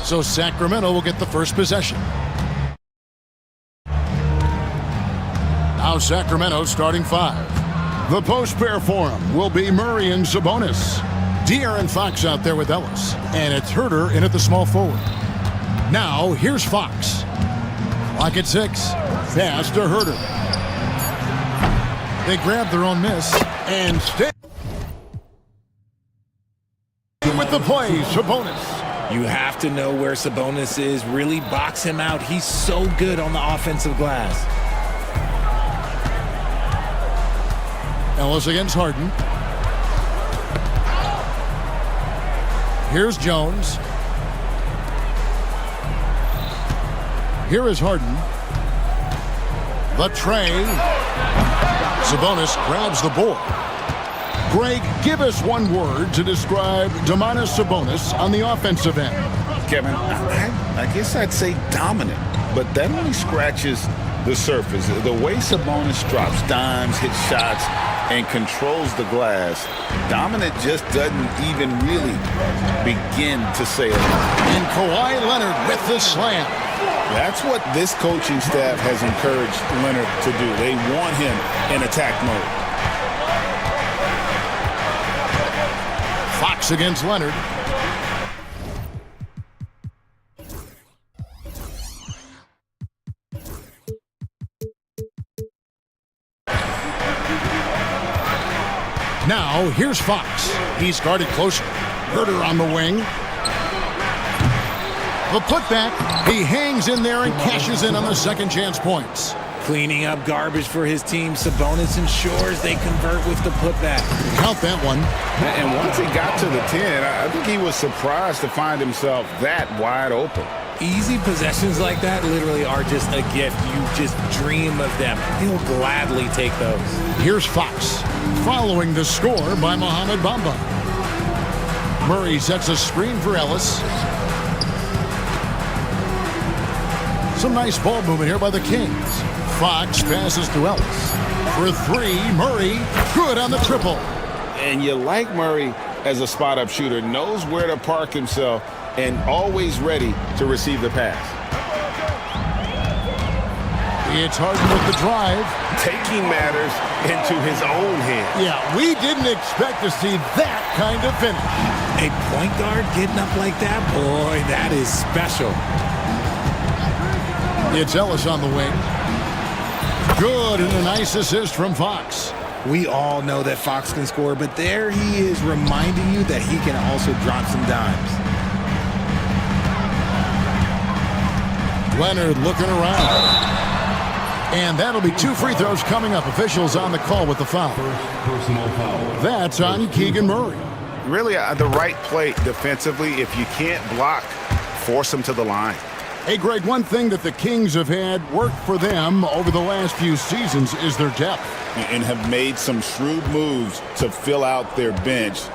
So Sacramento will get the first possession. Now Sacramento starting 5. The post pair for him will be Murray and Sabonis. De'Aaron Fox out there with Ellis. And it's Herter in at the small forward. Now here's Fox. Clock at 6. Pass to Herter. They grab their own miss and stay with the play, Sabonis. You have to know where Sabonis is. Really box him out. He's so good on the offensive glass. Ellis against Harden. Here's Jones. Here is Harden. The tray. Sabonis grabs the board. Greg, give us one word to describe Domantas Sabonis on the offensive end. Kevin, I guess I'd say dominant, but that only scratches the surface. The way Sabonis drops dimes, hits shots, and controls the glass, dominant just doesn't even really begin to say it. And Kawhi Leonard with the slam. That's what this coaching staff has encouraged Leonard to do. They want him in attack mode. Fox against Leonard. Now, here's Fox. He's guarded closer. Herter on the wing. The putback. He hangs in there and cashes in on the second chance points. Cleaning up garbage for his team. Sabonis ensures they convert with the putback. Count that one. And once he got to the 10, I think he was surprised to find himself that wide open. Easy possessions like that literally are just a gift. You just dream of them. He'll gladly take those. Here's Fox, following the score by Mohamed Bamba. Murray sets a screen for Ellis. Some nice ball movement here by the Kings. Fox passes to Ellis. For 3, Murray, good on the triple. And you like Murray as a spot-up shooter, knows where to park himself, and always ready to receive the pass. It's Harden with the drive. Taking matters into his own hands. Yeah, we didn't expect to see that kind of finish. A point guard getting up like that, boy, that is special. It's Ellis on the wing. Good, and a nice assist from Fox. We all know that Fox can score, but there he is reminding you that he can also drop some dimes. Leonard looking around. And that'll be 2 free throws coming up. Officials on the call with the foul. Personal foul. That's on Keegan Murray. Really the right play defensively. If you can't block, force him to the line. Hey, Greg, one thing that the Kings have had work for them over the last few seasons is their depth. And have made some shrewd moves to fill out their bench.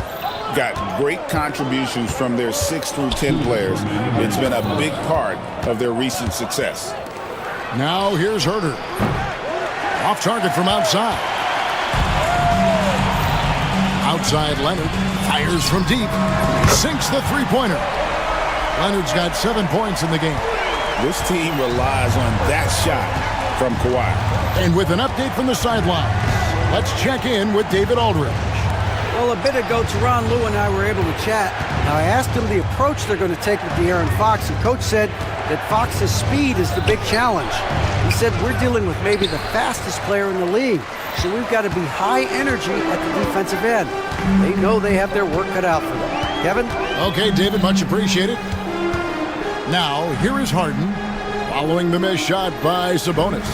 Got great contributions from their 6 through 10 players. It's been a big part of their recent success. Now here's Herter. Off target from outside. Outside Leonard. Fires from deep. Sinks the three-pointer. Leonard's got 7 points in the game. This team relies on that shot from Kawhi. And with an update from the sidelines, let's check in with David Aldridge. Well, a bit ago, Teron Lue and I were able to chat. Now, I asked him the approach they're going to take with De'Aaron Fox, and Coach said that Fox's speed is the big challenge. He said we're dealing with maybe the fastest player in the league, so we've got to be high energy at the defensive end. They know they have their work cut out for them. Kevin? Okay, David, much appreciated. Now, here is Harden, following the missed shot by Sabonis.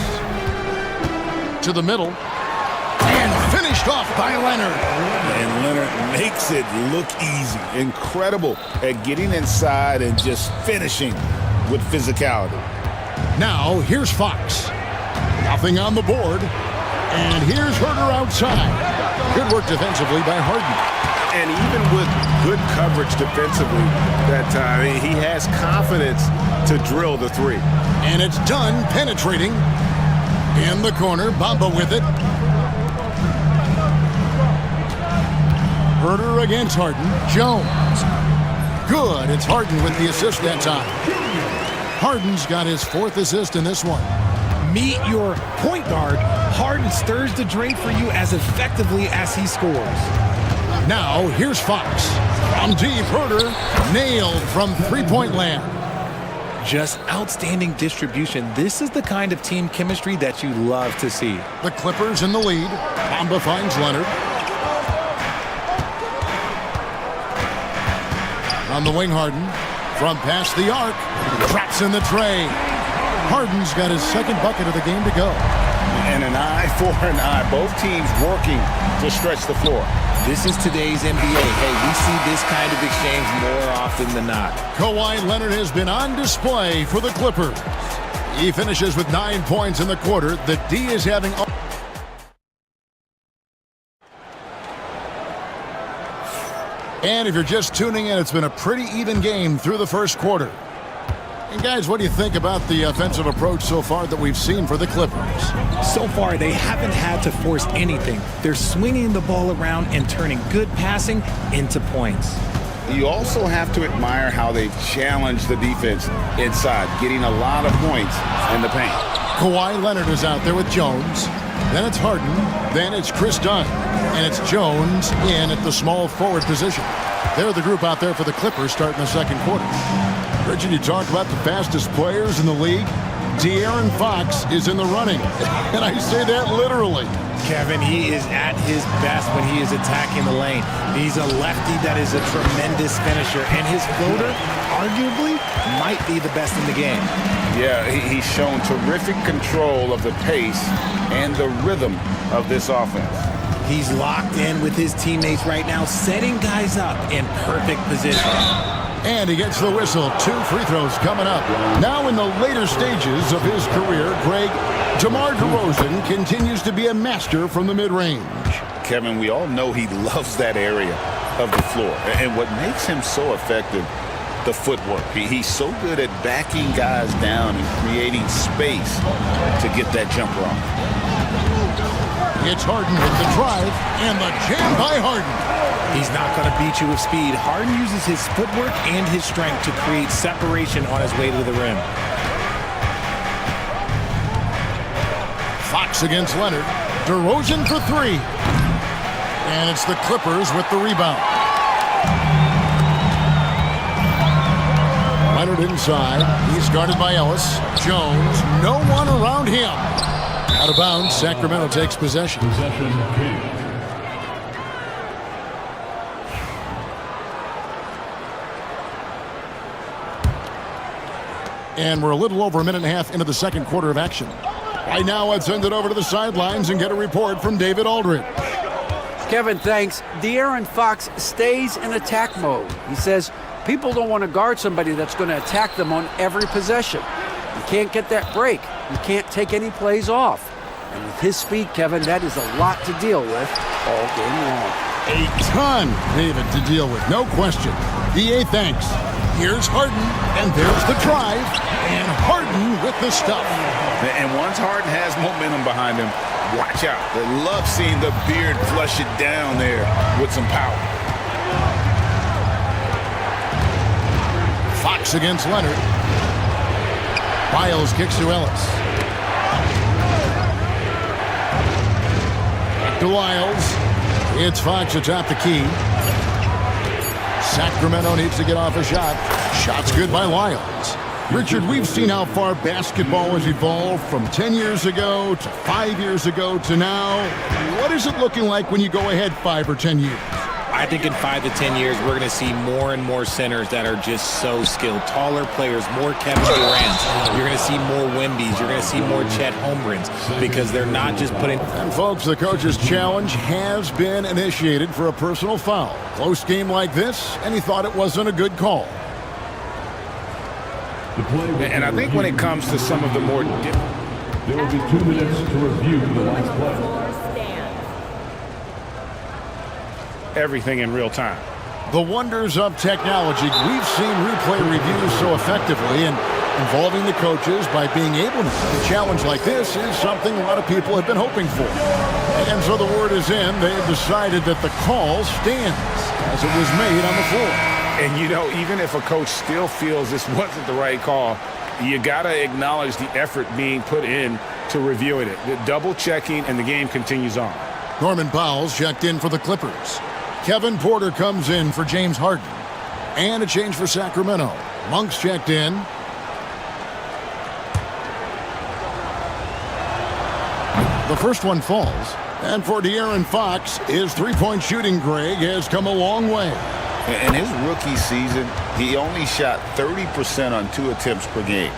To the middle, and finished off by Leonard. And Leonard makes it look easy. Incredible at getting inside and just finishing with physicality. Now, here's Fox. Nothing on the board. And here's Herter outside. Good work defensively by Harden. And even with good coverage defensively that time, he has confidence to drill the 3. And it's done penetrating. In the corner, Bamba with it. Herter against Harden. Jones. Good. It's Harden with the assist that time. Harden's got his 4th assist in this one. Meet your point guard. Harden stirs the drink for you as effectively as he scores. Now, here's Fox. From deep, Herder nailed from three-point land. Just outstanding distribution. This is the kind of team chemistry that you love to see. The Clippers in the lead. Bamba finds Leonard. On the wing, Harden. From past the arc. Traps in the tray. Harden's got his 2nd bucket of the game to go. And an eye for an eye. Both teams working to stretch the floor. This is today's NBA. Hey, we see this kind of exchange more often than not. Kawhi Leonard has been on display for the Clippers. He finishes with 9 points in the quarter. The D is having... And if you're just tuning in, it's been a pretty even game through the first quarter. And guys, what do you think about the offensive approach so far that we've seen for the Clippers? So far, they haven't had to force anything. They're swinging the ball around and turning good passing into points. You also have to admire how they've challenged the defense inside, getting a lot of points in the paint. Kawhi Leonard is out there with Jones. Then it's Harden. Then it's Chris Dunn. And it's Jones in at the small forward position. They're the group out there for the Clippers starting the second quarter. Richard, you talk about the fastest players in the league. De'Aaron Fox is in the running. And I say that literally. Kevin, he is at his best when he is attacking the lane. He's a lefty that is a tremendous finisher. And his floater, arguably, might be the best in the game. Yeah, he's shown terrific control of the pace and the rhythm of this offense. He's locked in with his teammates right now, setting guys up in perfect position. And he gets the whistle. 2 free throws coming up. Now in the later stages of his career, Greg, DeMar DeRozan continues to be a master from the mid-range. Kevin, we all know he loves that area of the floor. And what makes him so effective, the footwork. He's so good at backing guys down and creating space to get that jumper off. It's Harden with the drive and the jam by Harden. He's not going to beat you with speed. Harden uses his footwork and his strength to create separation on his way to the rim. Fox against Leonard. DeRozan for 3. And it's the Clippers with the rebound. Leonard inside. He's guarded by Ellis. Jones, no one around him. Out of bounds, Sacramento takes possession. And we're a little over a minute and a half into the second quarter of action. Right now, let's send it over to the sidelines and get a report from David Aldridge. Kevin, thanks. De'Aaron Fox stays in attack mode. He says people don't want to guard somebody that's going to attack them on every possession. You can't get that break. You can't take any plays off. And with his speed, Kevin, that is a lot to deal with all game long. A ton, David, to deal with, no question. DA, thanks. Here's Harden, and there's the drive, and Harden with the stuff. And once Harden has momentum behind him, watch out. They love seeing the beard flush it down there with some power. Fox against Leonard. Biles kicks to Ellis. Back to Wiles. It's Fox atop the key. Sacramento needs to get off a shot. Shot's good by Wiles. Richard, we've seen how far basketball has evolved from 10 years ago to 5 years ago to now. What is it looking like when you go ahead 5 or 10 years? I think in 5 to 10 years, we're going to see more and more centers that are just so skilled. Taller players, more Kevin Durant's. You're going to see more Wemby's. You're going to see more Chet Holmgrens because they're not just putting... And folks, the coach's challenge has been initiated for a personal foul. Close game like this, and he thought it wasn't a good call. And I think when it comes to some of the more different... There will be 2 minutes to review the last play. Everything in real time. The wonders of technology. We've seen replay reviews so effectively, and involving the coaches by being able to a challenge like this is something a lot of people have been hoping for. And so the word is in. They have decided that the call stands as it was made on the floor. And, you know, even if a coach still feels this wasn't the right call, you got to acknowledge the effort being put in to reviewing it. The double-checking, and the game continues on. Norman Powell's checked in for the Clippers. Kevin Porter comes in for James Harden. And a change for Sacramento. Monk's checked in. The first one falls. And for De'Aaron Fox, his three-point shooting, Greg, has come a long way. In his rookie season, he only shot 30% on 2 attempts per game.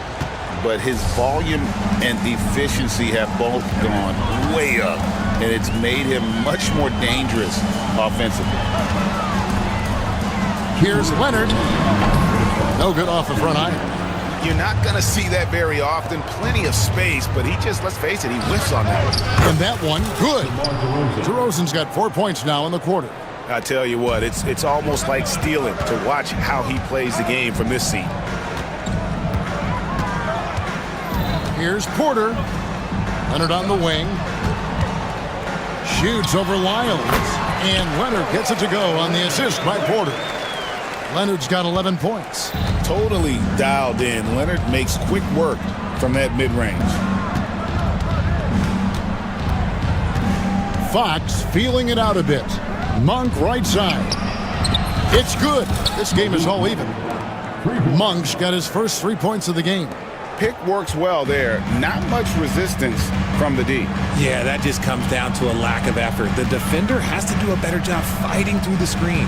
But his volume and efficiency have both gone way up. And it's made him much more dangerous offensively. Here's Leonard. No good off the front iron. You're not going to see that very often. Plenty of space, but he just, let's face it, he whiffs on that one. And that one, good. DeRozan's got 4 points now in the quarter. I tell you what, it's almost like stealing to watch how he plays the game from this seat. Here's Porter. Leonard on the wing. Shoots over Lyles. And Leonard gets it to go on the assist by Porter. Leonard's got 11 points. Totally dialed in. Leonard makes quick work from that mid-range. Fox feeling it out a bit. Monk right side. It's good. This game is all even. Monk's got his first 3 points of the game. Pick works well there. Not much resistance from the D. Yeah, that just comes down to a lack of effort. The defender has to do a better job fighting through the screen.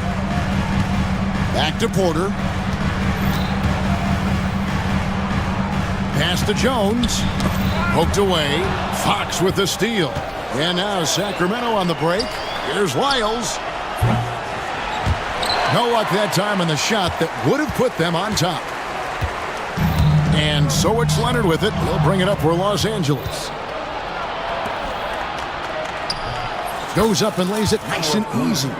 Back to Porter. Pass to Jones. Poked away. Fox with the steal. And now Sacramento on the break. Here's Lyles. No luck that time on the shot that would have put them on top. And so it's Leonard with it. He'll bring it up for Los Angeles. Goes up and lays it nice and easy.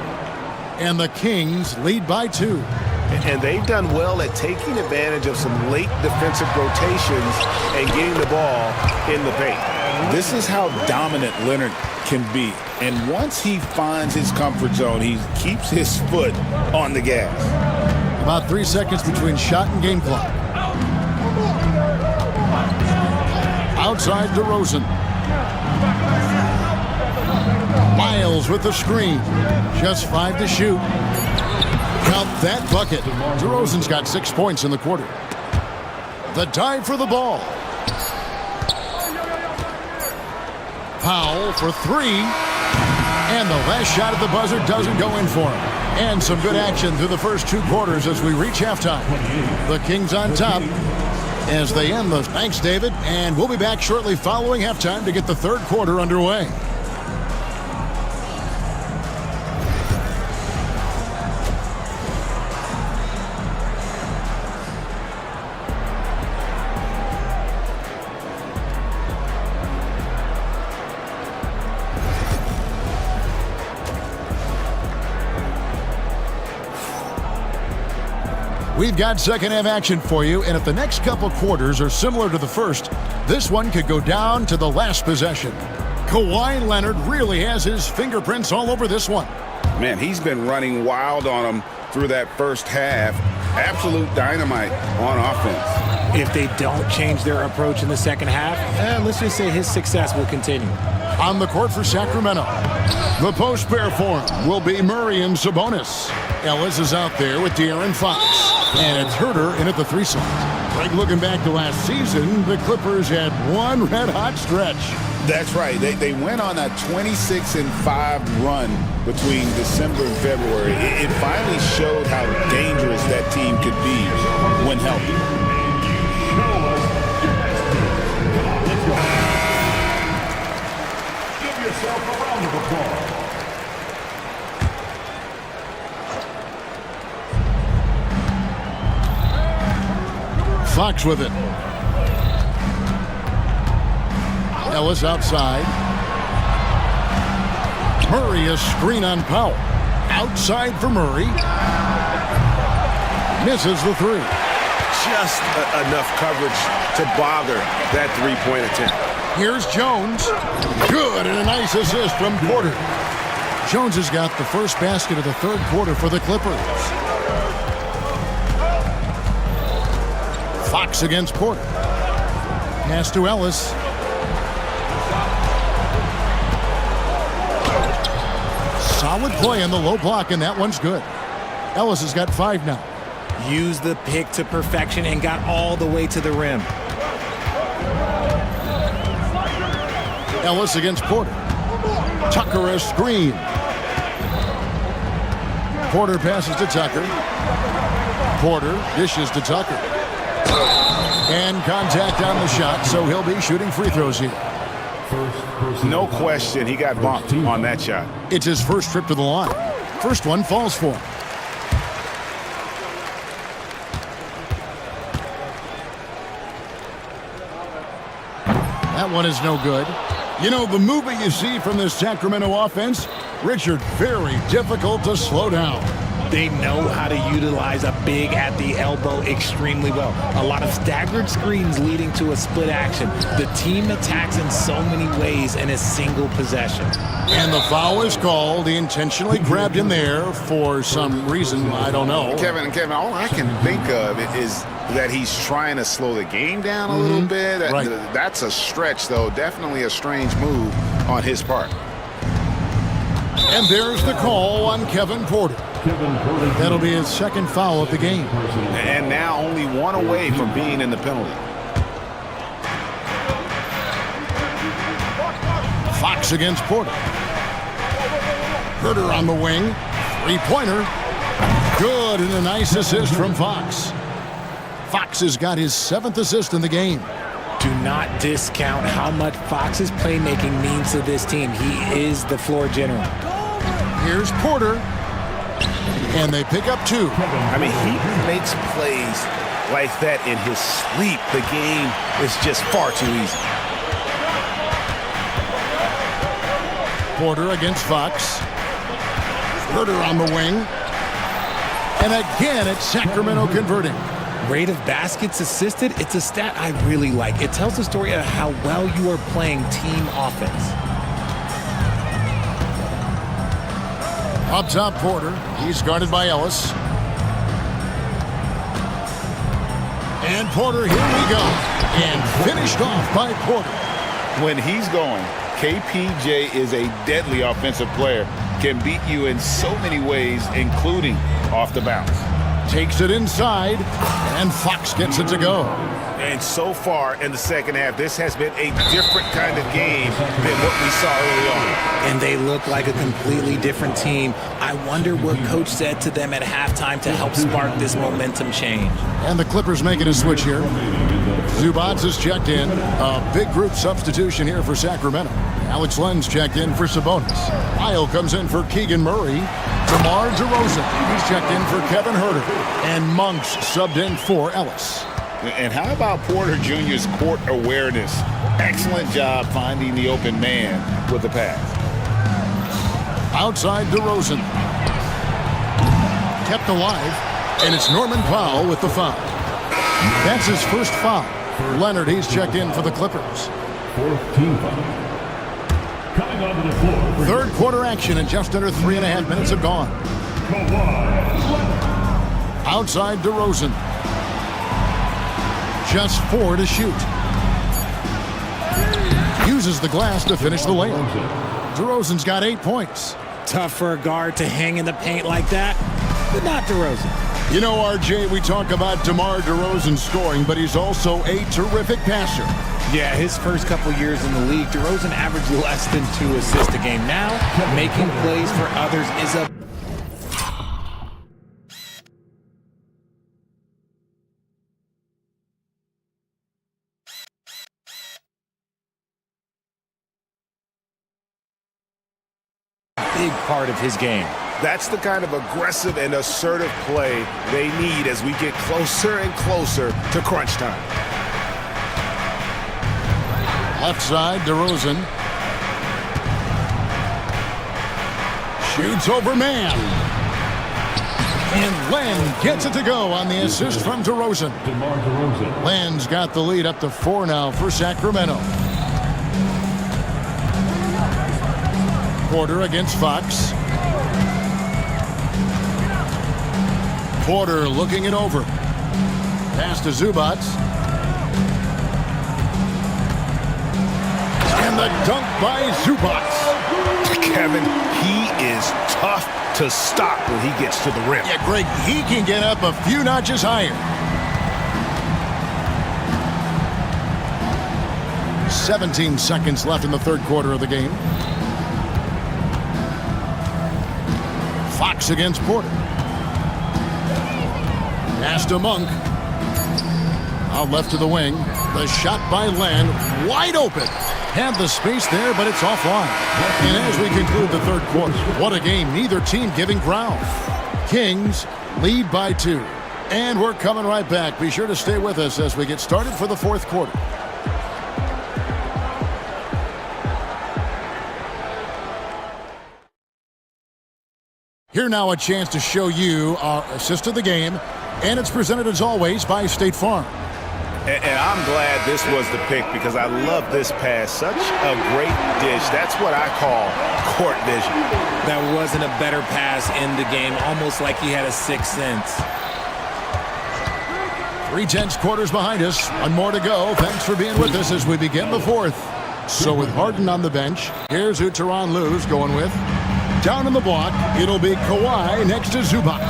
And the Kings lead by 2. And they've done well at taking advantage of some late defensive rotations and getting the ball in the paint. This is how dominant Leonard can be. And once he finds his comfort zone, he keeps his foot on the gas. About 3 seconds between shot and game clock. Outside DeRozan. Lyles with the screen. Just 5 to shoot. Count that bucket. DeRozan's got 6 points in the quarter. The dive for the ball. Powell for 3. And the last shot at the buzzer doesn't go in for him. And some good action through the first 2 quarters as we reach halftime. The Kings on top as they end those. Thanks, David. And we'll be back shortly following halftime to get the third quarter underway. We've got second half action for you, and if the next couple quarters are similar to the first, this one could go down to the last possession. Kawhi Leonard really has his fingerprints all over this one. Man, he's been running wild on them through that first half. Absolute dynamite on offense. If they don't change their approach in the second half, let's just say his success will continue. On the court for Sacramento, the post pair for him will be Murray and Sabonis. Ellis is out there with De'Aaron Fox. And it's Herter in at the 3 slot. Greg, looking back to last season, the Clippers had one red-hot stretch. That's right. They went on a 26-5 run between December and February. It finally showed how dangerous that team could be when healthy. Give yourself a round of applause. Fox with it. Ellis outside. Murray a screen on Powell. Outside for Murray. Misses the 3. Just enough coverage to bother that three-point attempt. Here's Jones. Good, and a nice assist from Porter. Jones has got the first basket of the third quarter for the Clippers. Fox against Porter. Pass to Ellis. Solid play in the low block, and that one's good. Ellis has got 5 now. Used the pick to perfection and got all the way to the rim. Ellis against Porter. Tucker a screen. Porter passes to Tucker. Porter dishes to Tucker. And contact on the shot, so he'll be shooting free throws here. No question, he got bumped on that shot. It's his first trip to the line. First one falls for him. That one is no good. You know, the movement you see from this Sacramento offense, Richard, very difficult to slow down. They know how to utilize a big at the elbow extremely well. A lot of staggered screens leading to a split action. The team attacks in so many ways in a single possession. And the foul is called. He intentionally grabbed him there for some reason, I don't know. Kevin, all I can think of is that he's trying to slow the game down a little bit. Right. That's a stretch, though. Definitely a strange move on his part. And there's the call on Kevin Porter. That'll be his second foul of the game. And now only one away from being in the penalty. Fox against Porter. Herter on the wing. Three-pointer. Good, and a nice assist from Fox. Fox has got his 7th assist in the game. Do not discount how much Fox's playmaking means to this team. He is the floor general. Here's Porter. And they pick up 2. I mean, he makes plays like that in his sleep. The game is just far too easy. Porter against Fox. Herter on the wing. And again, it's Sacramento converting. Rate of baskets assisted, it's a stat I really like. It tells the story of how well you are playing team offense. Up top, Porter. He's guarded by Ellis. And Porter, here we go. And finished off by Porter. When he's going, KPJ is a deadly offensive player. Can beat you in so many ways, including off the bounce. Takes it inside, and Fox gets it to go. And so far in the second half, this has been a different kind of game than what we saw early on. And they look like a completely different team. I wonder what coach said to them at halftime to help spark this momentum change. And the Clippers making a switch here. Zubats has checked in. A big group substitution here for Sacramento. Alex Lenz checked in for Sabonis. Lyle comes in for Keegan Murray. DeMar DeRozan, he's checked in for Kevin Herter. And Monks subbed in for Ellis. And how about Porter Jr.'s court awareness? Excellent job finding the open man with the pass. Outside DeRozan. Kept alive. And it's Norman Powell with the foul. That's his first foul. Leonard, he's checked in for the Clippers. 4th team foul. Coming onto the floor. Third quarter action, and just under 3.5 minutes have gone. Outside DeRozan. Just 4 to shoot. Uses the glass to finish the layup. DeRozan's got 8 points. Tough for a guard to hang in the paint like that, but not DeRozan. You know, RJ, we talk about DeMar DeRozan scoring, but he's also a terrific passer. Yeah, his first couple years in the league, DeRozan averaged less than 2 assists a game. Now, making plays for others is a big part of his game. That's the kind of aggressive and assertive play they need as we get closer and closer to crunch time. Left side, DeRozan. Shoots over man. And Len gets it to go on the assist from DeRozan. DeMar DeRozan. Len's got the lead up to 4 now for Sacramento. Porter against Fox. Porter looking it over. Pass to Zubac. And the dunk by Zubac. Kevin, he is tough to stop when he gets to the rim. Yeah, Greg, he can get up a few notches higher. 17 seconds left in the third quarter of the game. Fox against Porter. Pass to Monk. Out left to the wing. The shot by Len. Wide open. Had the space there, but it's offline. And as we conclude the third quarter, what a game. Neither team giving ground. Kings lead by 2. And we're coming right back. Be sure to stay with us as we get started for the fourth quarter. Here now a chance to show you our assist of the game. And it's presented as always by State Farm. And I'm glad this was the pick because I love this pass. Such a great dish. That's what I call court vision. That wasn't a better pass in the game, almost like he had a sixth sense. 3/10 quarters behind us. One more to go. Thanks for being with us as we begin the fourth. So with Harden on the bench, here's who Tyronn Lue's going with. Down in the block, it'll be Kawhi next to Zubac.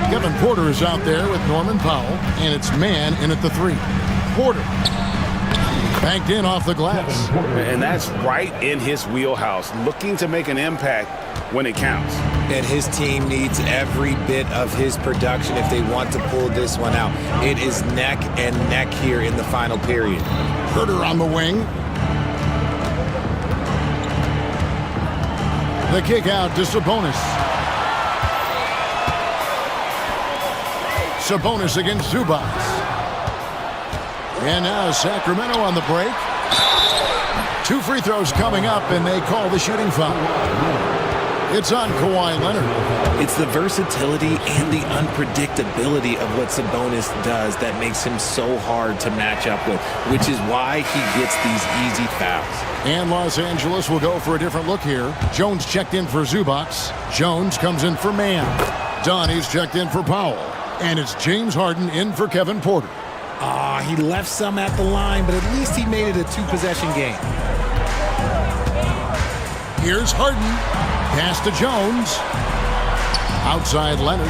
Kevin Porter is out there with Norman Powell, and it's man in at the 3. Porter banked in off the glass. And that's right in his wheelhouse, looking to make an impact when it counts. And his team needs every bit of his production if they want to pull this one out. It is neck and neck here in the final period. Herter on the wing. The kick out to Sabonis. Sabonis against Zubac. And now Sacramento on the break. 2 free throws coming up, and they call the shooting foul. It's on Kawhi Leonard. It's the versatility and the unpredictability of what Sabonis does that makes him so hard to match up with, which is why he gets these easy fouls. And Los Angeles will go for a different look here. Jones checked in for Zubac. Jones comes in for Mann. Donnie's checked in for Powell. And it's James Harden in for Kevin Porter. He left some at the line, but at least he made it a 2-possession game. Here's Harden. Pass to Jones. Outside Leonard.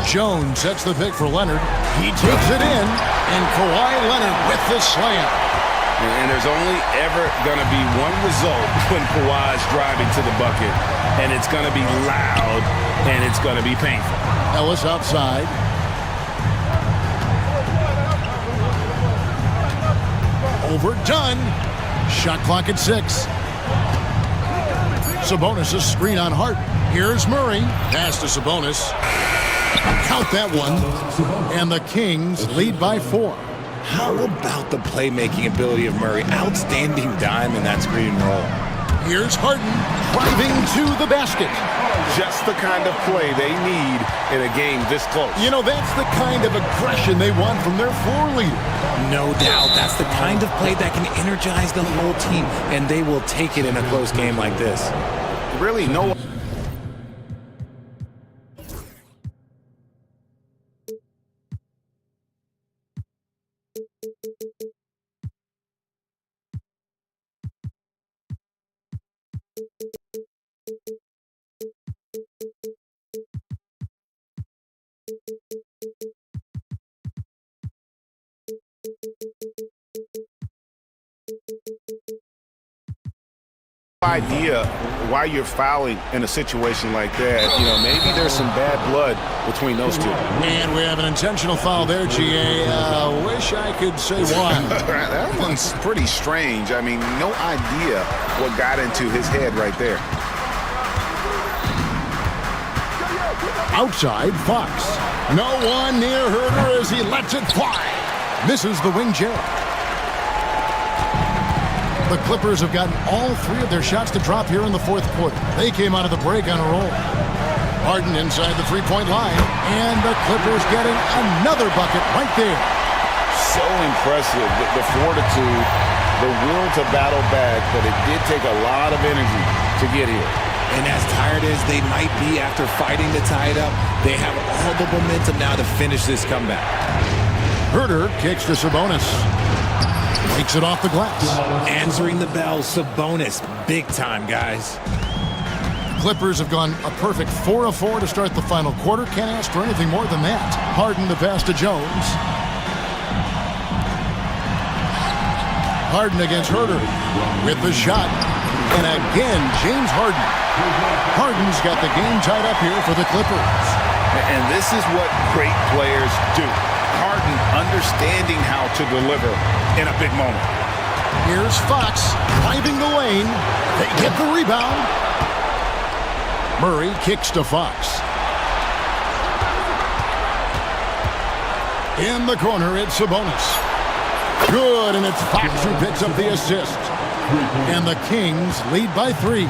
Jones sets the pick for Leonard. He takes it in, and Kawhi Leonard with the slam. And there's only ever going to be one result when Kawhi's driving to the bucket, and it's going to be loud, and it's going to be painful. Ellis outside. Overdone. Shot clock at 6. Sabonis' screen on Harden. Here's Murray. Pass to Sabonis. Count that one. And the Kings lead by 4. How about the playmaking ability of Murray? Outstanding dime in that screen and roll. Here's Harden driving to the basket. Just the kind of play they need in a game this close. You know, that's the kind of aggression they want from their floor leader. No doubt. That's the kind of play that can energize the whole team, and they will take it in a close game like this. Really, no. Idea why you're fouling in a situation like that. You know, maybe there's some bad blood between those two. And we have an intentional foul there, GA. Wish I could say why. That one's pretty strange. I mean, no idea what got into his head right there. Outside, Fox. No one near Herter as he lets it fly. Misses the wing jab. The Clippers have gotten all 3 of their shots to drop here in the fourth quarter. They came out of the break on a roll. Harden inside the 3-point line, and the Clippers getting another bucket right there. So impressive, the fortitude, the will to battle back, but it did take a lot of energy to get here. And as tired as they might be after fighting to tie it up, they have all the momentum now to finish this comeback. Herder kicks to Sabonis. Takes it off the glass. Answering the bell, Sabonis. Big time, guys. Clippers have gone a perfect 4 of 4 to start the final quarter. Can't ask for anything more than that. Harden the pass to Jones. Harden against Herder with the shot. And again, James Harden. Harden's got the game tied up here for the Clippers. And this is what great players do. Harden understanding how to deliver in a big moment. Here's Fox driving the lane. They get the rebound. Murray kicks to Fox. In the corner, it's Sabonis. Good, and it's Fox who picks up the assist. And the Kings lead by 3.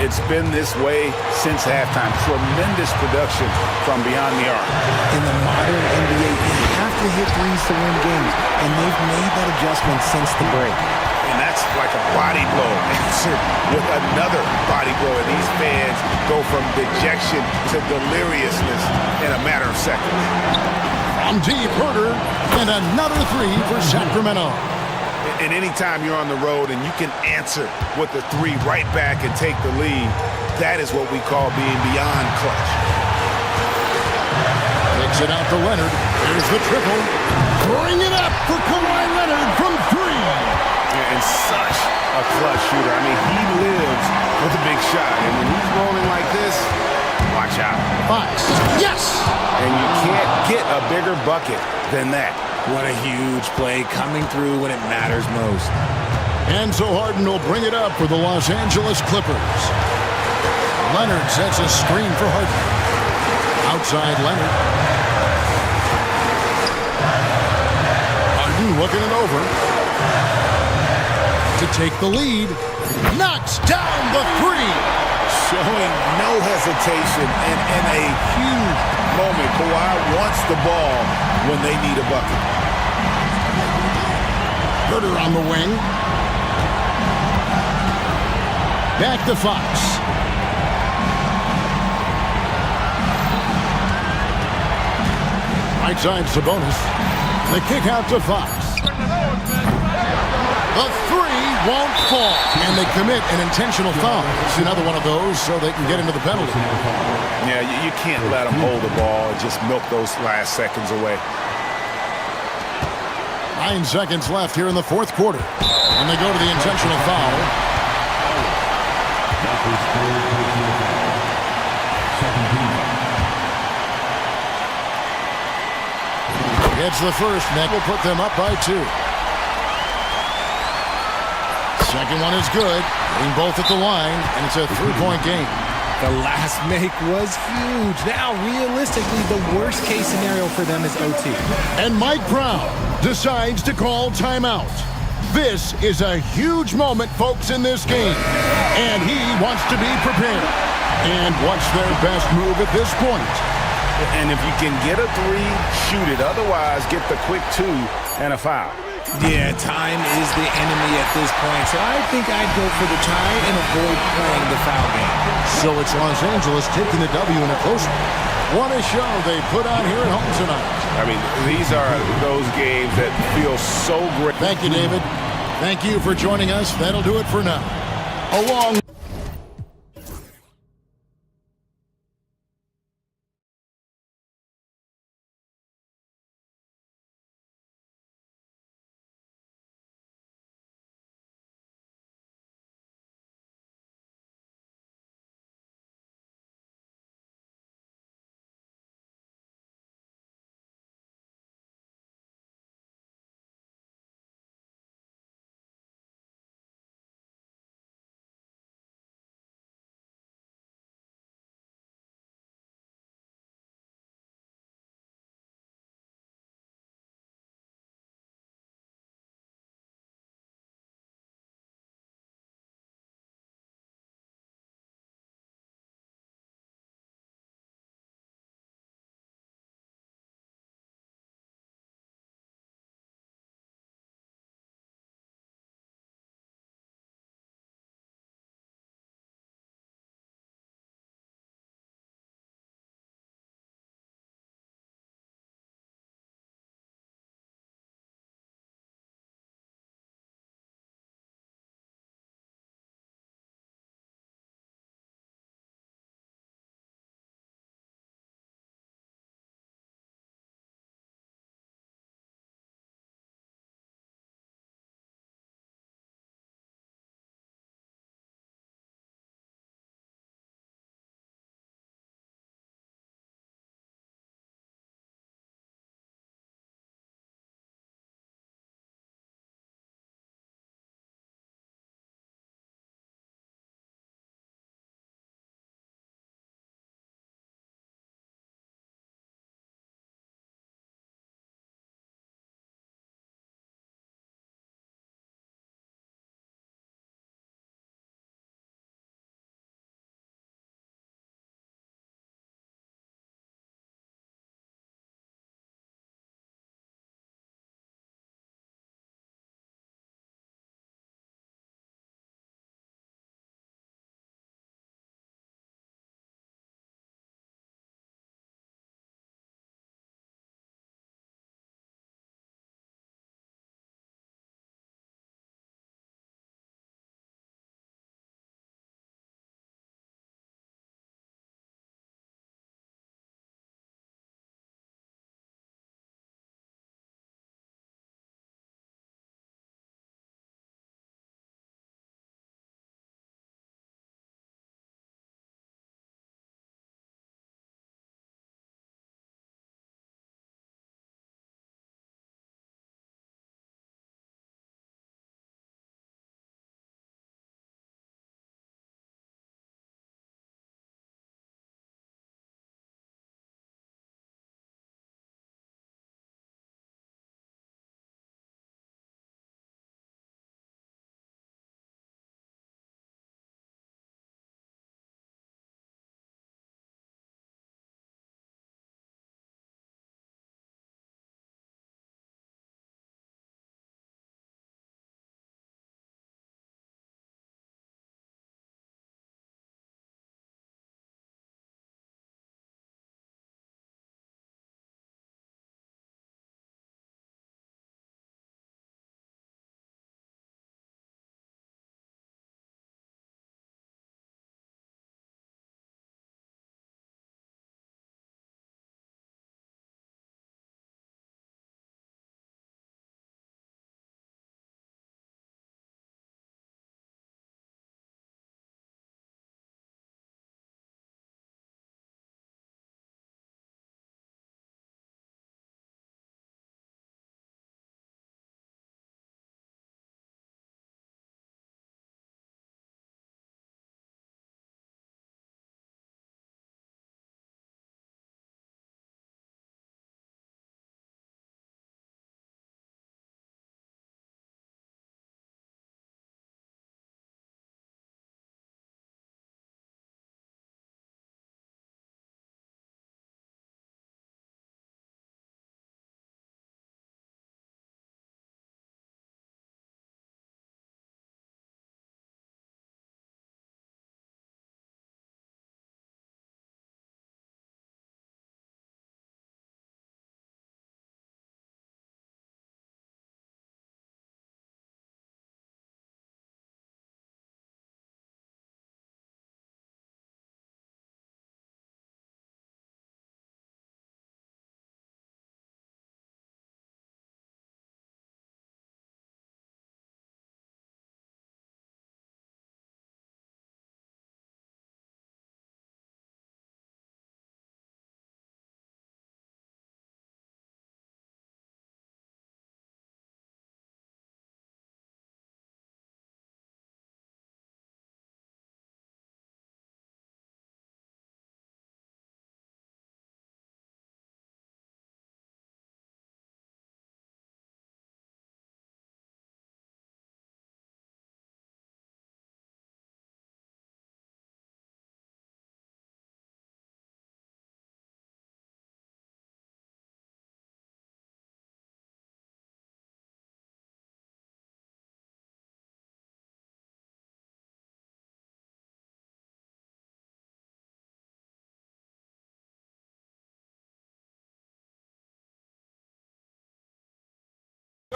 It's been this way since halftime. Tremendous production from beyond the arc. In the modern NBA, you have to hit threes to win games, and they've made that adjustment since the break. And that's like a body blow answered with another body blow. And these fans go from dejection to deliriousness in a matter of seconds. From deep, Herder, and another 3 for Sacramento. And anytime you're on the road and you can answer with the 3 right back and take the lead, that is what we call being beyond clutch. Takes it out to Leonard. Here's the triple. Bring it up for Kawhi Leonard from 3. And such a clutch shooter. I mean, he lives with a big shot. And when he's rolling like this, watch out. Fox. Yes! And you can't get a bigger bucket than that. What a huge play coming through when it matters most. And so Harden will bring it up for the Los Angeles Clippers. Leonard sets a screen for Harden. Outside Leonard. Harden looking it over. To take the lead. Knocks down the 3. Showing no hesitation and in a huge moment. Kawhi wants the ball when they need a bucket. Herder on the wing. Back to Fox. Right side Sabonis. The kick out to Fox. The 3 won't fall. And they commit an intentional foul. It's another one of those so they can get into the penalty. Yeah, you can't let them hold the ball and just milk those last seconds away. 9 seconds left here in the 4th quarter. And they go to the intentional foul. It's the first, and that will put them up by 2. Second one is good. Getting both at the line, and it's a 3-point game. The last make was huge. Now, realistically, the worst-case scenario for them is OT. And Mike Brown decides to call timeout. This is a huge moment, folks, in this game. And he wants to be prepared. And what's their best move at this point? And if you can get a 3, shoot it. Otherwise, get the quick 2 and a foul. Yeah, time is the enemy at this point, so I think I'd go for the tie and avoid playing the foul game. So it's Los Angeles taking the W in a close one. What a show they put on here at home tonight. I mean, these are those games that feel so great. Thank you, David. Thank you for joining us. That'll do it for now. Along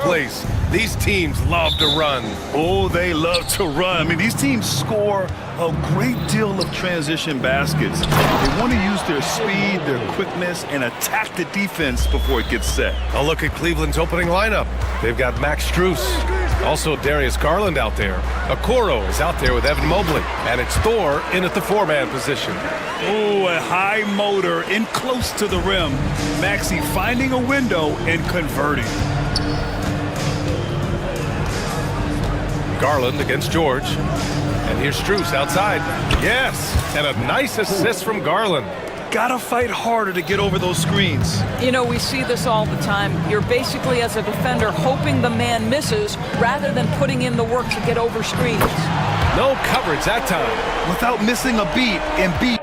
place. These teams love to run. Oh, they love to run. I mean, these teams score a great deal of transition baskets. They want to use their speed, their quickness, and attack the defense before it gets set. A look at Cleveland's opening lineup. They've got Max Strus, also Darius Garland out there. Okoro is out there with Evan Mobley, and it's Thor in at the four-man position. Oh, a high motor in close to the rim. Maxey finding a window and converting. Garland against George. And here's Strus outside. Yes, and a nice assist from Garland. Gotta fight harder to get over those screens. You know, we see this all the time. You're basically, as a defender, hoping the man misses rather than putting in the work to get over screens. No coverage that time. Without missing a beat and beat.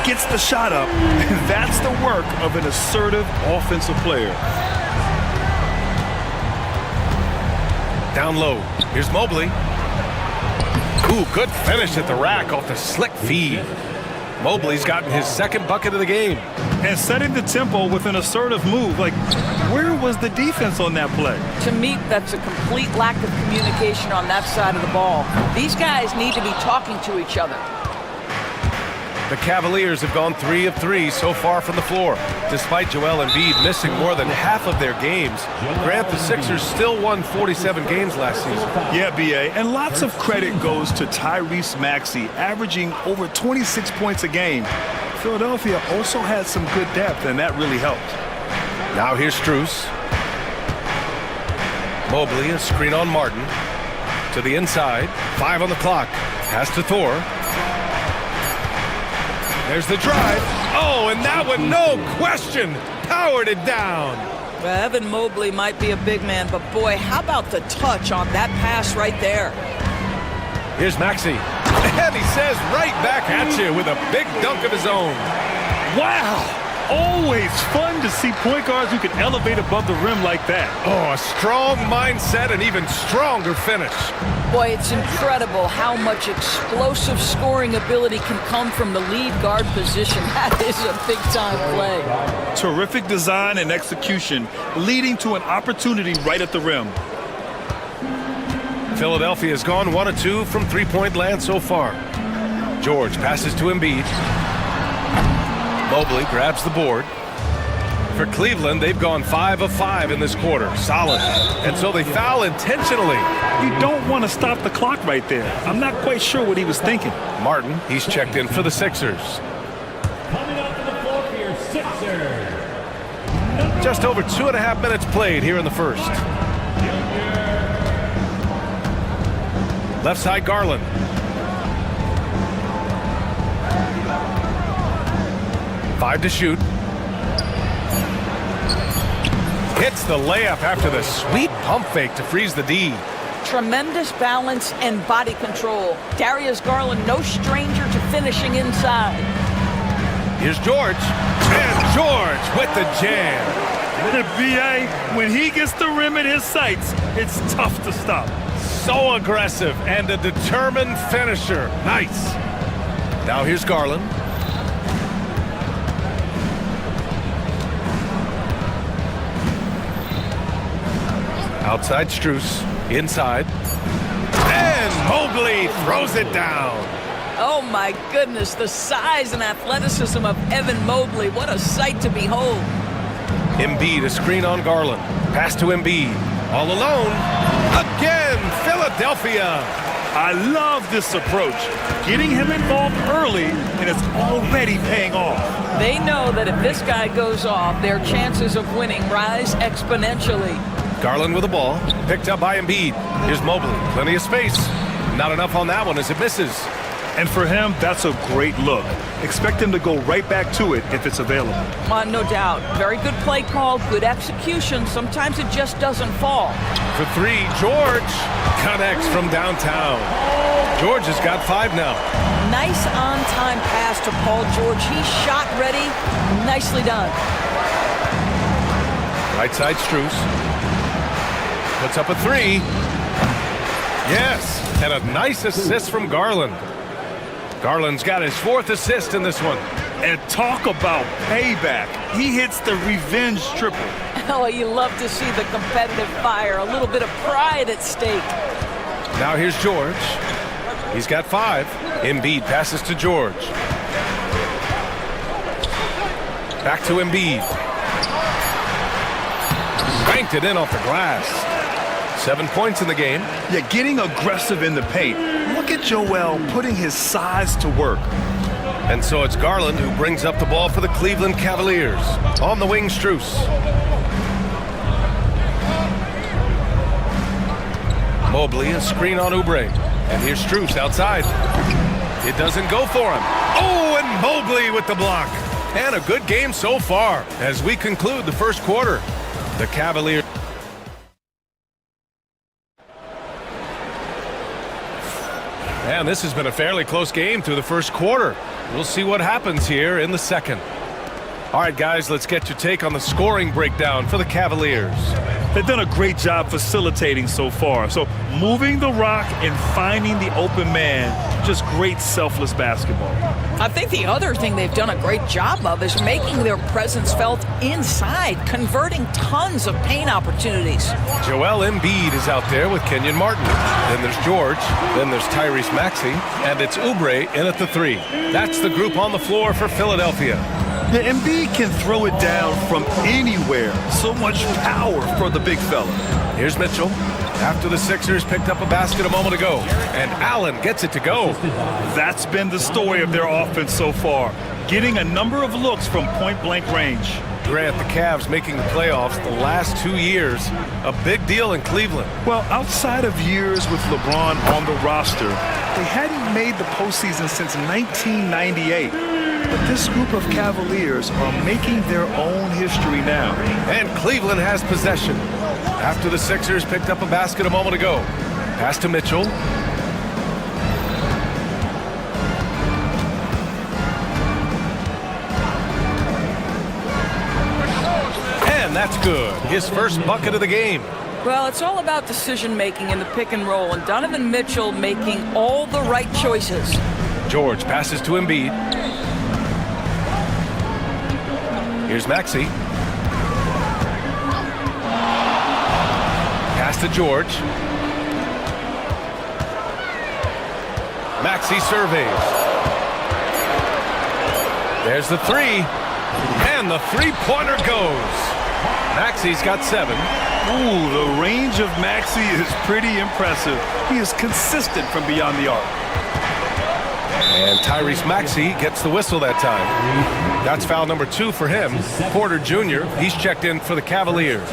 Gets the shot up, and that's the work of an assertive offensive player. Down low. Here's Mobley. Ooh, good finish at the rack off the slick feed. Mobley's gotten his second bucket of the game. And setting the tempo with an assertive move. Like, where was the defense on that play? To me, that's a complete lack of communication on that side of the ball. These guys need to be talking to each other. The Cavaliers have gone 3 of 3 so far from the floor. Despite Joel Embiid missing more than half of their games, Grant, the Sixers still won 47 games last season. Yeah, B.A., and lots of credit goes to Tyrese Maxey, averaging over 26 points a game. Philadelphia also had some good depth, and that really helped. Now here's Strus. Mobley, a screen on Martin. To the inside, 5 on the clock. Pass to Thor. There's the drive. Oh, and that one, no question, powered it down. Well, Evan Mobley might be a big man, but boy, how about the touch on that pass right there? Here's Maxey. And he says right back at you with a big dunk of his own. Wow! Always fun to see point guards who can elevate above the rim like that. Oh, a strong mindset and even stronger finish. Boy, it's incredible how much explosive scoring ability can come from the lead guard position. That is a big-time play. Terrific design and execution, leading to an opportunity right at the rim. Philadelphia has gone 1 of 2 from three-point land so far. George passes to Embiid. Mobley grabs the board. For Cleveland, they've gone 5 of 5 in this quarter. Solid. And so they foul intentionally. You don't want to stop the clock right there. I'm not quite sure what he was thinking. Martin, he's checked in for the Sixers. Coming out to the floor for your Sixers. Just over 2.5 minutes played here in the first. Left side, Garland. Five to shoot. Hits the layup after the sweet pump fake to freeze the D. Tremendous balance and body control. Darius Garland, no stranger to finishing inside. Here's George. And George with the jam. The BA, when he gets the rim in his sights, it's tough to stop. So aggressive and a determined finisher. Nice. Now here's Garland. Outside Strus, inside. And Mobley throws it down. Oh my goodness, the size and athleticism of Evan Mobley. What a sight to behold. Embiid, a screen on Garland. Pass to Embiid. All alone. Again, Philadelphia. I love this approach. Getting him involved early, and it's already paying off. They know that if this guy goes off, their chances of winning rise exponentially. Garland with the ball, picked up by Embiid. Here's Mobley, plenty of space. Not enough on that one as it misses. And for him, that's a great look. Expect him to go right back to it if it's available. No doubt. Very good play call, good execution. Sometimes it just doesn't fall. For three, George connects from downtown. George has got 5 now. Nice on-time pass to Paul George. He's shot ready. Nicely done. Right side, Strus. Puts up a 3. Yes, and a nice assist from Garland. Garland's got his 4th assist in this one. And talk about payback. He hits the revenge triple. Oh, you love to see the competitive fire, a little bit of pride at stake. Now here's George. He's got 5. Embiid passes to George. Back to Embiid. Banked it in off the glass. 7 points in the game. Yeah, getting aggressive in the paint. Look at Joel putting his size to work. And so it's Garland who brings up the ball for the Cleveland Cavaliers. On the wing, Strus. Mobley, a screen on Oubre. And here's Strus outside. It doesn't go for him. Oh, and Mobley with the block. And a good game so far as we conclude the first quarter. The Cavaliers. And this has been a fairly close game through the first quarter. We'll see what happens here in the second. All right, guys, let's get your take on the scoring breakdown for the Cavaliers. They've done a great job facilitating so far. So moving the rock and finding the open man, just great selfless basketball. I think the other thing they've done a great job of is making their presence felt inside, converting tons of paint opportunities. Joel Embiid is out there with Kenyon Martin. Then there's George. Then there's Tyrese Maxey. And it's Oubre in at the 3. That's the group on the floor for Philadelphia. The Embiid can throw it down from anywhere. So much power for the big fella. Here's Mitchell. After the Sixers picked up a basket a moment ago. And Allen gets it to go. That's been the story of their offense so far. Getting a number of looks from point-blank range. Grant, the Cavs making the playoffs the last 2 years. A big deal in Cleveland. Well, outside of years with LeBron on the roster, they hadn't made the postseason since 1998. But this group of Cavaliers are making their own history now. And Cleveland has possession. After the Sixers picked up a basket a moment ago. Pass to Mitchell. And that's good. His first bucket of the game. Well, it's all about decision-making in the pick and roll, and Donovan Mitchell making all the right choices. George passes to Embiid. Here's Maxey. Pass to George. Maxey surveys. There's the 3. And the three-pointer goes. Maxey's got 7. Ooh, the range of Maxey is pretty impressive. He is consistent from beyond the arc. And Tyrese Maxey gets the whistle that time. That's foul number 2 for him. Porter Jr., he's checked in for the Cavaliers.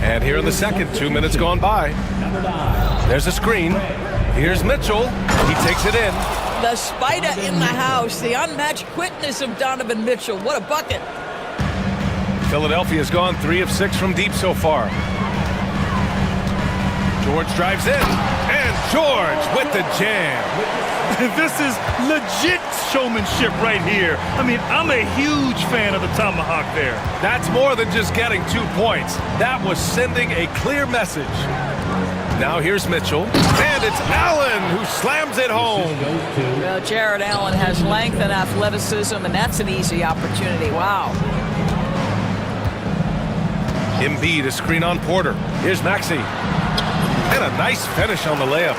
And here in the second, 2 minutes gone by. There's a screen. Here's Mitchell. He takes it in. The spider in the house, the unmatched quickness of Donovan Mitchell. What a bucket. Philadelphia's gone 3 of 6 from deep so far. George drives in. And George with the jam. This is legit showmanship right here. I mean, I'm a huge fan of the tomahawk there. That's more than just getting 2 points. That was sending a clear message. Now here's Mitchell. And it's Allen who slams it home. Well, Jared Allen has length and athleticism, and that's an easy opportunity. Wow. Embiid, a screen on Porter. Here's Maxey. And a nice finish on the layup.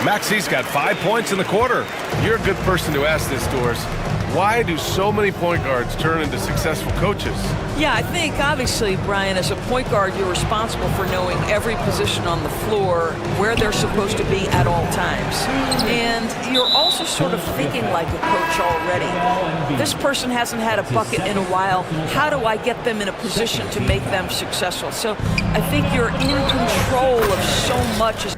Maxey's got 5 points in the quarter. You're a good person to ask this, Doris. Why do so many point guards turn into successful coaches? Yeah, I think obviously, Brian, as a point guard, you're responsible for knowing every position on the floor, where they're supposed to be at all times. And you're also sort of thinking like a coach already. This person hasn't had a bucket in a while. How do I get them in a position to make them successful? So I think you're in control of so much.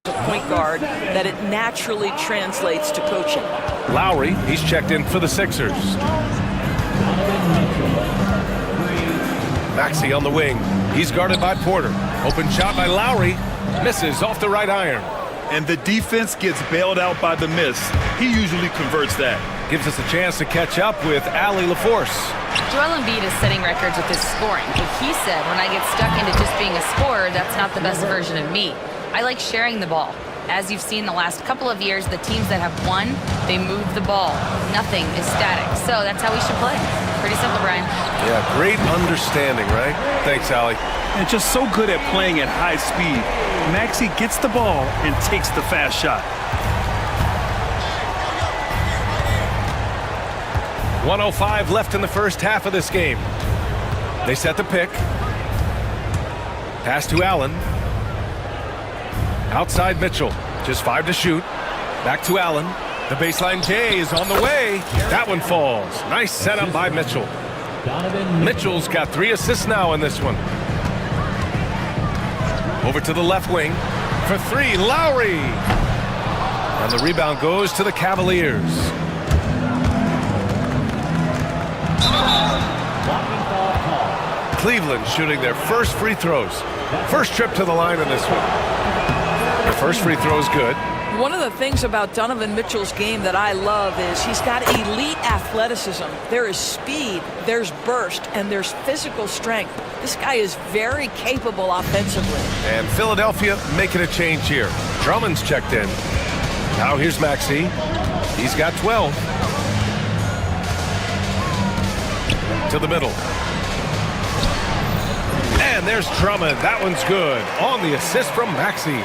Point guard that it naturally translates to coaching. Lowry, he's checked in for the Sixers. Maxey on the wing. He's guarded by Porter. Open shot by Lowry. Misses off the right iron. and the defense gets bailed out by the miss. He usually converts that. Gives us a chance to catch up with Ali LaForce. Joel Embiid is setting records with his scoring, but he said, when I get stuck into just being a scorer, that's not the best version of me. I like sharing the ball. As you've seen the last couple of years, the teams that have won, they move the ball. Nothing is static. So that's how we should play. Pretty simple, Brian. Yeah, great understanding, right? Thanks, Ali. And just so good at playing at high speed. Maxey gets the ball and takes the fast shot. 1:05 left in the first half of this game. They set the pick. Pass to Allen. Outside Mitchell. Just 5 to shoot. Back to Allen. The baseline J is on the way. That one falls. Nice setup by Mitchell. Mitchell's got 3 assists now in this one. Over to the left wing. For 3, Lowry. And the rebound goes to the Cavaliers. Cleveland shooting their first free throws. First trip to the line in this one. The first free throw is good. One of the things about Donovan Mitchell's game that I love is he's got elite athleticism. There is speed, there's burst, and there's physical strength. This guy is very capable offensively. And Philadelphia making a change here. Drummond's checked in. Now here's Maxey. He's got 12. To the middle. And there's Drummond. That one's good. On the assist from Maxey.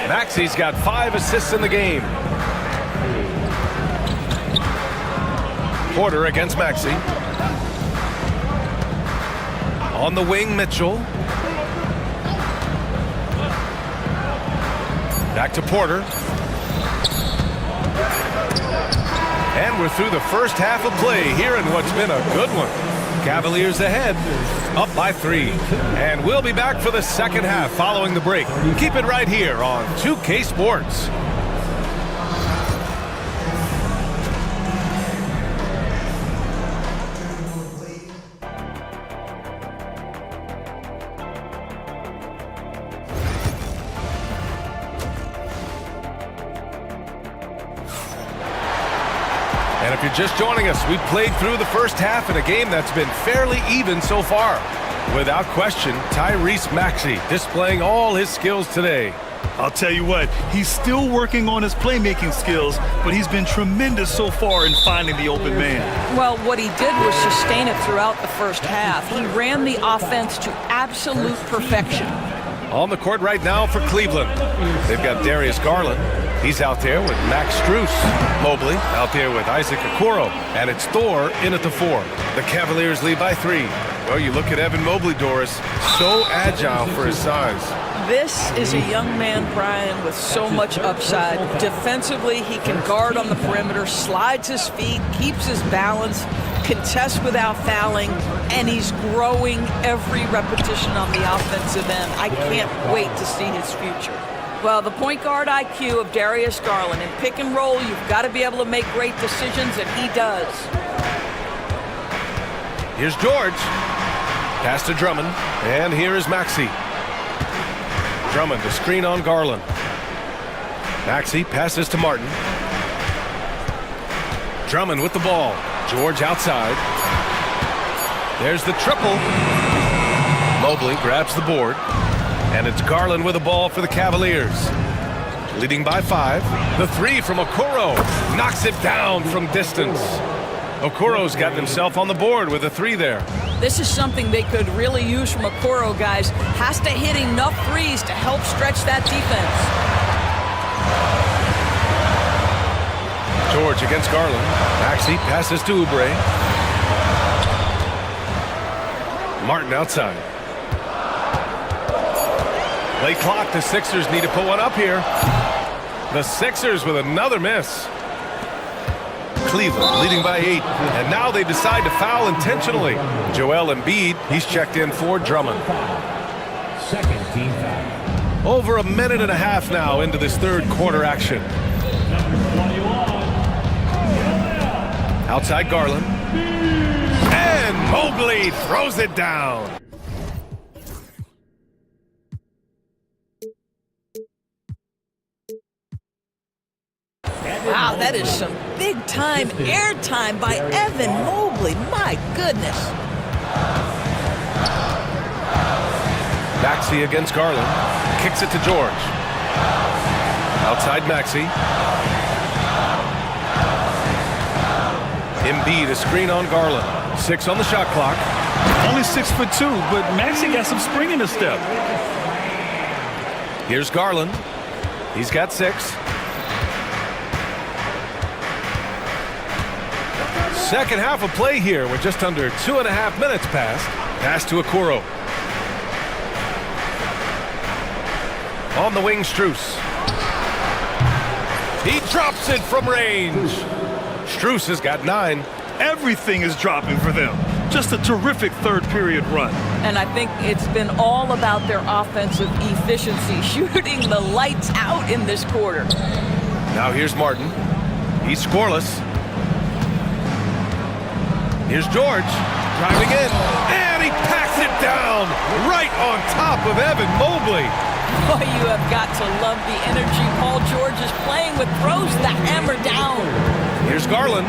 Maxey's got 5 assists in the game. Porter against Maxey. On the wing, Mitchell. Back to Porter. And we're through the first half of play here in what's been a good one. Cavaliers ahead, up by 3. And we'll be back for the second half following the break. Keep it right here on 2K Sports. And if you're just joining us, we've played through the first half in a game that's been fairly even so far. Without question, Tyrese Maxey displaying all his skills today. I'll tell you what, he's still working on his playmaking skills, but he's been tremendous so far in finding the open man. Well, what he did was sustain it throughout the first half. He ran the offense to absolute perfection. On the court right now for Cleveland. They've got Darius Garland. He's out there with Max Strus. Mobley out there with Isaac Okoro. And it's Thor in at the 4. The Cavaliers lead by 3. Well, you look at Evan Mobley, Doris. So agile for his size. This is a young man, Brian, with so much upside. Defensively, he can guard on the perimeter, slides his feet, keeps his balance, contests without fouling, and he's growing every repetition on the offensive end. I can't wait to see his future. Well, the point guard IQ of Darius Garland. In pick and roll, you've got to be able to make great decisions, and he does. Here's George. Pass to Drummond. And here is Maxey. Drummond to screen on Garland. Maxey passes to Martin. Drummond with the ball. George outside. There's the triple. Mobley grabs the board. And it's Garland with the ball for the Cavaliers. Leading by 5. The 3 from Okoro. Knocks it down from distance. Okoro's gotten himself on the board with a 3 there. This is something they could really use from Okoro, guys. Has to hit enough threes to help stretch that defense. George against Garland. Maxey passes to Oubre. Martin outside. Late clock, the Sixers need to put one up here. The Sixers with another miss. Cleveland leading by 8, and now they decide to foul intentionally. Joel Embiid, he's checked in for Drummond. Second team foul. Over a minute and a half now into this third quarter action. Outside Garland. And Mobley throws it down. that is some big-time airtime by Evan Mobley. My goodness. Maxey against Garland. Kicks it to George. Outside Maxey. Embiid, a screen on Garland. 6 on the shot clock. Only 6'2", but Maxey got some spring in his step. Here's Garland. He's got 6. Second half of play here with just under 2.5 minutes passed. Pass to Okoro. On the wing, Strus. He drops it from range. Strus has got 9. Everything is dropping for them. Just a terrific third period run. And I think it's been all about their offensive efficiency, shooting the lights out in this quarter. Now here's Martin. He's scoreless. Here's George, driving in, and he packs it down right on top of Evan Mobley. Boy, you have got to love the energy Paul George is playing with. Throws the hammer down. Here's Garland.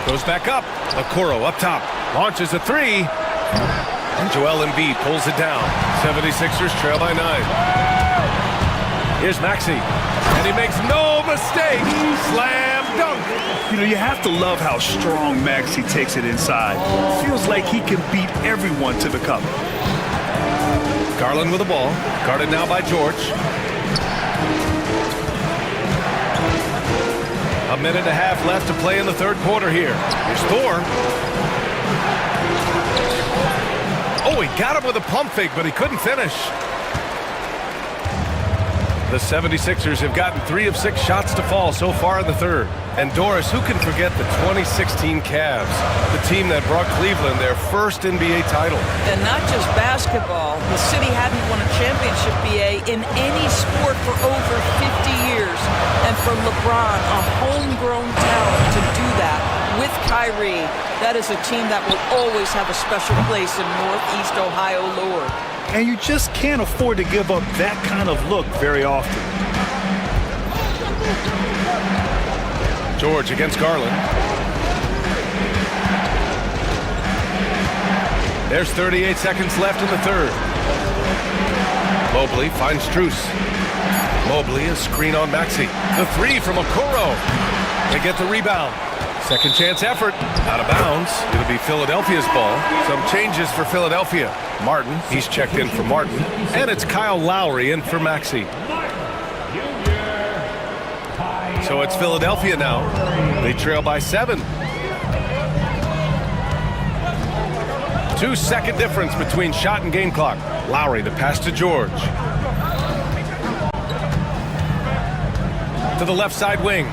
Goes back up. Okoro up top. Launches a 3. And Joel Embiid pulls it down. 76ers trail by 9. Here's Maxey. And he makes no mistake. Slam dunk. You know, you have to love how strong Maxey takes it inside. Feels like he can beat everyone to the cup. Garland with the ball. Guarded now by George. A minute and a half left to play in the third quarter here. Here's Thor. Oh, he got him with a pump fake, but he couldn't finish. The 76ers have gotten 3 of 6 shots to fall so far in the third. And Doris, who can forget the 2016 Cavs, the team that brought Cleveland their first NBA title? And not just basketball. The city hadn't won a championship, BA, in any sport for over 50 years. And for LeBron, a homegrown talent, to do that with Kyrie, that is a team that will always have a special place in Northeast Ohio lore. And you just can't afford to give up that kind of look very often. George against Garland. There's 38 seconds left in the third. Mobley finds Strus. Mobley, a screen on Maxey. The 3 from Okoro. They get the rebound. Second chance effort. Out of bounds. It'll be Philadelphia's ball. Some changes for Philadelphia. Martin, he's checked in for Martin. And it's Kyle Lowry in for Maxey. So it's Philadelphia now. They trail by 7. 2-second difference between shot and game clock. Lowry, the pass to George. To the left side wing.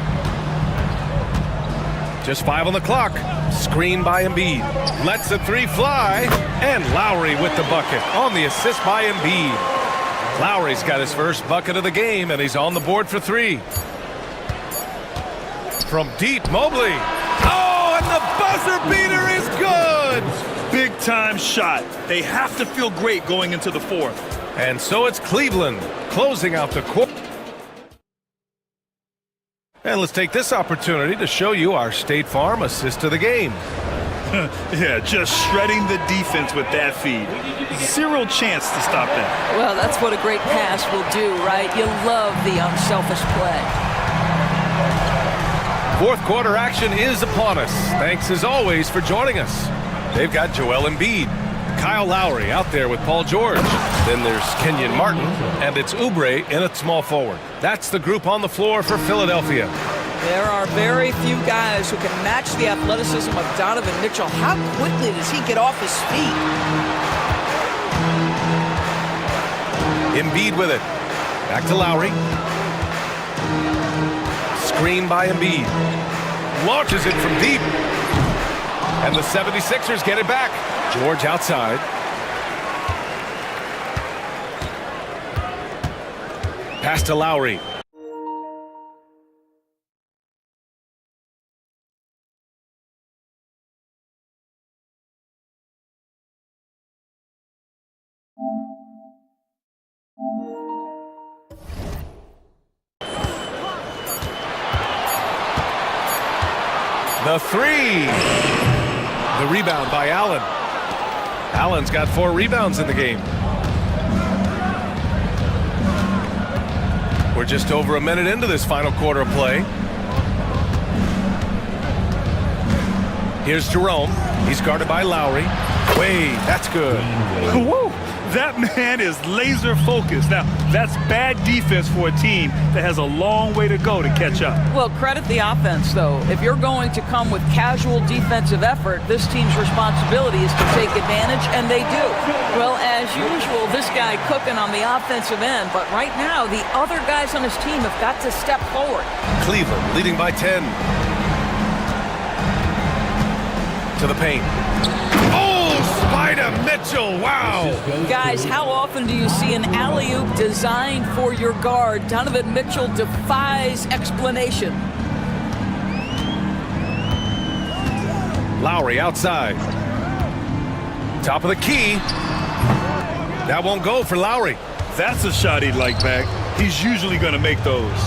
Just 5 on the clock. Screen by Embiid. Lets the 3 fly. And Lowry with the bucket on the assist by Embiid. Lowry's got his first bucket of the game, and he's on the board for 3. From deep, Mobley. Oh, and the buzzer beater is good. Big time shot. They have to feel great going into the fourth. And so it's Cleveland closing out the quarter. And let's take this opportunity to show you our State Farm assist of the game. Yeah, just shredding the defense with that feed. Zero chance to stop that. Well, that's what a great pass will do, right? You love the unselfish play. Fourth quarter action is upon us. Thanks as always for joining us. They've got Joel Embiid, Kyle Lowry out there with Paul George. Then there's Kenyon Martin, and it's Oubre in at small forward. That's the group on the floor for Philadelphia. There are very few guys who can match the athleticism of Donovan Mitchell. How quickly does he get off his feet? Embiid with it. Back to Lowry. Screen by Embiid. Launches it from deep. And the 76ers get it back. George outside. Pass to Lowry. The three. The rebound by Allen. Allen's got 4 rebounds in the game. We're just over a minute into this final quarter of play. Here's Jerome. He's guarded by Lowry. Wade, that's good. Woo! That man is laser focused. Now, that's bad defense for a team that has a long way to go to catch up. Well, credit the offense, though. If you're going to come with casual defensive effort, this team's responsibility is to take advantage, and they do. Well, as usual, this guy cooking on the offensive end, but right now, the other guys on his team have got to step forward. Cleveland leading by 10. To the paint. Oh, Spider Mitchell, wow. Guys, how often do you see an alley-oop designed for your guard? Donovan Mitchell defies explanation. Lowry outside. Top of the key. That won't go for Lowry. That's a shot he'd like back. He's usually going to make those.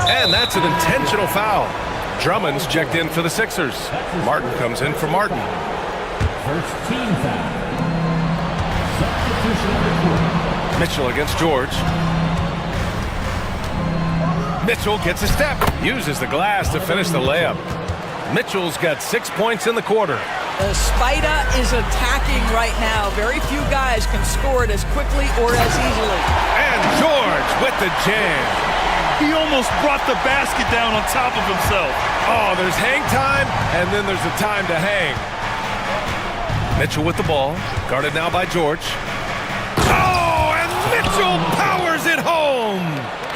And that's an intentional foul. Drummond's checked in for the Sixers. Martin comes in for Martin. First team foul. Substitution on the court. Mitchell against George. Mitchell gets a step. Uses the glass to finish the layup. Mitchell's got 6 points in the quarter. The Spider is attacking right now. Very few guys can score it as quickly or as easily. And George with the jam. He almost brought the basket down on top of himself. Oh, there's hang time, and then there's the time to hang. Mitchell with the ball, guarded now by George. Oh, and Mitchell powers it home.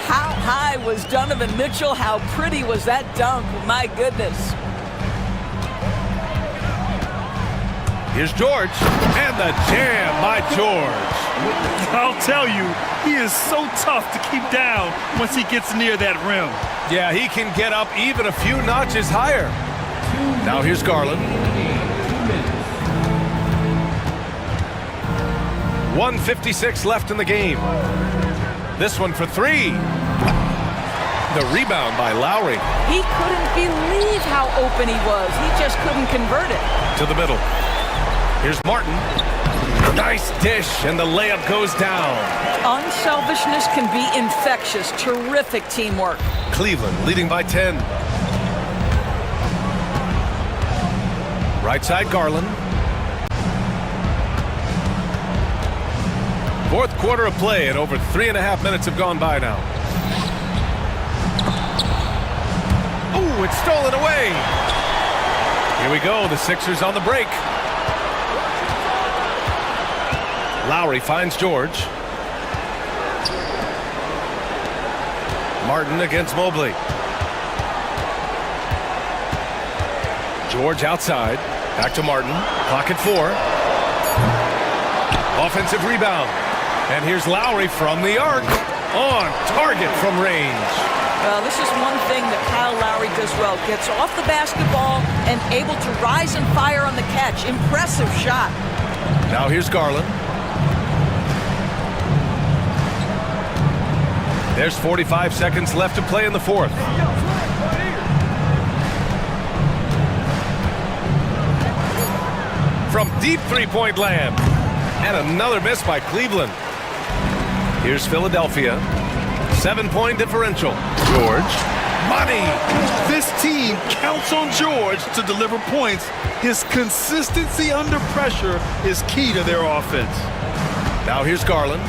How high was Donovan Mitchell? How pretty was that dunk? My goodness. Here's George, and the jam by George. I'll tell you, he is so tough to keep down once he gets near that rim. Yeah, he can get up even a few notches higher. Now here's Garland. 1:56 left in the game. This one for 3. The rebound by Lowry. He couldn't believe how open he was. He just couldn't convert it. To the middle. Here's Martin. Nice dish, and the layup goes down. Unselfishness can be infectious. Terrific teamwork. Cleveland leading by 10. Right side, Garland. Fourth quarter of play, and over 3.5 minutes have gone by now. Oh, it's stolen away. Here we go, the Sixers on the break. Lowry finds George. Martin against Mobley. George outside. Back to Martin. Clock at 4. Offensive rebound. And here's Lowry from the arc. On target from range. Well, this is one thing that Kyle Lowry does well. Gets off the basketball and able to rise and fire on the catch. Impressive shot. Now here's Garland. There's 45 seconds left to play in the fourth. From deep three-point land. And another miss by Cleveland. Here's Philadelphia. 7-point differential. George. Money. This team counts on George to deliver points. His consistency under pressure is key to their offense. Now here's Garland.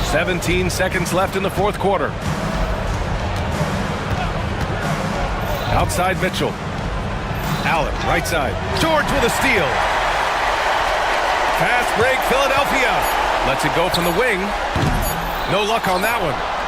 17 seconds left in the fourth quarter. Outside Mitchell. Allen, right side. George with a steal. Fast break, Philadelphia. Lets it go from the wing. No luck on that one.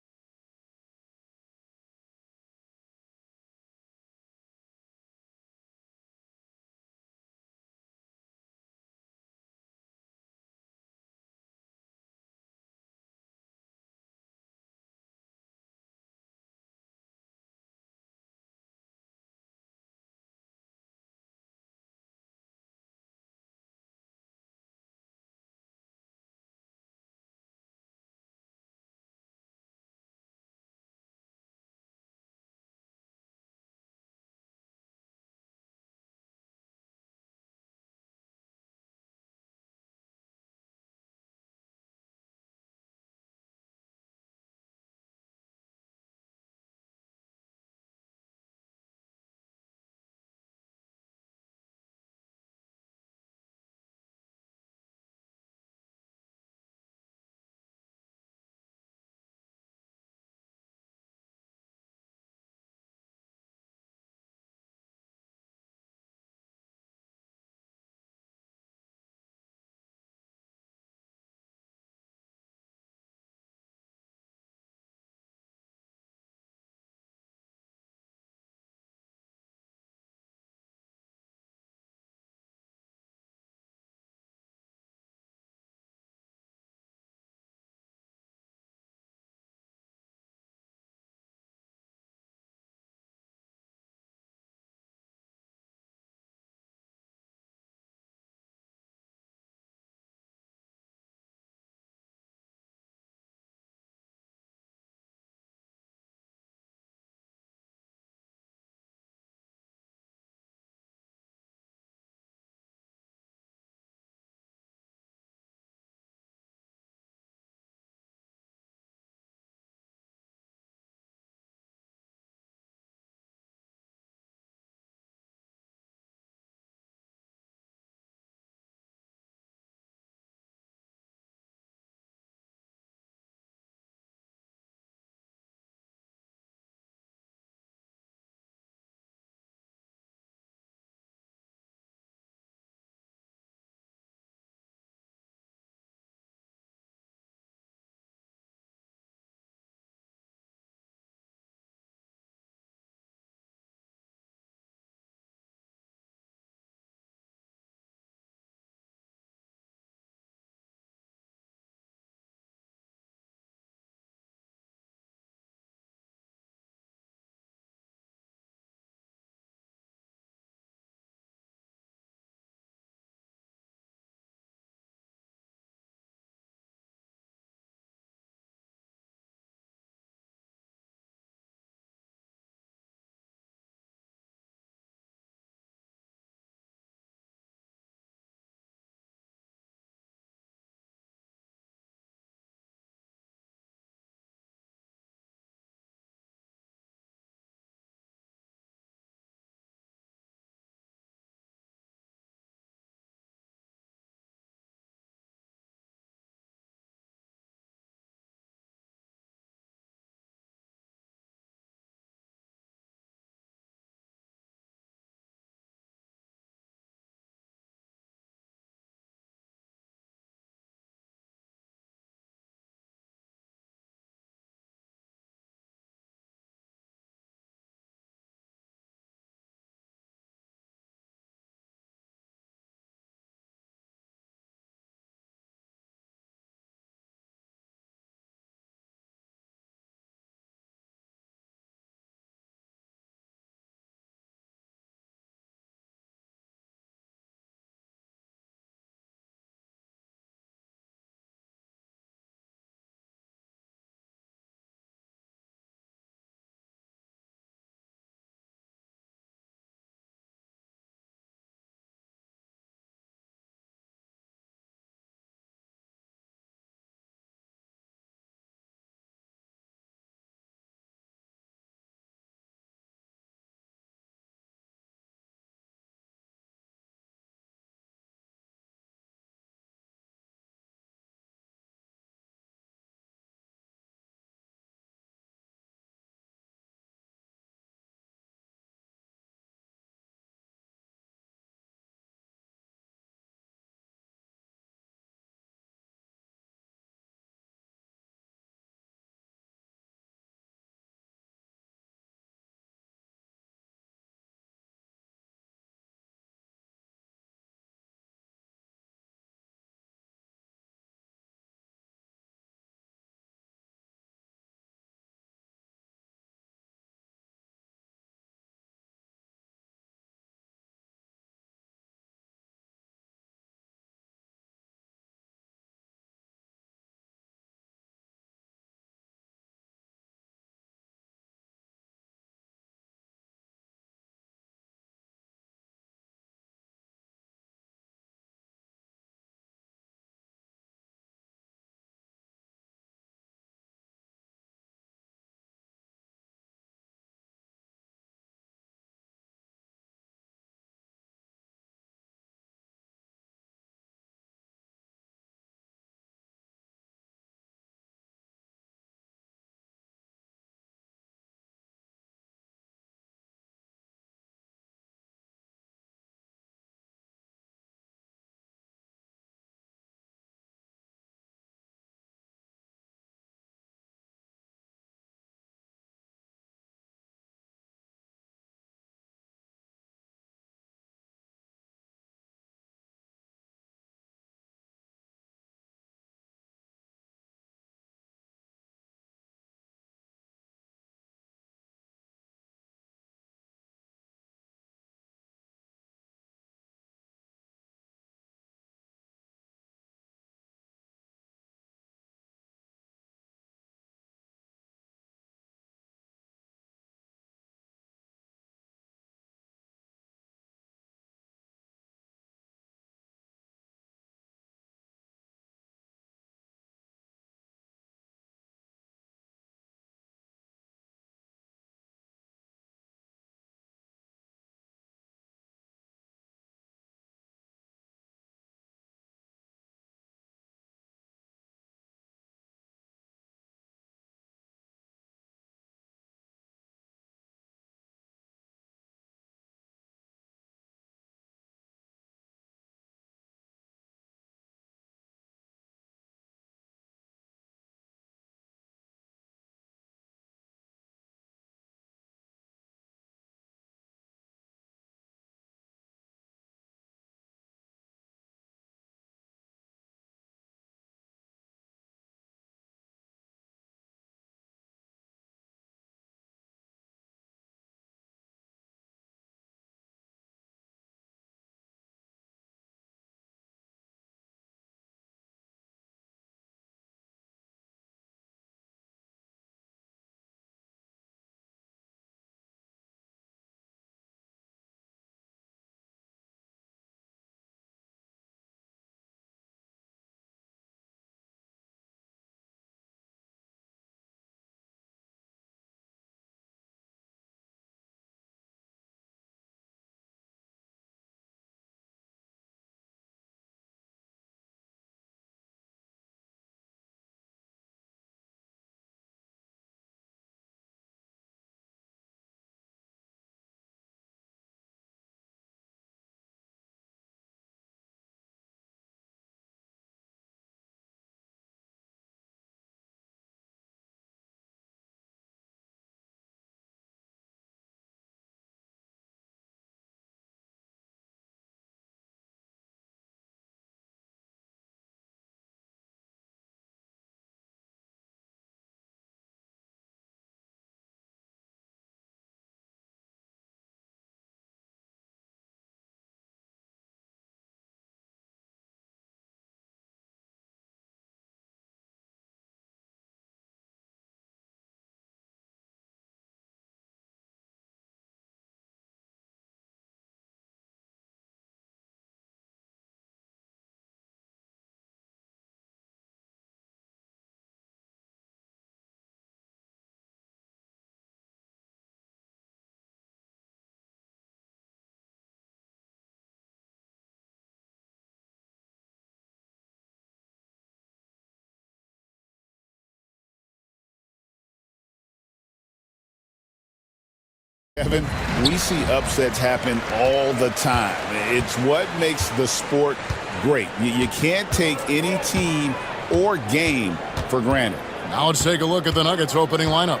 Kevin, we see upsets happen all the time. It's what makes the sport great. You can't take any team or game for granted. Now let's take a look at the Nuggets opening lineup.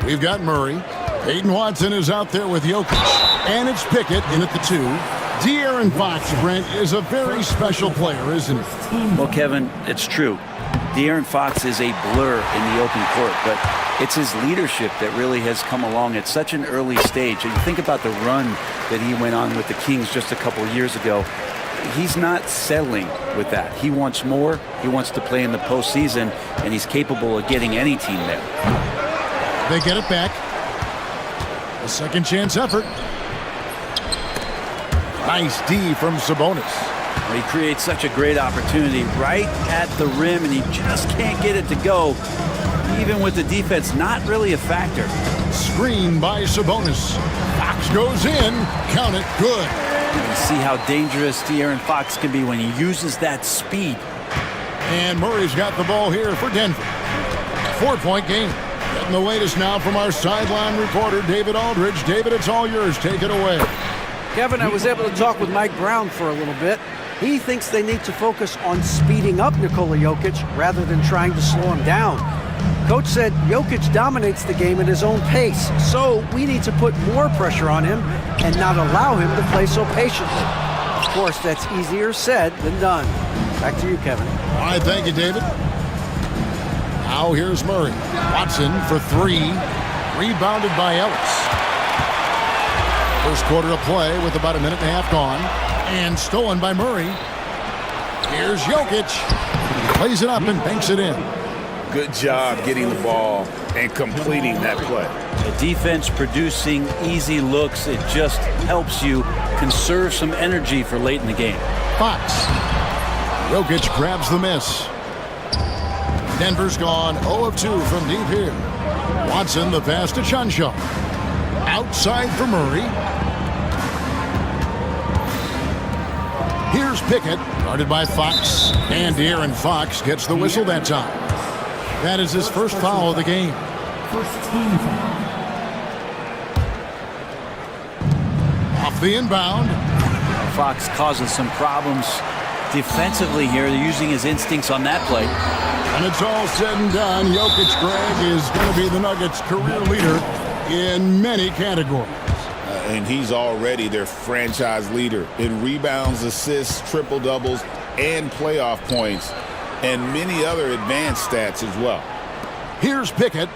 We've got Murray. Peyton Watson is out there with Jokic. And it's Pickett in at the 2. De'Aaron Fox, Brent, is a very special player, isn't he? Well, Kevin, it's true. De'Aaron Fox is a blur in the open court, but it's his leadership that really has come along at such an early stage. And you think about the run that he went on with the Kings just a couple of years ago. He's not settling with that. He wants more. He wants to play in the postseason, and he's capable of getting any team there. They get it back. A second chance effort. Nice D from Sabonis. He creates such a great opportunity right at the rim, and he just can't get it to go. Even with the defense not really a factor. Screen by Sabonis. Fox goes in. Count it. Good. You see how dangerous De'Aaron Fox can be when he uses that speed. And Murray's got the ball here for Denver. 4-point game. Getting the latest now from our sideline reporter, David Aldridge. David, it's all yours. Take it away. Kevin, I was able to talk with Mike Brown for a little bit. He thinks they need to focus on speeding up Nikola Jokic rather than trying to slow him down. Coach said Jokic dominates the game at his own pace, so we need to put more pressure on him and not allow him to play so patiently. Of course, that's easier said than done. Back to you, Kevin. All right, thank you, David. Now here's Murray. Watson for 3. Rebounded by Ellis. First quarter of play with about a minute and a half gone. And stolen by Murray. Here's Jokic. He plays it up and banks it in. Good job getting the ball and completing that play. The defense producing easy looks. It just helps you conserve some energy for late in the game. Fox. Jokic grabs the miss. Denver's gone 0 of 2 from deep here. Watson the pass to Chuncho. Outside for Murray. Here's Pickett, guarded by Fox. And De'Aaron Fox gets the whistle that time. That is his first foul of the game. First team foul. Off the inbound. Fox causing some problems defensively here. They're using his instincts on that play. When it's all said and done, Jokic, Greg, is going to be the Nuggets' career leader in many categories. And he's already their franchise leader in rebounds, assists, triple-doubles, and playoff points, and many other advanced stats as well. Here's Pickett.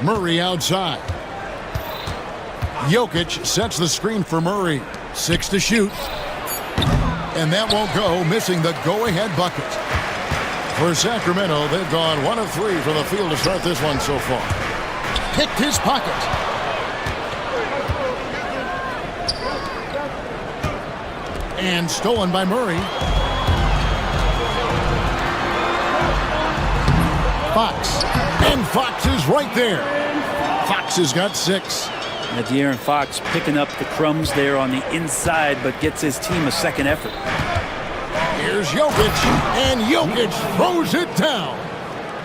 Murray outside. Jokic sets the screen for Murray. 6 to shoot. And that won't go, missing the go-ahead bucket. For Sacramento, they've gone 1 of 3 from the field to start this one so far. Picked his pocket. And stolen by Murray. Fox. And Fox is right there. Fox has got 6. Now De'Aaron Fox picking up the crumbs there on the inside, but gets his team a second effort. Here's Jokic, and Jokic throws it down.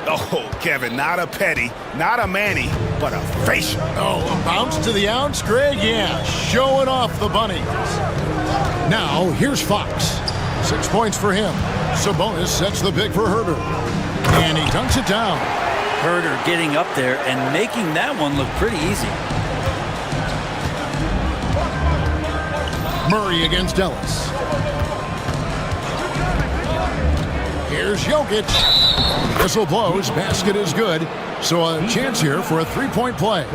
Oh, Kevin, not a petty, not a Manny, but a facial. Oh, a bounce to the ounce, Greg? Yeah, showing off the bunnies. Now, here's Fox. 6 points for him. Sabonis sets the pick for Herder. And he dunks it down. Herder getting up there and making that one look pretty easy. Murray against Ellis. Here's Jokic. Whistle blows. Basket is good. So a chance here for a 3-point play.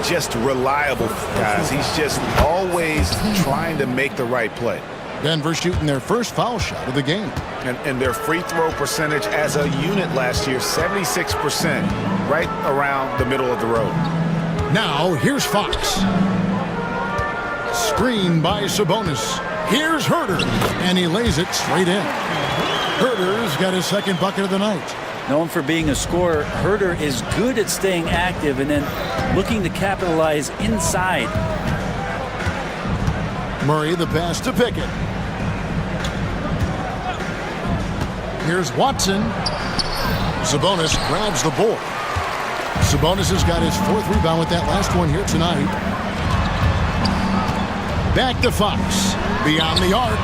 Just reliable, guys. He's just always trying to make the right play. Denver shooting their first foul shot of the game. And their free throw percentage as a unit last year, 76%, right around the middle of the road. Now, here's Fox. Screen by Sabonis. Here's Herder, and he lays it straight in. Herder's got his second bucket of the night. Known for being a scorer, Herder is good at staying active and then looking to capitalize inside. Murray the pass to Pickett. Here's Watson. Sabonis grabs the board. Sabonis has got his 4th rebound with that last one here tonight. Back to Fox. Beyond the arc.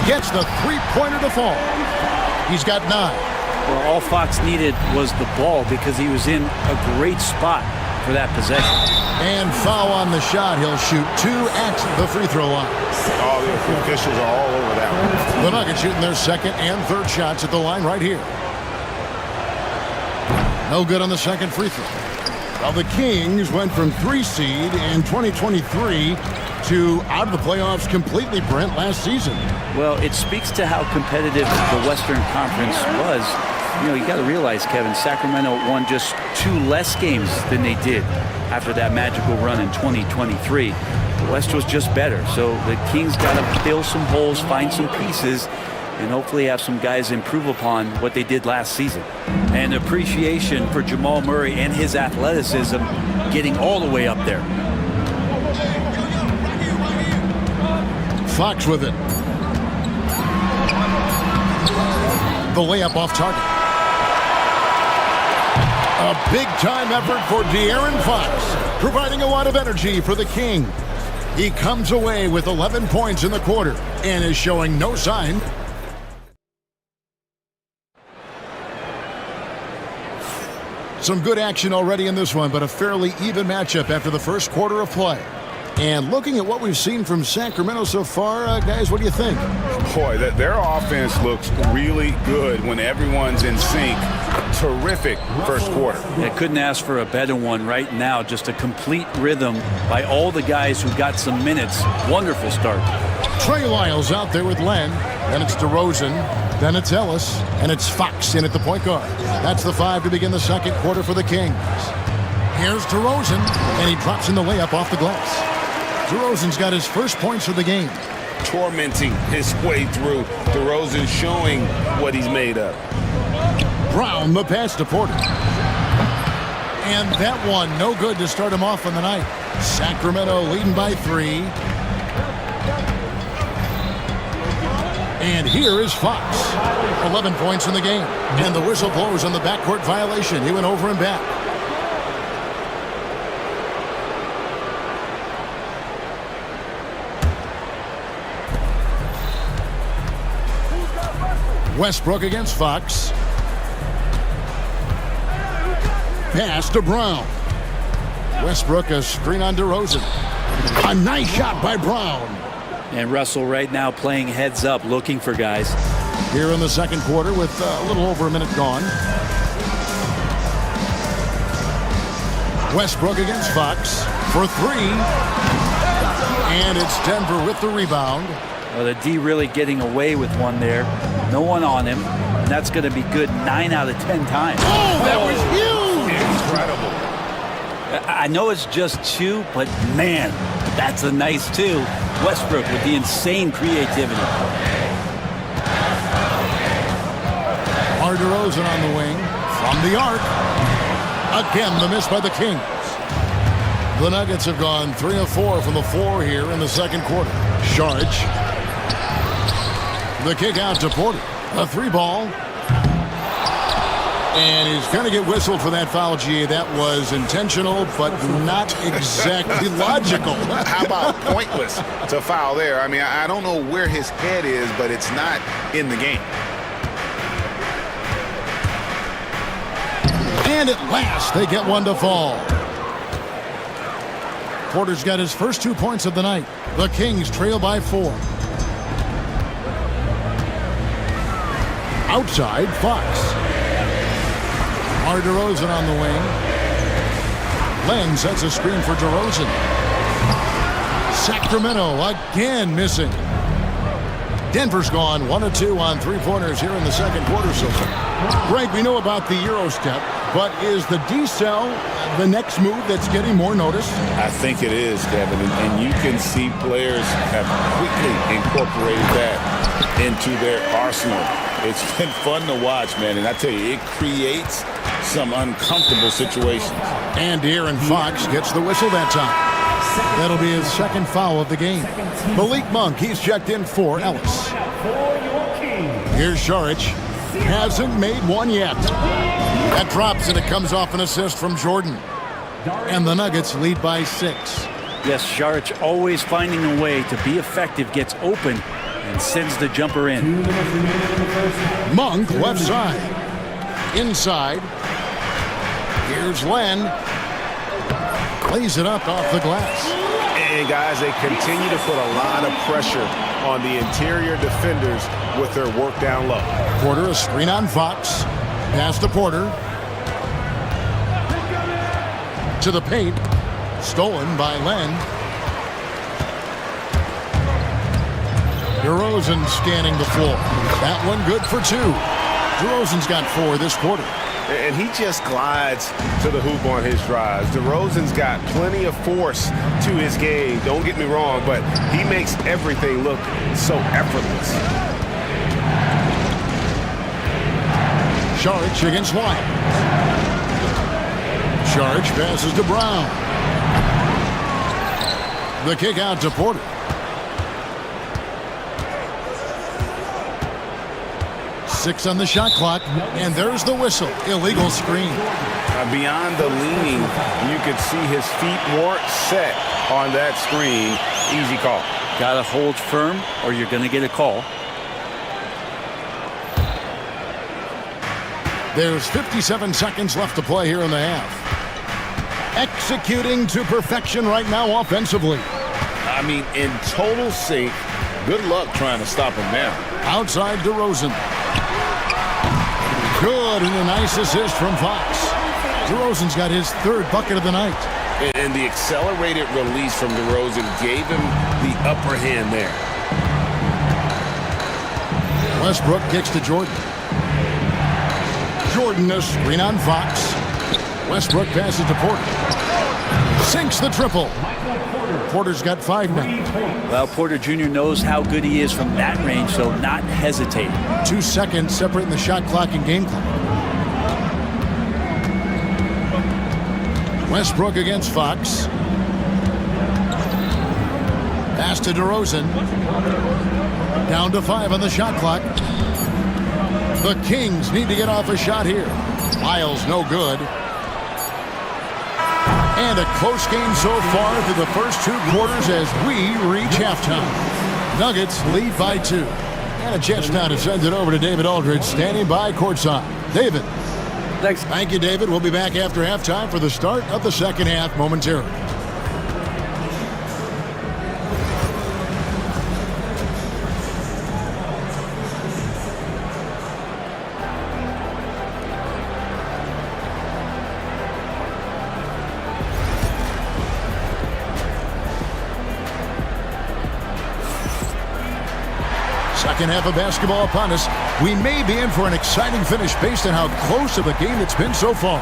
Gets the three-pointer to fall. He's got 9. Well, all Fox needed was the ball because he was in a great spot for that possession. And foul on the shot. He'll shoot 2 at the free throw line. Oh, the officials are all over that one. The Nuggets shooting their 2nd and 3rd shots at the line right here. No good on the 2nd free throw. Well, the Kings went from 3 seed in 2023 to out of the playoffs completely, Brent, last season. Well, it speaks to how competitive the Western Conference was. You know, you got to realize, Kevin, Sacramento won just 2 less games than they did after that magical run in 2023. The West was just better, so the Kings got to fill some holes, find some pieces, and hopefully have some guys improve upon what they did last season. And appreciation for Jamal Murray and his athleticism getting all the way up there. Fox with it. The layup off target. A big-time effort for De'Aaron Fox, providing a lot of energy for the King. He comes away with 11 points in the quarter and is showing no sign. Some good action already in this one, but a fairly even matchup after the first quarter of play. And looking at what we've seen from Sacramento so far, guys, what do you think? Boy, their offense looks really good when everyone's in sync. Terrific first quarter. I couldn't ask for a better one right now. Just a complete rhythm by all the guys who got some minutes. Wonderful start. Trey Lyles out there with Len. Then it's DeRozan. Then it's Ellis. And it's Fox in at the point guard. That's the 5 to begin the second quarter for the Kings. Here's DeRozan. And he drops in the layup off the glass. DeRozan's got his first points of the game. Tormenting his way through. DeRozan showing what he's made of. Brown, the pass to Porter. And that one, no good to start him off on the night. Sacramento leading by 3. And here is Fox. 11 points in the game. And the whistle blows on the backcourt violation. He went over and back. Westbrook against Fox. Pass to Brown. Westbrook a screen on DeRozan. A nice shot by Brown. And Russell right now playing heads up, looking for guys. Here in the second quarter with a little over a minute gone. Westbrook against Fox for 3. And it's Denver with the rebound. Well, the D really getting away with one there. No one on him. And that's going to be good 9 out of 10 times. Oh, that was huge! Incredible. I know it's just 2, but man, that's a nice 2. Westbrook with the insane creativity. DeRozan on the wing. From the arc. Again, the miss by the Kings. The Nuggets have gone 3 of 4 from the floor here in the second quarter. Sharge. The kick out to Porter. A 3-ball. And he's going to get whistled for that foul, G. That was intentional, but not exactly logical. How about pointless to foul there? I mean, I don't know where his head is, but it's not in the game. And at last, they get one to fall. Porter's got his first 2 points of the night. The Kings trail by 4. Outside, Fox. DeRozan on the wing. Len sets a screen for DeRozan. Sacramento again missing. Denver's gone 1 of 2 on 3-pointers here in the second quarter so far. Greg, we know about the Euro step, but is the D-cell the next move that's getting more notice? I think it is, Kevin, and you can see players have quickly incorporated that into their arsenal. It's been fun to watch, man, and I tell you, it creates some uncomfortable situations. And De'Aaron Fox gets the whistle that time. That'll be his second foul of the game. Malik Monk, he's checked in for Ellis. Here's Saric. hasn't made one yet. That drops and it comes off an assist from Jordan. And the Nuggets lead by 6. Yes, Šarić always finding a way to be effective, gets open, and sends the jumper in. Monk left side. Inside. Here's Len. Plays it up off the glass. And guys, they continue to put a lot of pressure on the interior defenders with their work down low. Porter, a screen on Fox. Pass to Porter. To the paint. Stolen by Len. DeRozan scanning the floor. That one good for 2. DeRozan's got 4 this quarter. And he just glides to the hoop on his drives. DeRozan's got plenty of force to his game. Don't get me wrong, but he makes everything look so effortless. Šarić against Wyatt. Šarić passes to Brown. The kick out to Porter. Six on the shot clock, and there's the whistle. Illegal screen. Beyond the leaning, you could see his feet weren't set on that screen. Easy call. Gotta hold firm or you're gonna get a call. There's 57 seconds left to play here in the half. Executing to perfection right now offensively. I mean, in total sync. Good luck trying to stop him now. Outside DeRozan. Good, and a nice assist from Fox. DeRozan's got his 3rd bucket of the night. And the accelerated release from DeRozan gave him the upper hand there. Westbrook kicks to Jordan. Jordan, a screen on Fox. Westbrook passes to Porter. Sinks the triple. Porter's got 5 now. Well, Porter Jr. knows how good he is from that range, so not hesitate. 2 seconds separating the shot clock and game clock. Westbrook against Fox. Pass to DeRozan. Down to 5 on the shot clock. The Kings need to get off a shot here. Miles no good. And a close game so far through the first 2 quarters as we reach halftime. Nuggets lead by 2. And a chance now to send it over to David Aldridge, standing by courtside. David. Thanks. Thank you, David. We'll be back after halftime for the start of the second half momentarily. Second half of basketball upon us. We may be in for an exciting finish based on how close of a game it's been so far.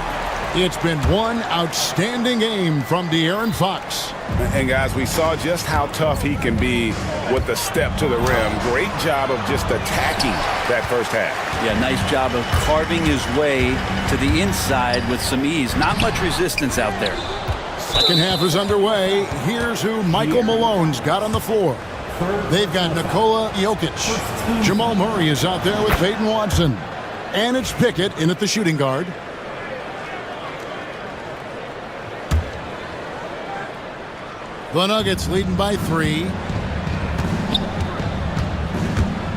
It's been one outstanding game from De'Aaron Fox. And guys, we saw just how tough he can be with the step to the rim. Great job of just attacking that first half. Yeah, nice job of carving his way to the inside with some ease. Not much resistance out there. Second half is underway. Here's who Michael Malone's got on the floor. They've got Nikola Jokic. Jamal Murray is out there with Peyton Watson. And it's Pickett in at the shooting guard. The Nuggets leading by 3.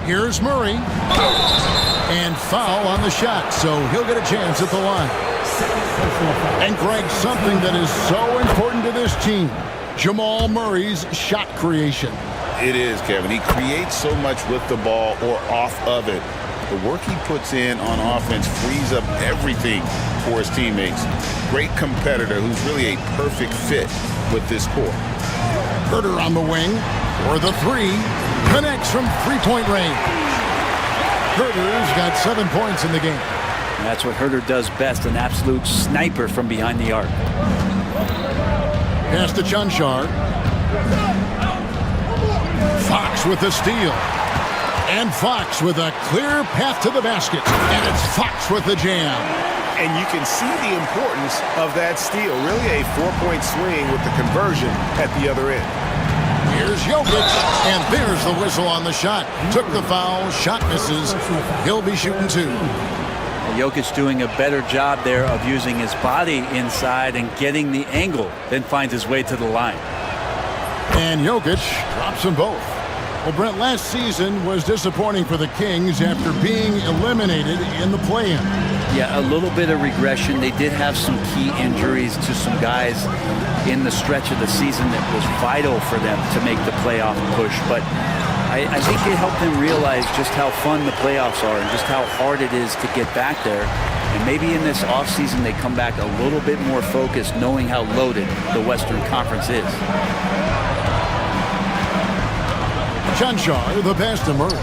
Here's Murray. And foul on the shot, so he'll get a chance at the line. And Greg, something that is so important to this team, Jamal Murray's shot creation. It is, Kevin. He creates so much with the ball or off of it. The work he puts in on offense frees up everything for his teammates. Great competitor who's really a perfect fit with this core. Herter on the wing for the 3. Connects from three-point range. Herter's got 7 points in the game. That's what Herter does best, an absolute sniper from behind the arc. Pass to Chunchar. Fox with the steal. And Fox with a clear path to the basket. And it's Fox with the jam. And you can see the importance of that steal. Really a 4-point swing with the conversion at the other end. Here's Jokic, and there's the whistle on the shot. Took the foul, shot misses. He'll be shooting 2. Jokic doing a better job there of using his body inside and getting the angle, then finds his way to the line. And Jokic drops them both. Well, Brent, last season was disappointing for the Kings after being eliminated in the play-in. Yeah, a little bit of regression. They did have some key injuries to some guys in the stretch of the season that was vital for them to make the playoff push. But I think it helped them realize just how fun the playoffs are and just how hard it is to get back there. And maybe in this offseason they come back a little bit more focused, knowing how loaded the Western Conference is. Chanchar, the pass to Murray.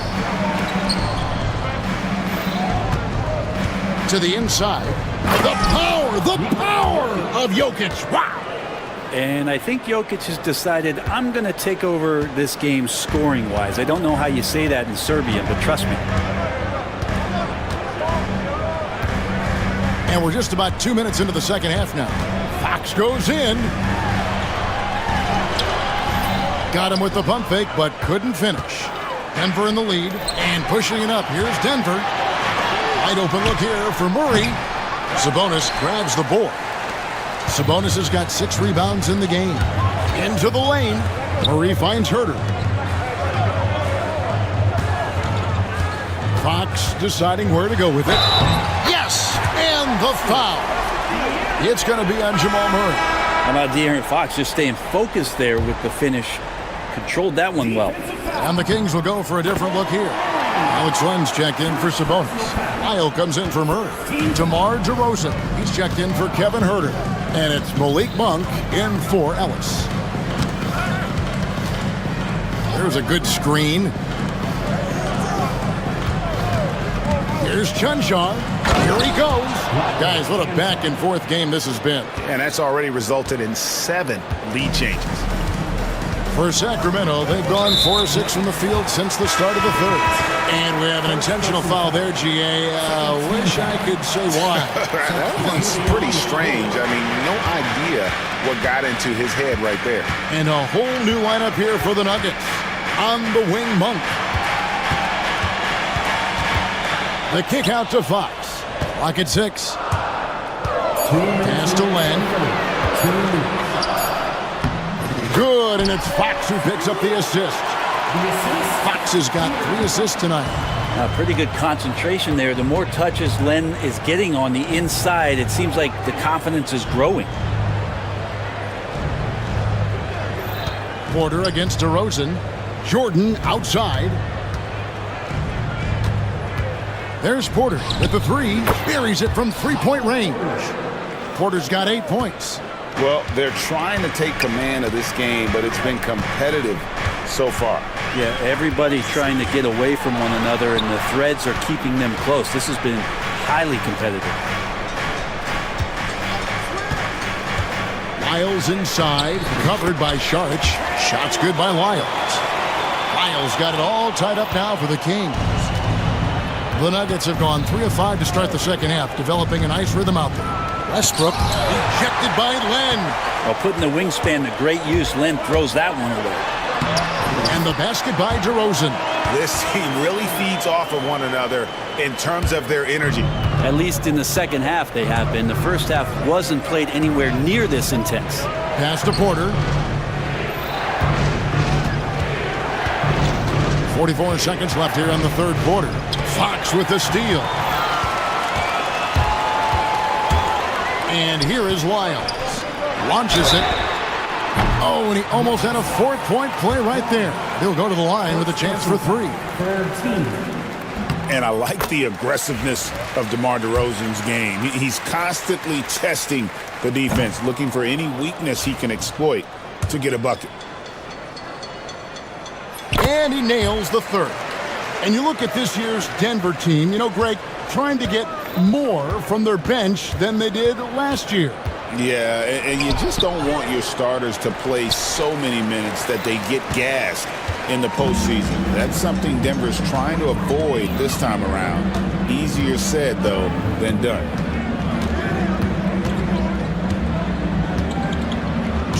To the inside. The power of Jokic. Wow. And I think Jokic has decided, I'm going to take over this game scoring-wise. I don't know how you say that in Serbian, but trust me. And we're just about 2 minutes into the second half now. Fox goes in. Got him with the pump fake, but couldn't finish. Denver in the lead and pushing it up. Here's Denver. Wide open look here for Murray. Sabonis grabs the board. Sabonis has got 6 rebounds in the game. Into the lane. Murray finds Herter. Fox deciding where to go with it. Yes! And the foul. It's going to be on Jamal Murray. How about De'Aaron Fox just staying focused there with the finish? Controlled that one well. And the Kings will go for a different look here. Alex Len's checked in for Sabonis. Lyle comes in for Murray. DeMar DeRozan. He's checked in for Kevin Herter. And it's Malik Monk in for Ellis. There's a good screen. Here's Chanchar. Here he goes. Guys, what a back-and-forth game this has been. And that's already resulted in 7 lead changes. For Sacramento, they've gone 4-6 from the field since the start of the third. And we have an intentional foul there, GA. Wish I could say why. That was pretty strange. I mean, no idea what got into his head right there. And a whole new lineup here for the Nuggets. On the wing, Monk. The kick out to Fox. Lock at 6. Pass to Len. Good, and it's Fox who picks up the assist. Fox has got 3 assists tonight. Pretty good concentration there. The more touches Len is getting on the inside, it seems like the confidence is growing. Porter against DeRozan. Jordan outside. There's Porter with the 3. Buries it from 3-point range. Porter's got 8 points. Well, they're trying to take command of this game, but it's been competitive so far. Yeah, everybody's trying to get away from one another, and the threads are keeping them close. This has been highly competitive. Lyles inside, covered by Saric. Shot's good by Lyles. Lyles got it all tied up now for the Kings. The Nuggets have gone 3 of 5 to start the second half, developing a nice rhythm out there. Westbrook ejected by Len. Well, putting the wingspan to great use, Len throws that one away. And the basket by DeRozan. This team really feeds off of one another in terms of their energy. At least in the second half they have been. The first half wasn't played anywhere near this intense. Pass to Porter. 44 seconds left here in the third quarter. Fox with the steal. And here is Lyles. Launches it. Oh, and he almost had a 4-point play right there. He'll go to the line with a chance for 3. And I like the aggressiveness of DeMar DeRozan's game. He's constantly testing the defense, looking for any weakness he can exploit to get a bucket. And he nails the third. And you look at this year's Denver team, you know, Greg, trying to get more from their bench than they did last year. Yeah, and you just don't want your starters to play so many minutes that they get gassed in the postseason. That's something Denver's trying to avoid this time around. Easier said, though, than done.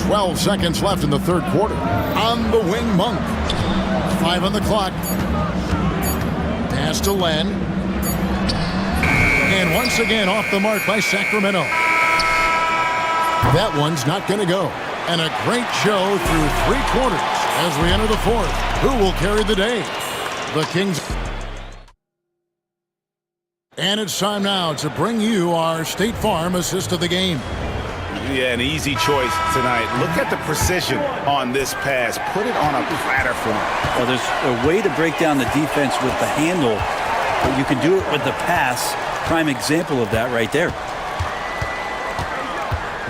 12 seconds left in the third quarter. On the wing, Monk. 5 on the clock. Pass to Len. And once again off the mark by Sacramento. That one's not going to go. And a great show through 3 quarters as we enter the fourth. Who will carry the day? The Kings. And it's time now to bring you our State Farm assist of the game. Yeah, an easy choice tonight. Look at the precision on this pass. Put it on a platter for him. Well, there's a way to break down the defense with the handle, but you can do it with the pass. Prime example of that right there.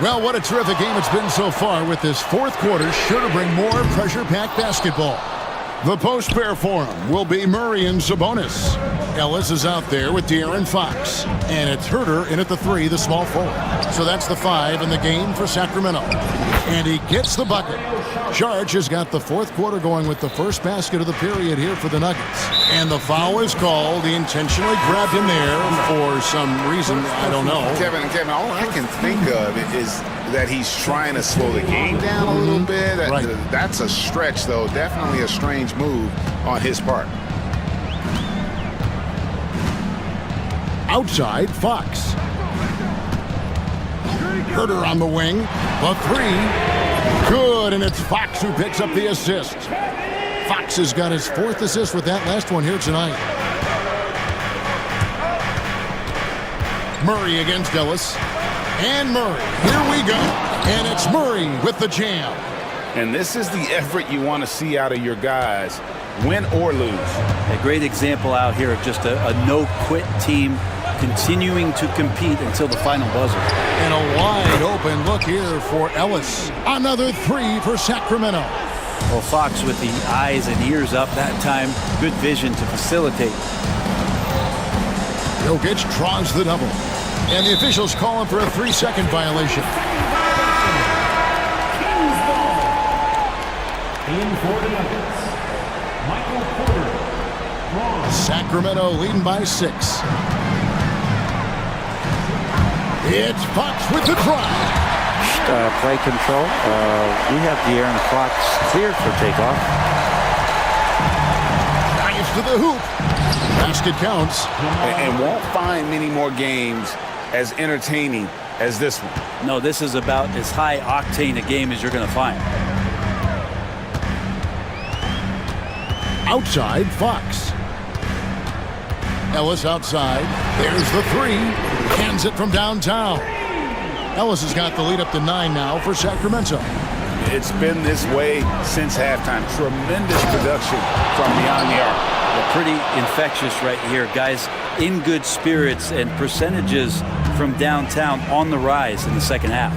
Well, what a terrific game it's been so far, with this fourth quarter sure to bring more pressure-packed basketball. The post-pair for him will be Murray and Sabonis. Ellis is out there with De'Aaron Fox. And it's Herter in at the 3, the small forward. So that's the 5 in the game for Sacramento. And he gets the bucket. Charge has got the fourth quarter going with the first basket of the period here for the Nuggets. And the foul is called. He intentionally grabbed him there for some reason, I don't know. Kevin, all I can think of is that he's trying to slow the game down a little bit. Right. That's a stretch, though. Definitely a strange move on his part. Outside, Fox. Herter on the wing. The 3. Good, and it's Fox who picks up the assist. Fox has got his 4th assist with that last one here tonight. Murray against Ellis. And Murray, here we go. And it's Murray with the jam. And this is the effort you want to see out of your guys, win or lose. A great example out here of just a no-quit team continuing to compete until the final buzzer. And a wide open look here for Ellis. Another 3 for Sacramento. Well, Fox with the eyes and ears up that time. Good vision to facilitate. Jokic draws the double. And the officials call him for a 3-second violation. In for the Nuggets, Michael Porter. Sacramento leading by 6. It's Fox with the drive. Play control. We have De'Aaron Fox cleared for takeoff. Drives to the hoop. Basket counts. And won't find many more games as entertaining as this one. No, this is about as high octane a game as you're going to find. Outside, Fox. Ellis outside. There's the 3. Hands it from downtown. Ellis has got the lead up to 9 now for Sacramento. It's been this way since halftime. Tremendous production from beyond the arc. Well, pretty infectious right here. Guys in good spirits, and percentages from downtown on the rise in the second half.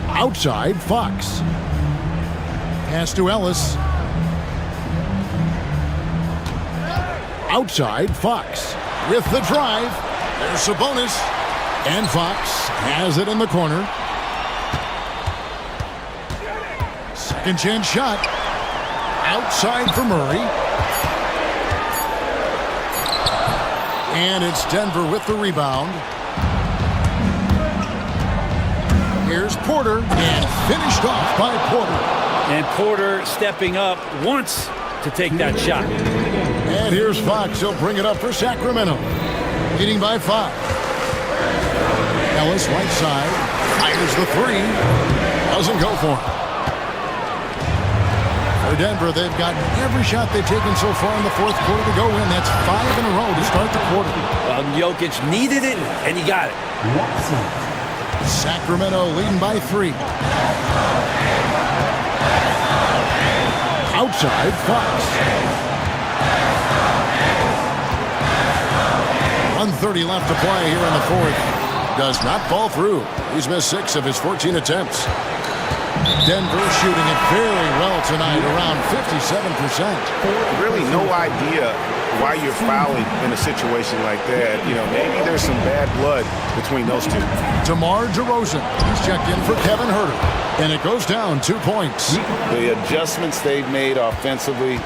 Outside, Fox. Pass to Ellis. Outside, Fox with the drive. There's Sabonis. And Fox has it in the corner. Second chance shot. Outside for Murray. And it's Denver with the rebound. Here's Porter, and finished off by Porter. And Porter stepping up once to take that shot. And here's Fox. He'll bring it up for Sacramento. Leading by 5. Ellis right side. Fires the 3. Doesn't go for him. For Denver, they've gotten every shot they've taken so far in the fourth quarter to go in. That's 5 in a row to start the quarter. Well, Jokic needed it, and he got it. Sacramento leading by 3. Outside, Fox. 1:30 left to play here in the fourth. Does not fall through. He's missed 6 of his 14 attempts. Denver shooting it very well tonight, around 57%. Really no idea why you're fouling in a situation like that. You know, maybe there's some bad blood between those two. DeMar DeRozan, he's checked in for Kevin Herter. And it goes down 2 points. The adjustments they've made offensively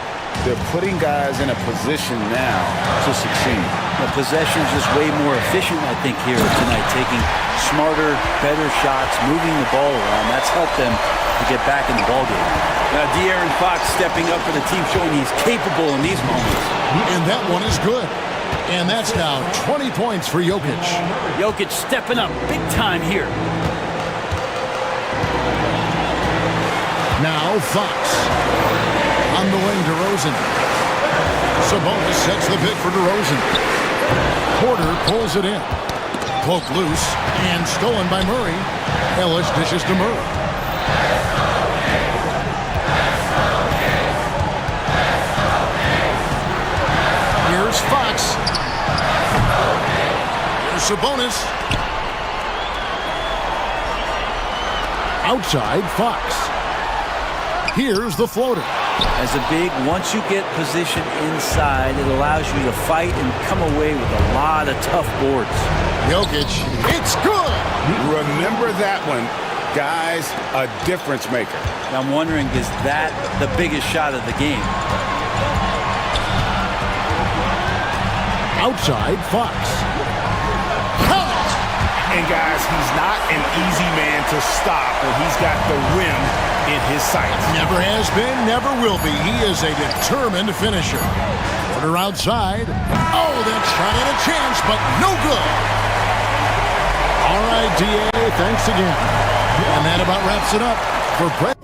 They're putting guys in a position now to succeed. The possession is just way more efficient, I think, here tonight, taking smarter, better shots, moving the ball around. That's helped them to get back in the ballgame. Now, De'Aaron Fox stepping up for the team, showing he's capable in these moments. And that one is good. And that's now 20 points for Jokic. Jokic stepping up big time here. Now Fox. On the wing, DeRozan. Sabonis sets the pick for DeRozan. Porter pulls it in. Poke loose and stolen by Murray. Ellis dishes to Murray. Here's Fox. Here's Sabonis. Outside, Fox. Here's the floater. As a big, once you get position inside, it allows you to fight and come away with a lot of tough boards. Jokic, it's good! Remember that one. Guys, a difference maker. I'm wondering, is that the biggest shot of the game? Outside, Fox. And guys, he's not an easy man to stop when he's got the rim in his sights. Never has been, never will be. He is a determined finisher. Porter outside. Oh, that shot had a chance, but no good. All right, DA, thanks again. And that about wraps it up for Pregame.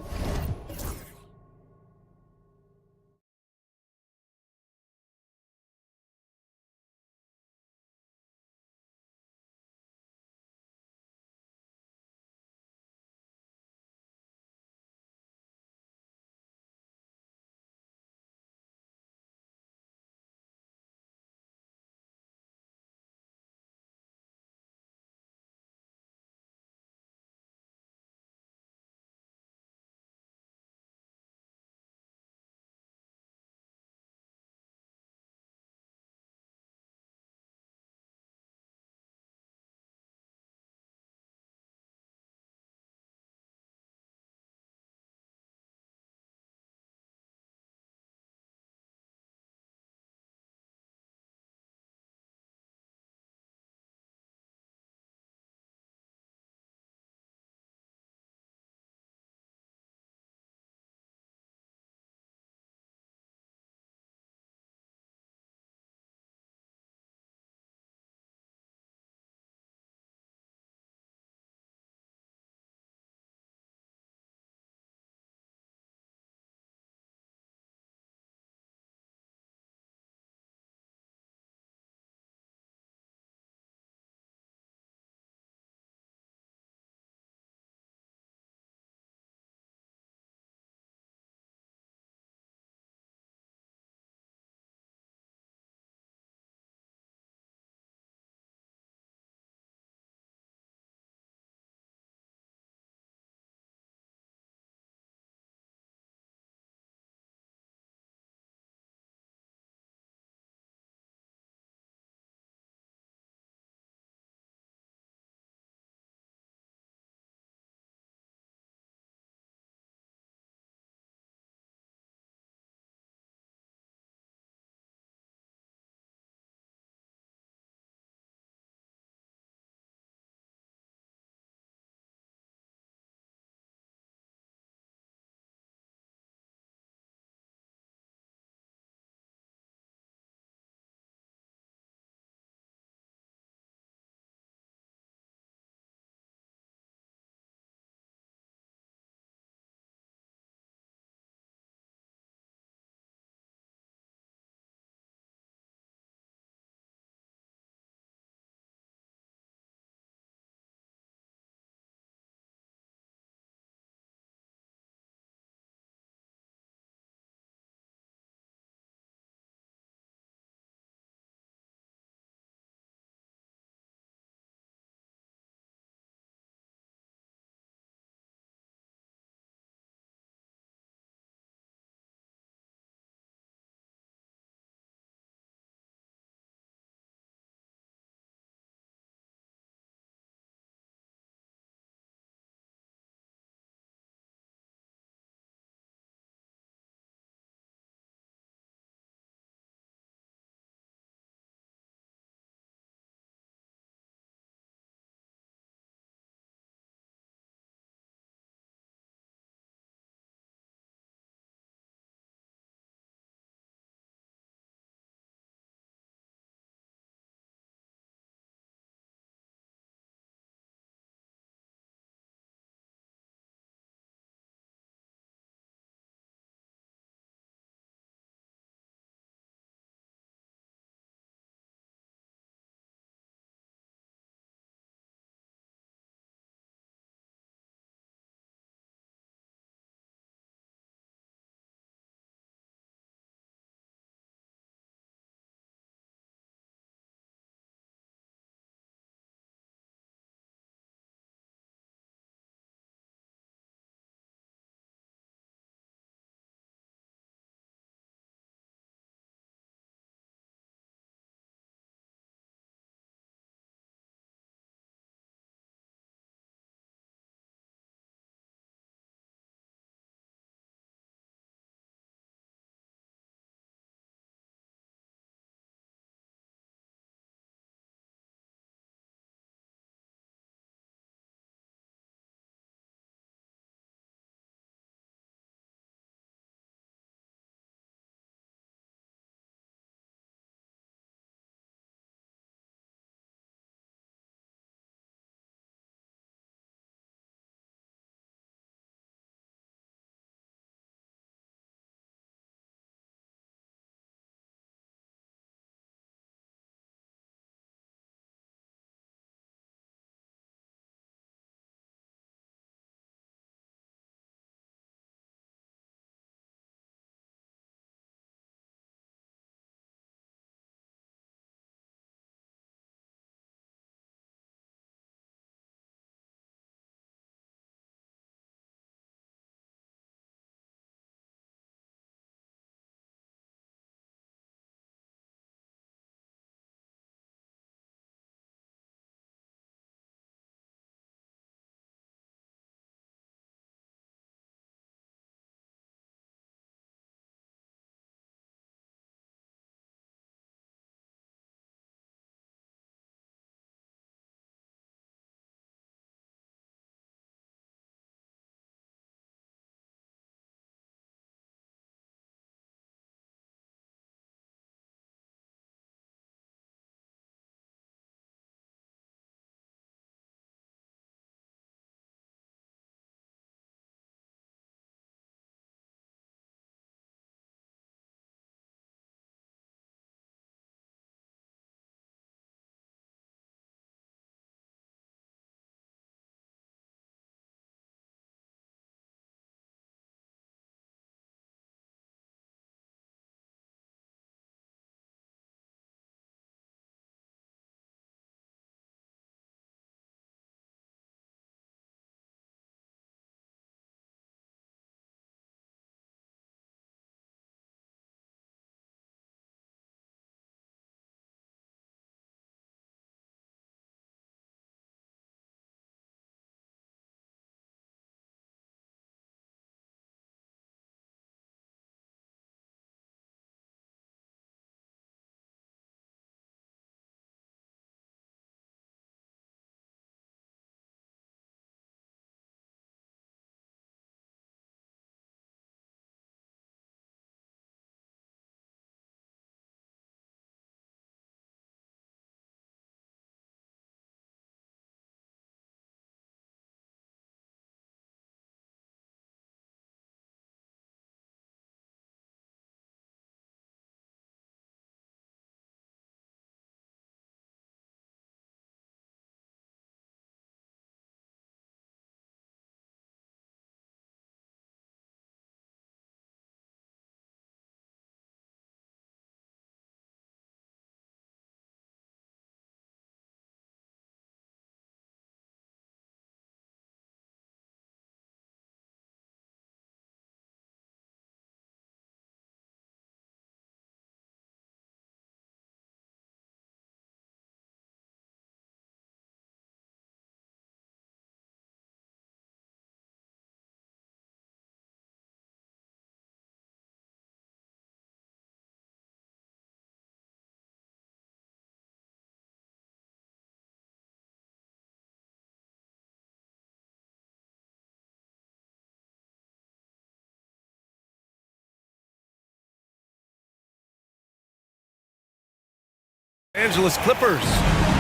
Angeles Clippers.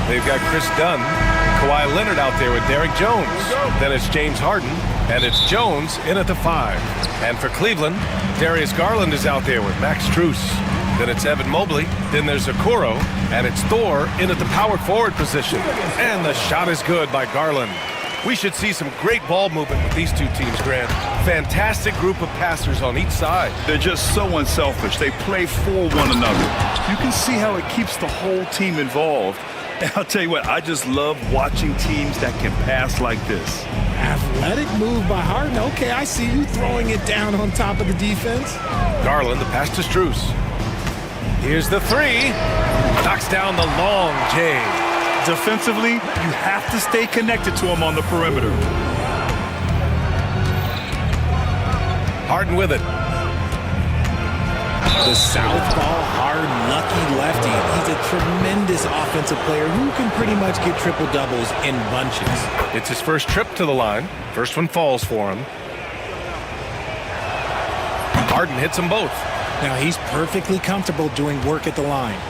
They've got Chris Dunn, Kawhi Leonard out there with Derek Jones. Then it's James Harden, and it's Jones in at the 5. And for Cleveland, Darius Garland is out there with Max Strus. Then it's Evan Mobley. Then there's Okoro, and it's Thor in at the power forward position. And the shot is good by Garland. We should see some great ball movement with these two teams, Grant. Fantastic group of passers on each side. They're just so unselfish. They play for one another. You can see how it keeps the whole team involved. And I'll tell you what, I just love watching teams that can pass like this. Athletic move by Harden. Okay, I see you throwing it down on top of the defense. Garland, the pass to Strus. Here's the 3. Knocks down the long J. Defensively, you have to stay connected to him on the perimeter. Harden with it. The southpaw, hard, lucky lefty. He's a tremendous offensive player who can pretty much get triple-doubles in bunches. It's his first trip to the line. First one falls for him. Harden hits them both. Now he's perfectly comfortable doing work at the line.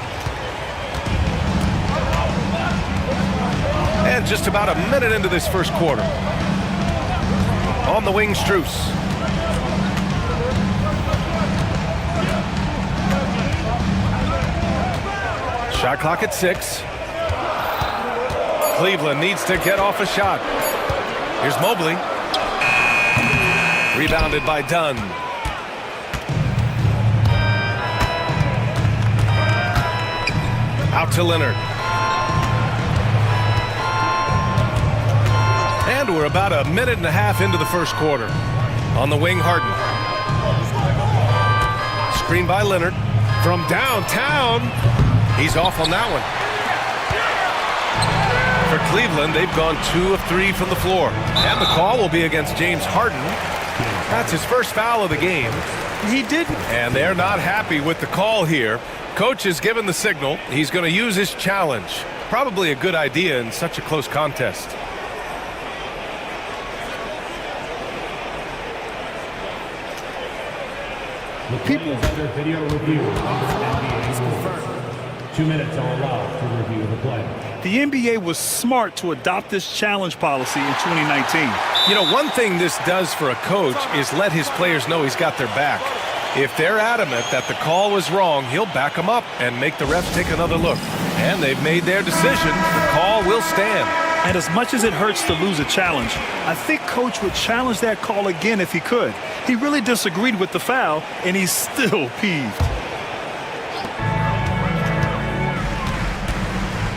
And just about a minute into this first quarter. On the wing, Strus. Shot clock at 6. Cleveland needs to get off a shot. Here's Mobley. Rebounded by Dunn. Out to Leonard. And we're about a minute and a half into the first quarter. On the wing, Harden. Screen by Leonard. From downtown. He's off on that one. For Cleveland, they've gone 2 of 3 from the floor. And the call will be against James Harden. That's his first foul of the game. He didn't. And they're not happy with the call here. Coach has given the signal. He's going to use his challenge. Probably a good idea in such a close contest. People under video review. 2 minutes are allowed to review the play. The NBA was smart to adopt this challenge policy in 2019. You know, one thing this does for a coach is let his players know he's got their back. If they're adamant that the call was wrong, he'll back them up and make the refs take another look. And they've made their decision. The call will stand. And as much as it hurts to lose a challenge, I think Coach would challenge that call again if he could. He really disagreed with the foul, and he's still peeved.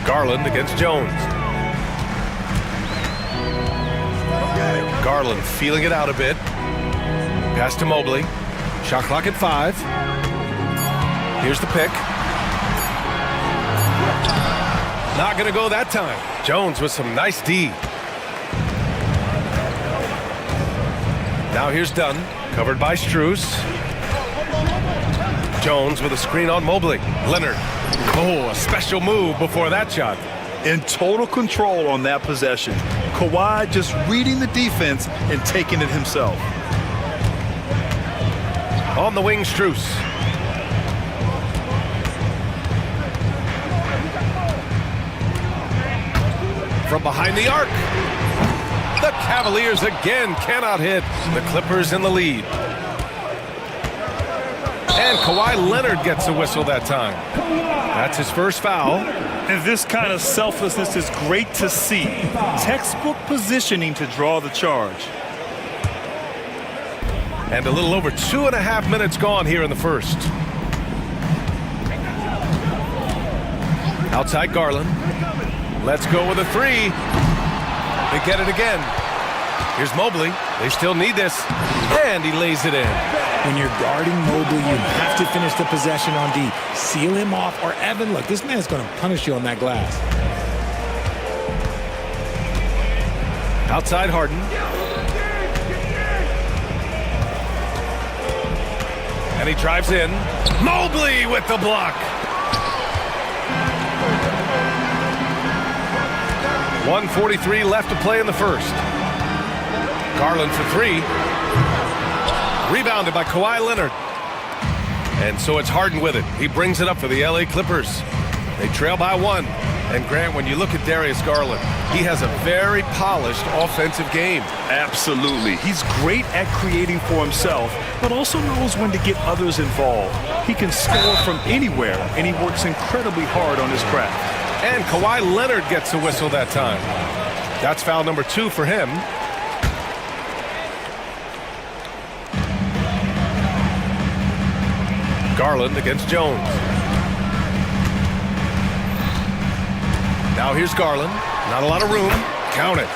Garland against Jones. Garland feeling it out a bit. Pass to Mobley. Shot clock at 5. Here's the pick. Not going to go that time. Jones with some nice D. Now here's Dunn. Covered by Strus. Jones with a screen on Mobley. Leonard. Oh, a special move before that shot. In total control on that possession. Kawhi just reading the defense and taking it himself. On the wing, Strus. From behind the arc. The Cavaliers again cannot hit. The Clippers in the lead. And Kawhi Leonard gets a whistle that time. That's his first foul. And this kind of selflessness is great to see. Textbook positioning to draw the charge. And a little over 2.5 minutes gone here in the first. Outside Garland. Let's go with a 3. They get it again. Here's Mobley. They still need this. And he lays it in. When you're guarding Mobley, you have to finish the possession on D. Seal him off, or Evan, look, this man's going to punish you on that glass. Outside Harden. And he drives in. Mobley with the block. 1:43 left to play in the first. Garland for 3. Rebounded by Kawhi Leonard. And so it's Harden with it. He brings it up for the LA Clippers. They trail by 1. And Grant, when you look at Darius Garland, he has a very polished offensive game. Absolutely. He's great at creating for himself, but also knows when to get others involved. He can score from anywhere, and he works incredibly hard on his craft. And Kawhi Leonard gets a whistle that time. That's foul number 2 for him. Garland against Jones. Now here's Garland. Not a lot of room. Count it.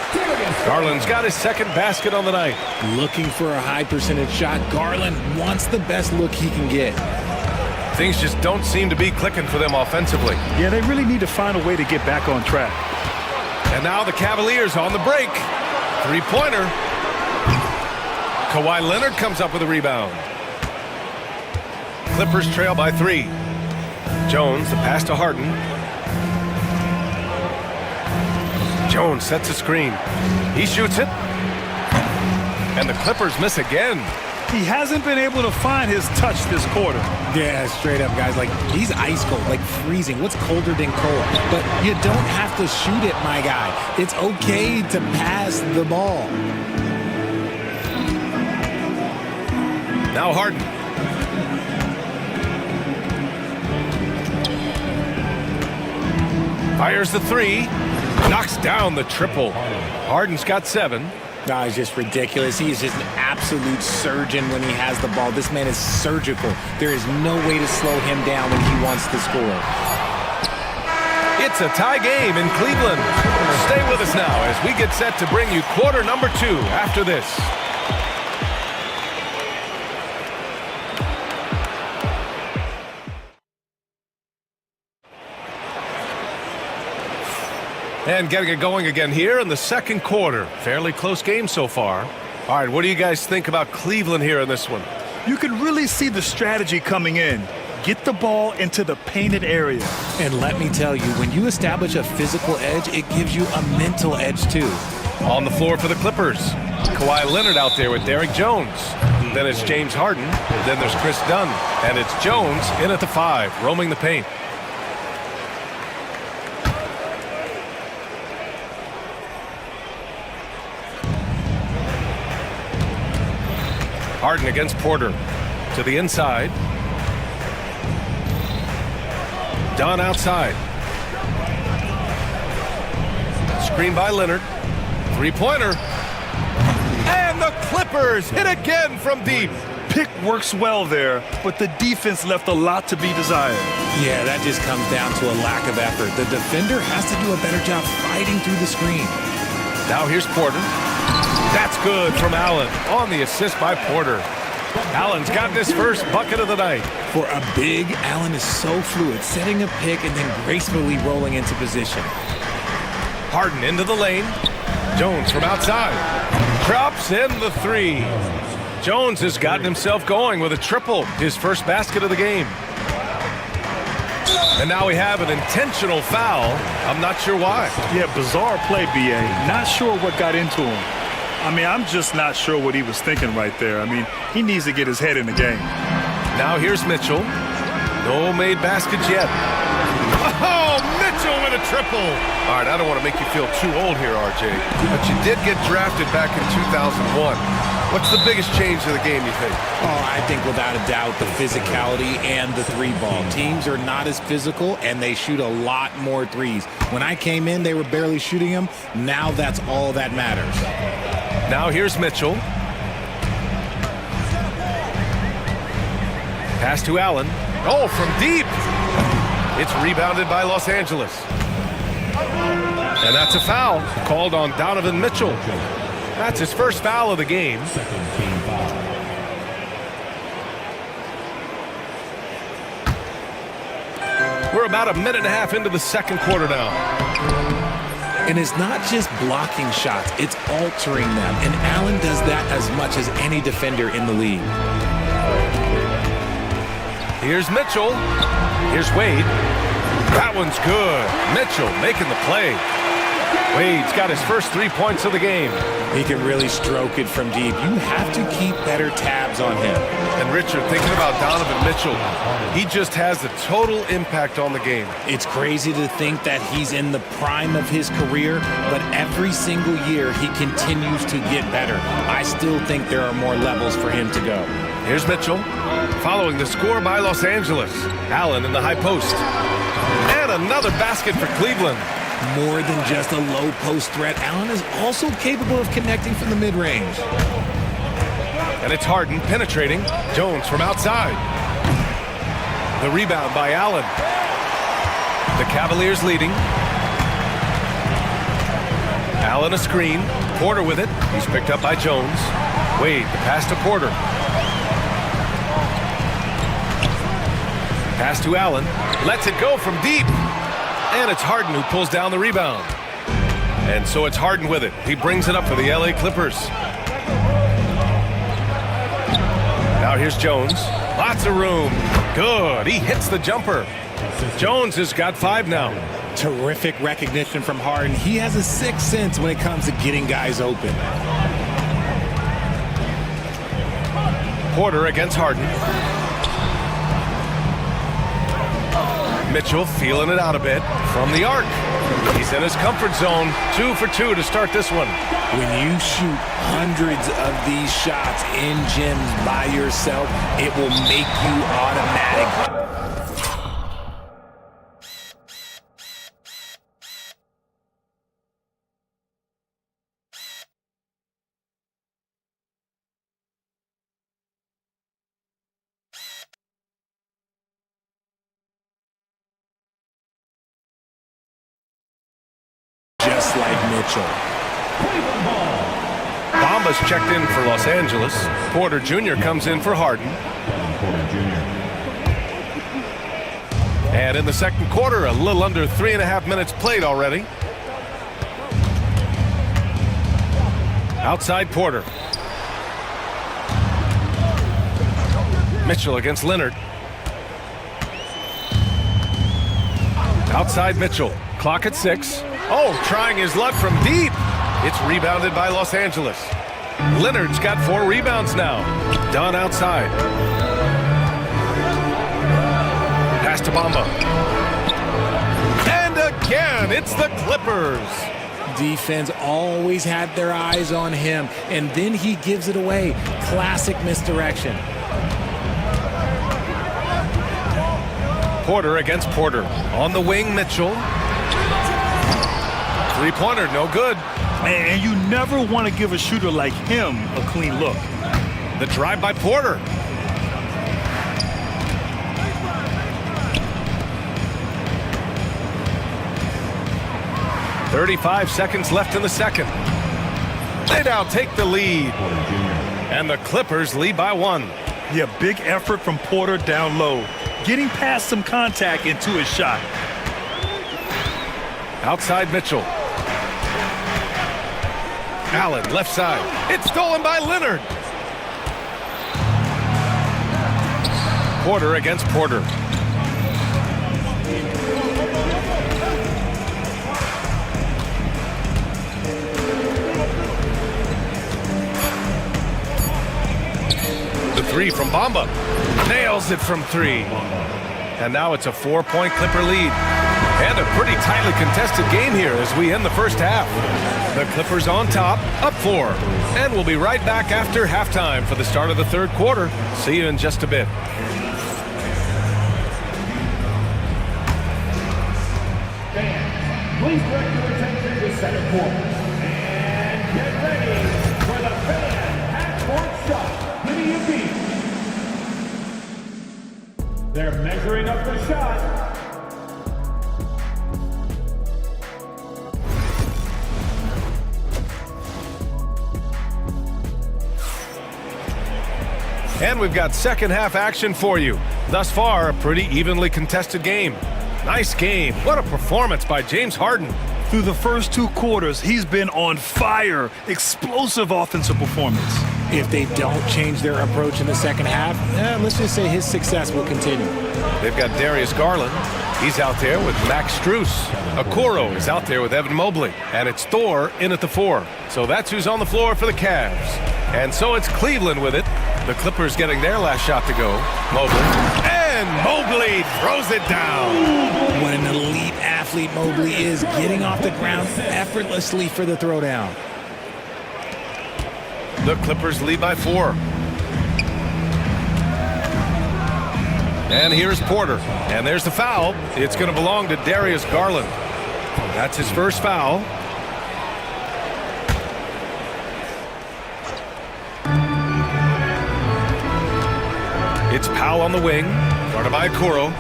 Garland's got his second basket on the night. Looking for a high percentage shot. Garland wants the best look he can get. Things just don't seem to be clicking for them offensively. Yeah, they really need to find a way to get back on track. And now the Cavaliers on the break. Three-pointer. Kawhi Leonard comes up with a rebound. Clippers trail by 3. Jones, the pass to Harden. Jones sets a screen. He shoots it. And the Clippers miss again. He hasn't been able to find his touch this quarter. Yeah, straight up, guys. Like, he's ice cold, like freezing. What's colder than cold? But you don't have to shoot it, my guy. It's okay to pass the ball. Now Harden. Fires the 3. Knocks down the triple. Harden's got 7. No, it's just ridiculous. He is just an absolute surgeon when he has the ball. This man is surgical. There is no way to slow him down when he wants to score. It's a tie game in Cleveland. Stay with us now as we get set to bring you quarter number 2 after this. And getting it going again here in the second quarter. Fairly close game so far. All right, what do you guys think about Cleveland here in this one? You can really see the strategy coming in. Get the ball into the painted area. And let me tell you, when you establish a physical edge, it gives you a mental edge too. On the floor for the Clippers. Kawhi Leonard out there with Derrick Jones. Then it's James Harden. Then there's Chris Dunn. And it's Jones in at the 5, roaming the paint. Harden against Porter. To the inside. Dunn outside. Screen by Leonard. Three-pointer. And the Clippers hit again from deep. Pick works well there, but the defense left a lot to be desired. Yeah, that just comes down to a lack of effort. The defender has to do a better job fighting through the screen. Now here's Porter. That's good from Allen on the assist by Porter. Allen's got his first bucket of the night. For a big, Allen is so fluid, setting a pick and then gracefully rolling into position. Harden into the lane. Jones from outside. Drops in the 3. Jones has gotten himself going with a triple, his first basket of the game. And now we have an intentional foul. I'm not sure why. Yeah, bizarre play, B.A. Not sure what got into him. I mean, I'm just not sure what he was thinking right there. I mean, he needs to get his head in the game. Now here's Mitchell. No made baskets yet. Oh, Mitchell with a triple. All right, I don't want to make you feel too old here, RJ, but you did get drafted back in 2001. What's the biggest change to the game, you think? Oh, I think without a doubt the physicality and the 3-ball. Teams are not as physical, and they shoot a lot more threes. When I came in, they were barely shooting them. Now that's all that matters. Now here's Mitchell. Pass to Allen. Oh, from deep. It's rebounded by Los Angeles. And that's a foul called on Donovan Mitchell. That's his first foul of the game. We're about a minute and a half into the second quarter now. And it's not just blocking shots, it's altering them. And Allen does that as much as any defender in the league. Here's Mitchell. Here's Wade. That one's good. Mitchell making the play. Wade's got his first 3 points of the game. He can really stroke it from deep. You have to keep better tabs on him. And Richard, thinking about Donovan Mitchell, he just has a total impact on the game. It's crazy to think that he's in the prime of his career, but every single year he continues to get better. I still think there are more levels for him to go. Here's Mitchell, following the score by Los Angeles. Allen in the high post. And another basket for Cleveland. More than just a low post threat, Allen is also capable of connecting from the mid-range. And it's Harden penetrating. Jones from outside. The rebound by Allen. The Cavaliers leading. Allen a screen. Porter with it. He's picked up by Jones. Wade, the pass to Porter. Pass to Allen. Lets it go from deep. And it's Harden who pulls down the rebound. And so it's Harden with it. He brings it up for the LA Clippers. Now here's Jones. Lots of room. Good. He hits the jumper. Jones has got 5 now. Terrific recognition from Harden. He has a sixth sense when it comes to getting guys open. Porter against Harden. Mitchell feeling it out a bit from the arc. He's in his comfort zone. 2 for 2 to start this one. When you shoot hundreds of these shots in gyms by yourself, it will make you automatic. Just like Mitchell. Bamba's checked in for Los Angeles. Porter Jr. comes in for Harden. And in the second quarter, a little under 3.5 minutes played already. Outside Porter. Mitchell against Leonard. Outside Mitchell. Clock at 6. Oh, trying his luck from deep. It's rebounded by Los Angeles. Leonard's got 4 rebounds now. Dunn outside. Pass to Bamba. And again, it's the Clippers. Defense always had their eyes on him, and then he gives it away. Classic misdirection. Porter against Porter. On the wing, Mitchell. Three-pointer, no good. And you never want to give a shooter like him a clean look. The drive by Porter. "35 seconds left in the second. They now take the lead. And the Clippers lead by 1. Yeah, big effort from Porter down low. Getting past some contact into his shot. Outside Mitchell. Allen, left side. It's stolen by Leonard. Porter against Porter. The 3 from Bamba. Nails it from 3. And now it's a 4-point Clipper lead. And a pretty tightly contested game here as we end the first half. The Clippers on top, up 4. And we'll be right back after halftime for the start of the third quarter. See you in just a bit. Please direct your attention to center court. And get ready for the fan half-court shot. Giving you beat. They're measuring up the shot. And we've got second half action for you. Thus far, a pretty evenly contested game. Nice game. What a performance by James Harden. Through the first 2 quarters, he's been on fire. Explosive offensive performance. If they don't change their approach in the second half, let's just say his success will continue. They've got Darius Garland. He's out there with Max Strus. Okoro is out there with Evan Mobley. And it's Thor in at the 4. So that's who's on the floor for the Cavs. And so it's Cleveland with it. The Clippers getting their last shot to go. Mobley. And Mobley throws it down. What an elite athlete Mobley is, getting off the ground effortlessly for the throwdown. The Clippers lead by 4. And here's Porter. And there's the foul. It's going to belong to Darius Garland. That's his first foul. It's Powell on the wing, guarded by Okoro.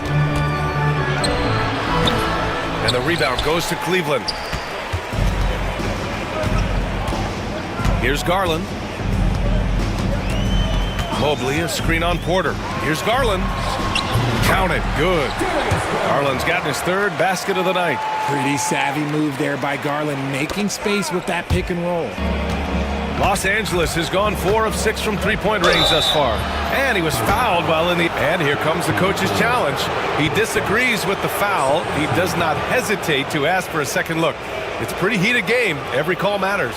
And the rebound goes to Cleveland. Here's Garland. Mobley, a screen on Porter. Here's Garland. Counted. Good. Garland's gotten his third basket of the night. Pretty savvy move there by Garland, making space with that pick and roll. Los Angeles has gone 4 of 6 from three-point range thus far. And he was fouled while in the... And here comes the coach's challenge. He disagrees with the foul. He does not hesitate to ask for a second look. It's a pretty heated game. Every call matters.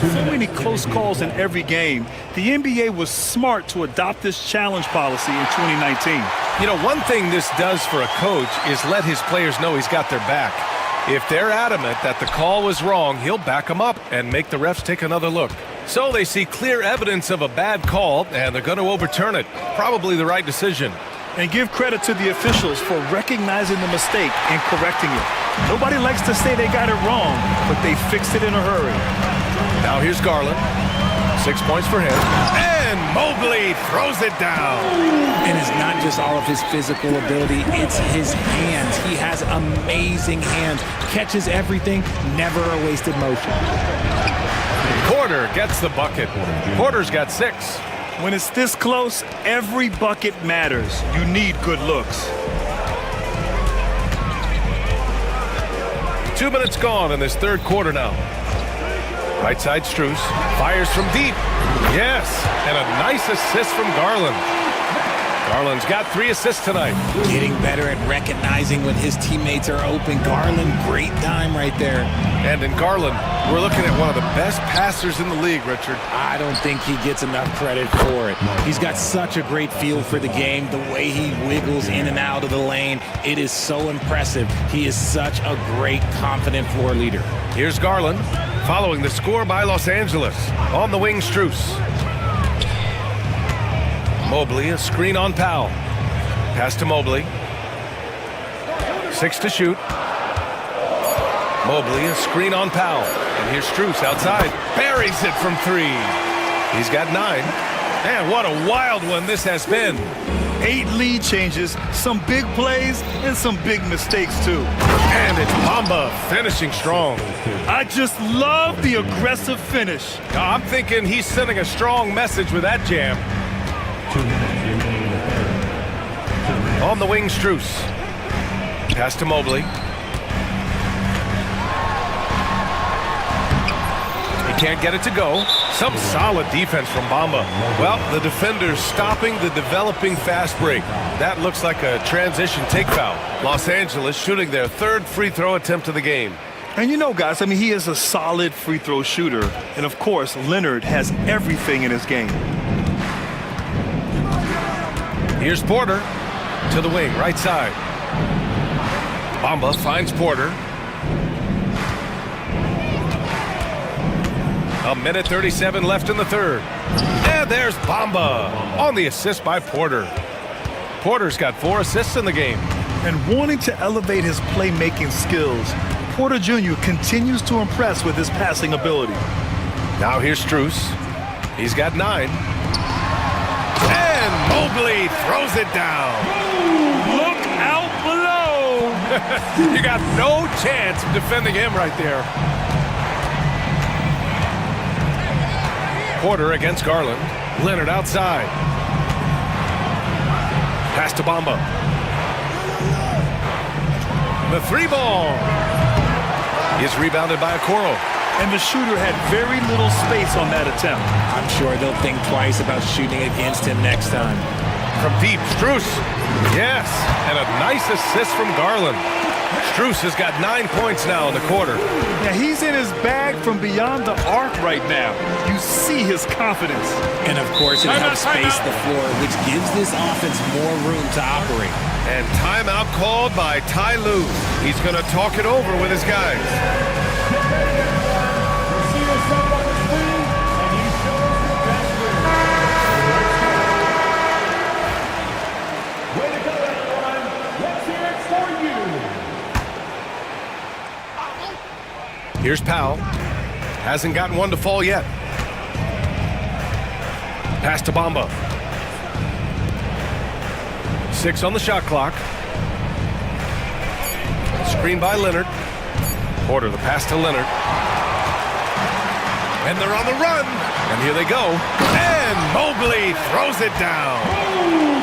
So many close calls in every game. The NBA was smart to adopt this challenge policy in 2019. You know, one thing this does for a coach is let his players know he's got their back. If they're adamant that the call was wrong, he'll back them up and make the refs take another look. So they see clear evidence of a bad call, and they're going to overturn it. Probably the right decision. And give credit to the officials for recognizing the mistake and correcting it. Nobody likes to say they got it wrong, but they fixed it in a hurry. Now here's Garland. 6 points for him. And Mobley throws it down. And it's not just all of his physical ability, it's his hands. He has amazing hands. Catches everything, never a wasted motion. Porter gets the bucket. Porter's got 6. When it's this close, every bucket matters. You need good looks. 2 minutes gone in this third quarter now. Right side Strus. Fires from deep. Yes. And a nice assist from Garland. Garland's got 3 assists tonight. Getting better at recognizing when his teammates are open. Garland, great time right there. And in Garland, we're looking at one of the best passers in the league, Richard. I don't think he gets enough credit for it. He's got such a great feel for the game, the way he wiggles in and out of the lane. It is so impressive. He is such a great, confident floor leader. Here's Garland, following the score by Los Angeles. On the wing, Strus. Mobley, a screen on Powell. Pass to Mobley. 6 to shoot. Mobley, a screen on Powell. And here's Strus outside. Buries it from 3. He's got 9. And what a wild one this has been. 8 lead changes, some big plays, and some big mistakes, too. And it's Bamba finishing strong. I just love the aggressive finish. I'm thinking he's sending a strong message with that jam. On the wing, Strus. Pass to Mobley. He can't get it to go. Some solid defense from Bamba. Well, the defender's stopping the developing fast break. That looks like a transition take foul. Los Angeles shooting their 3rd free throw attempt of the game. And you know, guys, I mean, he is a solid free throw shooter. And, of course, Leonard has everything in his game. Here's Porter to the wing, right side. Bamba finds Porter. A minute 37 left in the third. And there's Bamba on the assist by Porter. Porter's got 4 assists in the game. And wanting to elevate his playmaking skills, Porter Jr. continues to impress with his passing ability. Now here's Strus. He's got 9. And Mobley throws it down. Look out below. You got no chance of defending him right there. Porter against Garland. Leonard outside. Pass to Bamba. The 3 ball is rebounded by Okoro. and the shooter had very little space on that attempt. I'm sure they'll think twice about shooting against him next time. From deep, Strus. Yes, and a nice assist from Garland. Strus has got 9 points now in the quarter. Now, he's in his bag from beyond the arc right now. You see his confidence. And of course, it helps space the floor, which gives this offense more room to operate. And timeout called by Ty Lue. He's going to talk it over with his guys. Here's Powell. Hasn't gotten one to fall yet. Pass to Bamba. 6 on the shot clock. Screen by Leonard. Porter, the pass to Leonard. And they're on the run. And here they go. And Mobley throws it down.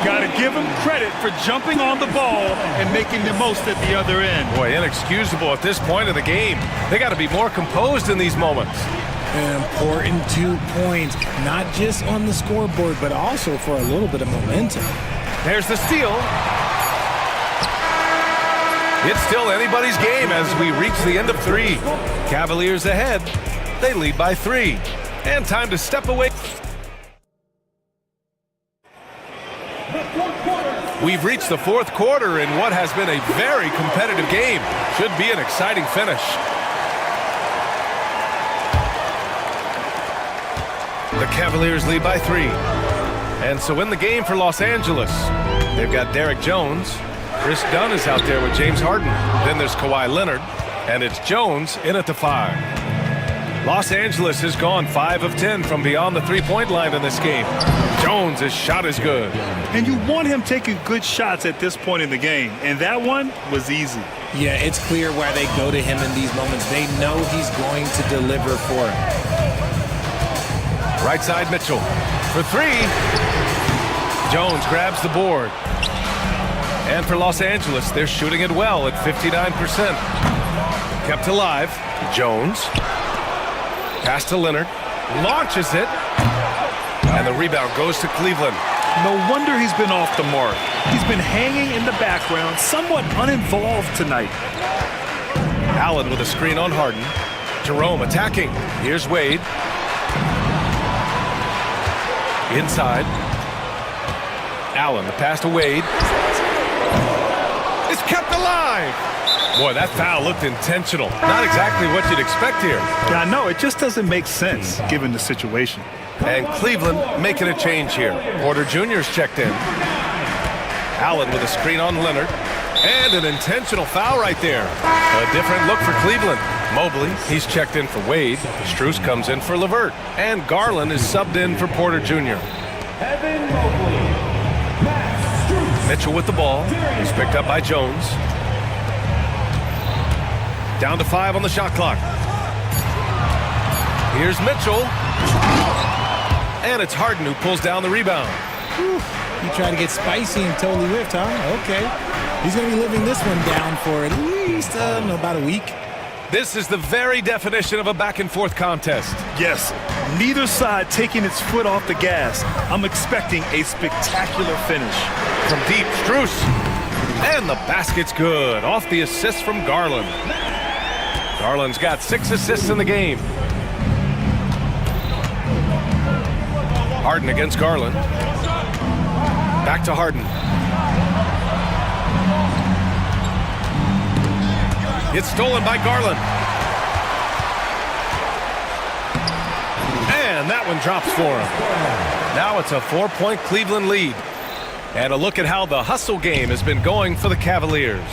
Got to give him credit for jumping on the ball and making the most at the other end. Boy, inexcusable at this point of the game. They got to be more composed in these moments. An important 2 points, not just on the scoreboard, but also for a little bit of momentum. There's the steal. It's still anybody's game as we reach the end of 3. Cavaliers ahead. They lead by 3. And time to step away. We've reached the 4th quarter in what has been a very competitive game. Should be an exciting finish. The Cavaliers lead by 3. And so in the game for Los Angeles, they've got Derek Jones. Chris Dunn is out there with James Harden. Then there's Kawhi Leonard. And it's Jones in at the 5. Los Angeles has gone 5 of 10 from beyond the three-point line in this game. Jones' shot is good. And you want him taking good shots at this point in the game. And that one was easy. Yeah, it's clear why they go to him in these moments. They know he's going to deliver for him. Right side Mitchell for 3. Jones grabs the board. And for Los Angeles, they're shooting it well at 59%. Kept alive. Jones. Pass to Leonard. Launches it. And the rebound goes to Cleveland. No wonder he's been off the mark. He's been hanging in the background, somewhat uninvolved tonight. Allen with a screen on Harden. Jerome attacking. Here's Wade. Inside. Allen, the pass to Wade. It's kept alive. Boy, that foul looked intentional. Not exactly what you'd expect here. Yeah, I know. It just doesn't make sense given the situation. And Cleveland making a change here. Porter Jr.'s checked in. Allen with a screen on Leonard. And an intentional foul right there. A different look for Cleveland. Mobley, he's checked in for Wade. Strus comes in for LeVert. And Garland is subbed in for Porter Jr. Evan Mobley. Mitchell with the ball. He's picked up by Jones. Down to 5 on the shot clock. Here's Mitchell. And it's Harden who pulls down the rebound. Whew. He tried to get spicy and totally whiffed, huh? Okay. He's going to be living this one down for at least about a week. This is the very definition of a back-and-forth contest. Yes, neither side taking its foot off the gas. I'm expecting a spectacular finish. From deep, Strus. And the basket's good. Off the assist from Garland. Garland's got 6 assists in the game. Harden against Garland. Back to Harden. It's stolen by Garland. And that one drops for him. Now it's a 4-point Cleveland lead. And a look at how the hustle game has been going for the Cavaliers.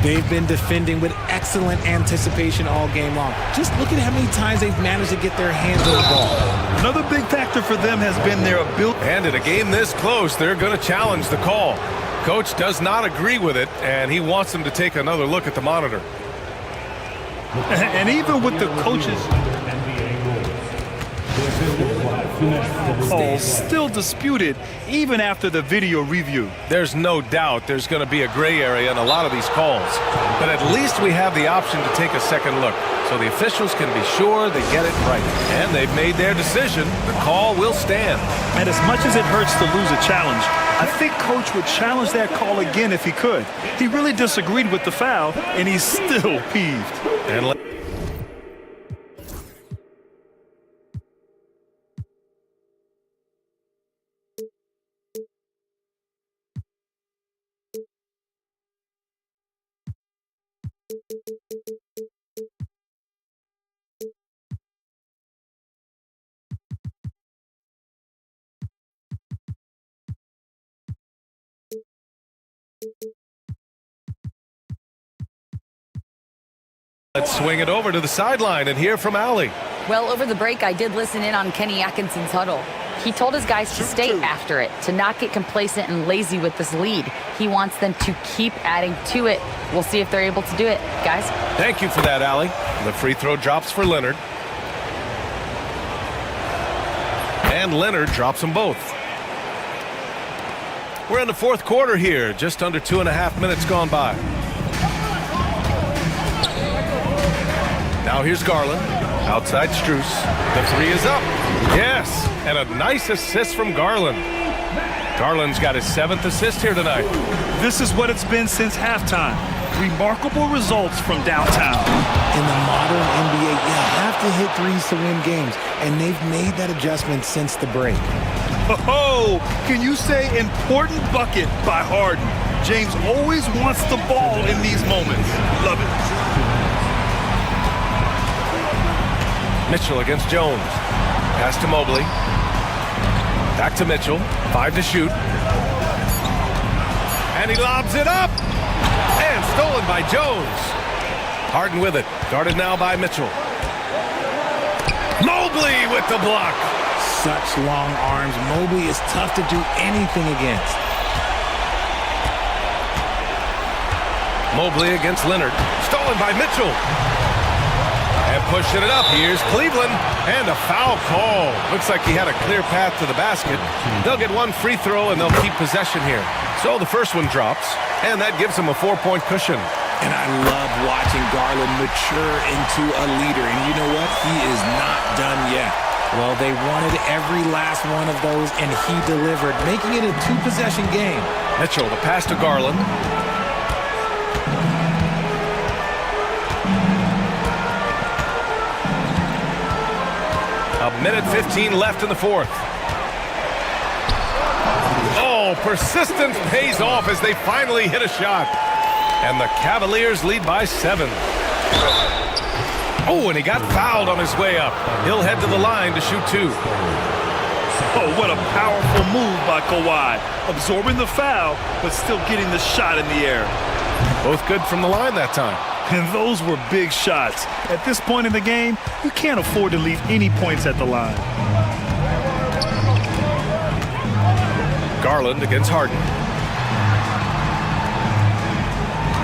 They've been defending with excellent anticipation all game long. Just look at how many times they've managed to get their hands on the ball. Another big factor for them has been their ability. And in a game this close, they're going to challenge the call. Coach does not agree with it, and he wants them to take another look at the monitor. And even with the coaches. Oh, still disputed even after the video review. There's no doubt there's going to be a gray area in a lot of these calls. But at least we have the option to take a second look, so the officials can be sure they get it right. And they've made their decision. The call will stand. And as much as it hurts to lose a challenge, I think Coach would challenge that call again if he could. He really disagreed with the foul, and he's still peeved. And let's swing it over to the sideline and hear from Allie. Well, over the break, I did listen in on Kenny Atkinson's huddle. He told his guys to stay after it, to not get complacent and lazy with this lead. He wants them to keep adding to it. We'll see if they're able to do it, guys. Thank you for that, Allie. The free throw drops for Leonard. And Leonard drops them both. We're in the fourth quarter here, just under 2.5 minutes gone by. Now here's Garland, outside Strus. The three is up. Yes, and a nice assist from Garland. Garland's got his 7th assist here tonight. This is what it's been since halftime. Remarkable results from downtown. In the modern NBA, you have to hit threes to win games, and they've made that adjustment since the break. Oh, can you say important bucket by Harden? James always wants the ball in these moments. Love it. Mitchell against Jones. Pass to Mobley. Back to Mitchell. 5 to shoot. And he lobs it up. And stolen by Jones. Harden with it. Guarded now by Mitchell. Mobley with the block. Such long arms. Mobley is tough to do anything against. Mobley against Leonard. Stolen by Mitchell. And pushing it up. Here's Cleveland. And a foul call. Looks like he had a clear path to the basket. They'll get one free throw and they'll keep possession here. So the first one drops. And that gives them a 4-point cushion. And I love watching Garland mature into a leader. And you know what? He is not done yet. Well, they wanted every last one of those, and he delivered, making it a 2-possession game. Mitchell, the pass to Garland. A minute 15 left in the fourth. Oh, persistence pays off as they finally hit a shot. And the Cavaliers lead by 7. Oh, and he got fouled on his way up. He'll head to the line to shoot 2. Oh, what a powerful move by Kawhi. Absorbing the foul, but still getting the shot in the air. Both good from the line that time. And those were big shots. At this point in the game, you can't afford to leave any points at the line. Garland against Harden.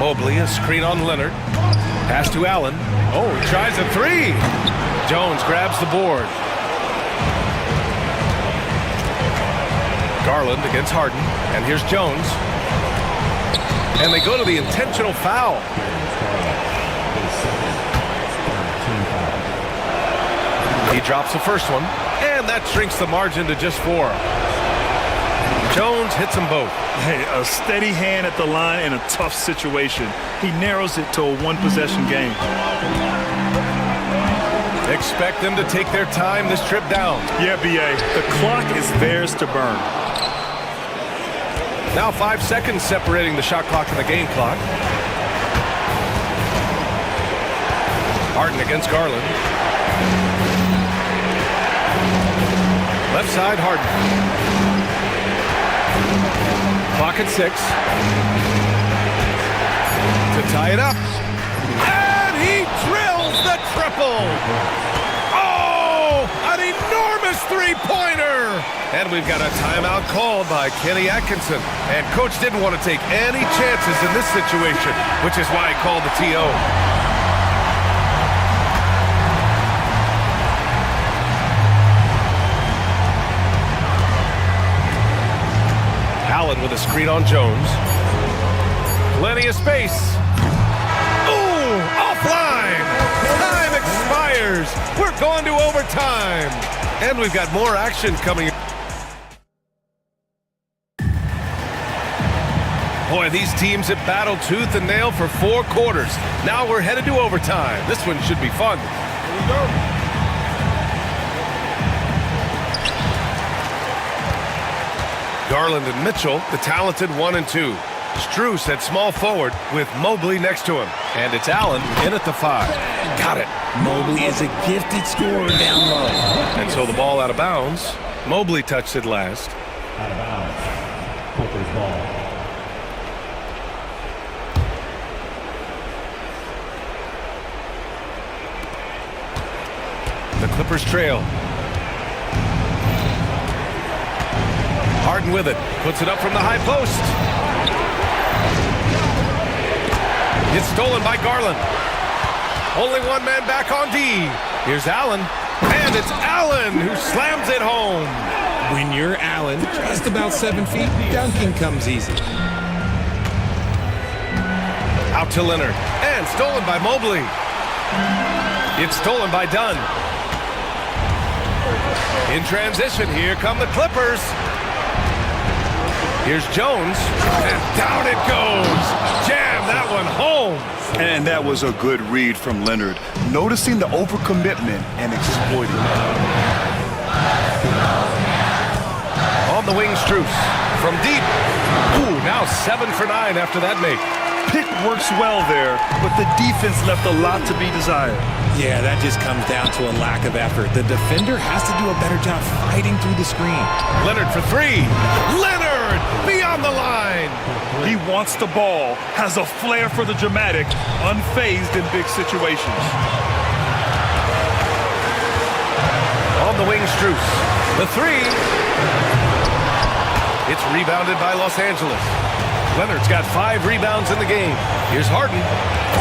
Mobley, a screen on Leonard. Pass to Allen. Oh, he tries a 3. Jones grabs the board. Garland against Harden. And here's Jones. And they go to the intentional foul. He drops the first one. And that shrinks the margin to just 4. Jones hits them both. Hey, a steady hand at the line in a tough situation. He narrows it to a 1-possession game. Expect them to take their time this trip down. Yeah, B.A. The clock is theirs to burn. Now 5 seconds separating the shot clock and the game clock. Harden against Garland. Left side, Harden. Clock at 6. To tie it up. And he drills the triple. Oh, an enormous three-pointer. And we've got a timeout called by Kenny Atkinson. And Coach didn't want to take any chances in this situation, which is why he called the TO. Allen with a screen on Jones. Plenty of space. Ooh, offline. Time expires. We're going to overtime. And we've got more action coming. Boy, these teams have battled tooth and nail for 4 quarters. Now we're headed to overtime. This one should be fun. Here we go. Garland and Mitchell, the talented 1 and 2. Strus at small forward with Mobley next to him. And it's Allen in at the 5. Got it. Mobley is a gifted scorer down low. And so the ball out of bounds. Mobley touched it last. Out of bounds. Clippers ball. The Clippers trail. Harden with it. Puts it up from the high post. It's stolen by Garland. Only one man back on D. Here's Allen. And it's Allen who slams it home. When you're Allen, just about 7 feet, dunking comes easy. Out to Leonard. And stolen by Mobley. It's stolen by Dunn. In transition, here come the Clippers. Here's Jones, and down it goes. Jam that one home. And that was a good read from Leonard, noticing the overcommitment and exploiting it. On the wing, Strus. From deep. Ooh, now 7 for 9 after that make. Pick works well there, but the defense left a lot to be desired. Yeah, that just comes down to a lack of effort. The defender has to do a better job fighting through the screen. Leonard for 3. Leonard beyond the line. He wants the ball, has a flair for the dramatic, unfazed in big situations. On the wing, Strus. The 3. It's rebounded by Los Angeles. Leonard's got 5 rebounds in the game. Here's Harden.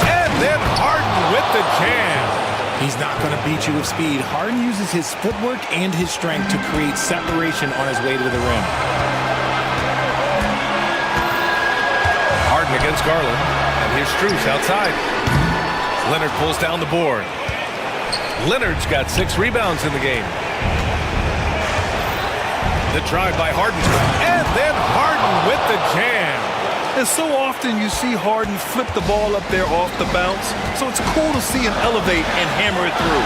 And then Harden with the jam. He's not going to beat you with speed. Harden uses his footwork and his strength to create separation on his way to the rim. Harden against Garland. And here's Strus outside. Leonard pulls down the board. Leonard's got 6 rebounds in the game. The drive by Harden. And then Harden with the jam. And so often you see Harden flip the ball up there off the bounce, so it's cool to see him elevate and hammer it through.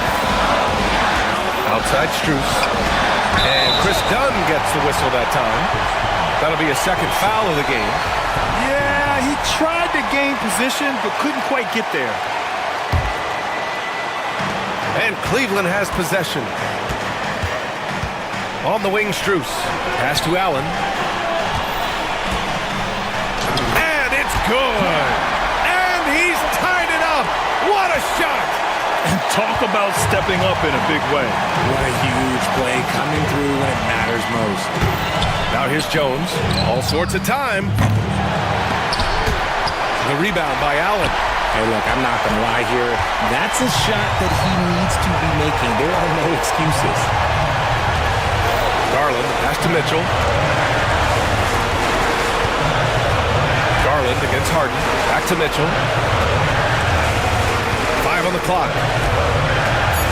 Outside Strus. And Chris Dunn gets the whistle that time. That'll be a second foul of the game. Yeah, he tried to gain position, but couldn't quite get there. And Cleveland has possession. On the wing, Strus. Pass to Allen. Good. And he's tied it up. What a shot. And talk about stepping up in a big way. What a huge play coming through when it matters most. Now here's Jones. All sorts of time. The rebound by Allen. Hey, look, I'm not going to lie here. That's a shot that he needs to be making. There are no excuses. Garland, pass to Mitchell. Garland against Harden. Back to Mitchell. 5 on the clock.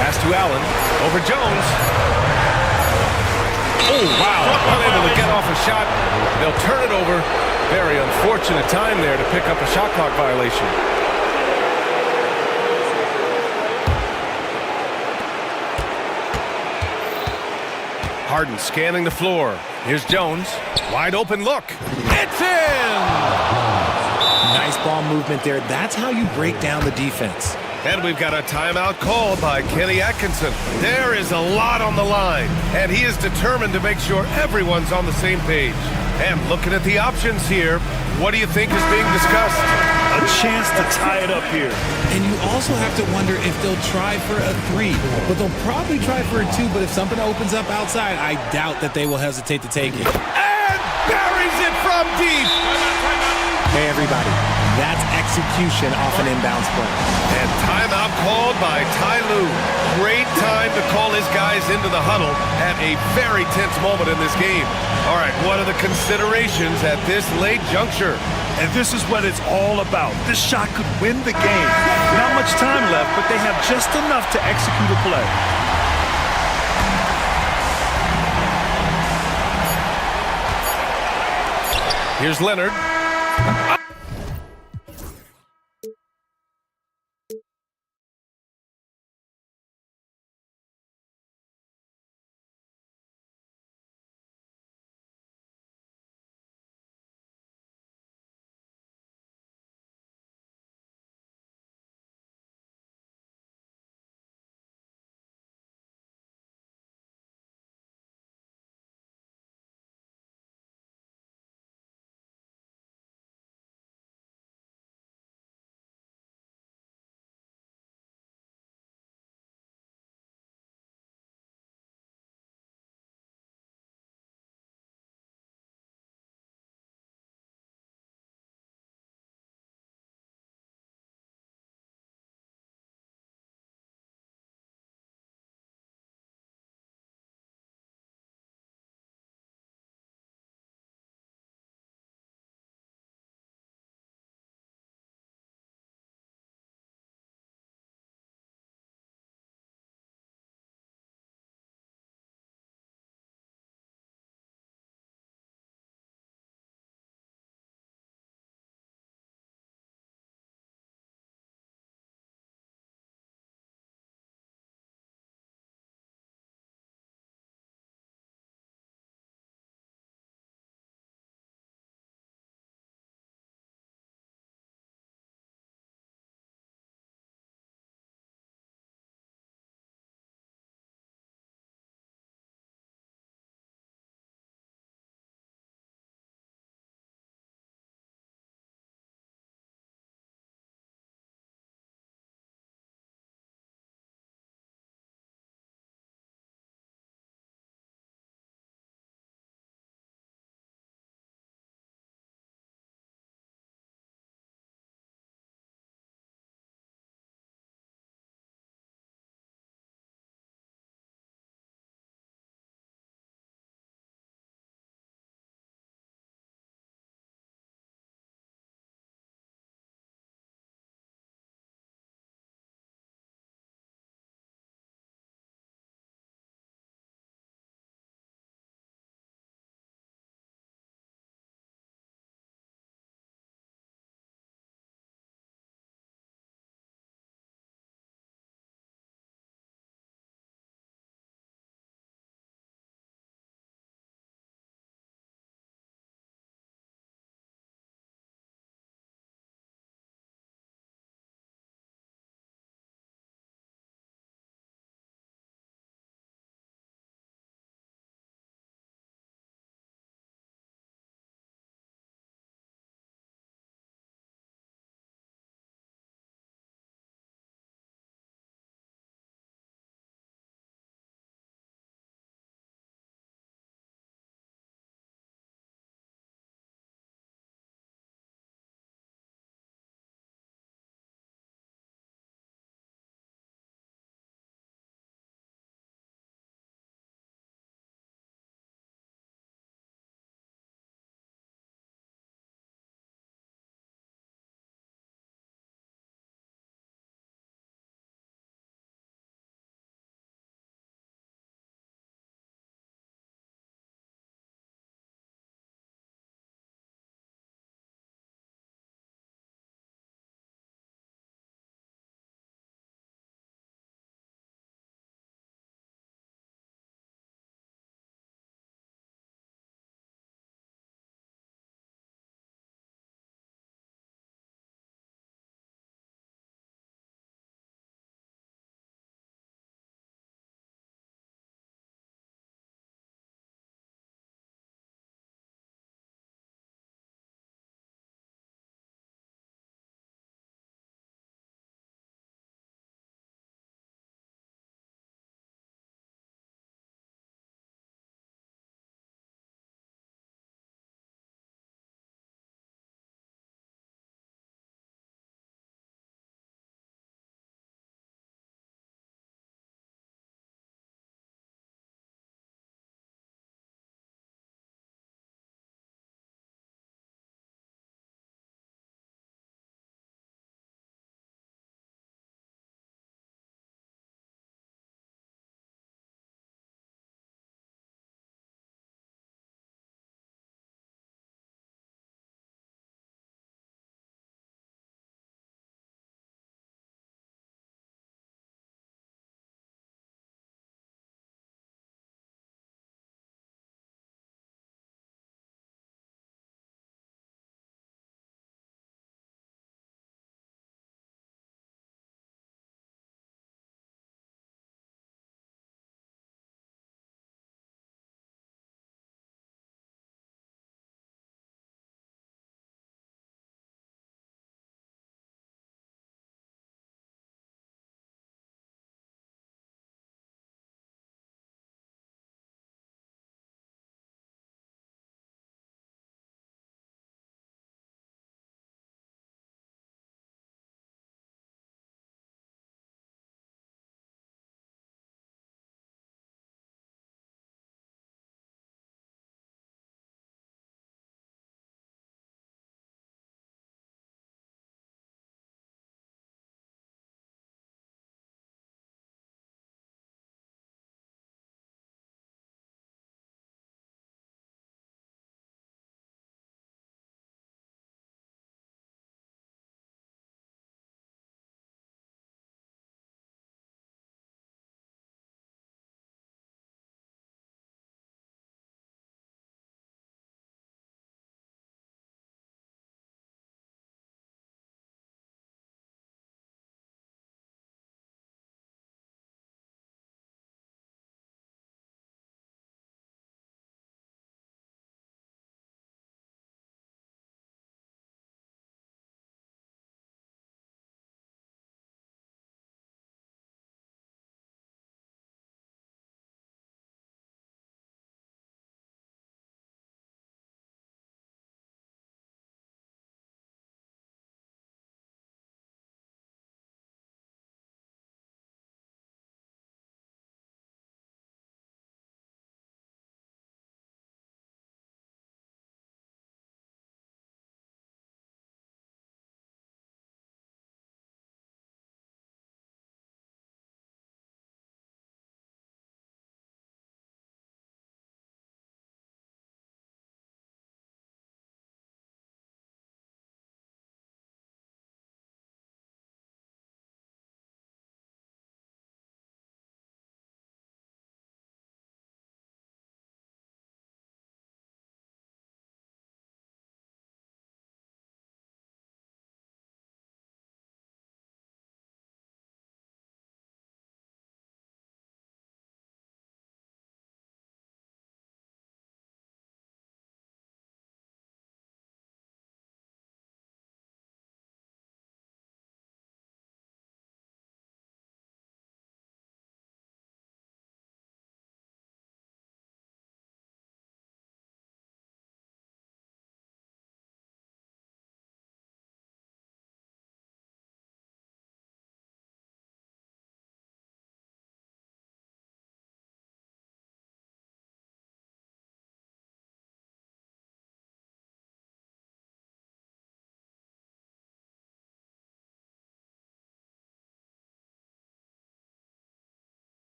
Pass to Allen. Over Jones. Oh, wow. Unable to get off a shot. They'll turn it over. Very unfortunate time there to pick up a shot clock violation. Harden scanning the floor. Here's Jones. Wide open look. It's in! Nice ball movement there. That's how you break down the defense. And we've got a timeout called by Kenny Atkinson. There is a lot on the line, and he is determined to make sure everyone's on the same page. And looking at the options here, what do you think is being discussed? A chance to tie it up here. And you also have to wonder if they'll try for a 3. But they'll probably try for a 2, but if something opens up outside, I doubt that they will hesitate to take it. And buries it from deep! Hey, everybody. That's execution off an inbounds play. And timeout called by Ty Lue. Great time to call his guys into the huddle at a very tense moment in this game. All right, what are the considerations at this late juncture? And this is what it's all about. This shot could win the game. Not much time left, but they have just enough to execute a play. Here's Leonard.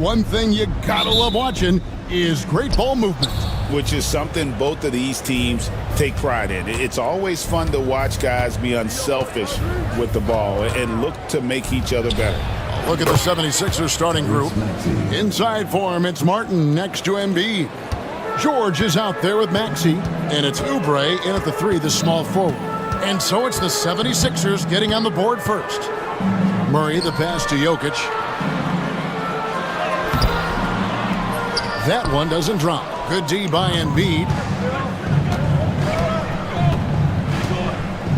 one thing you gotta love watching is great ball movement. Which is something both of these teams take pride in. It's always fun to watch guys be unselfish with the ball and look to make each other better. Look at the 76ers starting group. Inside for him, it's Martin next to Embiid. George is out there with Maxey, and it's Oubre in at the 3, the small forward. And so it's the 76ers getting on the board first. Murray, the pass to Jokic. That one doesn't drop. Good D by Embiid.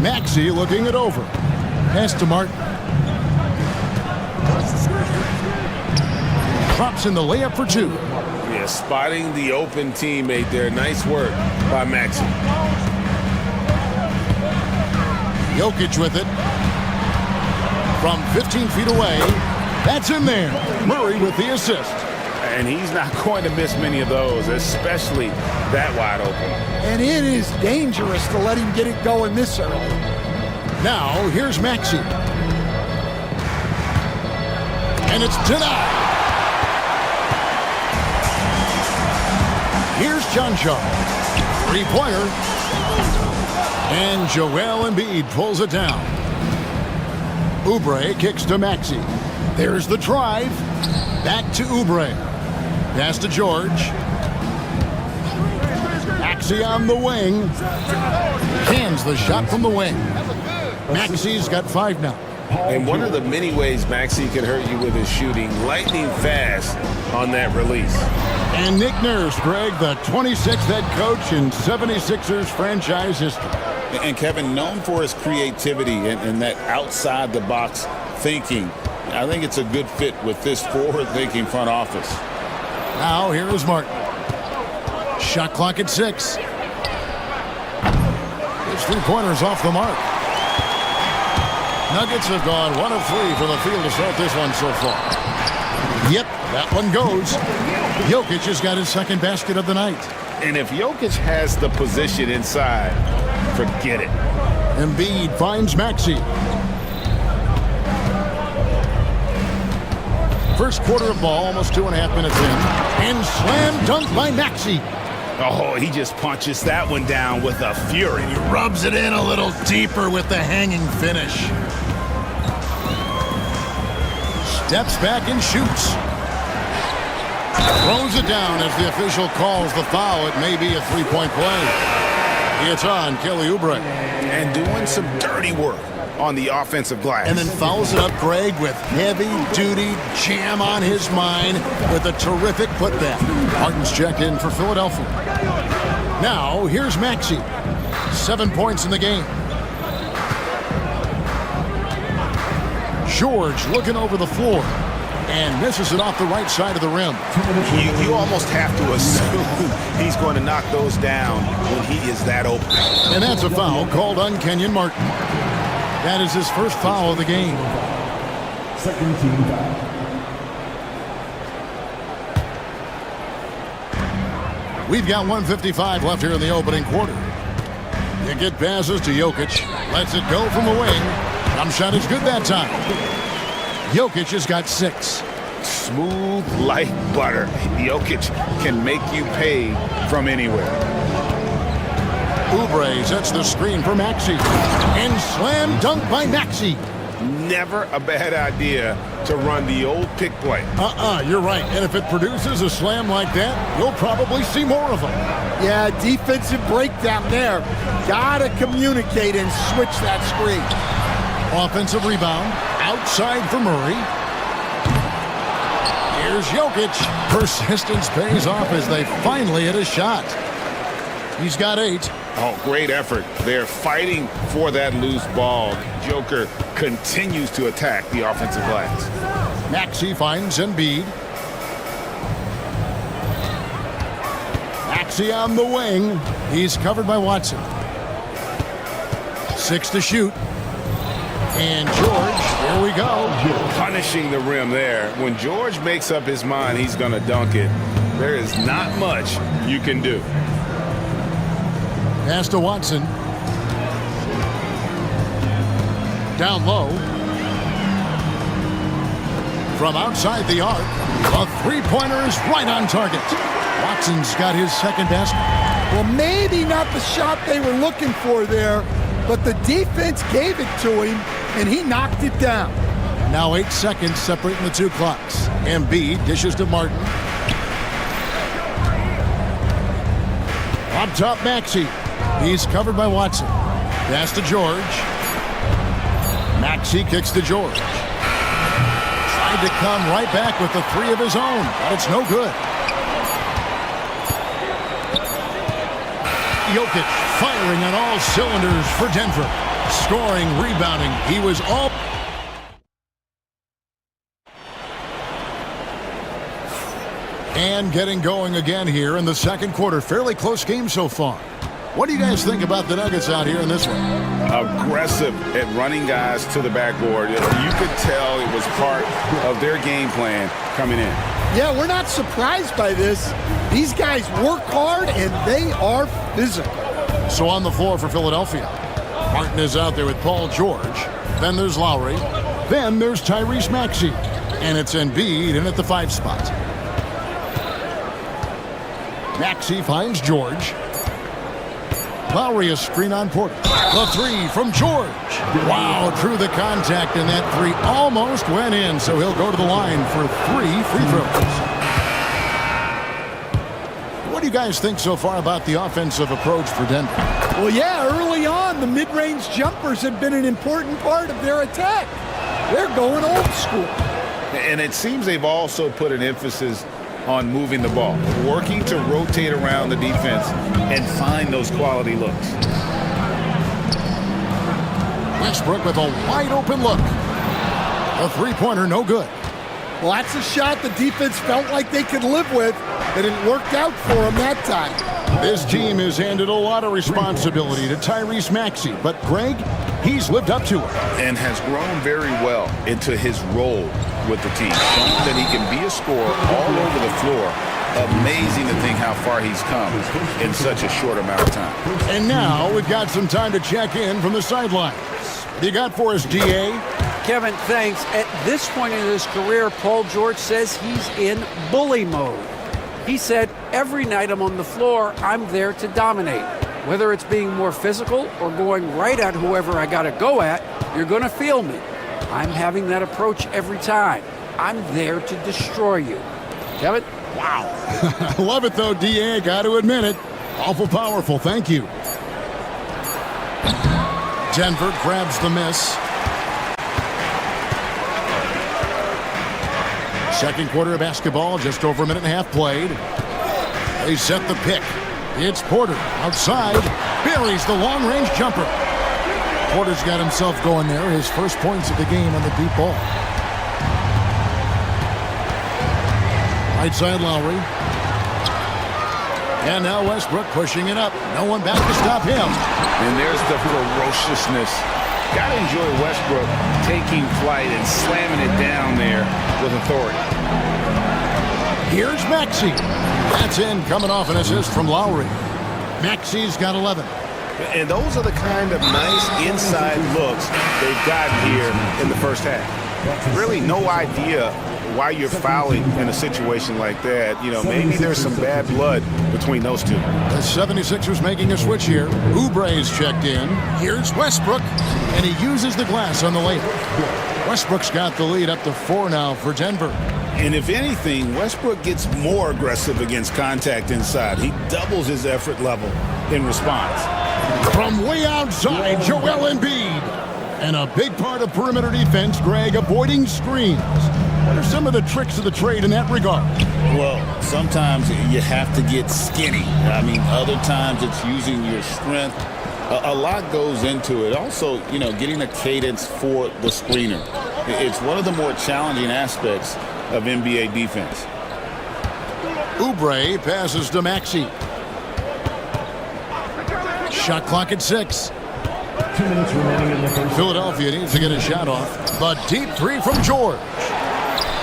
Maxey looking it over. Pass to Martin. Drops in the layup for 2. Yeah, spotting the open teammate there. Nice work by Maxey. Jokic with it. From 15 feet away. That's in there. Murray with the assist. And he's not going to miss many of those, especially that wide open. And it is dangerous to let him get it going this early. Now, here's Maxey. And it's denied. Here's John Shaw. 3-pointer. And Joel Embiid pulls it down. Oubre kicks to Maxey. There's the drive. Back to Oubre. Pass to George. Maxey on the wing. Cans the shot from the wing. Maxey's got 5 now. And one of the many ways Maxey can hurt you with his shooting, lightning fast on that release. And Nick Nurse, Greg, the 26th head coach in 76ers franchise history. And Kevin, known for his creativity and that outside-the-box thinking, I think it's a good fit with this forward-thinking front office. Now, here is Martin. Shot clock at 6. His 3-pointers off the mark. Nuggets have gone 1 of 3 from the field to start this one so far. Yep, that one goes. Jokic has got his second basket of the night. And if Jokic has the position inside, forget it. Embiid finds Maxey. First quarter of ball, almost 2.5 minutes in. And slam dunk by Maxey. Oh, he just punches that one down with a fury. He rubs it in a little deeper with the hanging finish. Steps back and shoots. Throws it down as the official calls the foul. It may be a 3-point play. It's on Kelly Oubre. And doing some dirty work on the offensive glass. And then fouls it up, Greg, with heavy-duty jam on his mind with a terrific putback. Martin's checked in for Philadelphia. Now, here's Maxey. 7 points in the game. George looking over the floor and misses it off the right side of the rim. You almost have to assume he's going to knock those down when he is that open. And that's a foul called on Kenyon Martin. That is his first foul of the game. Second team foul. We've got 1:55 left here in the opening quarter. You get passes to Jokic. Lets it go from the wing. Jump shot is good that time. Jokic has got 6. Smooth like butter. Jokic can make you pay from anywhere. Oubre sets the screen for Maxey. And slam dunk by Maxey. Never a bad idea to run the old pick play. You're right. And if it produces a slam like that, you'll probably see more of them. Yeah, defensive breakdown there. Gotta communicate and switch that screen. Offensive rebound. Outside for Murray. Here's Jokic. Persistence pays off as they finally hit a shot. He's got 8. Oh, great effort. They're fighting for that loose ball. Joker continues to attack the offensive glass. Maxey finds Embiid. Maxey on the wing. He's covered by Watson. 6 to shoot. And George, here we go. Punishing the rim there. When George makes up his mind he's going to dunk it, there is not much you can do. Pass to Watson. Down low. from outside the arc. The three-pointer is right on target. Watson's got his second basket. Well, maybe not the shot they were looking for there, but the defense gave it to him, and he knocked it down. Now 8 seconds separating the two clocks. Embiid dishes to Martin. Up top, Maxey. He's covered by Watson. Pass to George. Maxey kicks to George. Tried to come right back with the three of his own, but it's no good. Jokic firing on all cylinders for Denver. Scoring, rebounding. He was all... And getting going again here in the second quarter. Fairly close game so far. What do you guys think about the Nuggets out here in this one? Aggressive at running guys to the backboard. You could tell it was part of their game plan coming in. Yeah, we're not surprised by this. These guys work hard, and they are physical. So on the floor for Philadelphia, Martin is out there with Paul George. Then there's Lowry. Then there's Tyrese Maxey. And it's Embiid in at the 5 spot. Maxey finds George. Lowry a screen on Porter. The three from George. Wow, drew the contact, and that three almost went in, so he'll go to the line for 3 free throws. What do you guys think so far about the offensive approach for Denver? Well, yeah, early on, the mid-range jumpers have been an important part of their attack. They're going old school. And it seems they've also put an emphasis on moving the ball, working to rotate around the defense and find those quality looks. Westbrook with a wide-open look. A three-pointer, no good. Well, that's a shot the defense felt like they could live with, and it worked out for them that time. This team has handed a lot of responsibility to Tyrese Maxey, but Greg, he's lived up to it. And has grown very well into his role with the team, showing that he can be a scorer all over the floor. Amazing to think how far he's come in such a short amount of time. And now we've got some time to check in from the sidelines. What do you got for us, DA? Kevin, thanks. At this point in his career, Paul George says he's in bully mode. He said, every night I'm on the floor, I'm there to dominate. Whether it's being more physical or going right at whoever I got to go at, you're going to feel me. I'm having that approach every time. I'm there to destroy you. Kevin? Wow. I love it, though, DA. Got to admit it. Awful powerful. Thank you. Denver grabs the miss. Second quarter of basketball, just over a minute and a half played. They set the pick. It's Porter outside. Buries the long-range jumper. Porter's got himself going there. His first points of the game on the deep ball. Right side Lowry. And now Westbrook pushing it up. No one back to stop him. And there's the ferociousness. Got to enjoy Westbrook taking flight and slamming it down there with authority. Here's Maxey. That's in, coming off an assist from Lowry. Maxey's got 11. And those are the kind of nice inside looks they've gotten here in the first half. Really no idea why you're fouling in a situation like that. You know, maybe there's some bad blood between those two. The 76ers making a switch here. Oubre's checked in. Here's Westbrook, and he uses the glass on the layup. Westbrook's got the lead up to 4 now for Denver. And if anything, Westbrook gets more aggressive against contact inside. He doubles his effort level in response. From way outside, Joel Embiid. And a big part of perimeter defense, Greg, avoiding screens. What are some of the tricks of the trade in that regard? Well, sometimes you have to get skinny. I mean, other times it's using your strength. A lot goes into it. Also, you know, getting a cadence for the screener. It's one of the more challenging aspects of NBA defense. Oubre passes to Maxey. Shot clock at 6. 2 minutes remaining in the first. Philadelphia needs to get a shot off. The deep three from George.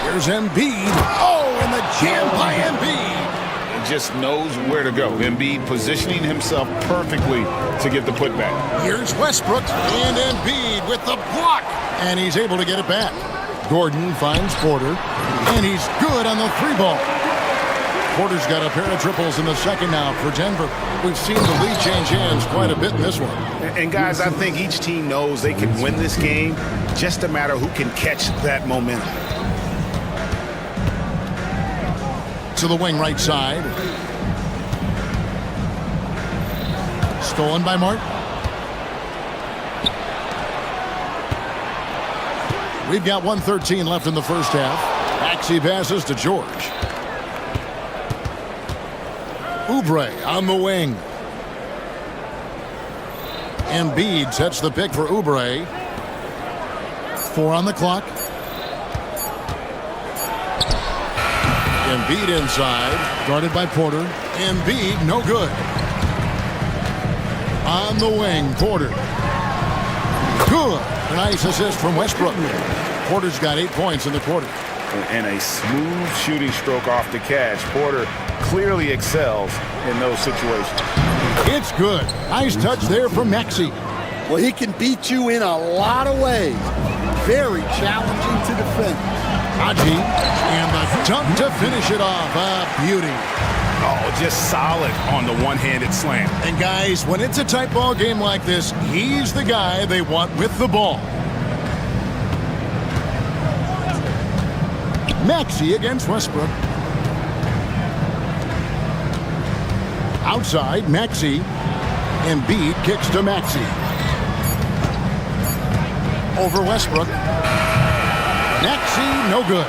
Here's Embiid. Oh, and the jam by Embiid. He just knows where to go. Embiid positioning himself perfectly to get the putback. Here's Westbrook and Embiid with the block. And he's able to get it back. Gordon finds Porter, and he's good on the three ball. Porter's got a pair of triples in the second now for Denver. We've seen the lead change hands quite a bit in this one. And guys, I think each team knows they can win this game. Just a matter who can catch that momentum. To the wing right side. Stolen by Martin. We've got 1:13 left in the first half. Maxey passes to George. Oubre on the wing. Embiid sets the pick for Oubre. 4 on the clock. Embiid inside, guarded by Porter. Embiid, no good. On the wing, Porter. Good. A nice assist from Westbrook. Porter's got 8 points in the quarter. And a smooth shooting stroke off the catch. Porter clearly excels in those situations. It's good. Nice touch there from Maxey. Well, he can beat you in a lot of ways. Very challenging to defend. Haji, and the dunk to finish it off. A beauty. Oh, just solid on the one-handed slam. And guys, when it's a tight ball game like this, he's the guy they want with the ball. Maxey against Westbrook. Outside, Maxey. Embiid kicks to Maxey. Over Westbrook. Maxey, no good.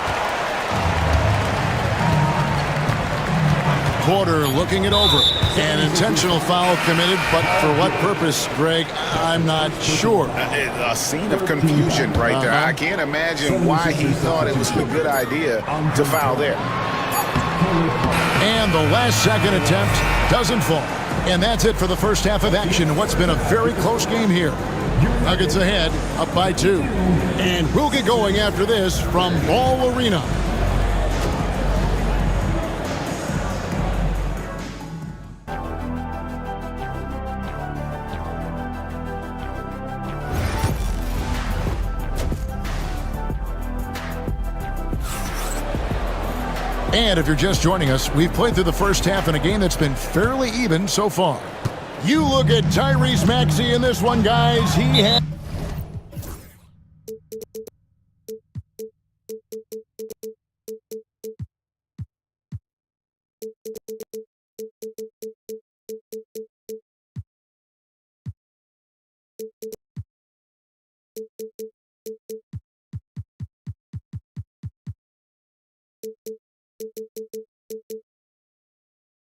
Porter looking it over. An intentional foul committed, but for what purpose, Greg, I'm not sure. A scene of confusion right there. I can't imagine why he thought it was a good idea to foul there. And the last second attempt doesn't fall. And that's it for the first half of action in what's been a very close game here. Nuggets ahead, up by 2. And we'll get going after this from Ball Arena. And if you're just joining us, we've played through the first half in a game that's been fairly even so far. You look at Tyrese Maxey in this one, guys. He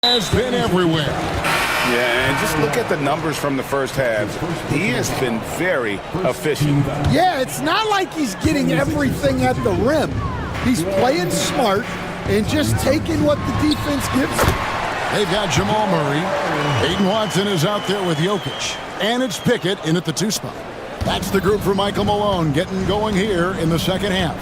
has been everywhere. Yeah, and just look at the numbers from the first half. He has been very efficient. Yeah, it's not like he's getting everything at the rim. He's playing smart and just taking what the defense gives him. They've got Jamal Murray. Aiden Watson is out there with Jokic. And it's Pickett in at the 2 spot. That's the group for Michael Malone getting going here in the second half.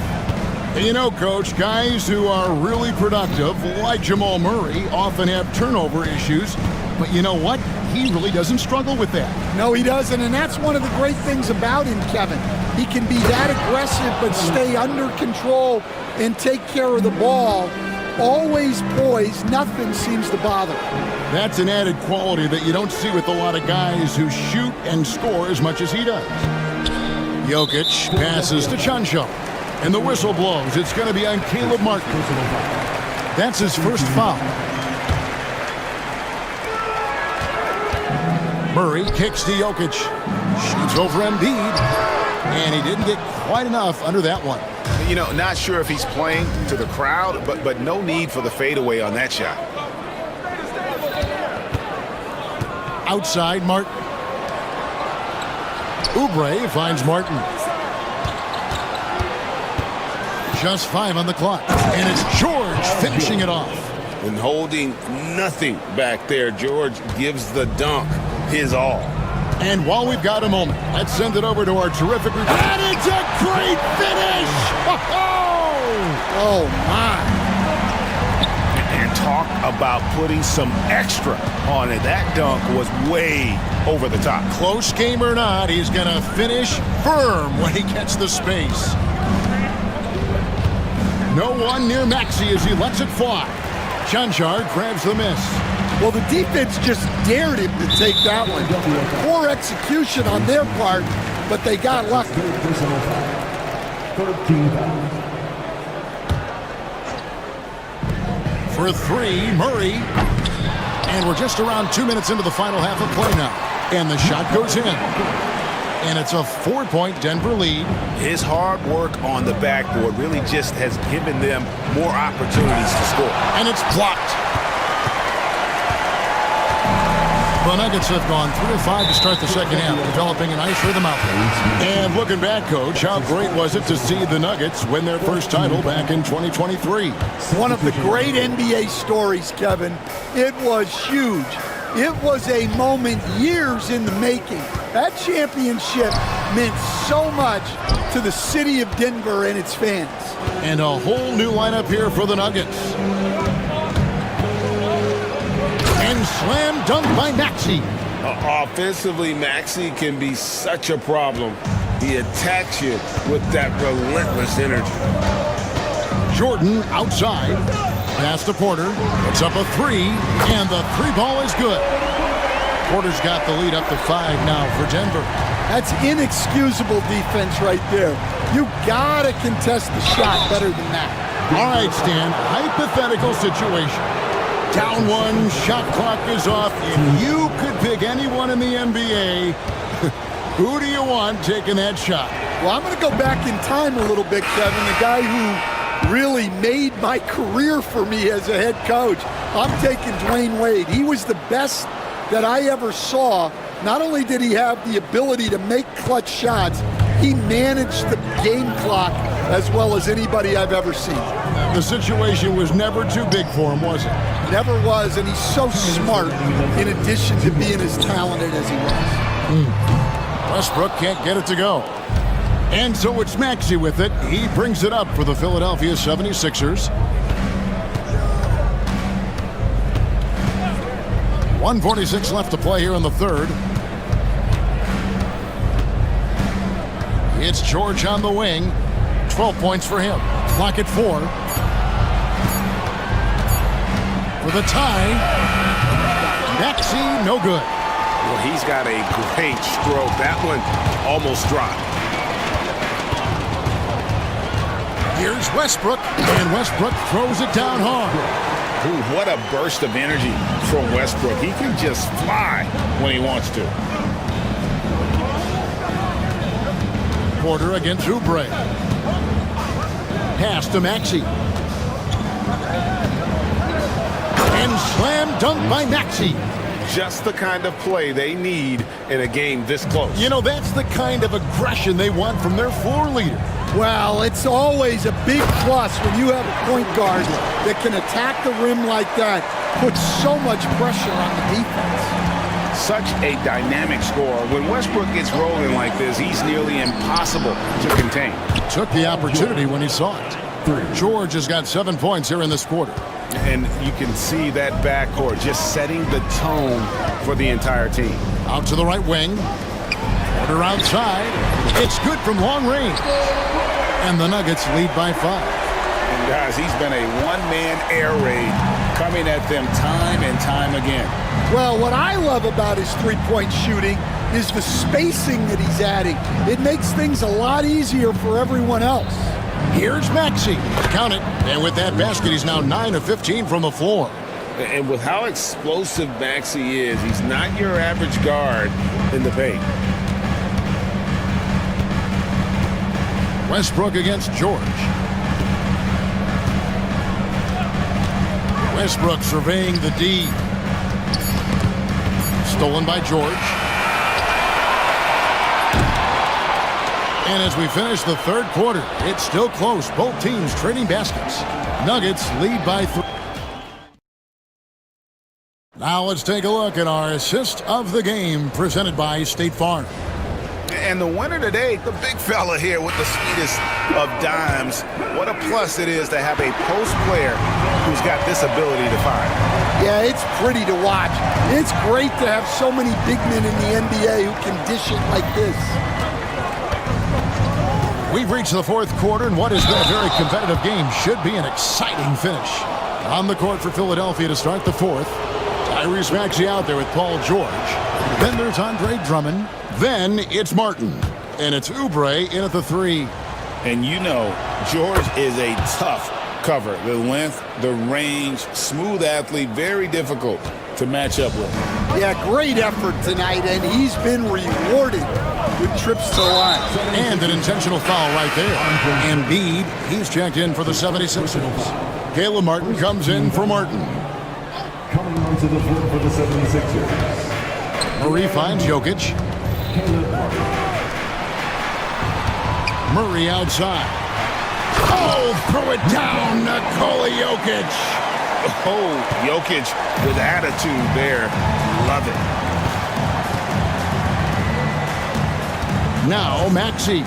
And you know, Coach, guys who are really productive, like Jamal Murray, often have turnover issues. But you know what? He really doesn't struggle with that. No, he doesn't, and that's one of the great things about him, Kevin. He can be that aggressive but stay under control and take care of the ball. Always poised, nothing seems to bother him. That's an added quality that you don't see with a lot of guys who shoot and score as much as he does. Jokic passes to Chuncho, and the whistle blows. It's going to be on Caleb Martin. That's his first foul. Murray kicks to Jokic. Shoots over Embiid. And he didn't get quite enough under that one. You know, not sure if he's playing to the crowd, but no need for the fadeaway on that shot. Outside, Martin. Oubre finds Martin. Just 5 on the clock. And it's George finishing it off. And holding nothing back there, George gives the dunk his all. And while we've got a moment, let's send it over to our terrific reporter. And it's a great finish! Oh, my. And talk about putting some extra on it. That dunk was way over the top. Close game or not, he's going to finish firm when he gets the space. No one near Maxey as he lets it fly. Chanchar grabs the miss. Well, the defense just dared him to take that one. Poor execution on their part, but they got lucky. For three, Murray. And we're just around 2 minutes into the final half of play now. And the shot goes in. And it's a 4-point Denver lead. His hard work on the backboard really just has given them more opportunities to score. And it's blocked. The Nuggets have gone 3 of 5 to start the second half, developing a nice rhythm out there. And looking back, Coach, how great was it to see the Nuggets win their first title back in 2023? One of the great NBA stories, Kevin. It was huge. It was a moment years in the making. That championship meant so much to the city of Denver and its fans. And a whole new lineup here for the Nuggets. And slam dunk by Maxey. Offensively, Maxey can be such a problem. He attacks you with that relentless energy. Jordan outside. Pass to Porter. Puts up a three. And the three ball is good. Porter's got the lead up to 5 now for Denver. That's inexcusable defense right there. You gotta contest the shot better than that. All right, Stan. Hypothetical situation. Down one, shot clock is off. If you could pick anyone in the NBA, who do you want taking that shot? Well, I'm going to go back in time a little bit, Kevin. The guy who really made my career for me as a head coach. I'm taking Dwayne Wade. He was the best that I ever saw. Not only did he have the ability to make clutch shots, he managed the game clock as well as anybody I've ever seen. The situation was never too big for him, was it? Never was, and he's so smart in addition to being as talented as he was. Westbrook can't get it to go. And so it's Maxey with it. He brings it up for the Philadelphia 76ers. 1:46 left to play here in the third. It's George on the wing. 12 points for him. Clock at 4. For the tie. Maxey, no good. Well, he's got a great stroke. That one almost dropped. Here's Westbrook, and Westbrook throws it down hard. Ooh, what a burst of energy from Westbrook. He can just fly when he wants to. Porter against Oubre. Pass to Maxey. And slam dunk by Maxey. Just the kind of play they need in a game this close. You know, that's the kind of aggression they want from their floor leader. Well, it's always a big plus when you have a point guard that can attack the rim like that, put so much pressure on the defense. Such a dynamic scorer. When Westbrook gets rolling like this, he's nearly impossible to contain. Took the opportunity when he saw it. George has got 7 points here in this quarter. And you can see that backcourt just setting the tone for the entire team. Out to the right wing. Porter outside. It's good from long range. And the Nuggets lead by 5. And guys, he's been a one-man air raid coming at them time and time again. Well, what I love about his three-point shooting is the spacing that he's adding. It makes things a lot easier for everyone else. Here's Maxey. Count it. And with that basket, he's now 9 of 15 from the floor. And with how explosive Maxey is, he's not your average guard in the paint. Westbrook against George. Westbrook surveying the D. Stolen by George. And as we finish the third quarter, it's still close. Both teams trading baskets. Nuggets lead by 3. Now let's take a look at our assist of the game presented by State Farm. And the winner today, the big fella here with the sweetest of dimes. What a plus it is to have a post player who's got this ability to fire. Yeah, it's pretty to watch. It's great to have so many big men in the NBA who can dish it like this. We've reached the fourth quarter, and what has been a very competitive game should be an exciting finish. On the court for Philadelphia to start the fourth. Tyrese Maxey out there with Paul George. Then there's Andre Drummond. Then it's Martin. And it's Oubre in at the three. And you know, George is a tough cover. The length, the range, smooth athlete, very difficult to match up with. Yeah, great effort tonight, and he's been rewarded with trips to the line. And an intentional foul right there. Embiid, he's checked in for the 76ers. Caleb Martin comes in for Martin. Coming onto the floor for the 76ers. Murray finds Jokic. Murray outside. Oh, throw it down, Nikola Jokic. Oh, Jokic with attitude there. Love it. Now Maxey.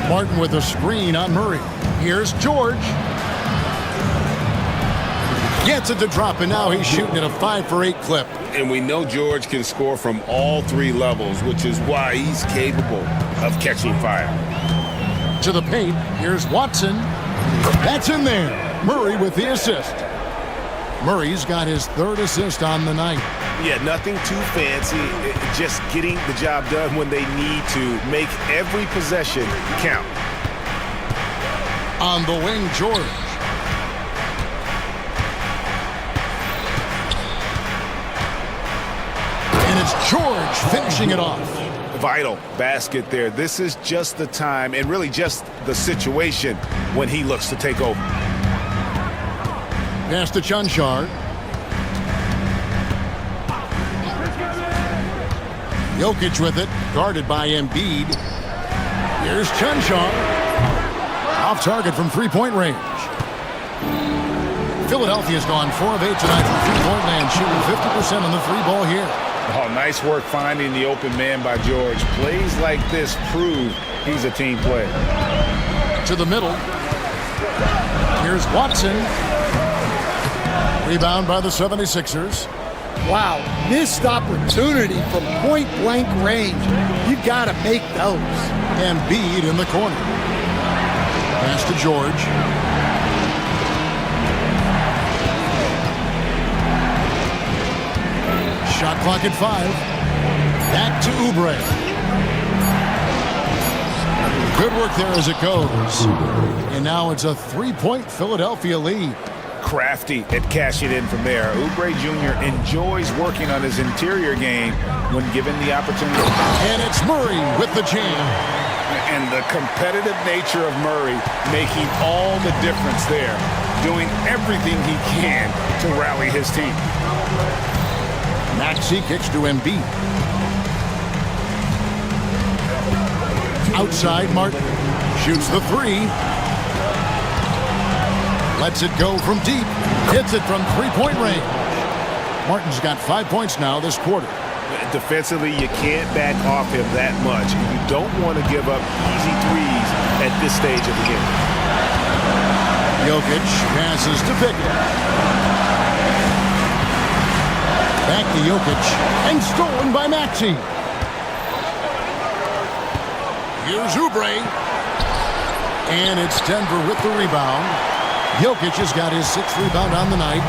Martin with a screen on Murray. Here's George. Gets it to drop, and now he's shooting at a 5 for 8 clip. And we know George can score from all three levels, which is why he's capable of catching fire. To the paint, here's Watson. That's in there. Murray with the assist. Murray's got his third assist on the night. Yeah, nothing too fancy, just getting the job done when they need to. Make every possession count. On the wing, George. And it's George finishing it off. Vital basket there. This is just the time and really just the situation when he looks to take over. Pass to Chunchar. Jokic with it, guarded by Embiid. Here's Chunchar. Off target from three-point range. Philadelphia's gone 4 of 8 tonight from three-point land, shooting 50% on the three ball here. Oh, nice work finding the open man by George. Plays like this prove he's a team player. To the middle. Here's Watson. Rebound by the 76ers. Wow, missed opportunity from point-blank range. You got to make those. Embiid in the corner. Pass to George. Shot clock at 5. Back to Oubre. Good work there as it goes. And now it's a 3-point Philadelphia lead. Crafty at cashing in from there. Oubre Jr. enjoys working on his interior game when given the opportunity. And it's Murray with the jam. And the competitive nature of Murray making all the difference there. Doing everything he can to rally his team. Maxey kicks to Embiid. Outside, Martin shoots the 3. Lets it go from deep. Hits it from three-point range. Martin's got 5 points now this quarter. Defensively, you can't back off him that much. You don't want to give up easy threes at this stage of the game. Jokic passes to Pickett. Back to Jokic, and stolen by Maxey. Here's Oubre. And it's Denver with the rebound. Jokic has got his 6th rebound on the night.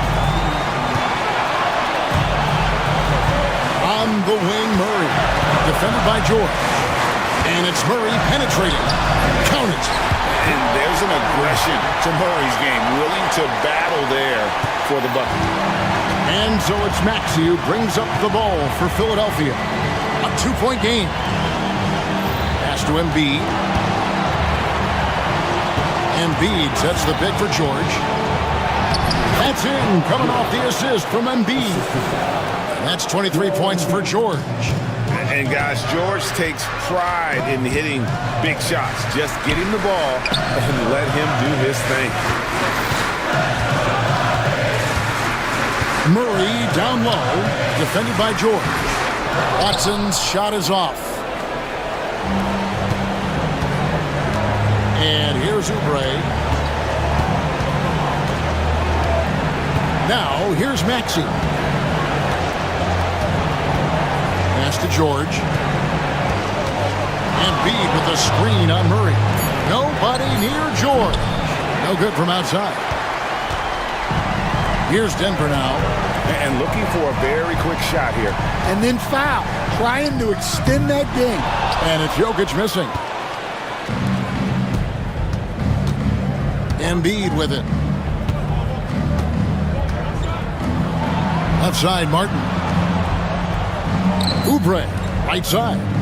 On the wing, Murray. Defended by George. And it's Murray penetrating. Count it. And there's an aggression to Murray's game. Willing to battle there for the bucket. And so it's Maxey who brings up the ball for Philadelphia. A 2-point game. Pass to Embiid. Embiid sets the pick for George. That's in, coming off the assist from Embiid. And that's 23 points for George. And guys, George takes pride in hitting big shots. Just get him the ball and let him do his thing. Murray down low, defended by George. Watson's shot is off. And here's Oubre. Now, here's Maxey. Pass to George. Embiid with the screen on Murray. Nobody near George. No good from outside. Here's Denver now. And looking for a very quick shot here. And then foul, trying to extend that game. And it's Jokic missing. Embiid with it. Left side, Martin. Oubre, right side.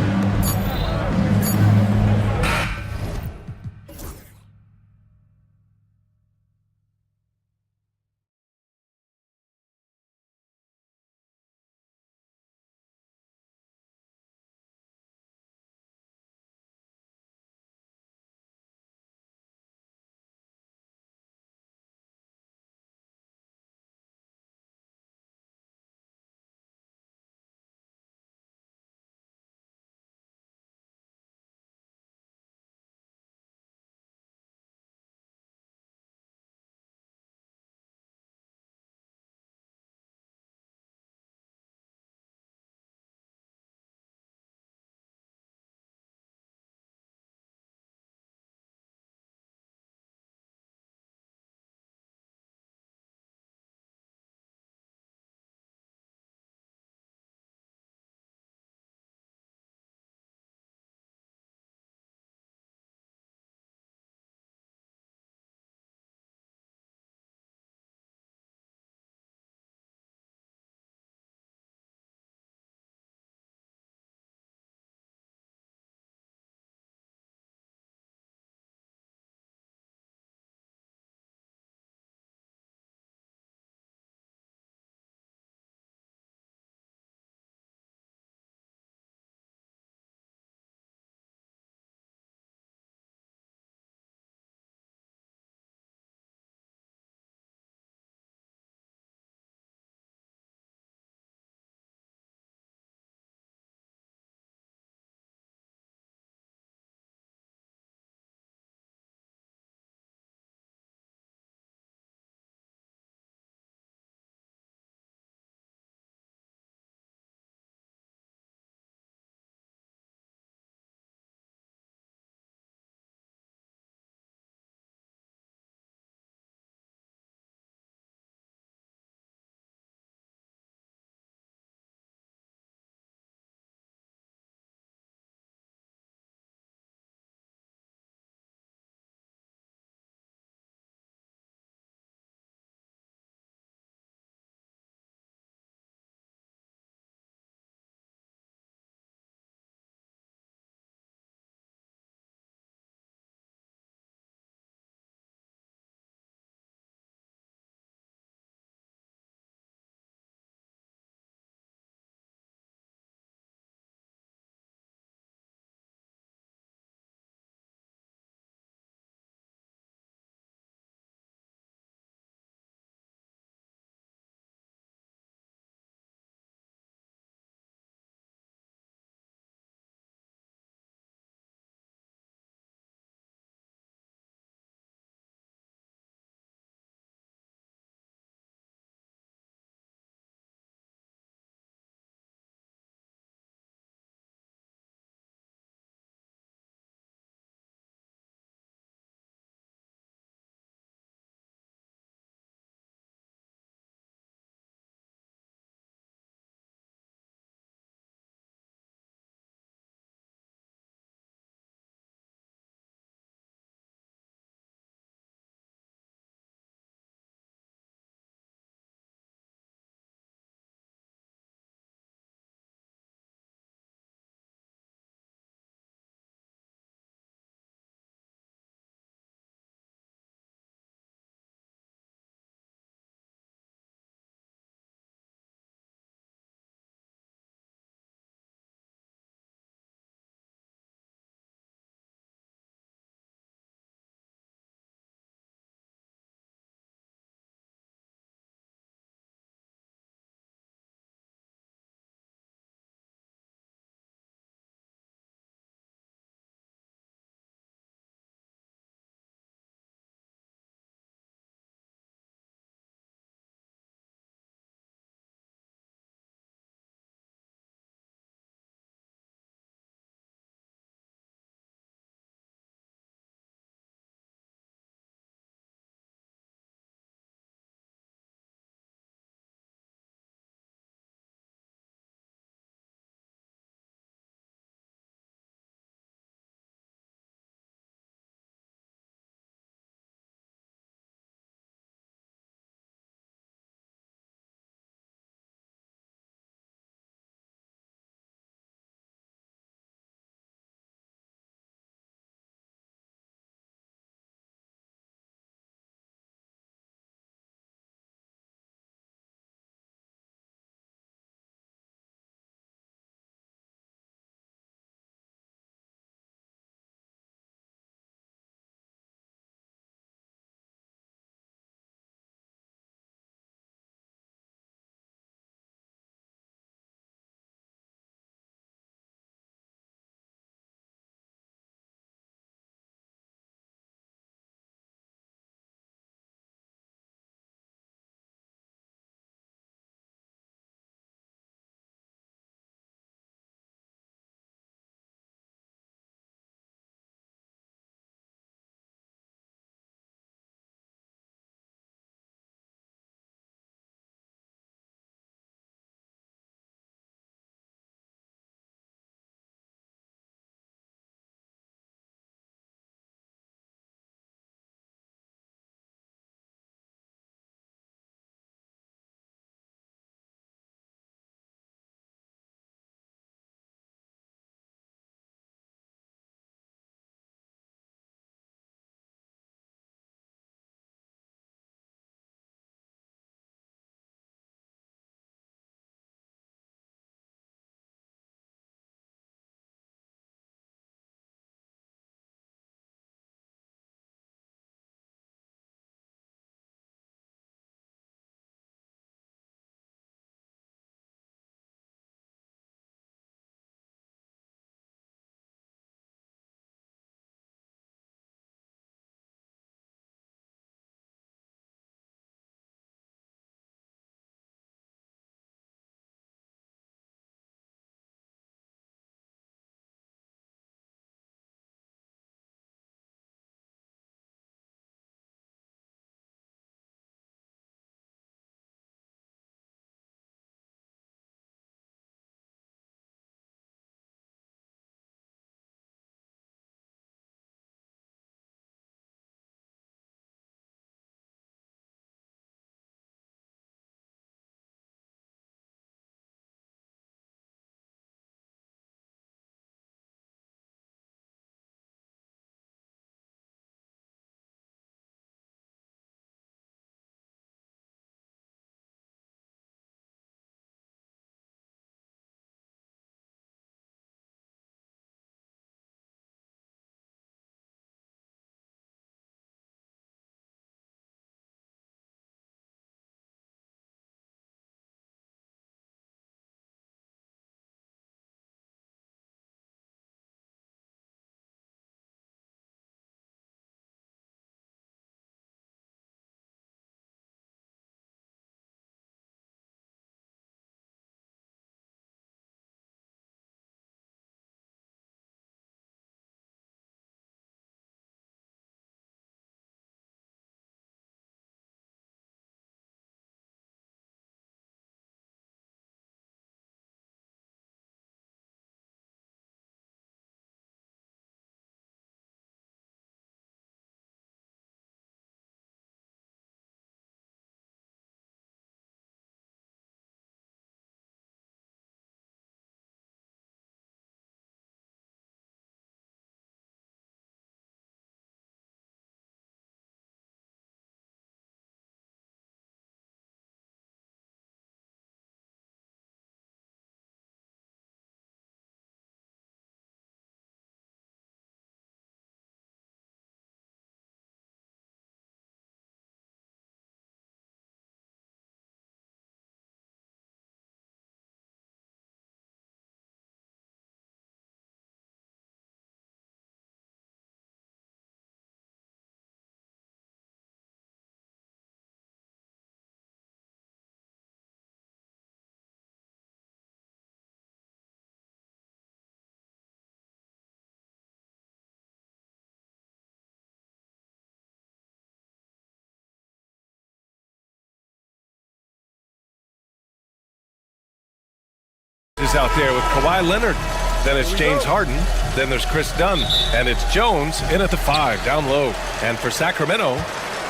is out there with Kawhi Leonard. Then it's James Harden. Then there's Chris Dunn. And it's Jones in at the 5, down low. And for Sacramento,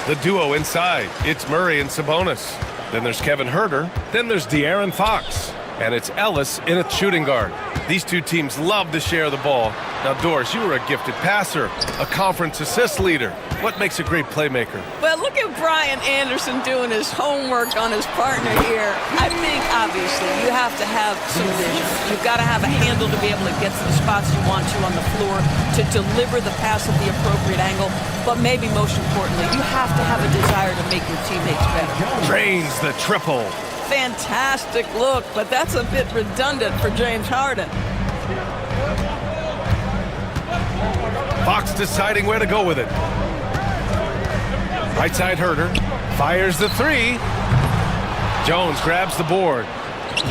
the duo inside. It's Murray and Sabonis. Then there's Kevin Huerter. Then there's De'Aaron Fox. And it's Ellis in at shooting guard. These two teams love to share the ball. Now, Doris, you were a gifted passer, a conference assist leader. What makes a great playmaker? Well, look at Brian Anderson doing his homework on his partner here. I think, obviously, you have to have some vision. You've got to have a handle to be able to get to the spots you want to on the floor, to deliver the pass at the appropriate angle. But maybe most importantly, you have to have a desire to make your teammates better. Drains the triple. Fantastic look, but that's a bit redundant for James Harden. Fox deciding where to go with it. Right side Huerter fires the 3. Jones grabs the board.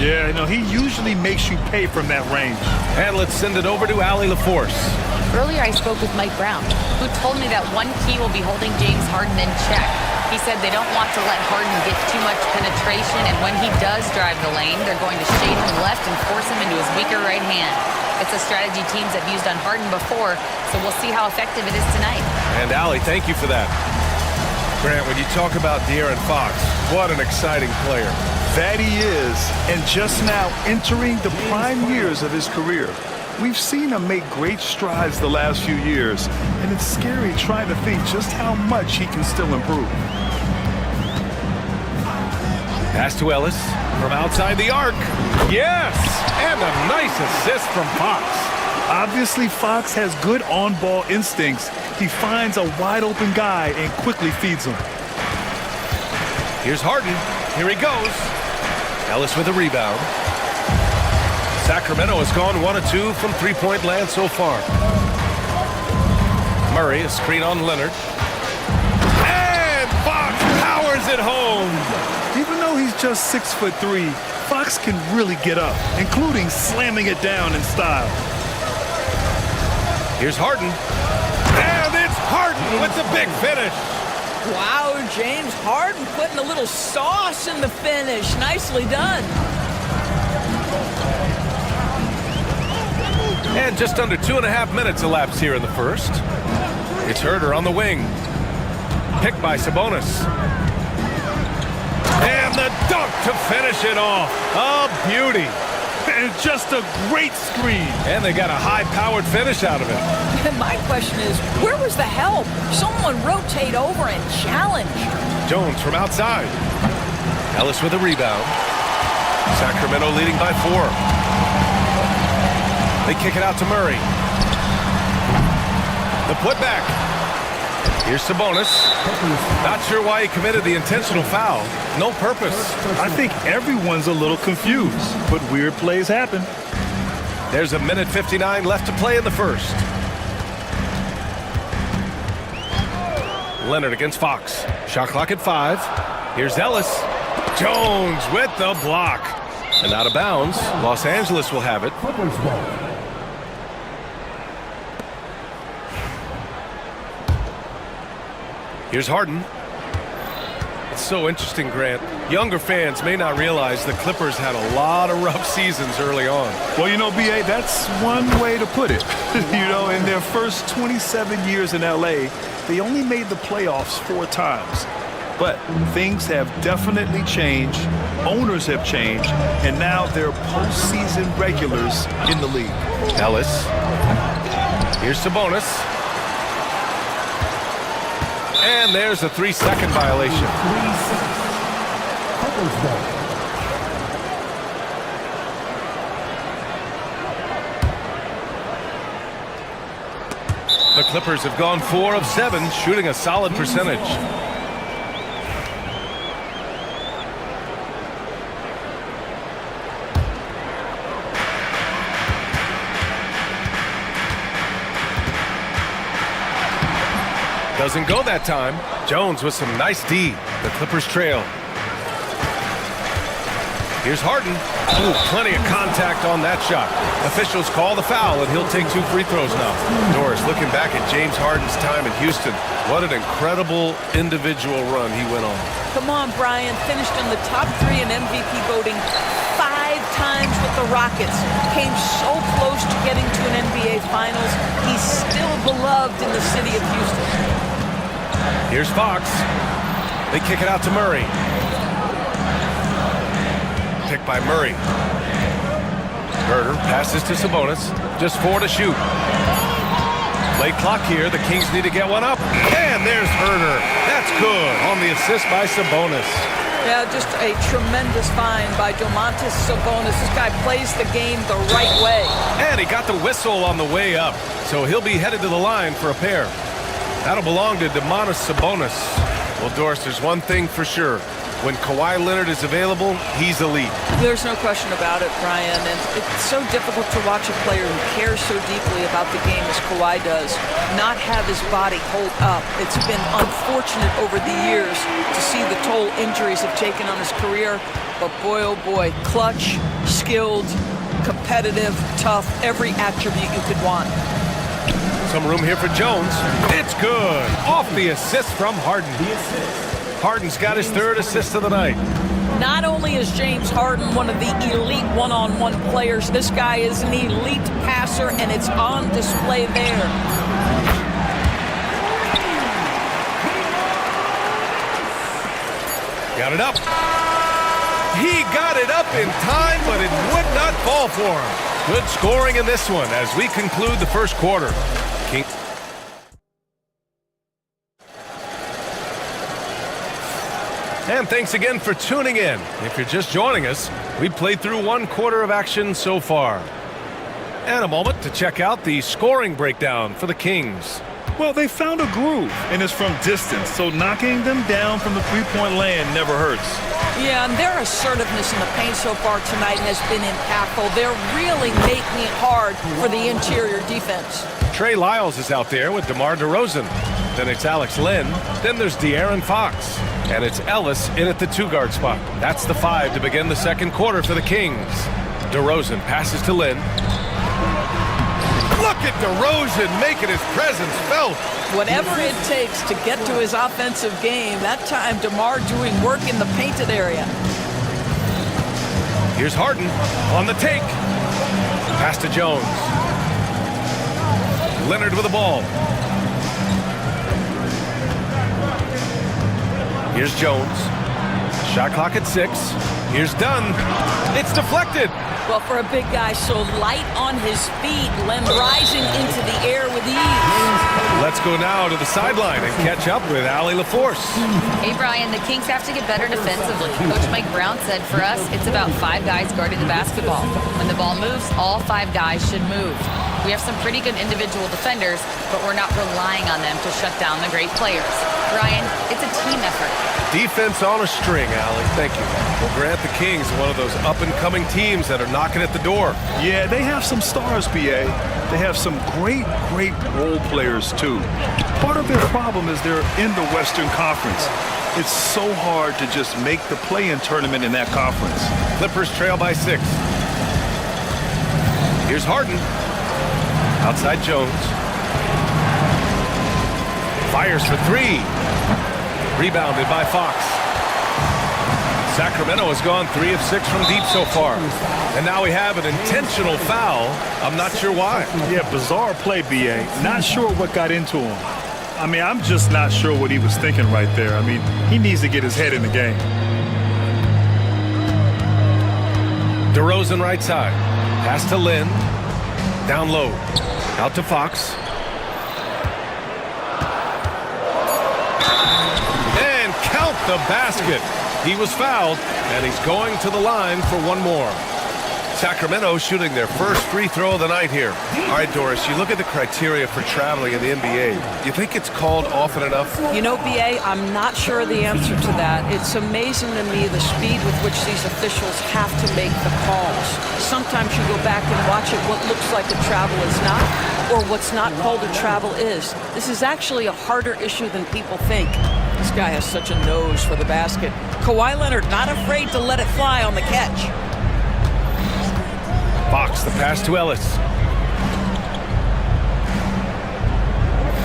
Yeah, you know, he usually makes you pay from that range. And let's send it over to Allie LaForce. Earlier, I spoke with Mike Brown, who told me that one key will be holding James Harden in check. He said they don't want to let Harden get too much penetration, and when he does drive the lane, they're going to shade him left and force him into his weaker right hand. It's a strategy teams have used on Harden before, so we'll see how effective it is tonight. And Allie, thank you for that. Grant, when you talk about De'Aaron Fox, what an exciting player. That he is, and just now entering the prime years of his career. We've seen him make great strides the last few years, and it's scary trying to think just how much he can still improve. Pass to Ellis from outside the arc. Yes! And a nice assist from Fox. Obviously, Fox has good on-ball instincts. He finds a wide-open guy and quickly feeds him. Here's Harden. Here he goes. Ellis with a rebound. Sacramento has gone 1 of 2 from three-point land so far. Murray, a screen on Leonard. And Fox powers it home. Even though he's just 6'3", Fox can really get up, including slamming it down in style. Here's Harden. And it's Harden with the big finish. Wow, James Harden putting a little sauce in the finish. Nicely done. And just under 2.5 minutes elapsed here in the first. It's Huerter on the wing. Picked by Sabonis. And the dunk to finish it off. A beauty. And just a great screen. And they got a high-powered finish out of it. And my question is, where was the help? Someone rotate over and challenge. Jones from outside. Ellis with a rebound. Sacramento leading by 4. They kick it out to Murray. The putback. Here's Sabonis. Not sure why he committed the intentional foul. No purpose. I think everyone's a little confused, but weird plays happen. There's a minute 59 left to play in the first. Leonard against Fox. Shot clock at 5. Here's Ellis. Jones with the block. And out of bounds. Los Angeles will have it. Here's Harden. It's so interesting, Grant. Younger fans may not realize the Clippers had a lot of rough seasons early on. Well, you know, B.A., that's one way to put it. You know, in their first 27 years in L.A., they only made the playoffs 4 times. But things have definitely changed. Owners have changed. And now they're postseason regulars in the league. Ellis. Here's Sabonis. And there's a 3-second violation. The Clippers have gone 4 of 7, shooting a solid percentage. Doesn't go that time. Jones with some nice D. The Clippers trail. Here's Harden. Ooh, plenty of contact on that shot. Officials call the foul, and he'll take 2 free throws now. Doris, looking back at James Harden's time in Houston, what an incredible individual run he went on. Come on, Brian. Finished in the top 3 in MVP voting 5 times with with the Rockets, came so close to getting to an NBA Finals. He's still beloved in the city of Houston. Here's Fox. They kick it out to Murray. Picked by Murray. Herder passes to Sabonis. Just 4 to shoot. Late clock here. The Kings need to get one up. And there's Herder. That's good on the assist by Sabonis. Yeah, just a tremendous find by Domantas Sabonis. This guy plays the game the right way. And he got the whistle on the way up. So he'll be headed to the line for a pair. That'll belong to Domantas Sabonis. Well, Doris, there's one thing for sure. When Kawhi Leonard is available, he's elite. There's no question about it, Brian. And it's so difficult to watch a player who cares so deeply about the game as Kawhi does not have his body hold up. It's been unfortunate over the years to see the toll injuries have taken on his career. But boy, oh boy, clutch, skilled, competitive, tough, every attribute you could want. Some room here for Jones. It's good. Off the assist from Harden. Harden's got his 3rd assist of the night. Not only is James Harden one of the elite one-on-one players, this guy is an elite passer, and it's on display there. Got it up. He got it up in time, but it would not fall for him. Good scoring in this one as we conclude the first quarter. King. And thanks again for tuning in. If you're just joining us, we've played through 1 quarter of action so far. And a moment to check out the scoring breakdown for the Kings. Well, they found a groove, and it's from distance, so knocking them down from the three-point land never hurts. Yeah, and their assertiveness in the paint so far tonight has been impactful. They're really making it hard for the interior defense. Trey Lyles is out there with DeMar DeRozan. Then it's Alex Len. Then there's De'Aaron Fox. And it's Ellis in at the 2-guard spot. That's the 5 to begin the second quarter for the Kings. DeRozan passes to Len. Look at DeRozan making his presence felt. Whatever it takes to get to his offensive game, that time DeMar doing work in the painted area. Here's Harden on the take. Pass to Jones. Leonard with the ball. Here's Jones. Shot clock at 6. Here's Dunn. It's deflected. Well, for a big guy so light on his feet, Len rising into the air with ease. Let's go now to the sideline and catch up with Allie LaForce. Hey, Brian, the Kings have to get better defensively. Coach Mike Brown said for us, it's about 5 guys guarding the basketball. When the ball moves, all 5 guys should move. We have some pretty good individual defenders, but we're not relying on them to shut down the great players. Brian, it's a team effort. Defense on a string, Allie. Thank you. We'll grant the Kings one of those up-and-coming teams that are knocking at the door. Yeah, they have some stars, BA. They have some great role players, too. Part of their problem is they're in the Western Conference. It's so hard to just make the play-in tournament in that conference. Clippers trail by 6. Here's Harden. Outside Jones. Fires for 3. Rebounded by Fox. Sacramento has gone 3 of 6 from deep so far. And now we have an intentional foul. I'm not sure why. Yeah, bizarre play, BA. Not sure what got into him. I mean, I'm just not sure what he was thinking right there. I mean, he needs to get his head in the game. DeRozan right side. Pass to Lynn. Down low. Out to Fox. And count the basket. He was fouled, and he's going to the line for one more. Sacramento shooting their first free throw of the night here. All right, Doris, you look at the criteria for traveling in the NBA. You think it's called often enough? You know, BA, I'm not sure the answer to that. It's amazing to me the speed with which these officials have to make the calls. Sometimes you go back and watch it, what looks like a travel is not, or what's not called a travel is. This is actually a harder issue than people think. This guy has such a nose for the basket. Kawhi Leonard not afraid to let it fly on the catch. Fox, the pass to Ellis.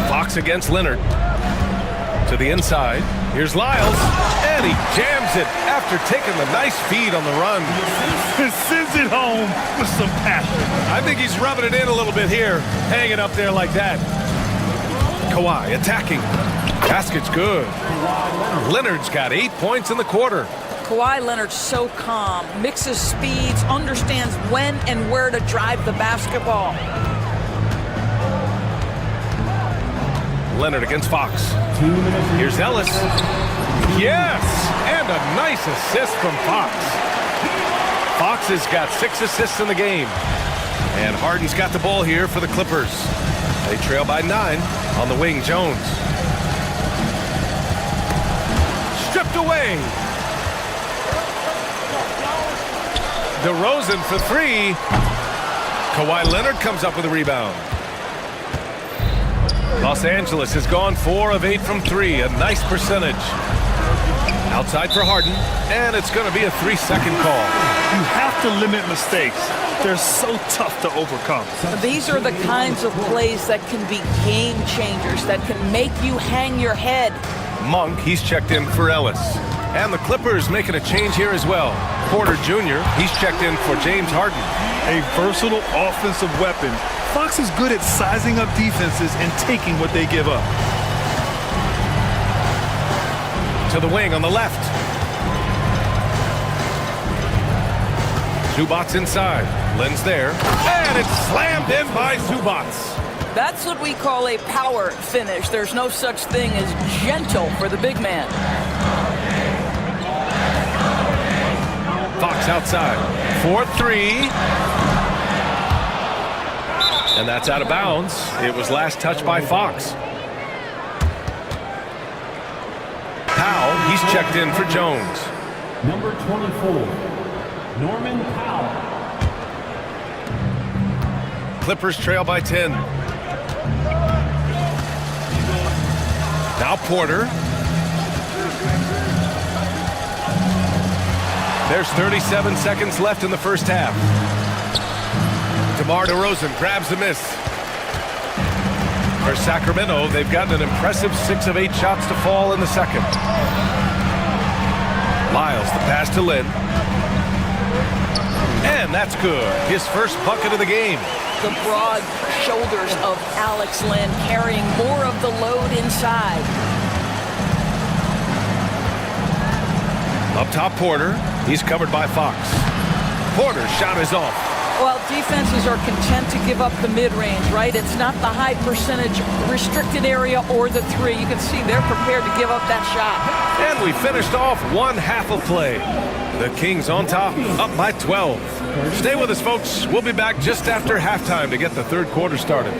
Fox against Leonard. To the inside. Here's Lyles. And he jams it after taking the nice feed on the run. Sends it home with some passion. I think he's rubbing it in a little bit here, hanging up there like that. Kawhi attacking. Basket's good. Leonard's got 8 points in the quarter. Kawhi Leonard's so calm, mixes speeds, understands when and where to drive the basketball. Leonard against Fox. Here's Ellis. Yes! And a nice assist from Fox. Fox has got 6 assists in the game. And Harden's got the ball here for the Clippers. They trail by 9. On the wing, Jones. Stripped away. DeRozan for 3. Kawhi Leonard comes up with a rebound. Los Angeles has gone 4 of 8 from 3. A nice percentage. Outside for Harden. And it's going to be a 3-second call. You have to limit mistakes. They're so tough to overcome. These are the kinds of plays that can be game changers, that can make you hang your head. Monk, he's checked in for Ellis. And the Clippers making a change here as well. Porter Jr., he's checked in for James Harden. A versatile offensive weapon. Fox is good at sizing up defenses and taking what they give up. To the wing on the left. Zubats inside. Len's there. And it's slammed in by Zubats. That's what we call a power finish. There's no such thing as gentle for the big man. Fox outside. 4-3. And that's out of bounds. It was last touched by Fox. Powell, he's checked in for Jones. Number 24, Norman Powell. Clippers trail by 10. Now Porter. There's 37 seconds left in the first half. DeMar DeRozan grabs the miss. For Sacramento, they've gotten an impressive 6 of 8 shots to fall in the second. Lyles, the pass to Lynn. And that's good. His first bucket of the game. The broad shoulders of Alex Lynn carrying more of the load inside. Up top, Porter. He's covered by Fox. Porter's shot is off. Well, defenses are content to give up the mid-range, right? It's not the high percentage restricted area or the 3. You can see they're prepared to give up that shot. And we finished off one half of play. The Kings on top, up by 12. Stay with us, folks. We'll be back just after halftime to get the third quarter started.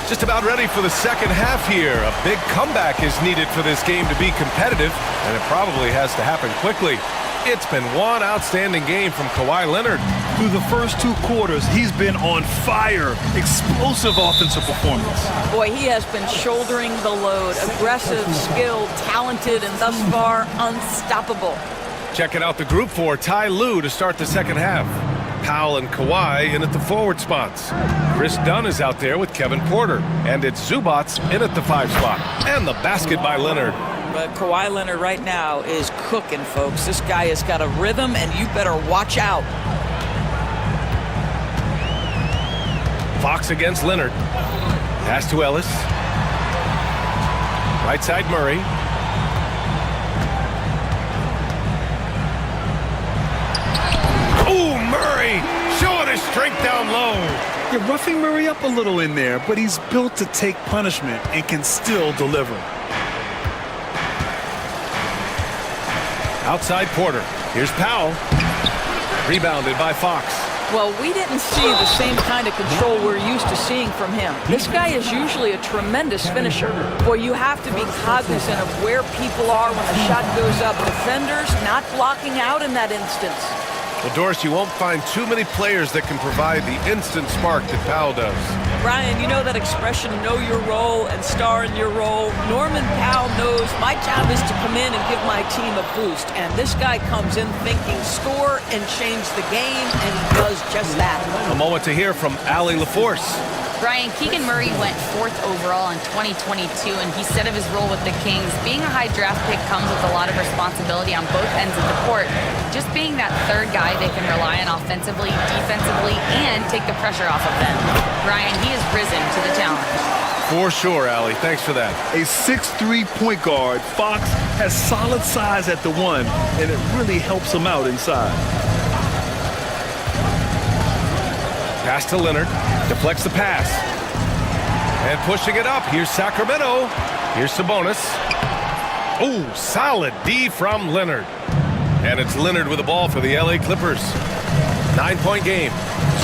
Just about ready for the second half here. A big comeback is needed for this game to be competitive, and it probably has to happen quickly. It's been one outstanding game from Kawhi Leonard. Through the first 2 quarters, he's been on fire. Explosive offensive performance. Boy, he has been shouldering the load. Aggressive, skilled, talented, and thus far unstoppable. Checking out the group for Ty Lue to start the second half. Powell and Kawhi in at the forward spots. Chris Dunn is out there with Kevin Porter. And it's Zubats in at the 5 spot. And the basket by Leonard. But Kawhi Leonard right now is cooking, folks. This guy has got a rhythm, and you better watch out. Fox against Leonard. Pass to Ellis. Right side Murray. Ooh, Murray showing his strength down low. You're roughing Murray up a little in there, but he's built to take punishment and can still deliver. Outside Porter. Here's Powell. Rebounded by Fox. Well, we didn't see the same kind of control we're used to seeing from him. This guy is usually a tremendous finisher. Boy, you have to be cognizant of where people are when the shot goes up. Defenders not blocking out in that instance. Well, Doris, you won't find too many players that can provide the instant spark that Powell does. Brian, you know that expression, know your role and star in your role? Norman Powell knows my job is to come in and give my team a boost. And this guy comes in thinking score and change the game, and he does just that. A moment to hear from Allie LaForce. Brian, Keegan Murray went 4th overall in 2022, and he said of his role with the Kings, being a high draft pick comes with a lot of responsibility on both ends of the court. Just being that third guy they can rely on offensively, defensively, and take the pressure off of them. Brian, he has risen to the challenge. For sure, Allie. Thanks for that. A 6'3" point guard, Fox has solid size at the one, and it really helps him out inside. Pass to Leonard, deflects the pass. And pushing it up, here's Sacramento. Here's Sabonis. Oh, solid D from Leonard. And it's Leonard with the ball for the LA Clippers. 9-point game.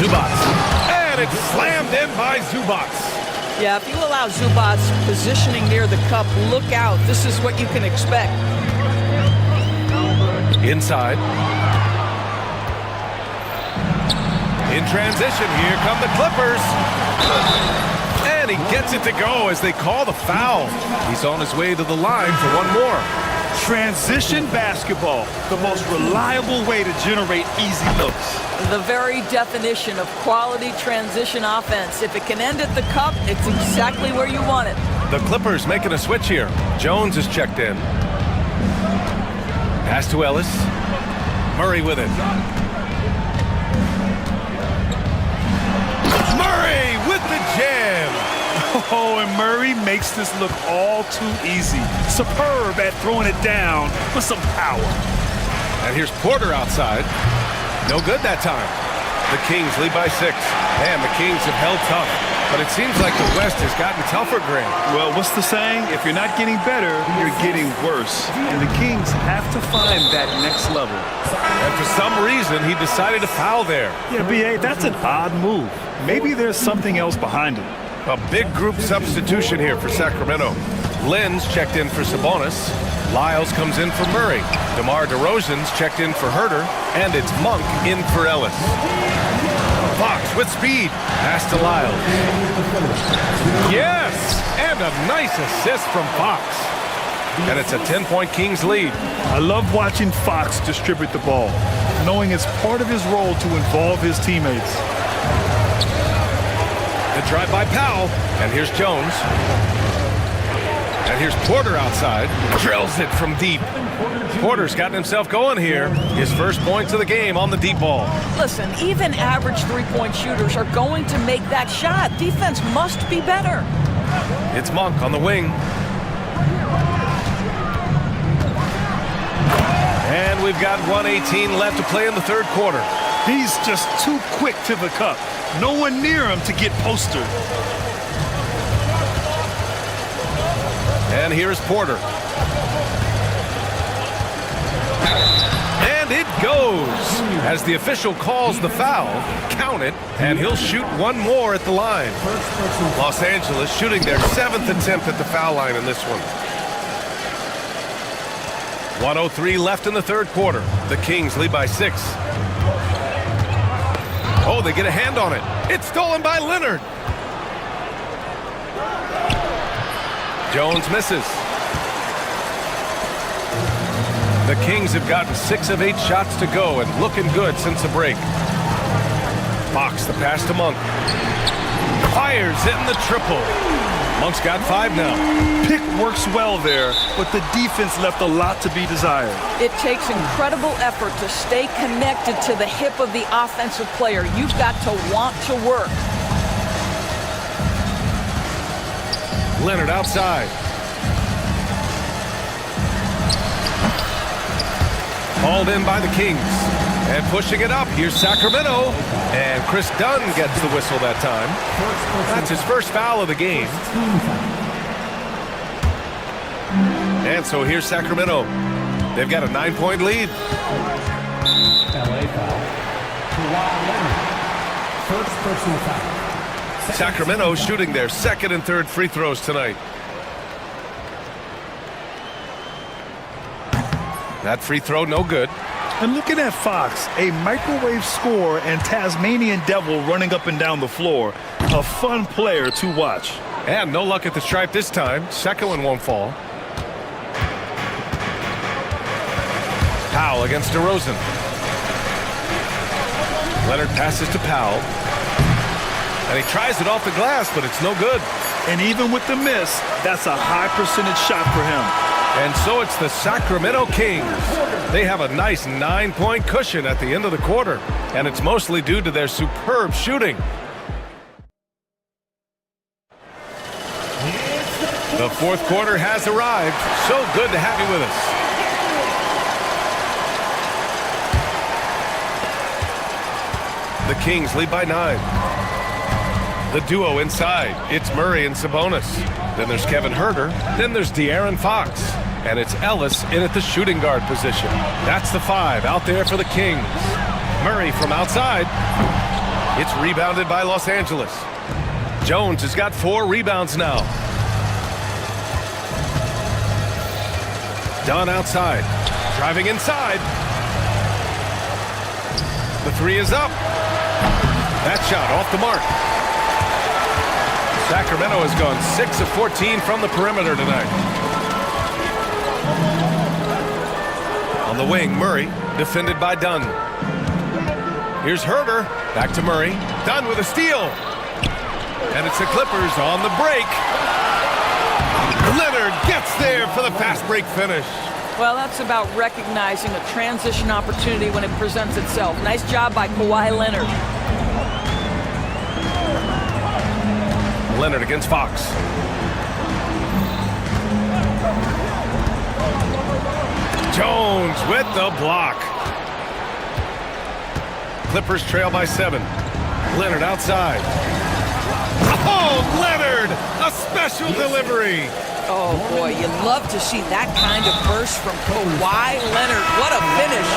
Zubats. And it's slammed in by Zubats. Yeah, if you allow Zubats positioning near the cup, look out. This is what you can expect. Inside. In transition, here come the Clippers. And he gets it to go as they call the foul. He's on his way to the line for one more. Transition basketball, the most reliable way to generate easy looks. The very definition of quality transition offense. If it can end at the cup, it's exactly where you want it. The Clippers making a switch here. Jones is checked in. Pass to Ellis. Murray with it. Murray with the jam. Oh, and Murray makes this look all too easy. Superb at throwing it down with some power. And here's Porter outside. No good that time. The Kings lead by 6. Man, the Kings have held tough. But it seems like the West has gotten tougher, Grant. Well, what's the saying? If you're not getting better, you're getting worse. And the Kings have to find that next level. And for some reason, he decided to foul there. Yeah, B.A., that's an odd move. Maybe there's something else behind it. A big group substitution here for Sacramento. Lynn's checked in for Sabonis. Lyles comes in for Murray. DeMar DeRozan's checked in for Herter. And it's Monk in for Ellis. Fox with speed. Pass to Lyles. Yes! And a nice assist from Fox. And it's a 10-point Kings lead. I love watching Fox distribute the ball, knowing it's part of his role to involve his teammates. The drive by Powell. And here's Jones. And here's Porter outside. Drills it from deep. Porter's gotten himself going here. His first points of the game on the deep ball. Listen, even average three-point shooters are going to make that shot. Defense must be better. It's Monk on the wing. And we've got 1:18 left to play in the third quarter. He's just too quick to the cup. No one near him to get postered. And here's Porter. And it goes. As the official calls the foul, count it, and he'll shoot one more at the line. Los Angeles shooting their 7th attempt at the foul line in this one. 1:03 left in the third quarter. The Kings lead by 6. Oh, they get a hand on it. It's stolen by Leonard. Jones misses. The Kings have gotten 6 of 8 shots to go and looking good since the break. Fox the pass to Monk. Fires in the triple. Monk's got 5 now. Pick works well there, but the defense left a lot to be desired. It takes incredible effort to stay connected to the hip of the offensive player. You've got to want to work. Leonard outside. Hauled in by the Kings. And pushing it up, here's Sacramento. And Chris Dunn gets the whistle that time. That's his first foul of the game. And so here's Sacramento. They've got a 9-point lead. LA foul. First personal foul. Sacramento shooting their 2nd and 3rd free throws tonight. That free throw no good. And looking at Fox, a microwave scorer and Tasmanian devil running up and down the floor. A fun player to watch. And no luck at the stripe this time. Second one won't fall. Powell against DeRozan. Leonard passes to Powell. And he tries it off the glass, but it's no good. And even with the miss, that's a high percentage shot for him. And so it's the Sacramento Kings. They have a nice 9-point cushion at the end of the quarter. And it's mostly due to their superb shooting. The fourth quarter has arrived. So good to have you with us. The Kings lead by 9. The duo inside. It's Murray and Sabonis. Then there's Kevin Huerter. Then there's De'Aaron Fox. And it's Ellis in at the shooting guard position. That's the 5 out there for the Kings. Murray from outside. It's rebounded by Los Angeles. Jones has got 4 rebounds now. Dunn outside. Driving inside. The 3 is up. That shot off the mark. Sacramento has gone 6 of 14 from the perimeter tonight. On the wing, Murray, defended by Dunn. Here's Huerter. Back to Murray. Dunn with a steal. And it's the Clippers on the break. Leonard gets there for the fast break finish. Well, that's about recognizing a transition opportunity when it presents itself. Nice job by Kawhi Leonard. Leonard against Fox. Jones with the block. Clippers trail by 7. Leonard outside. Oh, Leonard! A special delivery. Oh, boy, you love to see that kind of burst from Kawhi Leonard. What a finish.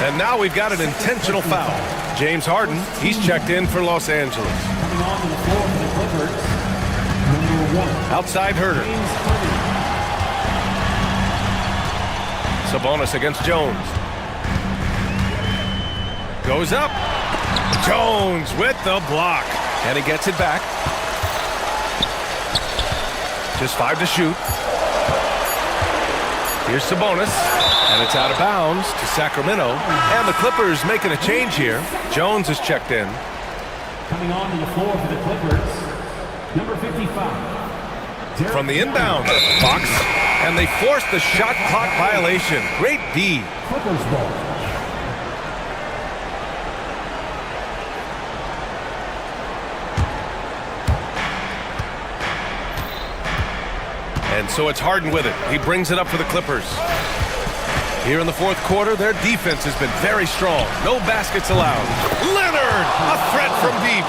And now we've got an intentional foul. James Harden, he's checked in for Los Angeles. Coming onto the floor for the Clippers, number 1. Outside Huerter. Sabonis against Jones. Goes up. Jones with the block. And he gets it back. Just 5 to shoot. Here's Sabonis. And it's out of bounds to Sacramento. And the Clippers making a change here. Jones is checked in. Coming onto the floor for the Clippers, number 55. From the inbound, Fox. And they force the shot clock violation. Great D. Clippers ball. And so it's Harden with it. He brings it up for the Clippers. Here in the fourth quarter, their defense has been very strong. No baskets allowed. Leonard, a threat from deep.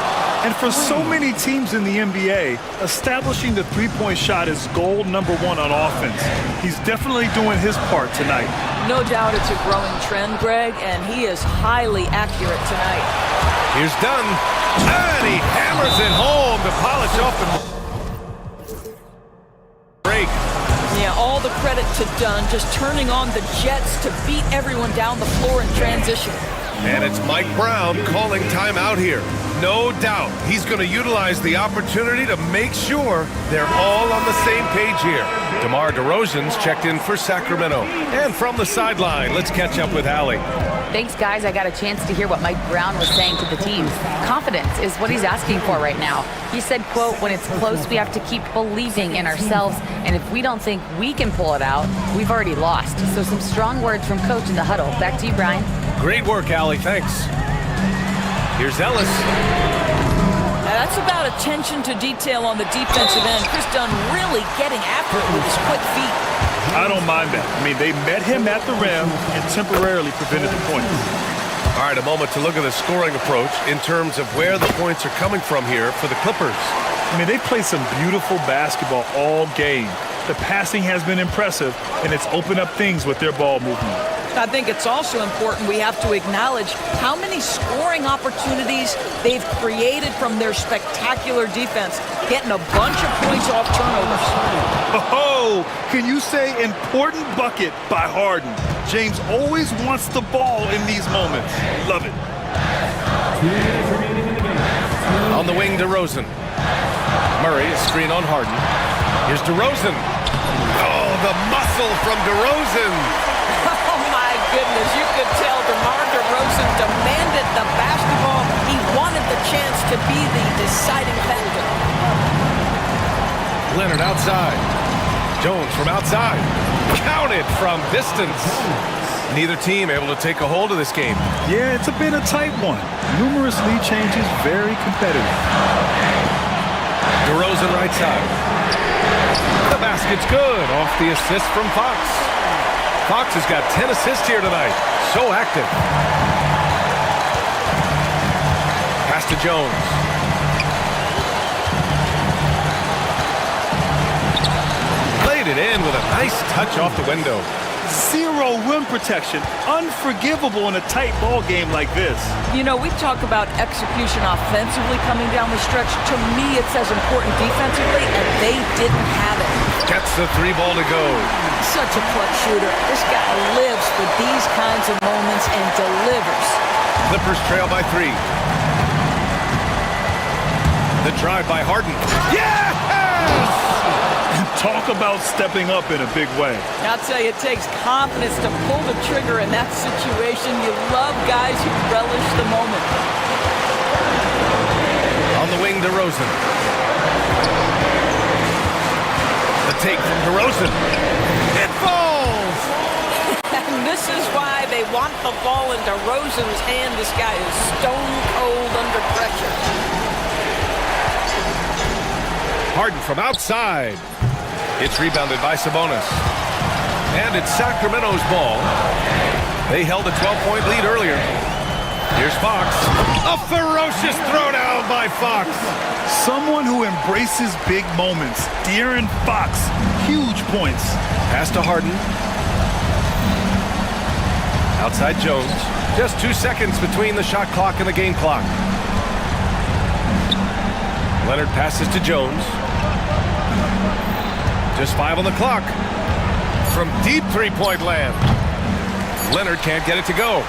And for so many teams in the NBA, establishing the three-point shot is goal number 1 on offense. He's definitely doing his part tonight. No doubt it's a growing trend, Greg, and he is highly accurate tonight. Here's Dunn. And he hammers it home to polish off the break. Yeah, all the credit to Dunn, just turning on the jets to beat everyone down the floor in transition. And it's Mike Brown calling timeout here. No doubt he's going to utilize the opportunity to make sure they're all on the same page here. DeMar DeRozan's checked in for Sacramento. And from the sideline, let's catch up with Allie. Thanks, guys. I got a chance to hear what Mike Brown was saying to the team. Confidence is what he's asking for right now. He said, quote, when it's close, we have to keep believing in ourselves. And if we don't think we can pull it out, we've already lost. So some strong words from Coach in the huddle. Back to you, Brian. Great work, Allie. Thanks. Here's Ellis. Now that's about attention to detail on the defensive end. Chris Dunn really getting after it with his quick feet. I don't mind that. I mean, they met him at the rim and temporarily prevented the points. All right, a moment to look at the scoring approach in terms of where the points are coming from here for the Clippers. I mean, they played some beautiful basketball all game. The passing has been impressive, and it's opened up things with their ball movement. I think it's also important we have to acknowledge how many scoring opportunities they've created from their spectacular defense, getting a bunch of points off turnovers. Oh, can you say important bucket by Harden? James always wants the ball in these moments. Love it. On the wing, DeRozan. Murray, a screen on Harden. Here's DeRozan. Oh, the muscle from DeRozan. Oh, my goodness. You could tell DeMar DeRozan demanded the basketball. He wanted the chance to be the deciding factor. Leonard outside. Jones from outside. Counted from distance. Neither team able to take a hold of this game. Yeah, it's a bit a tight one. Numerous lead changes, very competitive. DeRozan right side. The basket's good off the assist from Fox. Fox has got 10 assists here tonight. So active. Pass to Jones. Laid it in with a nice touch off the window. Zero rim protection. Unforgivable in a tight ball game like this. You know, we talk about execution offensively coming down the stretch. To me, it's as important defensively, and they didn't have it. Gets the 3 ball to go. Such a clutch shooter. This guy lives for these kinds of moments and delivers. Clippers trail by 3. The drive by Harden. Yes! Talk about stepping up in a big way. I'll tell you, it takes confidence to pull the trigger in that situation. You love guys who relish the moment. On the wing, DeRozan. The take from DeRozan. It falls! And this is why they want the ball in DeRozan's hand. This guy is stone cold under pressure. Harden from outside. It's rebounded by Sabonis. And it's Sacramento's ball. They held a 12-point lead earlier. Here's Fox. A ferocious throwdown by Fox. Someone who embraces big moments. De'Aaron Fox, huge points. Pass to Harden. Outside Jones. Just 2 seconds between the shot clock and the game clock. Leonard passes to Jones. Just 5 on the clock. From deep three-point land. Leonard can't get it to go.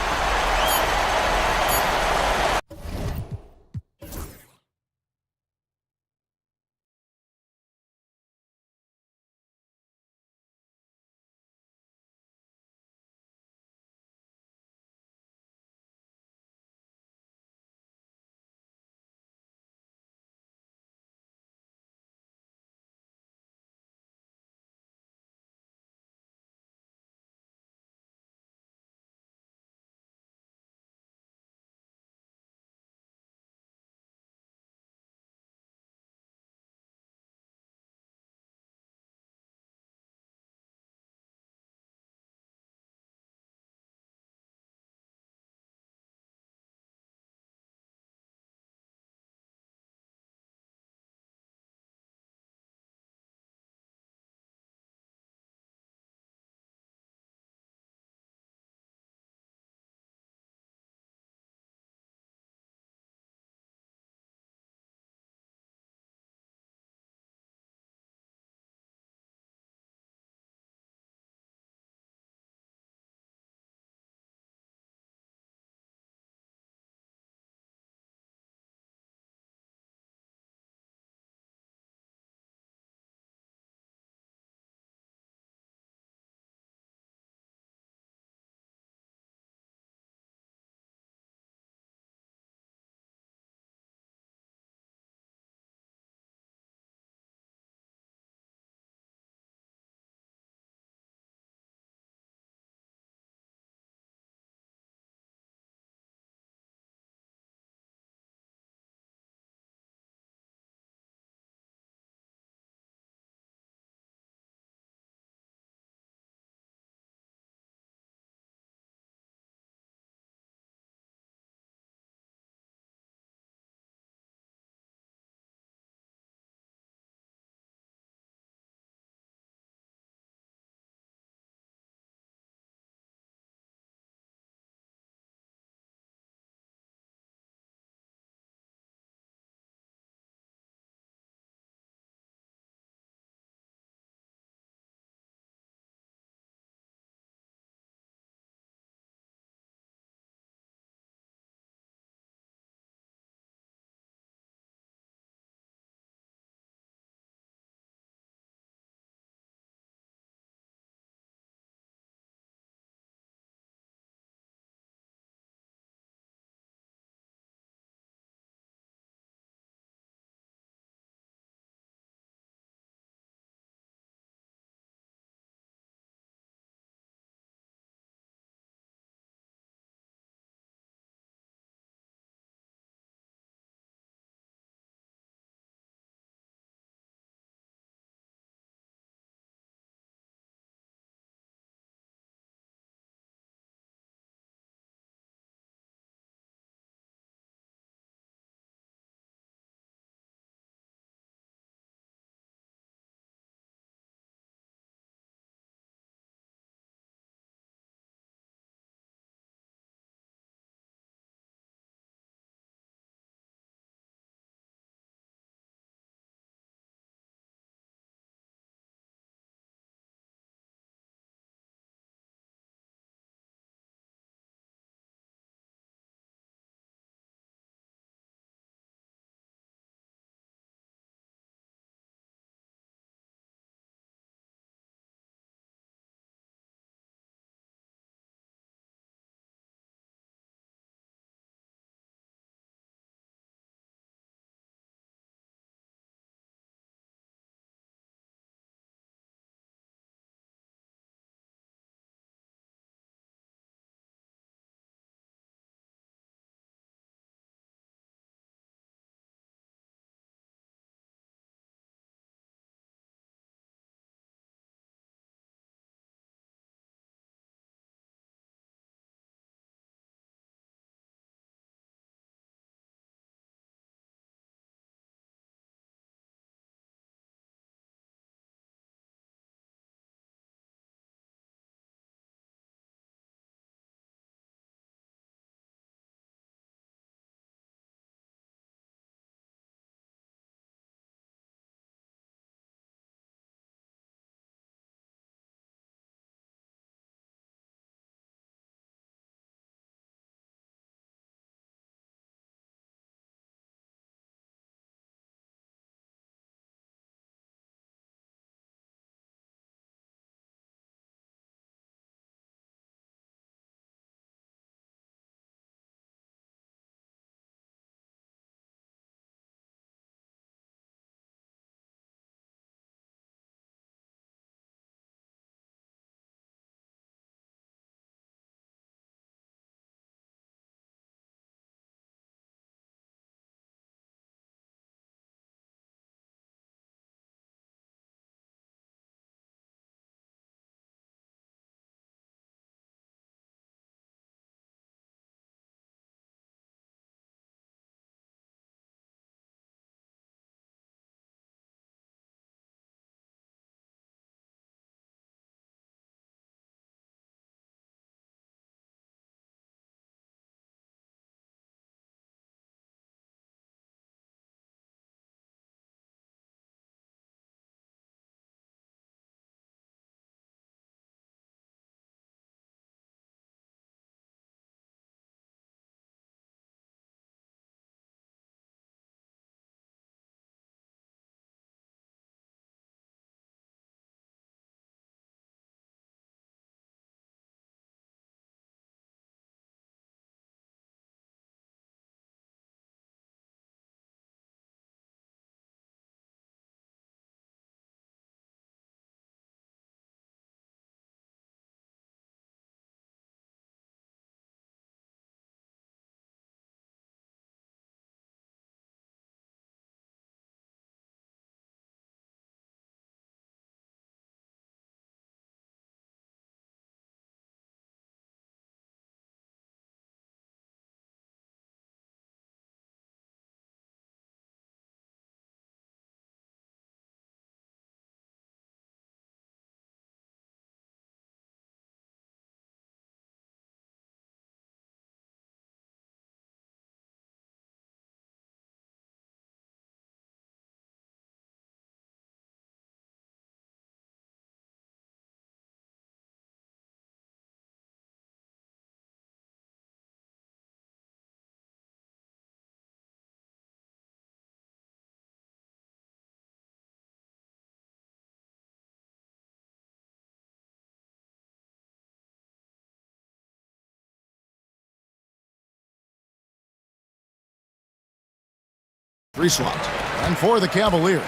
3 slot. And for the Cavaliers,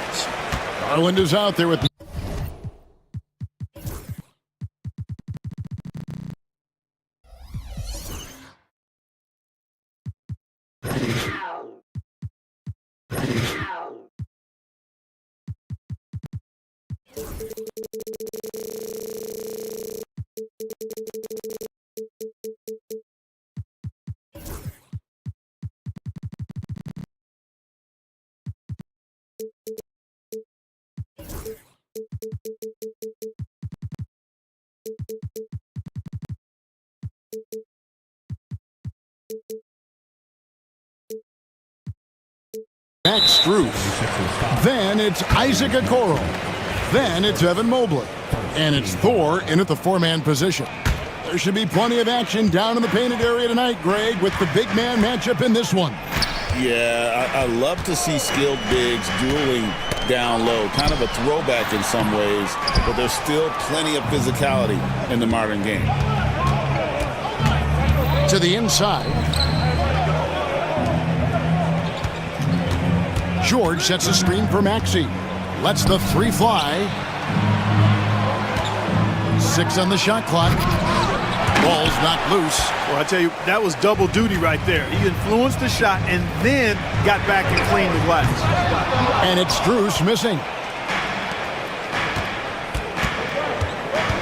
Garland is out there with... Max Strus. Then it's Isaac Okoro. Then it's Evan Mobley. And it's Thor in at the 4-man position. There should be plenty of action down in the painted area tonight, Greg, with the big man matchup in this one. Yeah, I love to see skilled bigs dueling down low. Kind of a throwback in some ways, but there's still plenty of physicality in the modern game. To the inside. George sets a screen for Maxey. Lets the 3 fly. 6 on the shot clock. Ball's not loose. Well, I tell you, that was double duty right there. He influenced the shot and then got back and cleaned the glass. And it's Strus missing.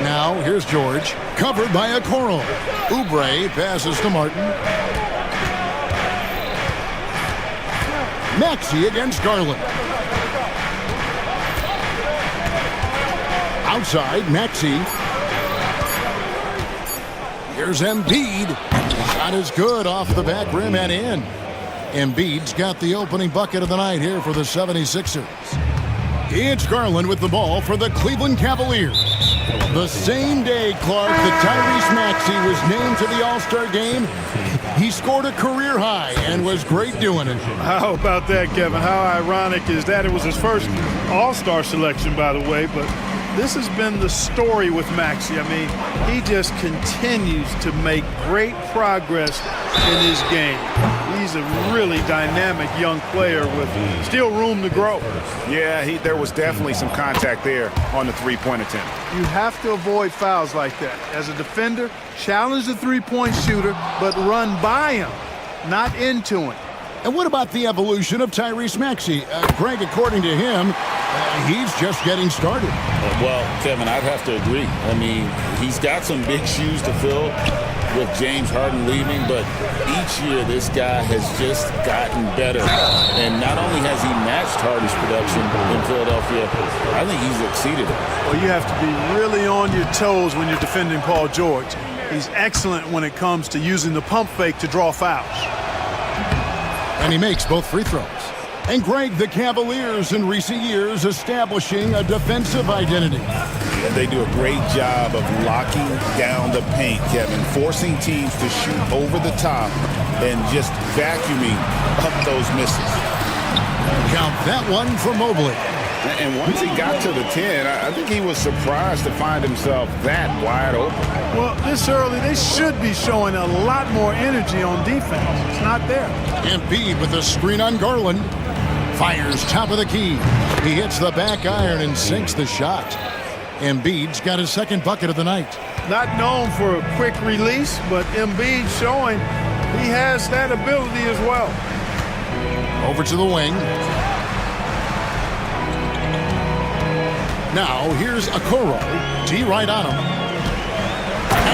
Now, here's George. Covered by Okoro. Oubre passes to Martin. Maxey against Garland. Outside, Maxey. Here's Embiid. Shot is good off the back rim and in. Embiid's got the opening bucket of the night here for the 76ers. It's Garland with the ball for the Cleveland Cavaliers. The same day, Clark, that Tyrese Maxey was named to the All-Star game, he scored a career high and was great doing it. How about that, Kevin? How ironic is that? It was his first All-Star selection, by the way, but this has been the story with Maxey. I mean, he just continues to make great progress in his game. He's a really dynamic young player with still room to grow. Yeah, there was definitely some contact there on the three-point attempt. You have to avoid fouls like that. As a defender, challenge the three-point shooter, but run by him, not into him. And what about the evolution of Tyrese Maxey? Greg, according to him, he's just getting started. Well, Kevin, I'd have to agree. I mean, he's got some big shoes to fill with James Harden leaving, but each year this guy has just gotten better. And not only has he matched Harden's production in Philadelphia, I think he's exceeded it. Well, you have to be really on your toes when you're defending Paul George. He's excellent when it comes to using the pump fake to draw fouls. And he makes both free throws. And Greg, the Cavaliers in recent years establishing a defensive identity. And they do a great job of locking down the paint, Kevin, forcing teams to shoot over the top and just vacuuming up those misses. Count that one for Mobley. And once he got to the 10, I think he was surprised to find himself that wide open. Well, this early, they should be showing a lot more energy on defense. It's not there. Embiid with a screen on Garland. Fires top of the key. He hits the back iron and sinks the shot. Embiid's got his second bucket of the night. Not known for a quick release, but Embiid showing he has that ability as well. Over to the wing. Now, here's Okoro. D right on him.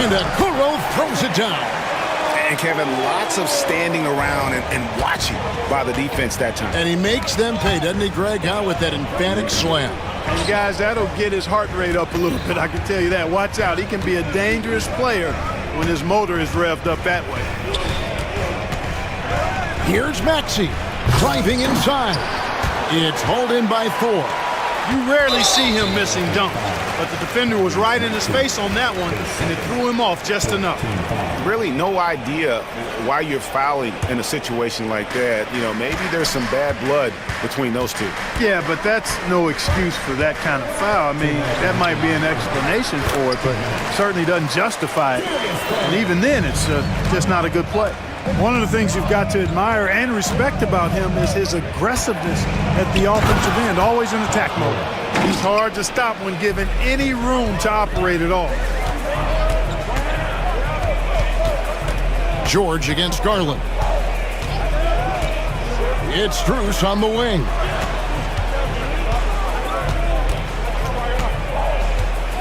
And Okoro throws it down. And Kevin, lots of standing around and watching by the defense that time. And he makes them pay, doesn't he, Greg? How with that emphatic slam. And guys, that'll get his heart rate up a little bit, I can tell you that. Watch out, he can be a dangerous player when his motor is revved up that way. Here's Maxey, driving inside. It's hauled in by Thor. You rarely see him missing dunks, but the defender was right in his face on that one, and it threw him off just enough. Really no idea why you're fouling in a situation like that. You know, maybe there's some bad blood between those two. Yeah, but that's no excuse for that kind of foul. I mean, that might be an explanation for it, but certainly doesn't justify it. And even then, it's just not a good play. One of the things you've got to admire and respect about him is his aggressiveness at the offensive end, always in attack mode. He's hard to stop when given any room to operate at all. George against Garland. It's Strus on the wing.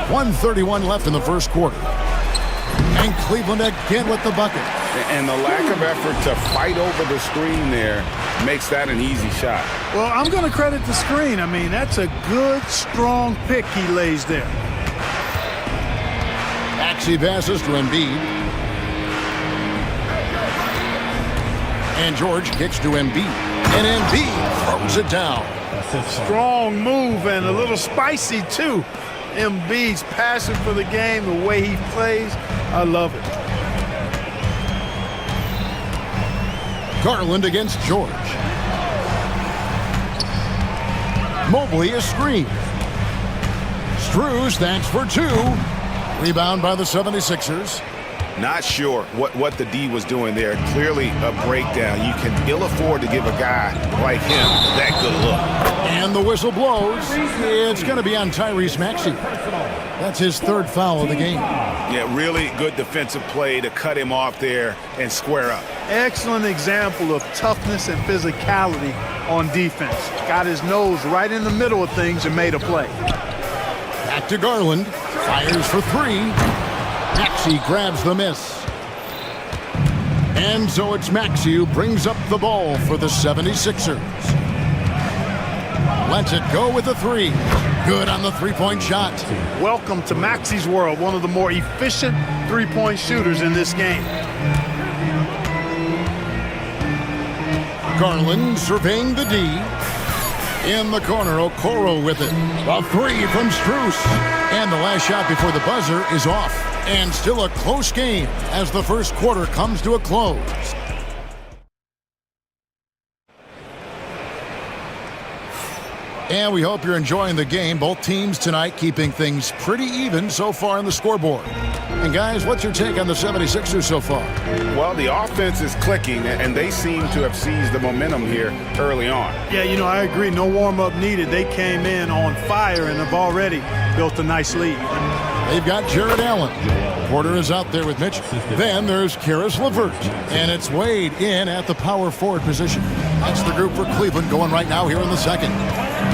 .131 left in the first quarter. And Cleveland again with the bucket. And the lack of effort to fight over the screen there makes that an easy shot. Well, I'm going to credit the screen. I mean, that's a good, strong pick he lays there. Maxey passes to Embiid. And George kicks to Embiid. And Embiid throws it down. Strong move and a little spicy, too. Embiid's passion for the game, the way he plays, I love it. Garland against George. Mobley is screened. Strus, thanks for two. Rebound by the 76ers. Not sure what the D was doing there. Clearly a breakdown. You can ill afford to give a guy like him that good look. And the whistle blows. It's going to be on Tyrese Maxey. That's his third foul of the game. Yeah, really good defensive play to cut him off there and square up. Excellent example of toughness and physicality on defense. Got his nose right in the middle of things and made a play. Back to Garland. Fires for three. Maxey grabs the miss. And so it's Maxey who brings up the ball for the 76ers. Lets it go with the three. Good on the three-point shot. Welcome to Maxey's world, one of the more efficient three-point shooters in this game. Garland surveying the D. In the corner, Okoro with it. A three from Strus. And the last shot before the buzzer is off. And still a close game as the first quarter comes to a close. And we hope you're enjoying the game. Both teams tonight keeping things pretty even so far on the scoreboard. And guys, what's your take on the 76ers so far? Well, the offense is clicking, and they seem to have seized the momentum here early on. Yeah, you know, I agree. No warm-up needed. They came in on fire and have already built a nice lead. They've got Jared Allen. Porter is out there with Mitch. Then there's Karis LeVert. And it's Wade in at the power forward position. That's the group for Cleveland going right now here in the second.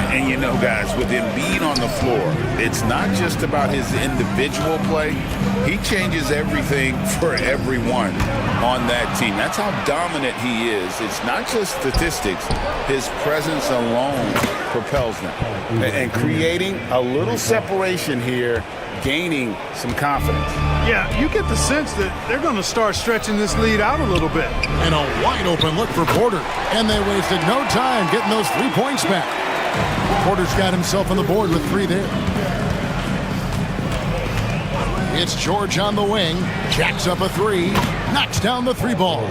And you know, guys, with Embiid on the floor, it's not just about his individual play. He changes everything for everyone on that team. That's how dominant he is. It's not just statistics. His presence alone propels them. And creating a little separation here, gaining some confidence. Yeah, you get the sense that they're going to start stretching this lead out a little bit. And a wide open look for Porter. And they wasted no time getting those 3 points back. Porter's got himself on the board with three there. It's George on the wing. Jacks up a three. Knocks down the three ball.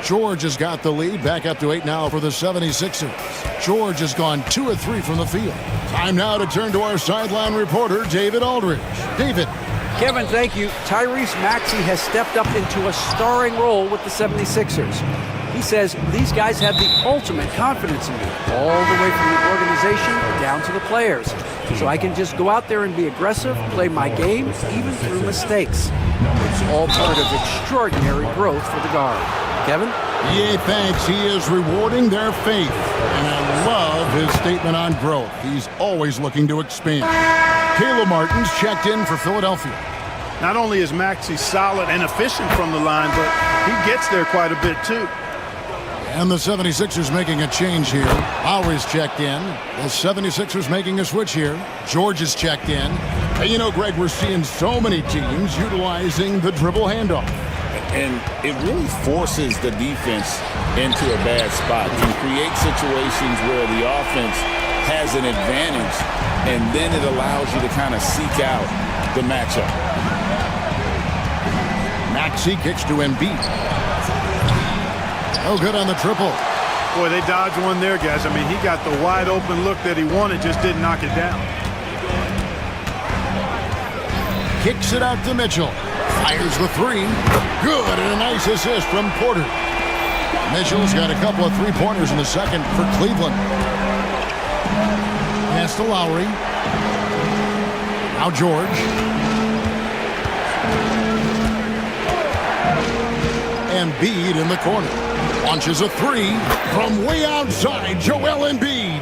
George has got the lead. Back up to 8 now for the 76ers. George has gone 2 of 3 from the field. Time now to turn to our sideline reporter, David Aldridge. David. Kevin, thank you. Tyrese Maxey has stepped up into a starring role with the 76ers. He says these guys have the ultimate confidence in me, all the way from the organization down to the players. So I can just go out there and be aggressive, play my game, even through mistakes. It's all part of extraordinary growth for the guard. Kevin? Yeah, thanks. He is rewarding their faith. And I love his statement on growth. He's always looking to expand. Caleb Martin's checked in for Philadelphia. Not only is Maxey solid and efficient from the line, but he gets there quite a bit too. And the 76ers making a change here. Lowry's checked in. The 76ers making a switch here. George is checked in. And you know, Greg, we're seeing so many teams utilizing the dribble handoff. And it really forces the defense into a bad spot. Can create situations where the offense has an advantage, and then it allows you to kind of seek out the matchup. Maxey kicks to Embiid. Oh, good on the triple. Boy, they dodged one there, guys. I mean, he got the wide open look that he wanted, just didn't knock it down. Kicks it out to Mitchell. Fires the three. Good, and a nice assist from Porter. Mitchell's got a couple of three-pointers in the second for Cleveland. Pass to Lowry. Now George. Embiid in the corner. Launches a three from way outside. Joel Embiid.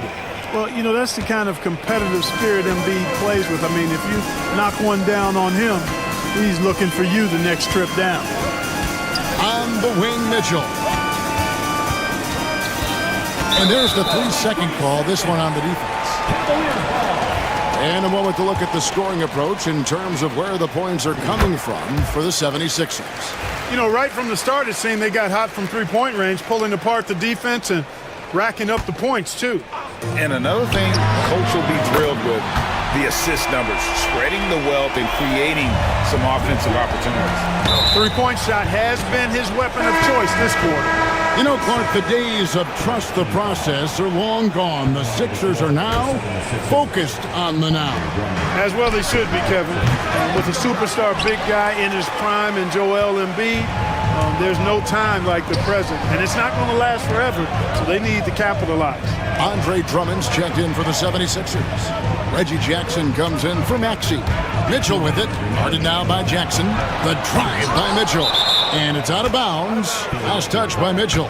Well, you know, that's the kind of competitive spirit Embiid plays with. I mean, if you knock one down on him, he's looking for you the next trip down. On the wing, Mitchell. And there's the 3-second call, this one on the defense. And a moment to look at the scoring approach in terms of where the points are coming from for the 76ers. You know, right from the start, it seemed they got hot from three-point range, pulling apart the defense and racking up the points, too. And another thing, Coach will be thrilled with the assist numbers, spreading the wealth and creating some offensive opportunities. Three-point shot has been his weapon of choice this quarter. You know, Clark, the days of trust the process are long gone. The Sixers are now focused on the now. As well they should be, Kevin. With a superstar big guy in his prime in Joel Embiid, there's no time like the present. And it's not going to last forever, so they need to capitalize. Andre Drummond's checked in for the 76ers. Reggie Jackson comes in for Maxey. Mitchell with it. Guarded now by Jackson. The drive by Mitchell. And it's out of bounds. Last touch by Mitchell.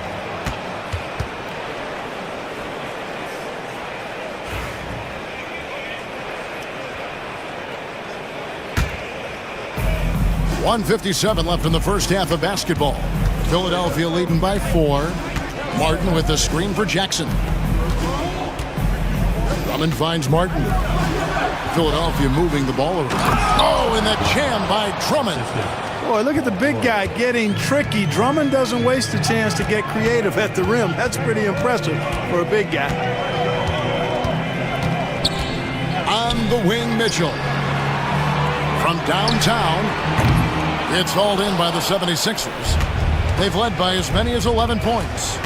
.157 left in the first half of basketball. Philadelphia leading by 4. Martin with the screen for Jackson. Drummond finds Martin. Philadelphia moving the ball around. Oh, and that jam by Drummond. Boy, look at the big guy getting tricky. Drummond doesn't waste a chance to get creative at the rim. That's pretty impressive for a big guy. On the wing, Mitchell. From downtown, it's hauled in by the 76ers. They've led by as many as 11 points.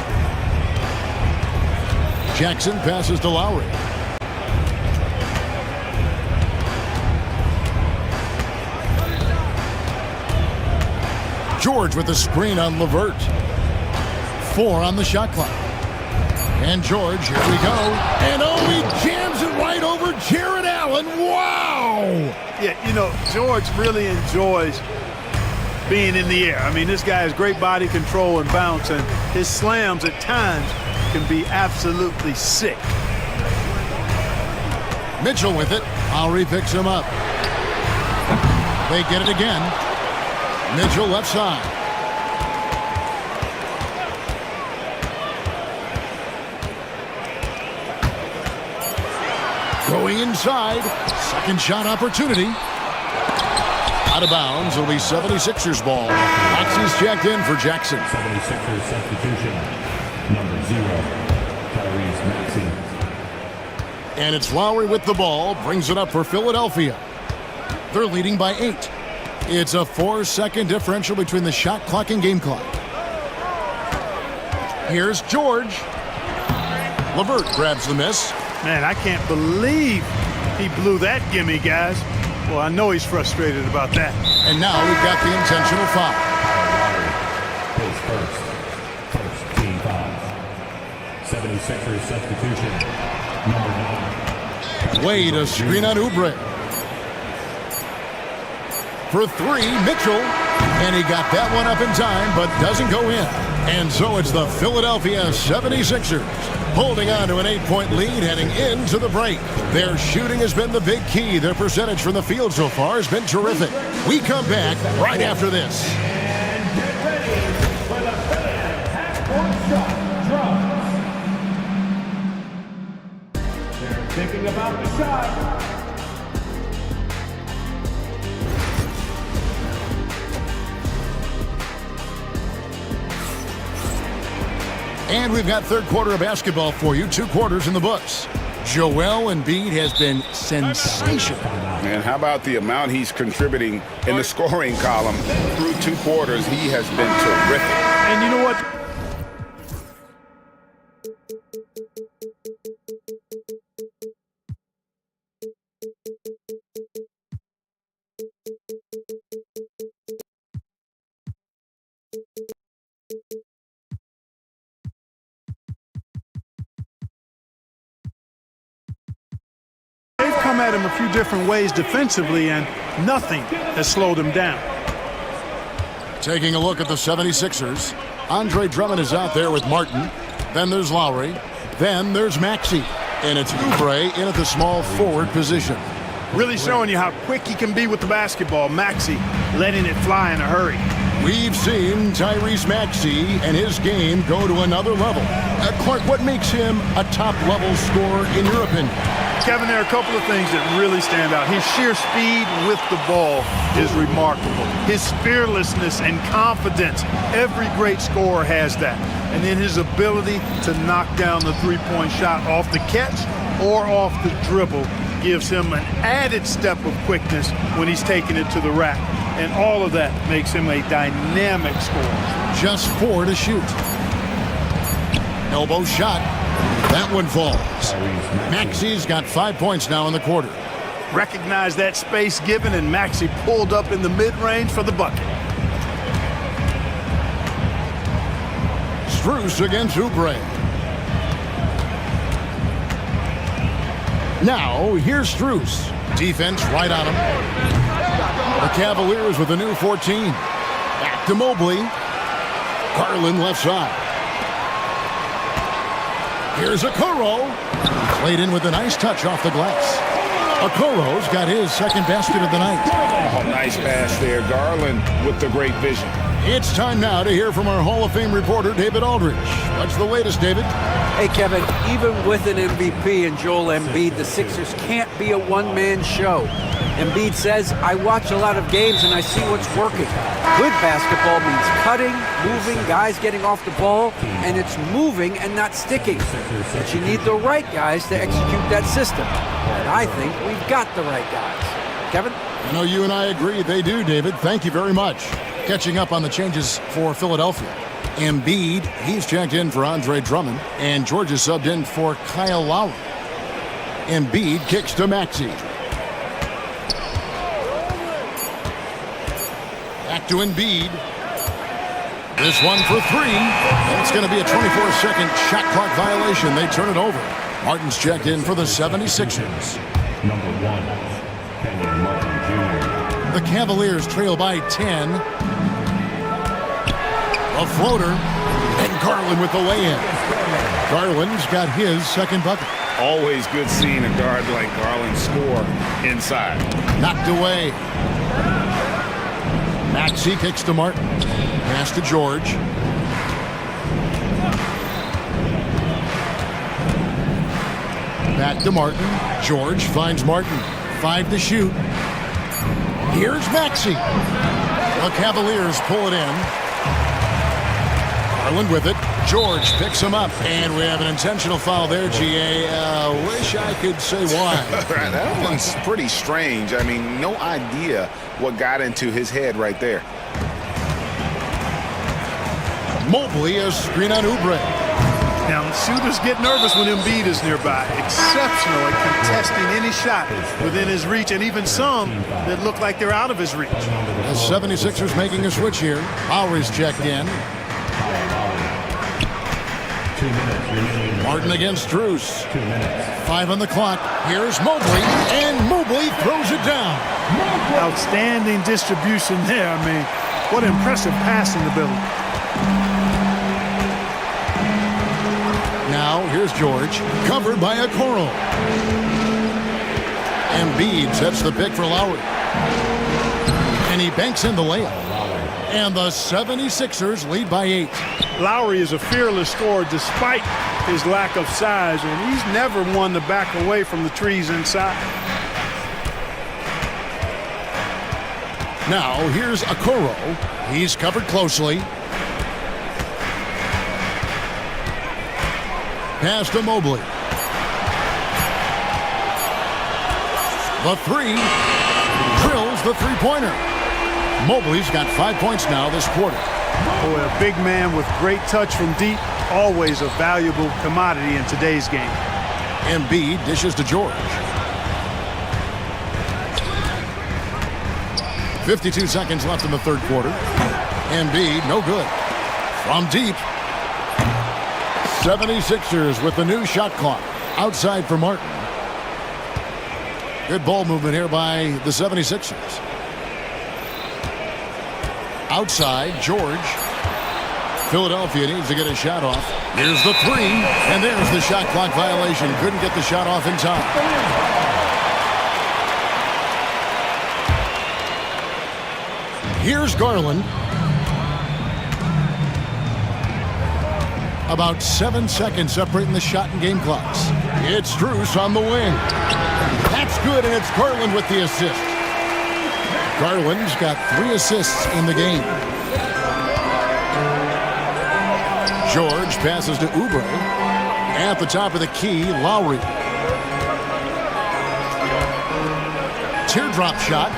Jackson passes to Lowry. George with the screen on LeVert. 4 on the shot clock. And George, here we go. And oh, he jams it right over Jared Allen. Wow! Yeah, you know, George really enjoys being in the air. I mean, this guy has great body control and bounce, and his slams at times can be absolutely sick. Mitchell with it. Lowry picks him up. They get it again. Mitchell left side. Going inside. Second shot opportunity. Out of bounds. It'll be 76ers ball. Maxey's checked in for Jackson. 76ers substitution. Number 0. Tyrese Maxey. And it's Lowry with the ball. Brings it up for Philadelphia. They're leading by 8. It's a 4-second differential between the shot clock and game clock. Here's George. LeVert grabs the miss. Man, I can't believe he blew that gimme, guys. Well, I know he's frustrated about that. And now we've got the intentional foul. His first team foul. 76ers substitution. Number 9. Wade a screen on Oubre. For 3, Mitchell. And he got that one up in time, but doesn't go in. And so it's the Philadelphia 76ers holding on to an 8-point lead heading into the break. Their shooting has been the big key. Their percentage from the field so far has been terrific. We come back right after this. And get ready for the fan half-court shot drop. They're thinking about the shot. And we've got third quarter of basketball for you. 2 quarters in the books. Joel Embiid has been sensational. Man, how about the amount he's contributing in the scoring column through 2 quarters? He has been terrific. And you know what? come at him a few different ways defensively, and nothing has slowed him down. Taking a look at the 76ers, Andre Drummond is out there with Martin. Then there's Lowry. Then there's Maxey. And it's Oubre in at the small forward position. Really showing you how quick he can be with the basketball. Maxey letting it fly in a hurry. We've seen Tyrese Maxey and his game go to another level. Clark, what makes him a top-level scorer in your opinion? Kevin, there are a couple of things that really stand out. His sheer speed with the ball is remarkable. His fearlessness and confidence, every great scorer has that. And then his ability to knock down the three-point shot off the catch or off the dribble gives him an added step of quickness when he's taking it to the rack. And all of that makes him a dynamic scorer. Just 4 to shoot. Elbow shot. That one falls. Maxey's got 5 points now in the quarter. Recognize that space given, and Maxey pulled up in the mid-range for the bucket. Strus against Oubre. Now, here's Strus. Defense right on him. The Cavaliers with a new 14. Back to Mobley. Garland left side. Here's Okoro. Played in with a nice touch off the glass. Okoro's got his second basket of the night. Oh, nice pass there. Garland with the great vision. It's time now to hear from our Hall of Fame reporter, David Aldridge. What's the latest, David? Hey, Kevin, even with an MVP and Joel Embiid, the Sixers can't be a one-man show. Embiid says, I watch a lot of games and I see what's working. Good basketball means cutting, moving, guys getting off the ball, and it's moving and not sticking. But you need the right guys to execute that system. And I think we've got the right guys. Kevin? I know you and I agree they do, David. Thank you very much. Catching up on the changes for Philadelphia. Embiid, he's checked in for Andre Drummond, and Georgia subbed in for Kyle Lowry. Embiid kicks to Maxey. Back to Embiid. This one for 3. And it's going to be a 24-second shot clock violation. They turn it over. Martin's checked in for the 76ers. Number 1, Kenyon Martin Jr. The Cavaliers trail by 10. A floater, and Garland with the lay-in. Garland's got his second bucket. Always good seeing a guard like Garland score inside. Knocked away. Maxey kicks to Martin. Pass to George. Back to Martin. George finds Martin. 5 to shoot. Here's Maxey. The Cavaliers pull it in. Garland with it. George picks him up. And we have an intentional foul there, GA. Wish I could say why. That one's pretty strange. I mean, no idea what got into his head right there. Mobley, a screen on Oubre. Now, shooters get nervous when Embiid is nearby. Exceptional at contesting any shot within his reach, and even some that look like they're out of his reach. The 76ers making a switch here. Lowry's checked in. 2 minutes. Martin against Strus. 2 minutes. 5 on the clock. Here's Mobley, and Mobley throws it down. Outstanding distribution there. I mean, what impressive passing ability. Now, here's George, covered by Okoro. Embiid sets the pick for Lowry. And he banks in the layup. And the 76ers lead by 8. Lowry is a fearless scorer despite his lack of size, and he's never one to back away from the trees inside. Now, here's Okoro. He's covered closely. Pass to Mobley. The 3 drills the three-pointer. Mobley's got 5 points now this quarter. Boy, a big man with great touch from deep, always a valuable commodity in today's game. Embiid dishes to George. 52 seconds left in the third quarter. Embiid, no good. From deep. 76ers with the new shot clock. Outside for Martin. Good ball movement here by the 76ers. Outside, George. Philadelphia needs to get a shot off. Here's the three, and there's the shot clock violation. Couldn't get the shot off in time. Here's Garland. About 7 seconds separating the shot and game clocks. It's Strus on the wing. That's good, and it's Garland with the assist. Garland's got 3 assists in the game. George passes to Oubre. At the top of the key, Lowry. Teardrop shot.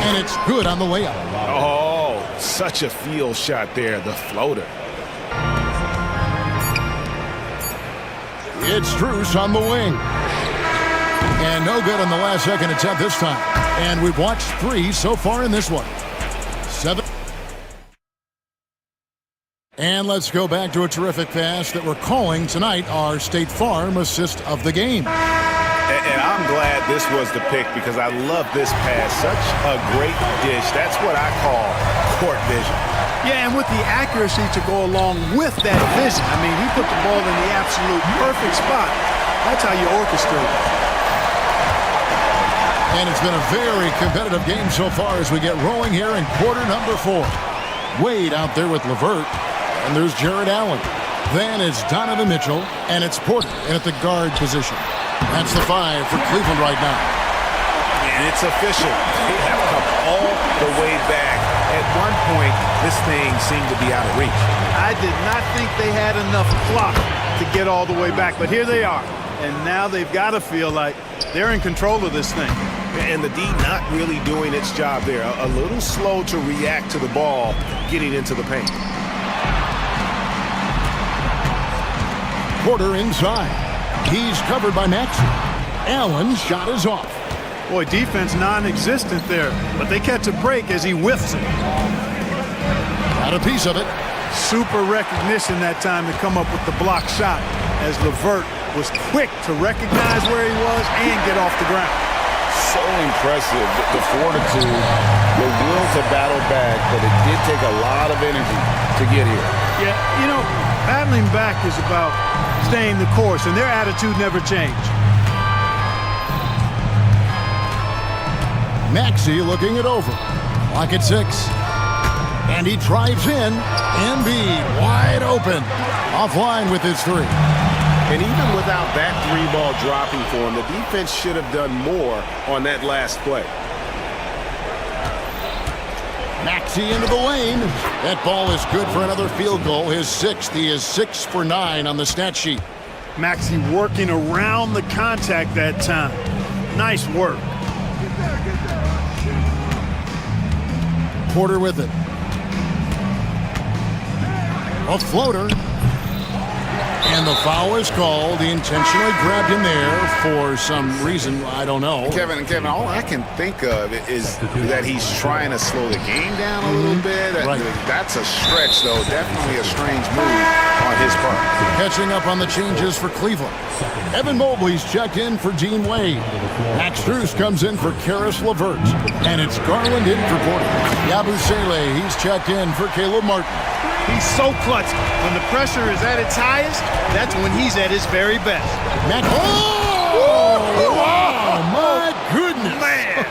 And it's good on the layup. Oh, such a field shot there, the floater. It's Strus on the wing. And no good on the last second attempt this time. And we've watched 3 so far in this one. 7. And let's go back to a terrific pass that we're calling tonight our State Farm assist of the game. And I'm glad this was the pick because I love this pass. Such a great dish. That's what I call court vision. Yeah, and with the accuracy to go along with that vision. I mean, he put the ball in the absolute perfect spot. That's how you orchestrate it. And it's been a very competitive game so far as we get rolling here in quarter number 4. Wade out there with LeVert. And there's Jared Allen. Then it's Donovan Mitchell, and it's Porter in at the guard position. That's the 5 for Cleveland right now. And it's official. They have come all the way back. At one point, this thing seemed to be out of reach. I did not think they had enough clock to get all the way back, but here they are. And now they've got to feel like they're in control of this thing. And the D not really doing its job there. A little slow to react to the ball getting into the paint. Porter inside. He's covered by Maxey. Allen's shot is off. Boy, defense non-existent there, but they catch a break as he whiffs it. Got a piece of it. Super recognition that time to come up with the block shot as LeVert was quick to recognize where he was and get off the ground. So impressive, the fortitude, the will to battle back, but it did take a lot of energy to get here. Yeah, you know, battling back is about staying the course, and their attitude never changed. Maxey looking it over. Clock at 6. And he drives in. Embiid wide open. Offline with his 3. And even without that 3-ball dropping for him, the defense should have done more on that last play. Maxey into the lane. That ball is good for another field goal. His 6th. He is 6 for 9 on the stat sheet. Maxey working around the contact that time. Nice work. Porter with it. A floater. And the foul is called. He intentionally grabbed him there for some reason. I don't know. Kevin, all I can think of is that he's trying to slow the game down a little bit. Right. That's a stretch, though. Definitely a strange move on his part. Catching up on the changes for Cleveland. Evan Mobley's checked in for Dean Wade. Max Strus comes in for Karis LeVert. And it's Garland in for Porter. Yabusele, he's checked in for Caleb Martin. He's so clutch. When the pressure is at its highest, that's when he's at his very best. Matt, oh my goodness. Man.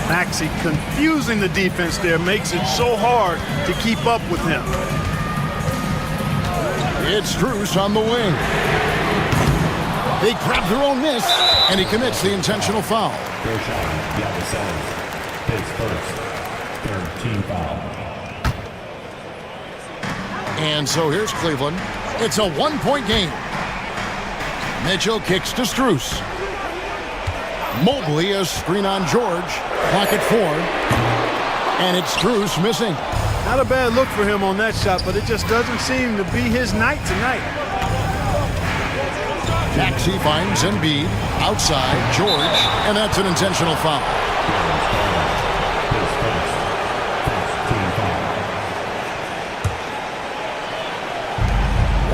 Maxey confusing the defense there makes it so hard to keep up with him. It's Strus on the wing. They grab their own miss, and he commits the intentional foul. Fair shot. Yabusele. His first. Third team foul. And so here's Cleveland. It's a 1-point game. Mitchell kicks to Strus. Mobley a screen on George. Clock at 4. And it's Strus missing. Not a bad look for him on that shot, but it just doesn't seem to be his night tonight. Maxey finds Embiid outside George, and that's an intentional foul.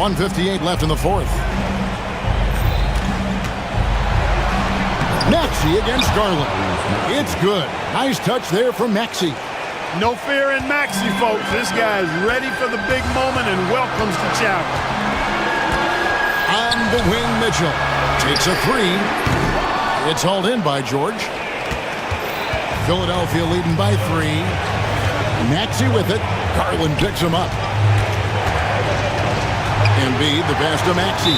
1:58 left in the 4th. Maxey against Garland. It's good. Nice touch there from Maxey. No fear in Maxey, folks. This guy is ready for the big moment and welcomes the challenge. On the wing, Mitchell takes a three. It's hauled in by George. Philadelphia leading by 3. Maxey with it. Garland picks him up. Embiid, the pass to Maxey.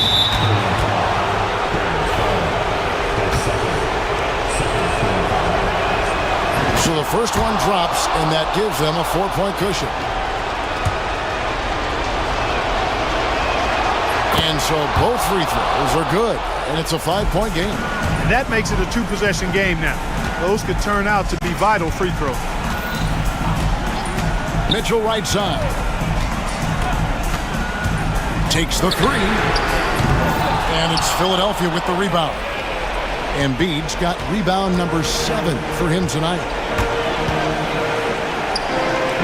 So the first one drops, and that gives them a 4-point cushion. And so both free throws are good, and it's a 5-point game. And that makes it a 2-possession game now. Those could turn out to be vital free throws. Mitchell right side. Takes the three. And it's Philadelphia with the rebound. Embiid's got rebound number 7 for him tonight.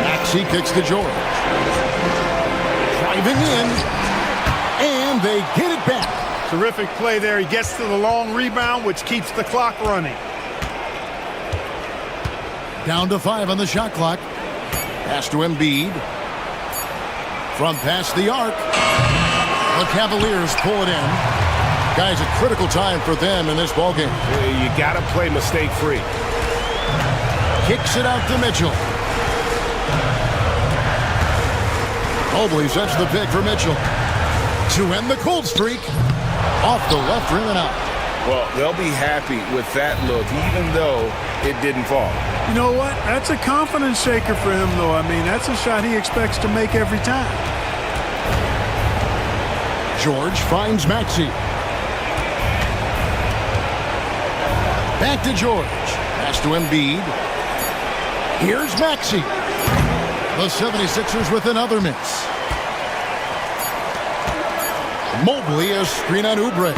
Maxey kicks to George. Driving in. And they get it back. Terrific play there. He gets to the long rebound, which keeps the clock running. Down to 5 on the shot clock. Pass to Embiid. From past the arc. The Cavaliers pull it in. Guys, a critical time for them in this ballgame. You got to play mistake-free. Kicks it out to Mitchell. Mobley sets the pick for Mitchell. To end the cold streak. Off the left rim and out. Well, they'll be happy with that look, even though it didn't fall. You know what? That's a confidence shaker for him, though. I mean, that's a shot he expects to make every time. George finds Maxey. Back to George. Pass to Embiid. Here's Maxey. The 76ers with another miss. Mobley a screen on Oubre.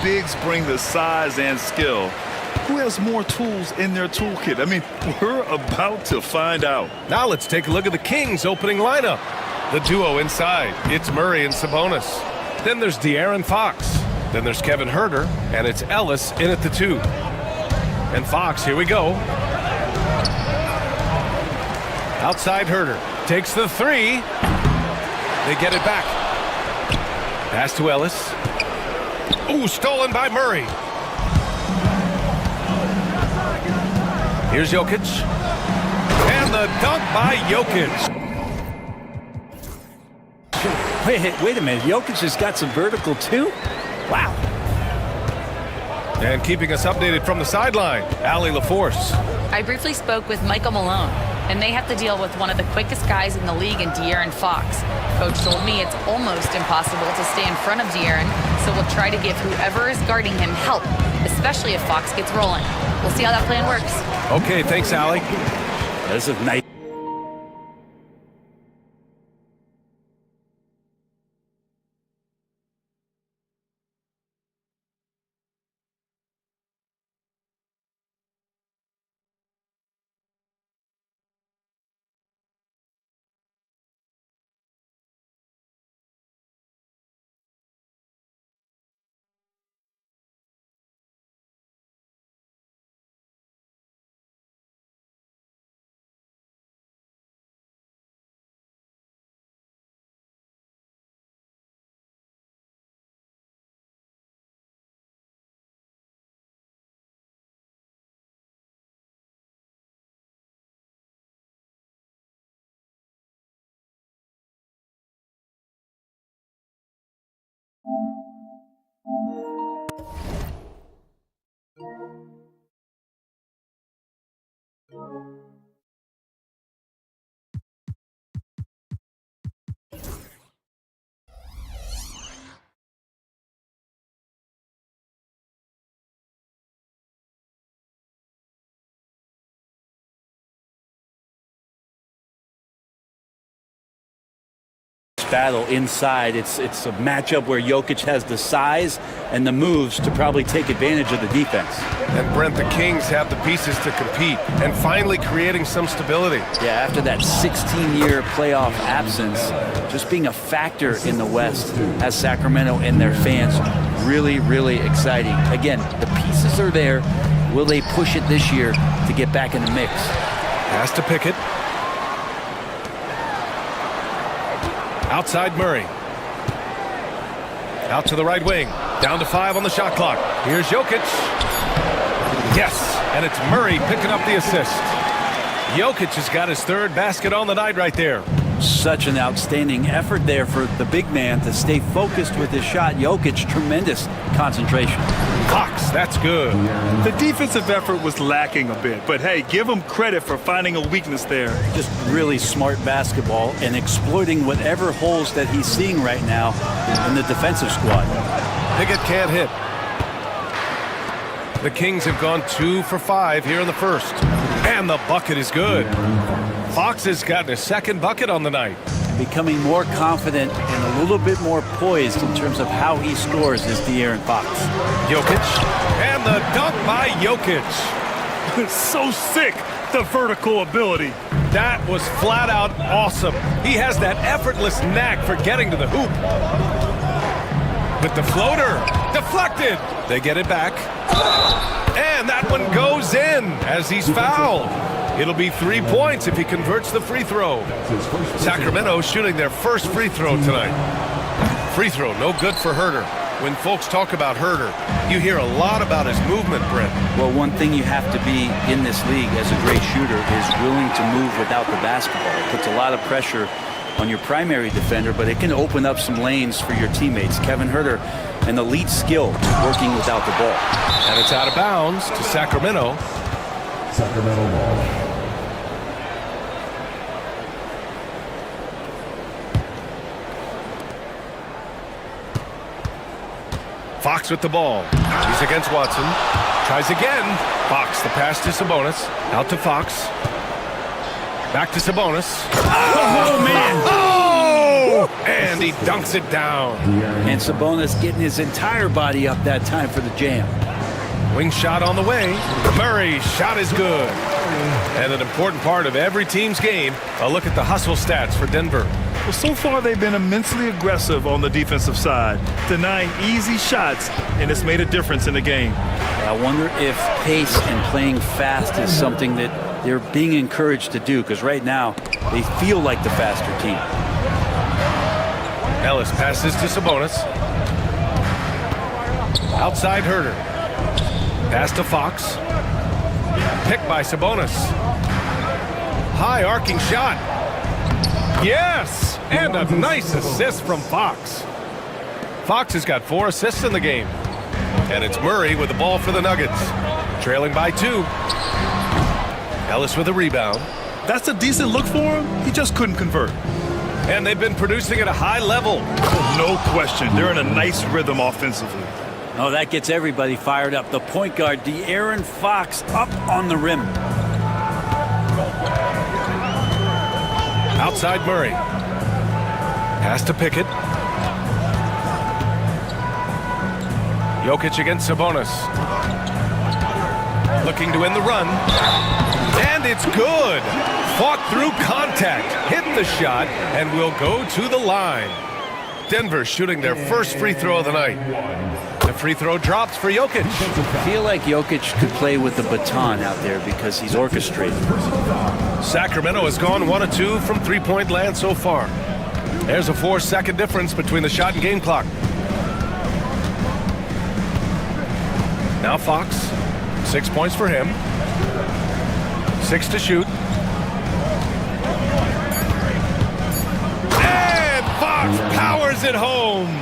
bigs bring the size and skill, who has more tools in their toolkit? I mean, we're about to find out. Now let's take a look at the Kings' opening lineup. The duo inside, it's Murray and Sabonis. Then there's De'Aaron Fox. Then there's Kevin Huerter, and it's Ellis in at the 2. And Fox, here we go. Outside Huerter, takes the 3. They get it back. Pass to Ellis. Ooh, stolen by Murray. Here's Jokic. And the dunk by Jokic. Wait a minute. Jokic has got some vertical too? Wow. And keeping us updated from the sideline, Allie LaForce. I briefly spoke with Michael Malone, and they have to deal with one of the quickest guys in the league in De'Aaron Fox. Coach told me it's almost impossible to stay in front of De'Aaron, so we'll try to give whoever is guarding him help, especially if Fox gets rolling. We'll see how that plan works. Okay, thanks, Allie. This is nice. Battle inside. It's a matchup where Jokic has the size and the moves to probably take advantage of the defense. And Brent, the Kings have the pieces to compete and finally creating some stability. Yeah, after that 16-year playoff absence, just being a factor in the West has Sacramento and their fans really, really exciting. Again, the pieces are there. Will they push it this year to get back in the mix? Pass to Pickett. Outside Murray. Out to the right wing. Down to 5 on the shot clock. Here's Jokic. Yes, and it's Murray picking up the assist. Jokic has got his 3rd basket on the night right there. Such an outstanding effort there for the big man to stay focused with his shot. Jokic, tremendous concentration. Fox, that's good. The defensive effort was lacking a bit, but hey, give him credit for finding a weakness there. Just really smart basketball and exploiting whatever holes that he's seeing right now in the defensive squad. Pickett can't hit. The Kings have gone 2 for 5 here in the first. And the bucket is good. Fox has gotten his 2nd bucket on the night. Becoming more confident and a little bit more poised in terms of how he scores is De'Aaron Fox. Jokic. And the dunk by Jokic. So sick, the vertical ability. That was flat out awesome. He has that effortless knack for getting to the hoop. With the floater. Deflected. They get it back. And that one goes in as he's fouled. It'll be 3 points if he converts the free throw. Sacramento shooting their first free throw tonight. Free throw, no good for Huerter. When folks talk about Huerter, you hear a lot about his movement, Brent. Well, one thing you have to be in this league as a great shooter is willing to move without the basketball. It puts a lot of pressure on your primary defender, but it can open up some lanes for your teammates. Kevin Huerter and the lead skill working without the ball. And it's out of bounds to Sacramento. Sacramento ball. Fox with the ball. He's against Watson. Tries again. Fox, the pass to Sabonis. Out to Fox. Back to Sabonis. Oh, man. Oh! And he dunks it down. And Sabonis getting his entire body up that time for the jam. Wing shot on the way. Murray's shot is good. And an important part of every team's game, a look at the hustle stats for Denver. Well, so far they've been immensely aggressive on the defensive side, denying easy shots, and it's made a difference in the game. I wonder if pace and playing fast is something that they're being encouraged to do, because right now they feel like the faster team. Ellis passes to Sabonis. Outside Herter. Pass to Fox. Picked by Sabonis. High arcing shot. Yes! And a nice assist from Fox. Fox has got 4 assists in the game. And it's Murray with the ball for the Nuggets. Trailing by 2. Ellis with a rebound. That's a decent look for him. He just couldn't convert. And they've been producing at a high level. No question. They're in a nice rhythm offensively. Oh, that gets everybody fired up. The point guard, De'Aaron Fox, up on the rim. Outside Murray. Pass to Pickett. Jokic against Sabonis. Looking to win the run. And it's good. Fought through contact. Hit the shot and will go to the line. Denver shooting their first free throw of the night. The free throw drops for Jokic. I feel like Jokic could play with the baton out there because he's orchestrated. Sacramento has gone 1 of 2 from three-point land so far. There's a 4-second difference between the shot and game clock. Now Fox, 6 points for him. 6 to shoot. And Fox powers it home.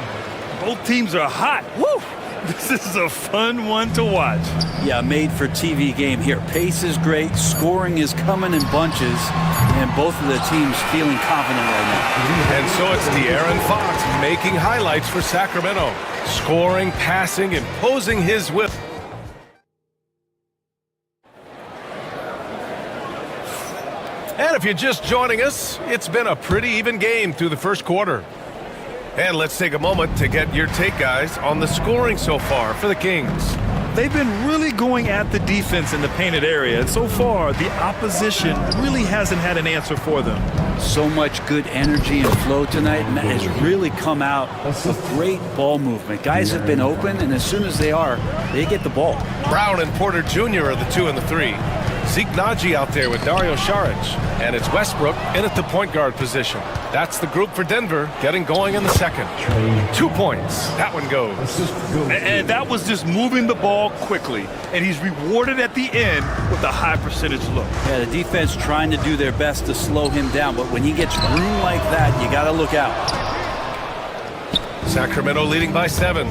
Both teams are hot. Woo! This is a fun one to watch. Yeah, made for TV game here. Pace is great, scoring is coming in bunches, and both of the teams feeling confident right now. And so it's De'Aaron Fox making highlights for Sacramento. Scoring, passing, imposing his will. And if you're just joining us, it's been a pretty even game through the first quarter. And let's take a moment to get your take, guys, on the scoring so far for the Kings. They've been really going at the defense in the painted area, and so far the opposition really hasn't had an answer for them. So much good energy and flow tonight, and that has really come out of great ball movement. Guys have been open, and as soon as they are, they get the ball. Brown and Porter Jr. are the 2 and the 3. Zeke Naji out there with Dario Saric. And it's Westbrook in at the point guard position. That's the group for Denver getting going in the second. 2 points. That one goes. And that was just moving the ball quickly. And he's rewarded at the end with a high percentage look. Yeah, the defense trying to do their best to slow him down. But when he gets room like that, you got to look out. Sacramento leading by 7.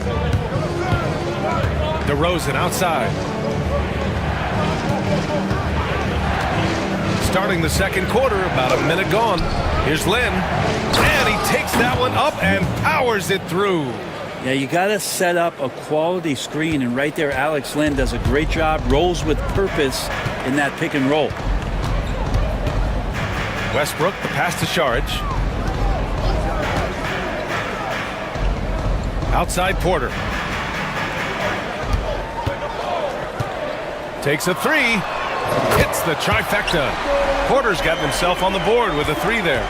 DeRozan outside. Starting the second quarter, about a minute gone. Here's Lynn, and he takes that one up and powers it through. Yeah, you got to set up a quality screen, and right there, Alex Lynn does a great job, rolls with purpose in that pick and roll. Westbrook, the pass to Saric. Outside Porter. Takes a 3. Hits the trifecta. Porter's gotten himself on the board with a 3 there.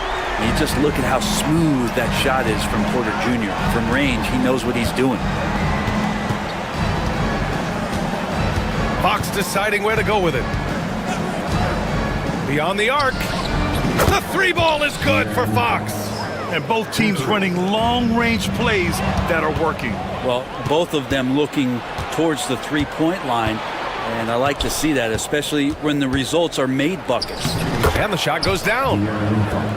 You just look at how smooth that shot is from Porter Jr. From range, he knows what he's doing. Fox deciding where to go with it. Beyond the arc. The 3 ball is good for Fox. And both teams running long-range plays that are working. Well, both of them looking towards the three-point line. And I like to see that, especially when the results are made buckets. And the shot goes down.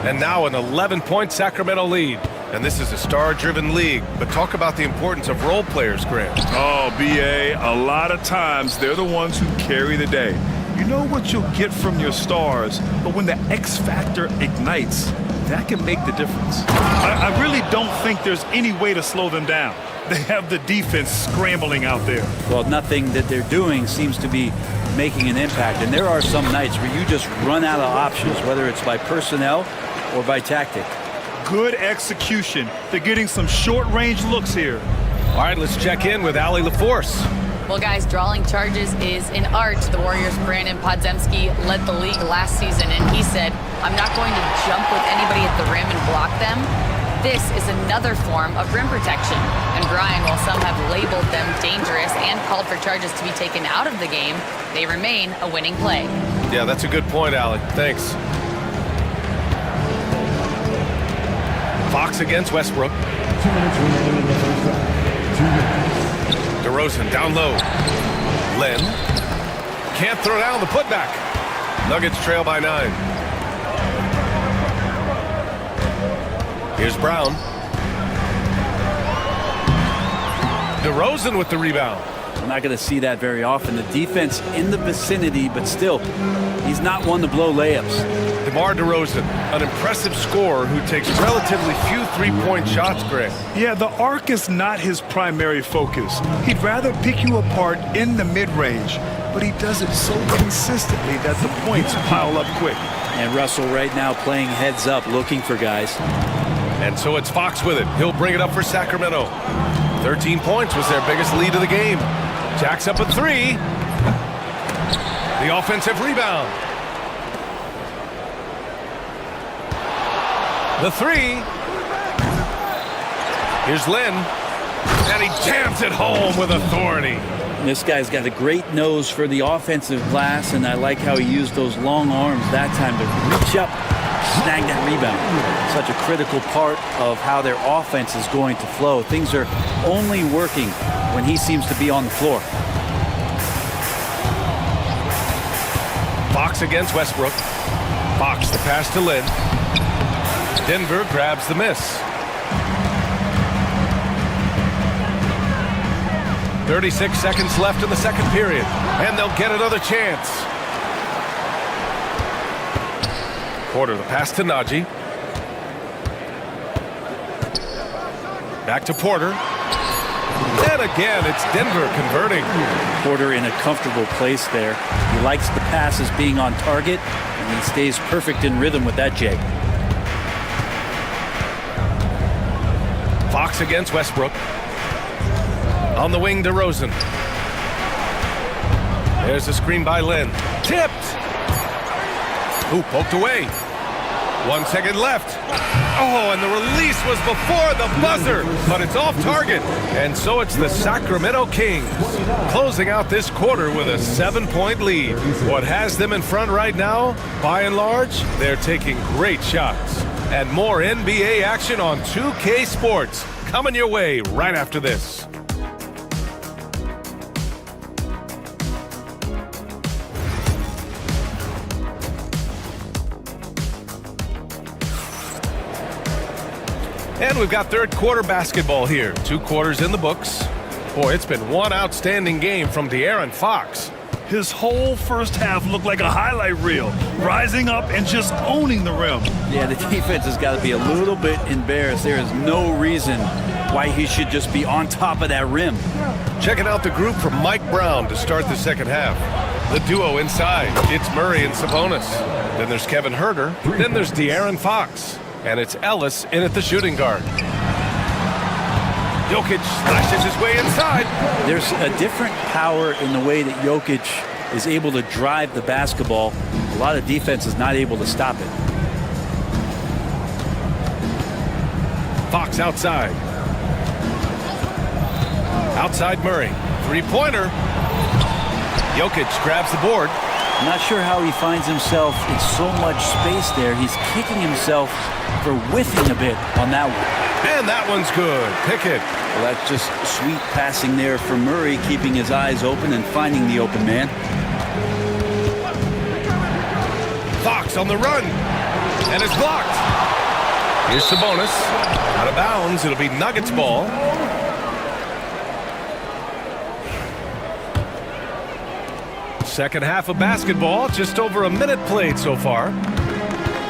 And now an 11-point Sacramento lead. And this is a star-driven league. But talk about the importance of role players, Grant. Oh, B.A., a lot of times they're the ones who carry the day. You know what you'll get from your stars, but when the X factor ignites, that can make the difference. I really don't think there's any way to slow them down. They have the defense scrambling out there. Well, nothing that they're doing seems to be making an impact. And there are some nights where you just run out of options, whether it's by personnel or by tactic. good execution. They're getting some short-range looks here. All right, let's check in with Allie LaForce. Well, guys, drawing charges is an art. The Warriors' Brandon Podziemski led the league last season, and he said, I'm not going to jump with anybody at the rim and block them. This is another form of rim protection. And Brian, while some have labeled them dangerous and called for charges to be taken out of the game, they remain a winning play. Yeah, that's a good point, Allie. Thanks. Fox against Westbrook. 2 minutes remaining in the first half. 2 minutes. DeRozan down low. Len can't throw down the putback. Nuggets trail by 9. Here's Brown. DeRozan with the rebound. We're not going to see that very often. The defense in the vicinity, but still, he's not one to blow layups. DeMar DeRozan, an impressive scorer who takes relatively few three-point shots, Greg. Yeah, the arc is not his primary focus. He'd rather pick you apart in the mid-range, but he does it so consistently that the points pile up quick. And Russell right now playing heads up, looking for guys. And so it's Fox with it. He'll bring it up for Sacramento. 13 points was their biggest lead of the game. Jacks up a 3. The offensive rebound. The 3. Here's Lynn. And he jams it home with authority. This guy's got a great nose for the offensive glass, and I like how he used those long arms that time to reach up, snag that rebound. Such a critical part of how their offense is going to flow. Things are only working when he seems to be on the floor. Fox against Westbrook. Fox the pass to Lynn. Denver grabs the miss. 36 seconds left in the second period, and they'll get another chance. Porter the pass to Najee. Back to Porter. And again, it's Denver converting. Porter in a comfortable place there. He likes the passes being on target, and he stays perfect in rhythm with that Jay. Fox against Westbrook. On the wing, DeRozan. There's a screen by Lynn. Tipped. Ooh, poked away. 1 second left. Oh, and the release was before the buzzer, but it's off target. And so it's the Sacramento Kings closing out this quarter with a 7-point lead. What has them in front right now, by and large, they're taking great shots. And more NBA action on 2K Sports coming your way right after this. And we've got third quarter basketball here. 2 quarters in the books. Boy, it's been one outstanding game from De'Aaron Fox. His whole first half looked like a highlight reel, rising up and just owning the rim. Yeah, the defense has got to be a little bit embarrassed. There is no reason why he should just be on top of that rim. Checking out the group from Mike Brown to start the second half. The duo inside, it's Murray and Sabonis. Then there's Kevin Huerter. Then there's De'Aaron Fox. And it's Ellis in at the shooting guard. Jokic slashes his way inside. There's a different power in the way that Jokic is able to drive the basketball. A lot of defense is not able to stop it. Fox outside. Outside Murray. 3-pointer. Jokic grabs the board. I'm not sure how he finds himself in so much space there. He's kicking himself for whiffing a bit on that one. And that one's good. Pickett. Well, that's just sweet passing there for Murray, keeping his eyes open and finding the open man. Fox on the run. And it's blocked. Here's Sabonis. Out of bounds. It'll be Nuggets ball. Second half of basketball, just over a minute played so far.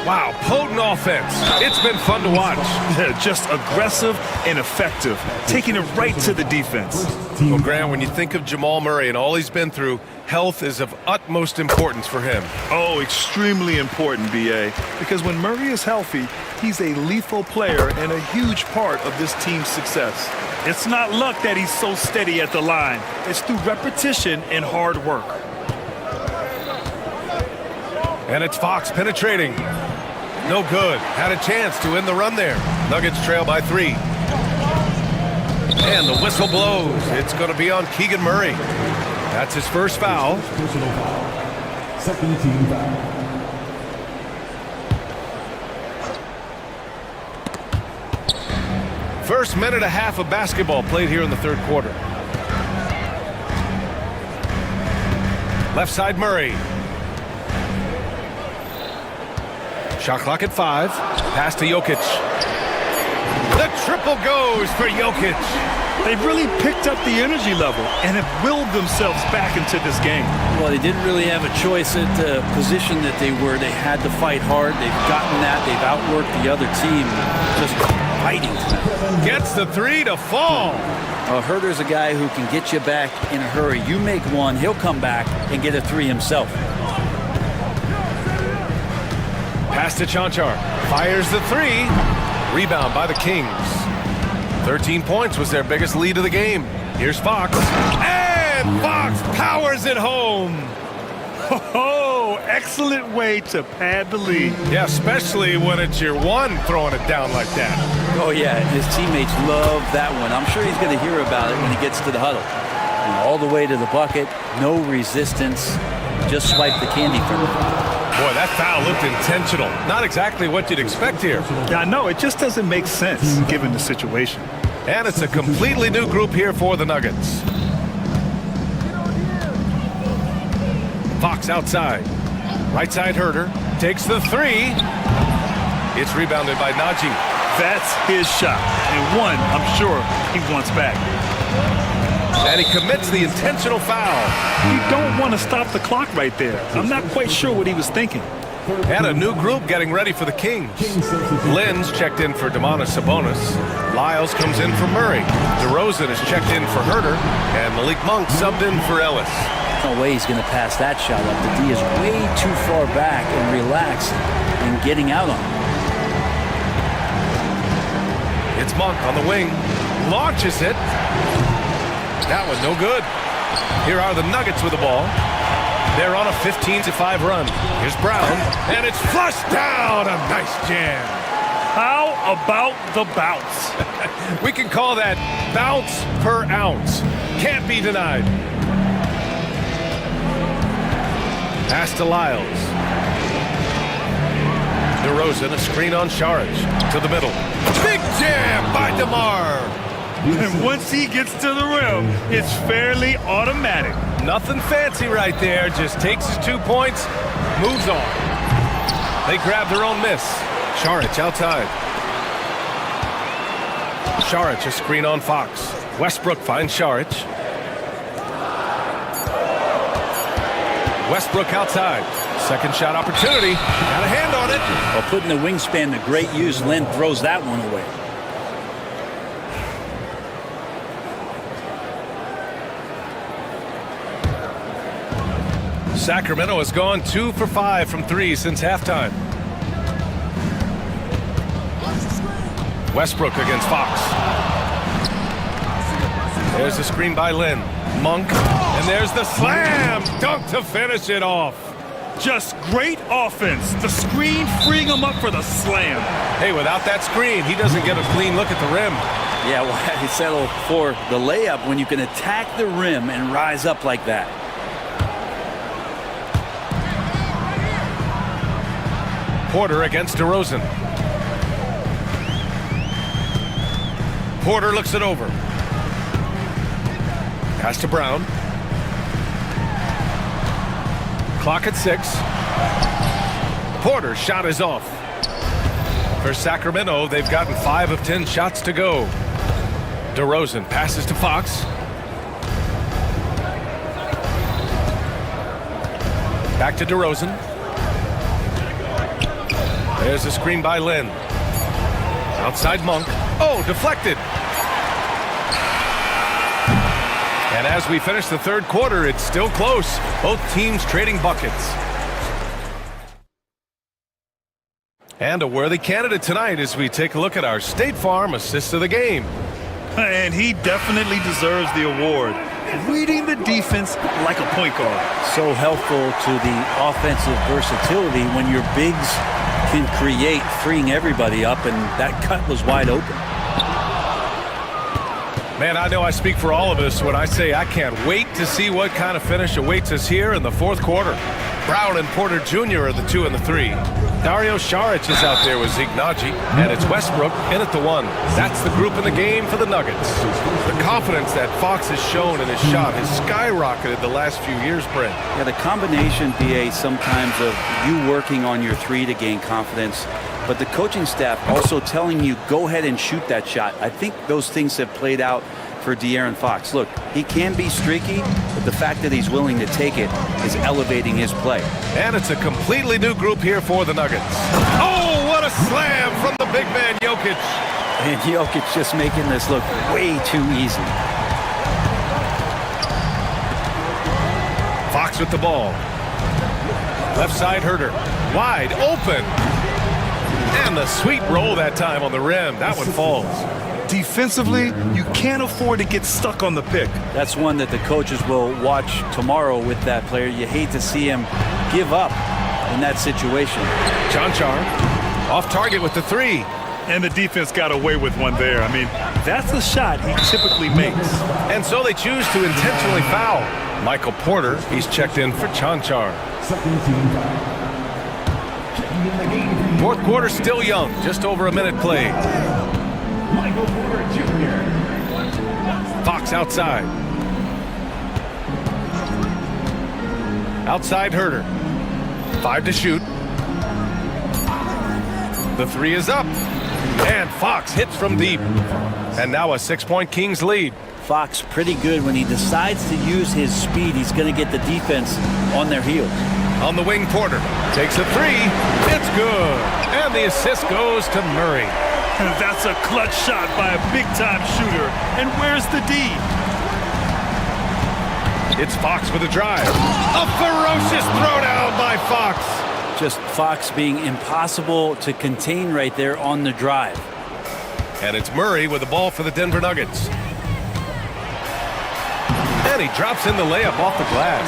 Wow, potent offense. It's been fun to watch. Just aggressive and effective, taking it right to the defense. Well, Graham, when you think of Jamal Murray and all he's been through, health is of utmost importance for him. Oh, extremely important, B.A., because when Murray is healthy, he's a lethal player and a huge part of this team's success. It's not luck that he's so steady at the line. It's through repetition and hard work. And it's Fox penetrating. No good. Had a chance to end the run there. Nuggets trail by 3. And the whistle blows. It's going to be on Keegan Murray. That's his first foul. Second team foul. First minute and a half of basketball played here in the third quarter. Left side Murray. Shot clock at 5. Pass to Jokic. The triple goes for Jokic. They've really picked up the energy level and have willed themselves back into this game. Well, they didn't really have a choice at the position that they were. They had to fight hard. They've gotten that. They've outworked the other team. Just fighting. Gets the 3 to fall. Herder's a guy who can get you back in a hurry. You make one, he'll come back and get a 3 himself. Pass to Chanchar. Fires the 3. Rebound by the Kings. 13 points was their biggest lead of the game. Here's Fox. And Fox powers it home. Oh, excellent way to pad the lead. Yeah, especially when it's your one throwing it down like that. Oh, yeah, his teammates love that one. I'm sure he's going to hear about it when he gets to the huddle. And all the way to the bucket, no resistance, just swipe the candy from him. Boy, that foul looked intentional. Not exactly what you'd expect here. Yeah, I know. It just doesn't make sense given the situation. And it's a completely new group here for the Nuggets. Fox outside. Right side Herder. Takes the 3. It's rebounded by Najee. That's his shot. And one, I'm sure, he wants back. And he commits the intentional foul. You don't want to stop the clock right there. I'm not quite sure what he was thinking. And a new group getting ready for the Kings. Lynn's checked in for Domantas Sabonis. Lyles comes in for Murray. DeRozan is checked in for Herder. And Malik Monk subbed in for Ellis. No way he's going to pass that shot up. The D is way too far back and relaxed in getting out on him. It's Monk on the wing. Launches it. That was no good. Here are the Nuggets with the ball. They're on a 15-5 run. Here's Brown, and it's flushed down. A nice jam. How about the bounce? We can call that bounce per ounce. Can't be denied. Pass to Lyles. DeRozan, a screen on Saric. To the middle. Big jam by DeMar. And once he gets to the rim, it's fairly automatic. Nothing fancy right there. Just takes his 2 points, moves on. They grab their own miss. Saric outside. Saric, a screen on Fox. Westbrook finds Saric. Westbrook outside. Second shot opportunity. Got a hand on it. Well, putting the wingspan to great use, Lynn throws that one away. Sacramento has gone 2 for 5 from 3 since halftime. Westbrook against Fox. There's the screen by Lynn. Monk. And there's the slam dunk to finish it off. Just great offense. The screen freeing him up for the slam. Hey, without that screen, he doesn't get a clean look at the rim. Yeah, well, he settled for the layup when you can attack the rim and rise up like that. Porter against DeRozan. Porter looks it over. Pass to Brown. Clock at 6. Porter's shot is off. For Sacramento, they've gotten 5 of 10 shots to go. DeRozan passes to Fox. Back to DeRozan. There's a screen by Lin. Outside Monk. Oh, deflected. And as we finish the third quarter, it's still close. Both teams trading buckets. And a worthy candidate tonight as we take a look at our State Farm Assist of the Game. And he definitely deserves the award. Reading the defense like a point guard. So helpful to the offensive versatility when your bigs can create, freeing everybody up, and that cut was wide open. Man, I know I speak for all of us when I say I can't wait to see what kind of finish awaits us here in the fourth quarter. Brown and Porter Jr. are the 2 and the 3. Dario Saric is out there with Zeke Naji, and it's Westbrook in at the 1. That's the group in the game for the Nuggets. The confidence that Fox has shown in his shot has skyrocketed the last few years, Brent. Yeah, the combination, BA, sometimes of you working on your 3 to gain confidence, but the coaching staff also telling you, go ahead and shoot that shot. I think those things have played out for De'Aaron Fox. Look, he can be streaky, but the fact that he's willing to take it is elevating his play. And it's a completely new group here for the Nuggets. Oh, what a slam from the big man, Jokic. And Jokic just making this look way too easy. Fox with the ball. Left side Herter. Wide open. And the sweet roll that time on the rim. That one falls. Defensively, you can't afford to get stuck on the pick. That's one that the coaches will watch tomorrow with that player. You hate to see him give up in that situation. Chanchar off target with the 3. And the defense got away with one there. I mean, that's a shot he typically makes. And so they choose to intentionally foul. Michael Porter, he's checked in for Chanchar. Fourth quarter still young, just over a minute played. Michael Porter Jr. Fox outside. Outside Herter. 5 to shoot. The 3 is up. And Fox hits from deep. And now a 6-point Kings lead. Fox pretty good when he decides to use his speed. He's going to get the defense on their heels. On the wing, Porter takes a 3. It's good. And the assist goes to Murray. And that's a clutch shot by a big-time shooter. And where's the D? It's Fox with a drive. A ferocious throwdown by Fox. Just Fox being impossible to contain right there on the drive. And it's Murray with the ball for the Denver Nuggets. And he drops in the layup off the glass.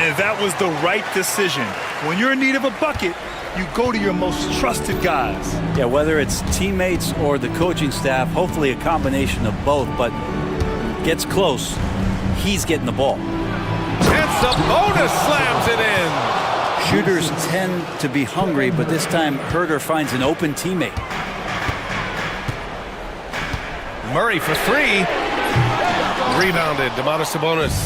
And that was the right decision. When you're in need of a bucket, you go to your most trusted guys. Yeah, whether it's teammates or the coaching staff, hopefully a combination of both, but gets close, he's getting the ball. And Sabonis slams it in. Shooters tend to be hungry, but this time Herter finds an open teammate. Murray for 3. Rebounded, Domantas Sabonis.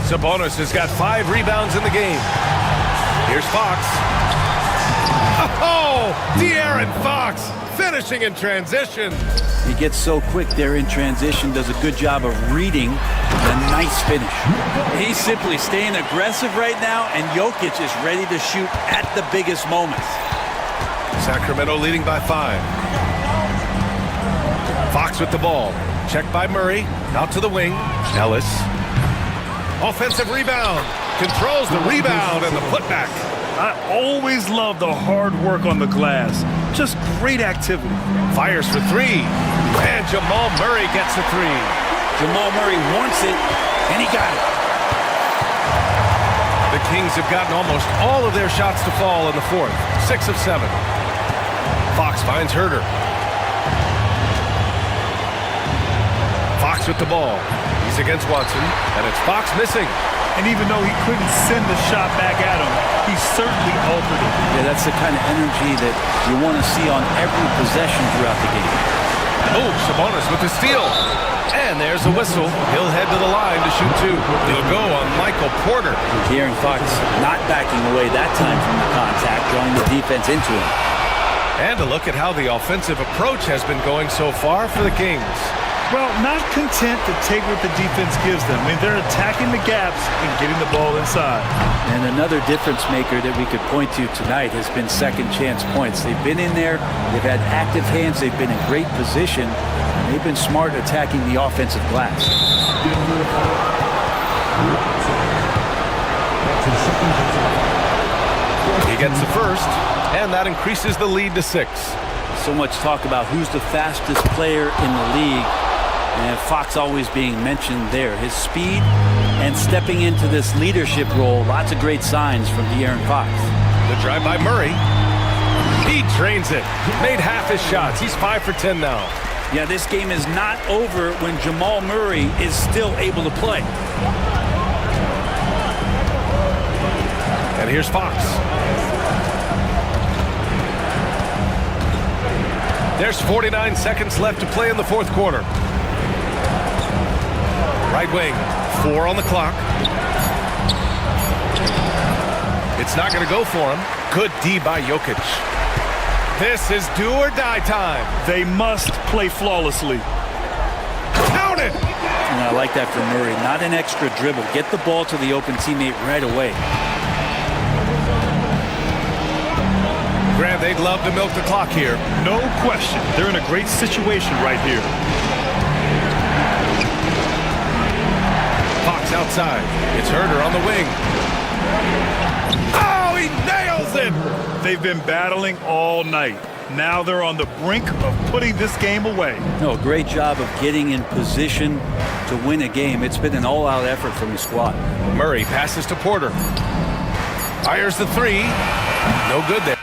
Sabonis has got 5 rebounds in the game. Here's Fox. Oh, De'Aaron Fox finishing in transition. He gets so quick there in transition, does a good job of reading the nice finish. He's simply staying aggressive right now, and Jokic is ready to shoot at the biggest moments. Sacramento leading by 5. Fox with the ball. Checked by Murray. Out to the wing. Ellis. Offensive rebound. Controls the rebound and the putback. I always love the hard work on the glass. Just great activity. Fires for 3. And Jamal Murray gets the 3. Jamal Murray wants it, and he got it. The Kings have gotten almost all of their shots to fall in the fourth. 6 of 7. Fox finds Herter. Fox with the ball. He's against Watson, and it's Fox missing. And even though he couldn't send the shot back at him, he certainly altered it. Yeah, that's the kind of energy that you want to see on every possession throughout the game. Oh, Sabonis with the steal. And there's a whistle. He'll head to the line to shoot 2. He'll go on Michael Porter. De'Aaron Fox not backing away that time from the contact, drawing the defense into him. And a look at how the offensive approach has been going so far for the Kings. Well, not content to take what the defense gives them. I mean, they're attacking the gaps and getting the ball inside. And another difference maker that we could point to tonight has been second chance points. They've been in there, they've had active hands, they've been in great position, and they've been smart attacking the offensive glass. He gets the first, and that increases the lead to 6. So much talk about who's the fastest player in the league, and Fox always being mentioned there. His speed and stepping into this leadership role, lots of great signs from De'Aaron Fox. The drive by Murray. He drains it. Made half his shots. He's 5 for 10 now. Yeah, this game is not over when Jamal Murray is still able to play. And here's Fox. There's 49 seconds left to play in the fourth quarter. Right wing, 4 on the clock. It's not going to go for him. Good D by Jokic. This is do or die time. They must play flawlessly. Count it! And I like that from Murray. Not an extra dribble. Get the ball to the open teammate right away. Grant, they'd love to milk the clock here. No question. They're in a great situation right here. Fox outside. It's Herder on the wing. Oh, he nails it! They've been battling all night. Now they're on the brink of putting this game away. No, great job of getting in position to win a game. It's been an all-out effort from the squad. Murray passes to Porter. Fires the 3. No good there.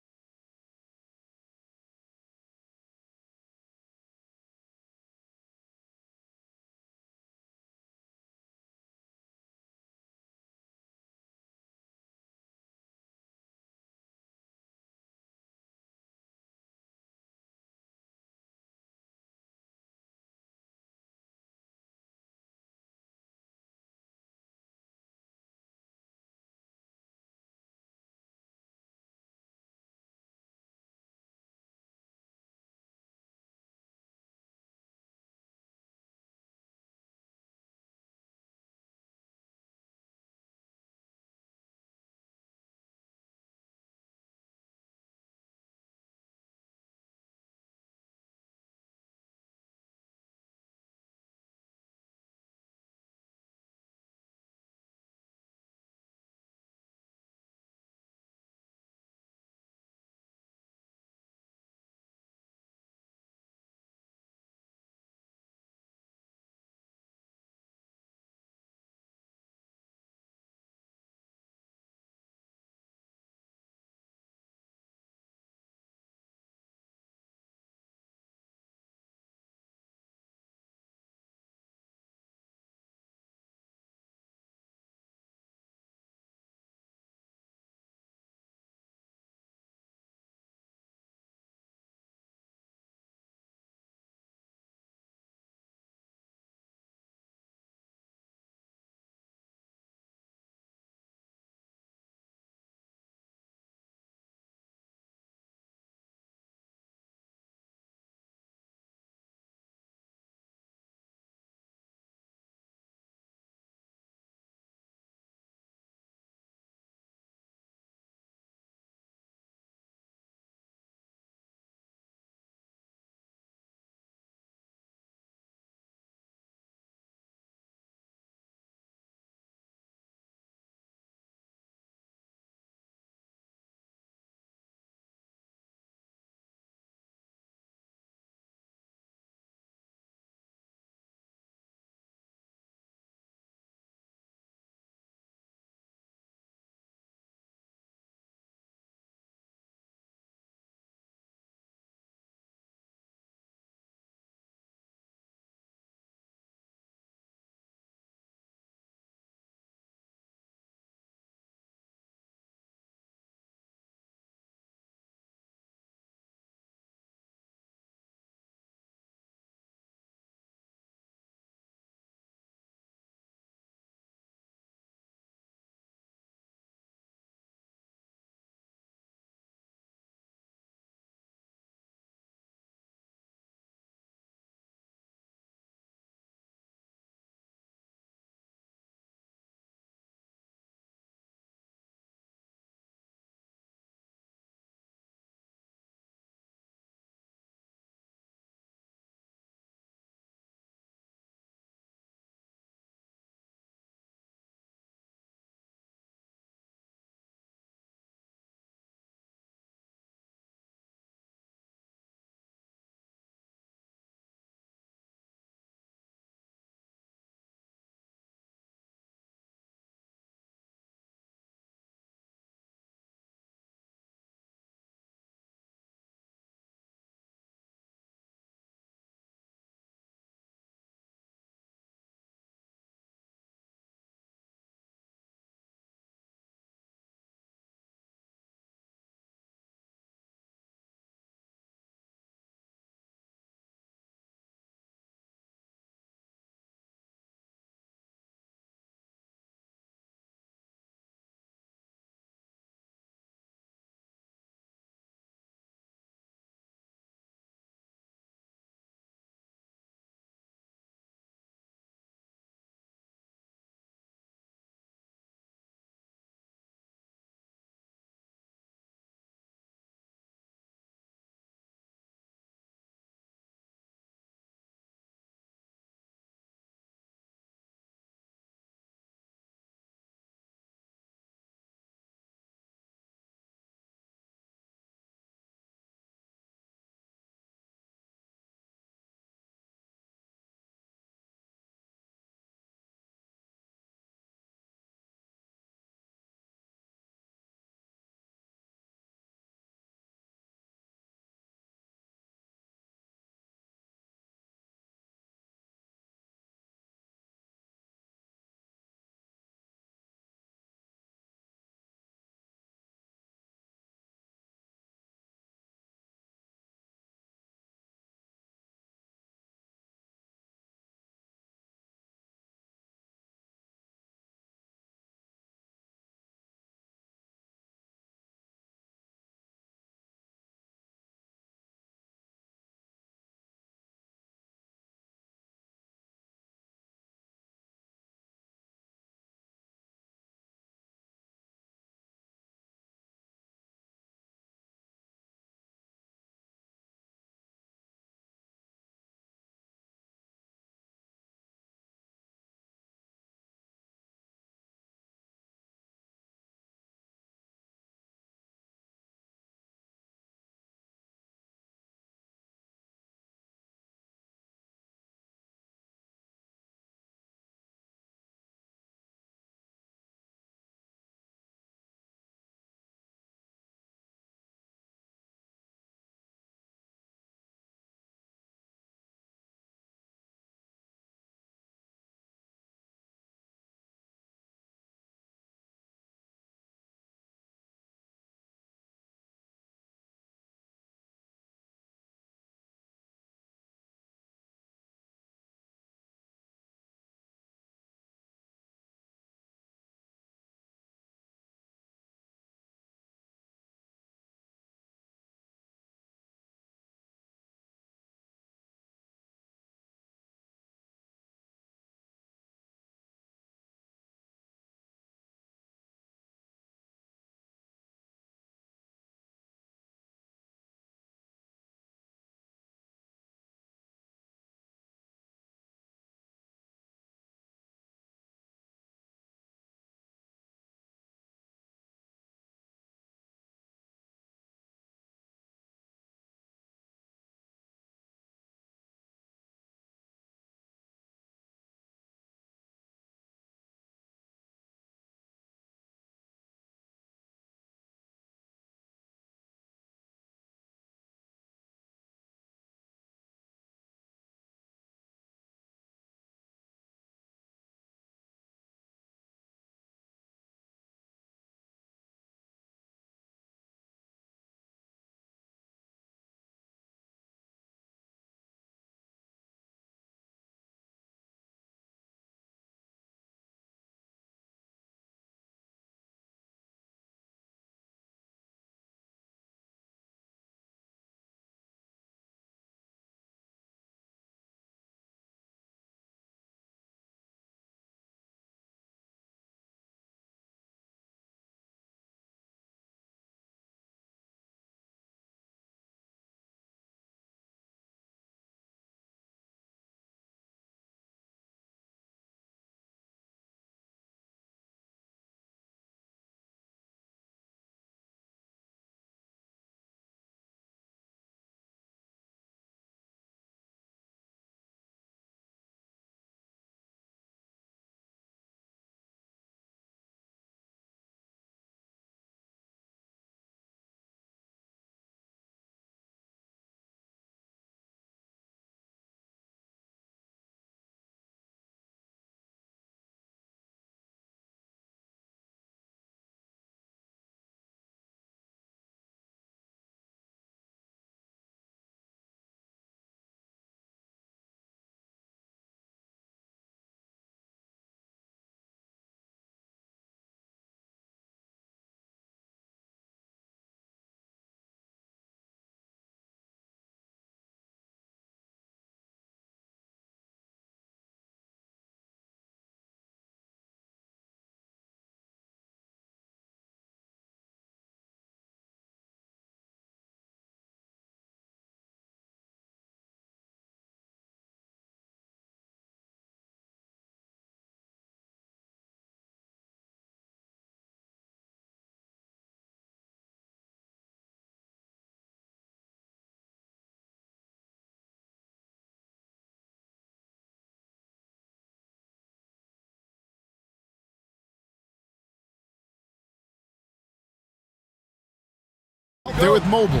There with Mobley.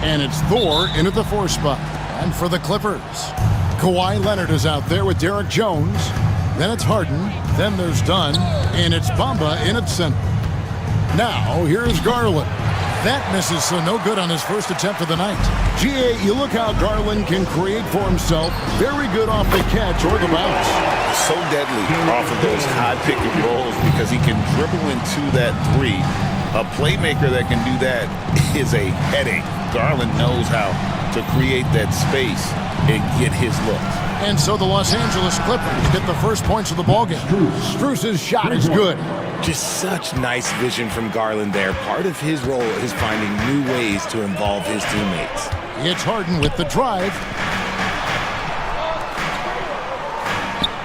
And it's Thor in at the 4 spot. And for the Clippers, Kawhi Leonard is out there with Derek Jones. Then it's Harden. Then there's Dunn. And it's Bamba in at center. Now, here's Garland. That misses, so no good on his first attempt of the night. GA, you look how Garland can create for himself. Very good off the catch or the bounce. So deadly off of those high pick and rolls because he can dribble into that 3. A playmaker that can do that is a headache. Garland knows how to create that space and get his looks. And so the Los Angeles Clippers get the first points of the ballgame. Strus's shot is good. Just such nice vision from Garland there. Part of his role is finding new ways to involve his teammates. It's Harden with the drive.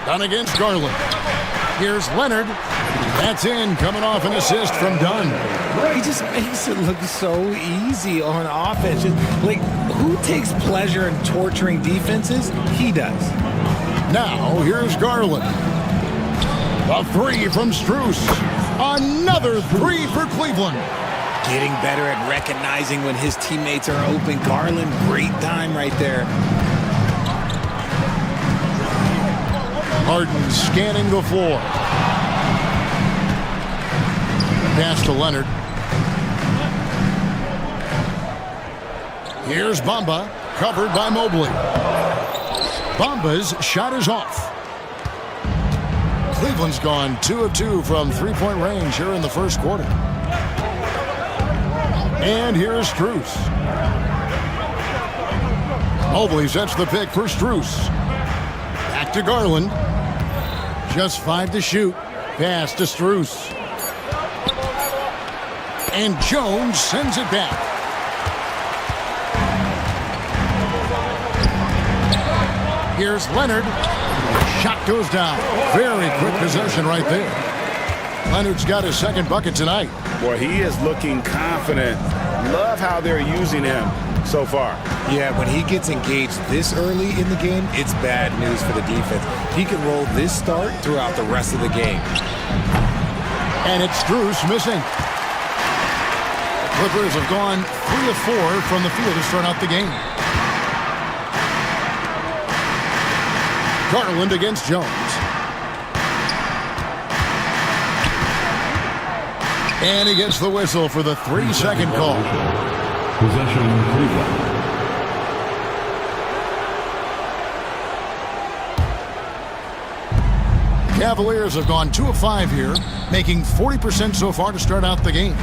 Done against Garland. Here's Leonard. That's in, coming off an assist from Dunn. He just makes it look so easy on offense. Like, who takes pleasure in torturing defenses? He does. Now, here's Garland. A 3 from Strus. Another 3 for Cleveland. Getting better at recognizing when his teammates are open. Garland, great time right there. Harden scanning the floor. Pass to Leonard. Here's Bamba, covered by Mobley. Bamba's shot is off. Cleveland's gone 2 of 2 from three-point range here in the first quarter. And here's Strus. Mobley sets the pick for Strus. Back to Garland. Just 5 to shoot. Pass to Strus. And Jones sends it back. Here's Leonard. Shot goes down. Very quick possession right there. Leonard's got his second bucket tonight. Boy, he is looking confident. Love how they're using him so far. Yeah, when he gets engaged this early in the game, it's bad news for the defense. He can roll this start throughout the rest of the game. And it's Strus missing. Clippers have gone 3 of 4 from the field to start out the game. Garland against Jones. And he gets the whistle for the 3-second call. Possession Cleveland. Cavaliers have gone 2 of 5 here, making 40% so far to start out the game.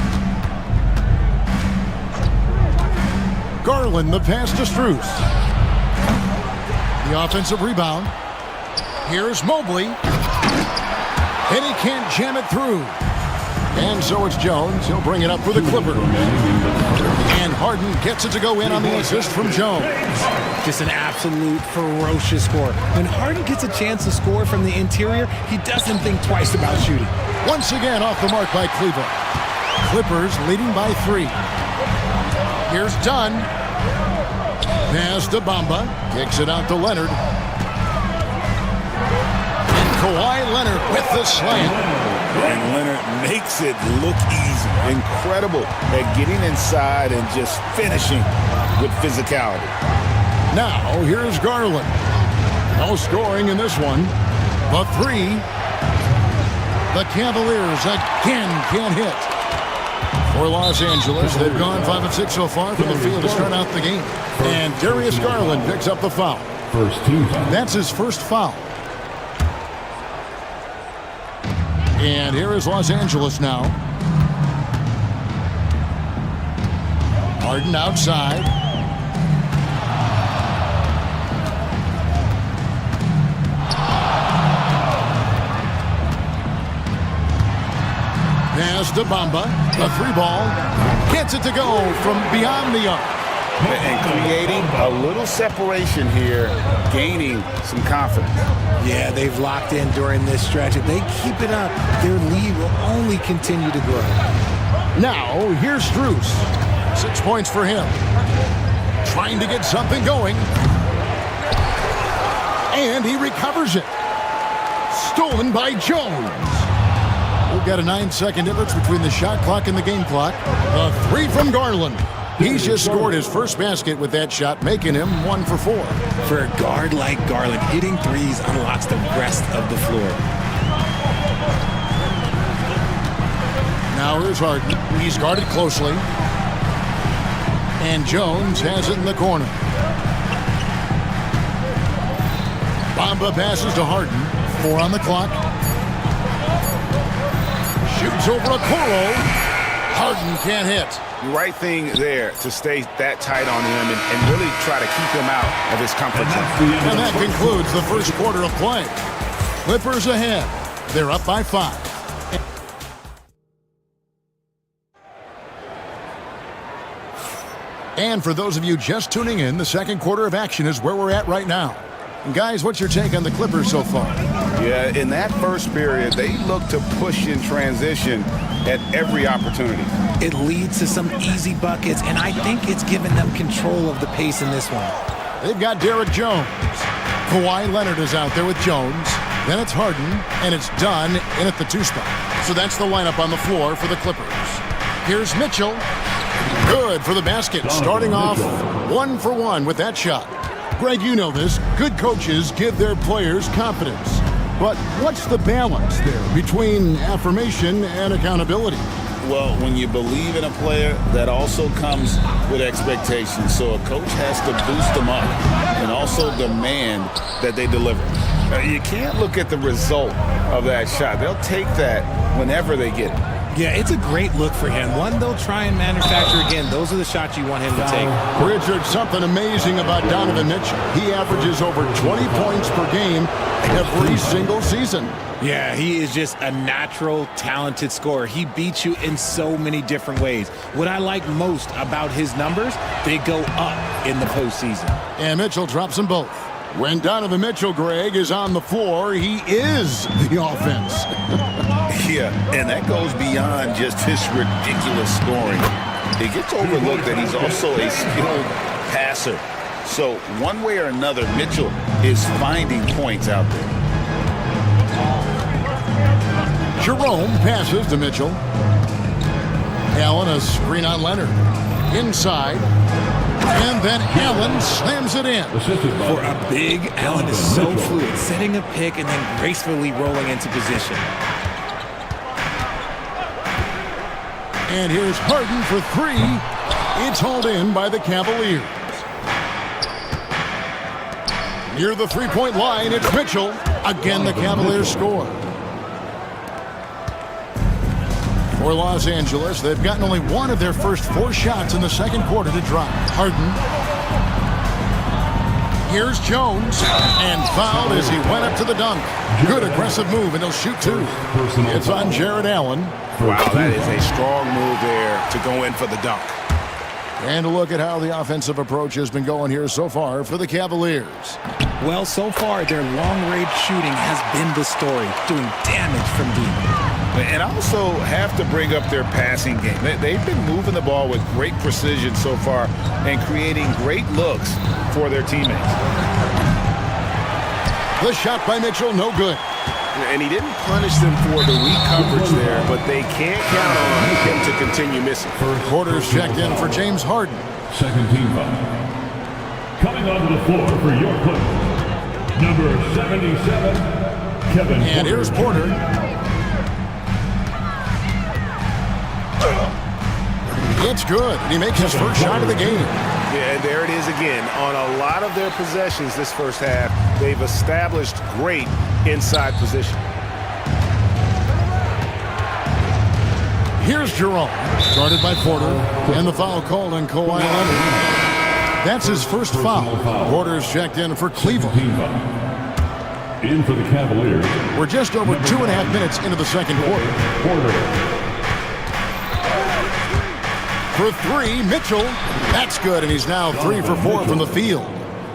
Garland, the pass to Strus. The offensive rebound. Here's Mobley. And he can't jam it through. And so it's Jones. He'll bring it up for the Clippers. And Harden gets it to go in on the assist from Jones. Just an absolute ferocious score. When Harden gets a chance to score from the interior, he doesn't think twice about shooting. Once again off the mark by Cleveland. Clippers leading by 3. Here's Dunn. Pass to Bamba. Kicks it out to Leonard. And Kawhi Leonard with the slam. And Leonard makes it look easy. Incredible at getting inside and just finishing with physicality. Now, here's Garland. No scoring in this one. The 3. The Cavaliers again can't hit. For Los Angeles, they've gone 5 of 6 so far from the field to start out the game. And Darius Garland picks up the foul. First team foul. That's his first foul. And here is Los Angeles now. Harden outside. Pass to Bamba. The 3 ball. Gets it to go from beyond the arc. And creating a little separation here, gaining some confidence. Yeah, they've locked in during this stretch. If they keep it up, their lead will only continue to grow. Now, here's Strus. 6 points for him. Trying to get something going. And he recovers it. Stolen by Jones. We've got a 9-second difference between the shot clock and the game clock. The 3 from Garland. He's just scored his first basket with that shot, making him 1 for 4. For a guard like Garland, hitting threes unlocks the rest of the floor. Now here's Harden. He's guarded closely. And Jones has it in the corner. Bamba passes to Harden. 4 on the clock. Shoots over Okoro. Harden can't hit. The right thing there to stay that tight on him and really try to keep him out of his comfort zone. And that concludes the first quarter of play. Clippers ahead. They're up by 5. And for those of you just tuning in, the second quarter of action is where we're at right now. And guys, what's your take on the Clippers so far? Yeah, in that first period, they look to push in transition at every opportunity. It leads to some easy buckets, and I think it's given them control of the pace in this one. They've got Derek Jones. Kawhi Leonard is out there with Jones. Then it's Harden, and it's Dunn in at the 2 spot. So that's the lineup on the floor for the Clippers. Here's Mitchell. Good for the basket, starting off 1 for 1 with that shot. Greg, you know this. Good coaches give their players confidence. But what's the balance there between affirmation and accountability? Well, when you believe in a player, that also comes with expectations. So a coach has to boost them up and also demand that they deliver. You can't look at the result of that shot. They'll take that whenever they get it. Yeah, it's a great look for him. One they'll try and manufacture again. Those are the shots you want him to take. Richard, something amazing about Donovan Mitchell. He averages over 20 points per game every single season. Yeah, he is just a natural, talented scorer. He beats you in so many different ways. What I like most about his numbers, they go up in the postseason. And Mitchell drops them both. When Donovan Mitchell, Greg, is on the floor, he is the offense. Yeah, and that goes beyond just his ridiculous scoring. It gets overlooked that he's also a skilled passer. So one way or another, Mitchell is finding points out there. Jerome passes to Mitchell. Allen, a screen on Leonard. Inside. And then Allen slams it in. For a big, Allen is so fluid, setting a pick and then gracefully rolling into position. And here's Harden for 3. It's hauled in by the Cavaliers. Near the three-point line, it's Mitchell. Again, the Cavaliers score. For Los Angeles, they've gotten only 1 of their first 4 shots in the second quarter to drop. Harden. Here's Jones. And fouled as he went up to the dunk. Good aggressive move, and he'll shoot 2. It's on Jared Allen. Wow, that is a strong move there to go in for the dunk. And a look at how the offensive approach has been going here so far for the Cavaliers. Well, so far, their long-range shooting has been the story, doing damage from deep. And also have to bring up their passing game. They've been moving the ball with great precision so far and creating great looks for their teammates. The shot by Mitchell, no good. And he didn't punish them for the weak coverage there, but they can't count on him to continue missing. Quarters checked in for James Harden. Second team foul. Coming onto the floor for your Clippers, number 77, Kevin. And here's Porter. It's good. He makes his first shot of the game. Yeah, and there it is again. On a lot of their possessions this first half, they've established great inside position. Here's Jerome. Started by Porter. And the foul called on Kawhi Leonard. That's his first foul. Porter's checked in for Cleveland. In for the Cavaliers. We're just over 2.5 minutes into the second quarter. Porter. For 3, Mitchell. That's good, and he's now 3 for 4 from the field.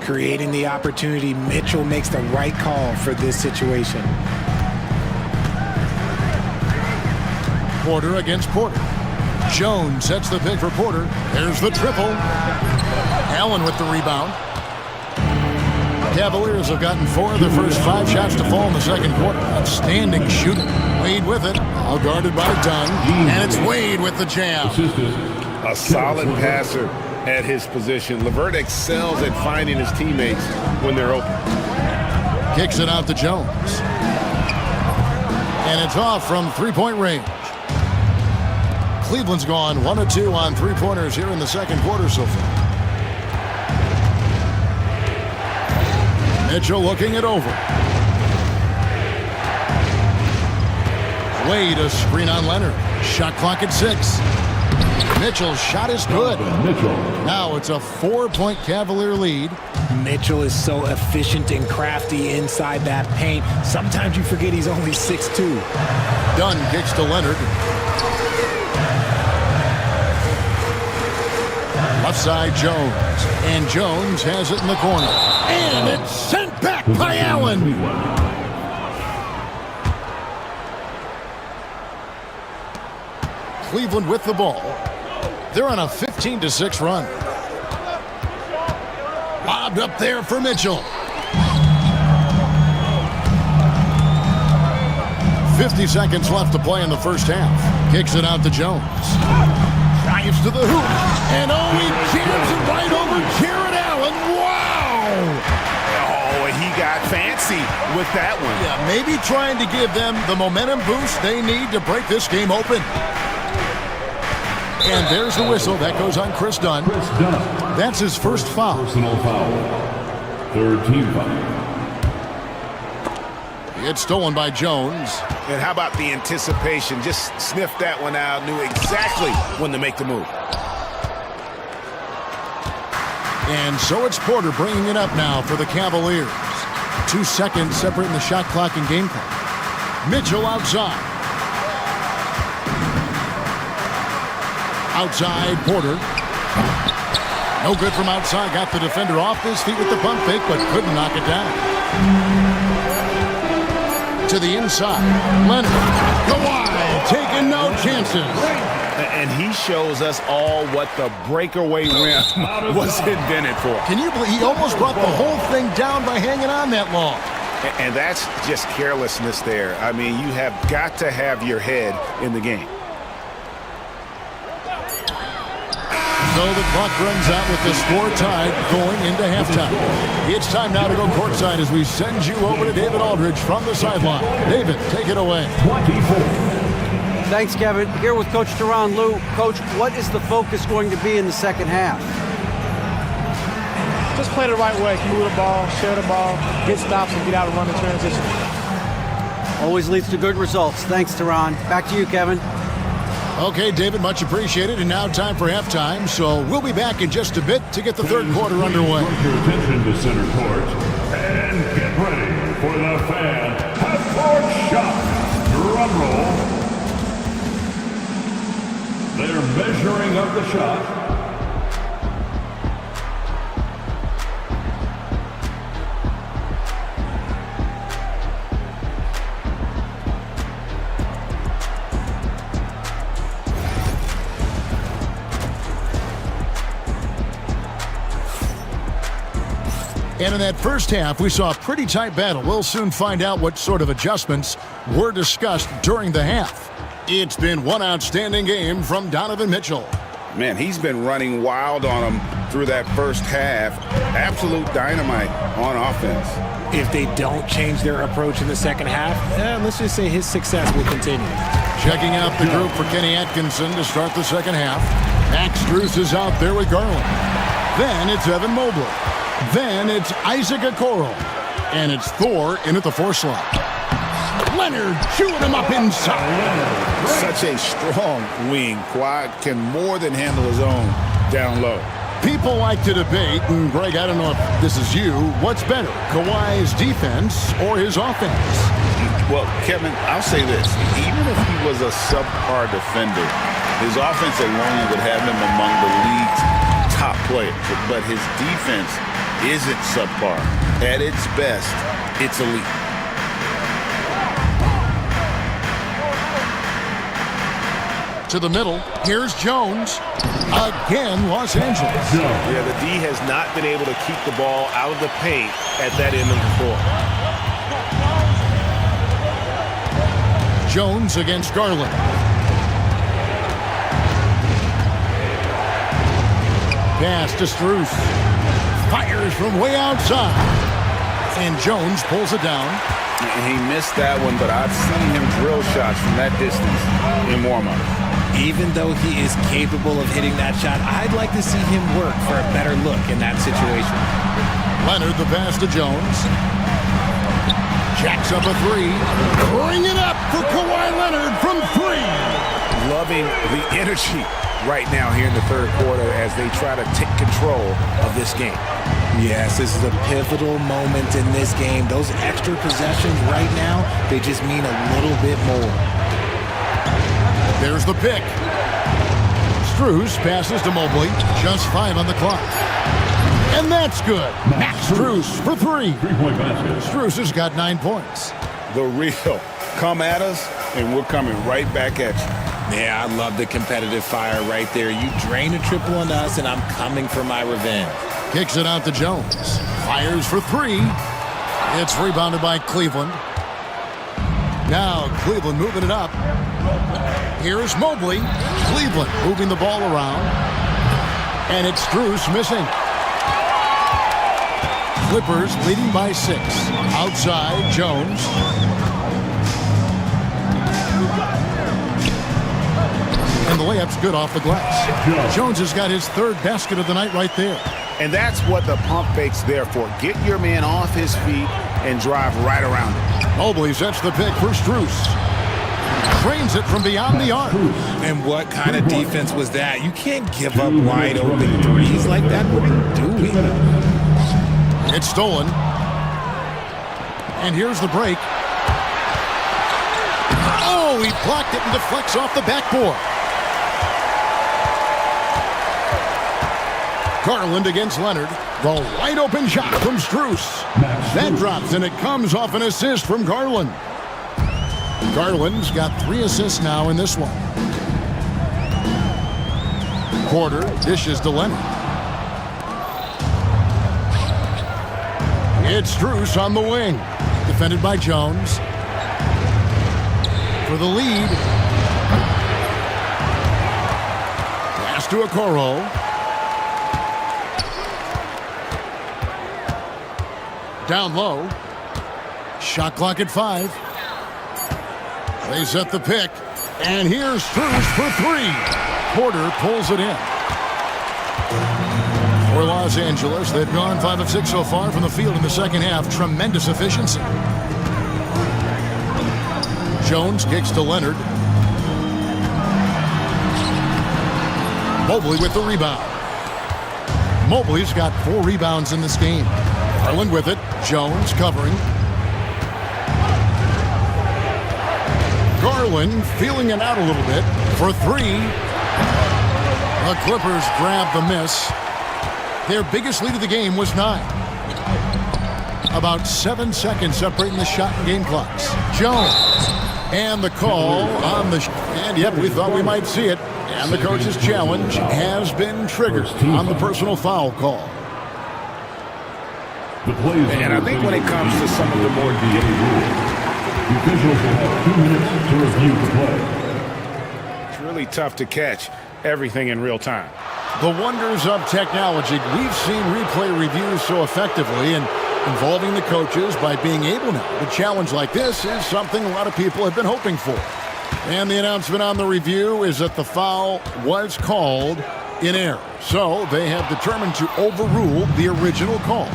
Creating the opportunity, Mitchell makes the right call for this situation. Porter against Porter. Jones sets the pick for Porter. There's the triple. Allen with the rebound. Cavaliers have gotten 4 of their first 5 shots to fall in the second quarter. Outstanding shooting. Wade with it. All guarded by Dunn. And it's Wade with the jam. a solid passer at his position. LeVert excels at finding his teammates when they're open. Kicks it out to Jones. And it's off from three-point range. Cleveland's gone 1 of 2 on three-pointers here in the second quarter so far. Mitchell looking it over. Wade a screen on Leonard. Shot clock at 6. Mitchell's shot is good. Now it's a 4-point Cavalier lead. Mitchell is so efficient and crafty inside that paint. Sometimes you forget he's only 6'2". Dunn kicks to Leonard. Left side Jones. And Jones has it in the corner. And it's sent back by Allen. Cleveland with the ball. They're on a 15-6 run. Lobbed up there for Mitchell. 50 seconds left to play in the first half. Kicks it out to Jones. Drives to the hoop. And he jams it right over Jared Allen. Wow! Oh, he got fancy with that one. Yeah, maybe trying to give them the momentum boost they need to break this game open. And there's the whistle. That goes on Chris Dunn. That's his first foul. Personal foul. Third team foul. It's stolen by Jones. And how about the anticipation? Just sniffed that one out, knew exactly when to make the move. And so it's Porter bringing it up now for the Cavaliers. 2 seconds separating the shot clock and game clock. Mitchell outside. Outside, Porter. No good from outside. Got the defender off his feet with the pump fake, but couldn't knock it down. To the inside. Leonard. Kawhi taking no chances. And he shows us all what the breakaway rim was invented for. Can you believe he almost brought the whole thing down by hanging on that long? And that's just carelessness there. I mean, you have got to have your head in the game. So the clock runs out with the score tied going into halftime. It's time now to go courtside as we send you over to David Aldridge from the sideline. David, take it away. 24. Thanks, Kevin. Here with Coach Teron Lue. Coach, what is the focus going to be in the second half? Just play the right way. Move the ball, share the ball, get stops, and get out and run the transition. Always leads to good results. Thanks, Teron. Back to you, Kevin. Okay, David, much appreciated. And now time for halftime. So we'll be back in just a bit to get the third quarter underway. Your attention to center court. And get ready for the fan half-court shot. Drum roll. They're measuring up the shot. And in that first half, we saw a pretty tight battle. We'll soon find out what sort of adjustments were discussed during the half. It's been one outstanding game from Donovan Mitchell. Man, he's been running wild on him through that first half. Absolute dynamite on offense. If they don't change their approach in the second half, let's just say his success will continue. Checking out the group for Kenny Atkinson to start the second half. Max Strus is out there with Garland. Then it's Evan Mobley. Then it's Isaac Okoro. And it's Thor in at the 4 slot. Leonard chewing him up inside. Such a strong wing. Kawhi can more than handle his own down low. People like to debate, and Greg, I don't know if this is you, what's better, Kawhi's defense or his offense? Well, Kevin, I'll say this. Even if he was a subpar defender, his offense alone would have him among the league's top players. But his defense isn't subpar. At its best, it's elite. To the middle, here's Jones. Again, Los Angeles. Yeah, the D has not been able to keep the ball out of the paint at that end of the floor. Jones against Garland. Pass to Strus. Fires from way outside. And Jones pulls it down. He missed that one, but I've seen him drill shots from that distance in warm-up. Even though he is capable of hitting that shot, I'd like to see him work for a better look in that situation. Leonard, the pass to Jones. Jacks up a three. Bring it up for Kawhi Leonard from three. Loving the energy right now here in the third quarter as they try to take control of this game. Yes, this is a pivotal moment in this game. Those extra possessions right now, they just mean a little bit more. There's the pick. Strus passes to Mobley. Just 5 on the clock. And that's good. Max Strus for three. Strus has got 9 points. The real. Come at us, and we're coming right back at you. Yeah, I love the competitive fire right there. You drain a triple on us, and I'm coming for my revenge. Kicks it out to Jones. Fires for three. It's rebounded by Cleveland. Now Cleveland moving it up. Here's Mobley. Cleveland moving the ball around. And it's Strus missing. Clippers leading by 6. Outside, Jones. And the layup's good off the glass. Jones has got his 3rd basket of the night right there. And that's what the pump fake's there for. Get your man off his feet and drive right around him. Mobley sets the pick for Strus. Trains it from beyond the arc. And what kind of defense was that? You can't give up wide open threes like that. What are you doing? It's stolen. And here's the break. Oh, he blocked it and deflects off the backboard. Garland against Leonard. The wide open shot from Strus. That drops, and it comes off an assist from Garland. Garland's got 3 assists now in this one. Porter dishes to Leonard. It's Strus on the wing. Defended by Jones. For the lead. Pass to Okoro. Down low. Shot clock at 5. They set the pick. And here's Strus for 3. Porter pulls it in. For Los Angeles, they've gone 5 of 6 so far from the field in the second half. Tremendous efficiency. Jones kicks to Leonard. Mobley with the rebound. Mobley's got 4 rebounds in this game. Garland with it. Jones covering. Garland feeling it out a little bit for 3. The Clippers grab the miss. Their biggest lead of the game was 9. About 7 seconds separating the shot and game clocks. Jones. And the call on the... And yep, we thought we might see it. And the coach's challenge has been triggered on the personal foul call. And I think when it comes to some of the more... The officials will have 2 minutes to review the play. It's really tough to catch everything in real time. The wonders of technology. We've seen replay reviews so effectively, and involving the coaches by being able now to challenge like this is something a lot of people have been hoping for. And the announcement on the review is that the foul was called in error. So they have determined to overrule the original call.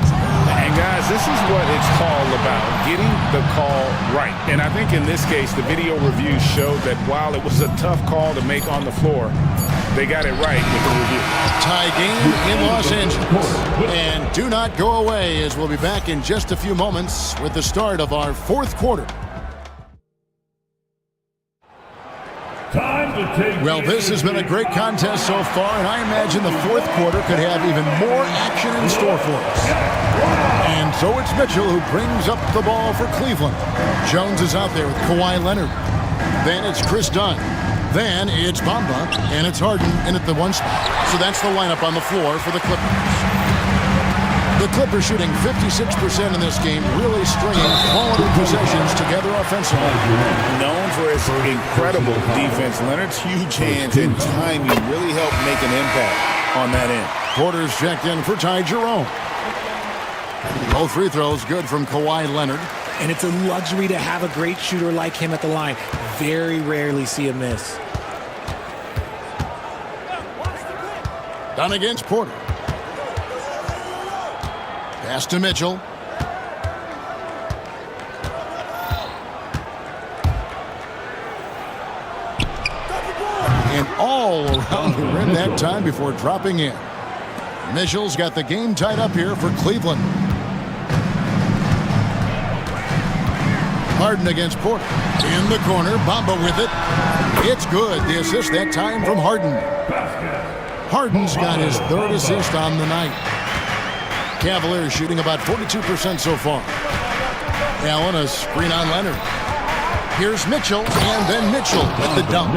And guys, this is what it's all about, getting the call right. And I think in this case, the video review showed that while it was a tough call to make on the floor, they got it right with the review. Tie game in Los Angeles. And do not go away, as we'll be back in just a few moments with the start of our 4th quarter. Well, this has been a great contest so far, and I imagine the 4th quarter could have even more action in store for us. And so it's Mitchell who brings up the ball for Cleveland. Jones is out there with Kawhi Leonard. Then it's Chris Dunn. Then it's Bamba, and it's Harden in at the 1 spot. So that's the lineup on the floor for the Clippers. The Clippers shooting 56% in this game, really stringing quality possessions together offensively. Known for his incredible defense, Leonard's huge hands and timing really helped make an impact on that end. Porter's checked in for Ty Jerome. Both free throws good from Kawhi Leonard. And it's a luxury to have a great shooter like him at the line. Very rarely see a miss. Done against Porter. Pass to Mitchell. And all around the rim that time before dropping in. Mitchell's got the game tied up here for Cleveland. Harden against Porter. In the corner, Bamba with it. It's good. The assist that time from Harden. Harden's got his third assist on the night. Cavaliers shooting about 42% so far. Allen, a screen on Leonard. Here's Mitchell, and then Mitchell with the dunk.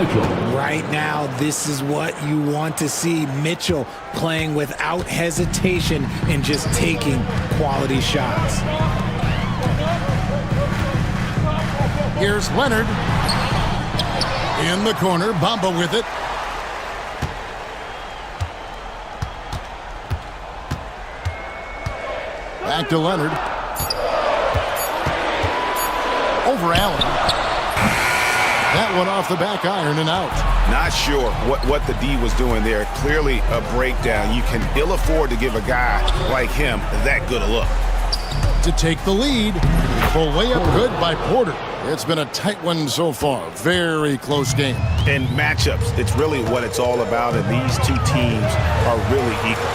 Right now, this is what you want to see. Mitchell playing without hesitation and just taking quality shots. Here's Leonard. In the corner, Bamba with it. Back to Leonard. Over Allen. That one off the back iron and out. Not sure what the D was doing there. Clearly a breakdown. You can ill afford to give a guy like him that good a look. To take the lead. Full layup good by Porter. It's been a tight one so far. Very close game. And matchups, it's really what it's all about, and these two teams are really equal.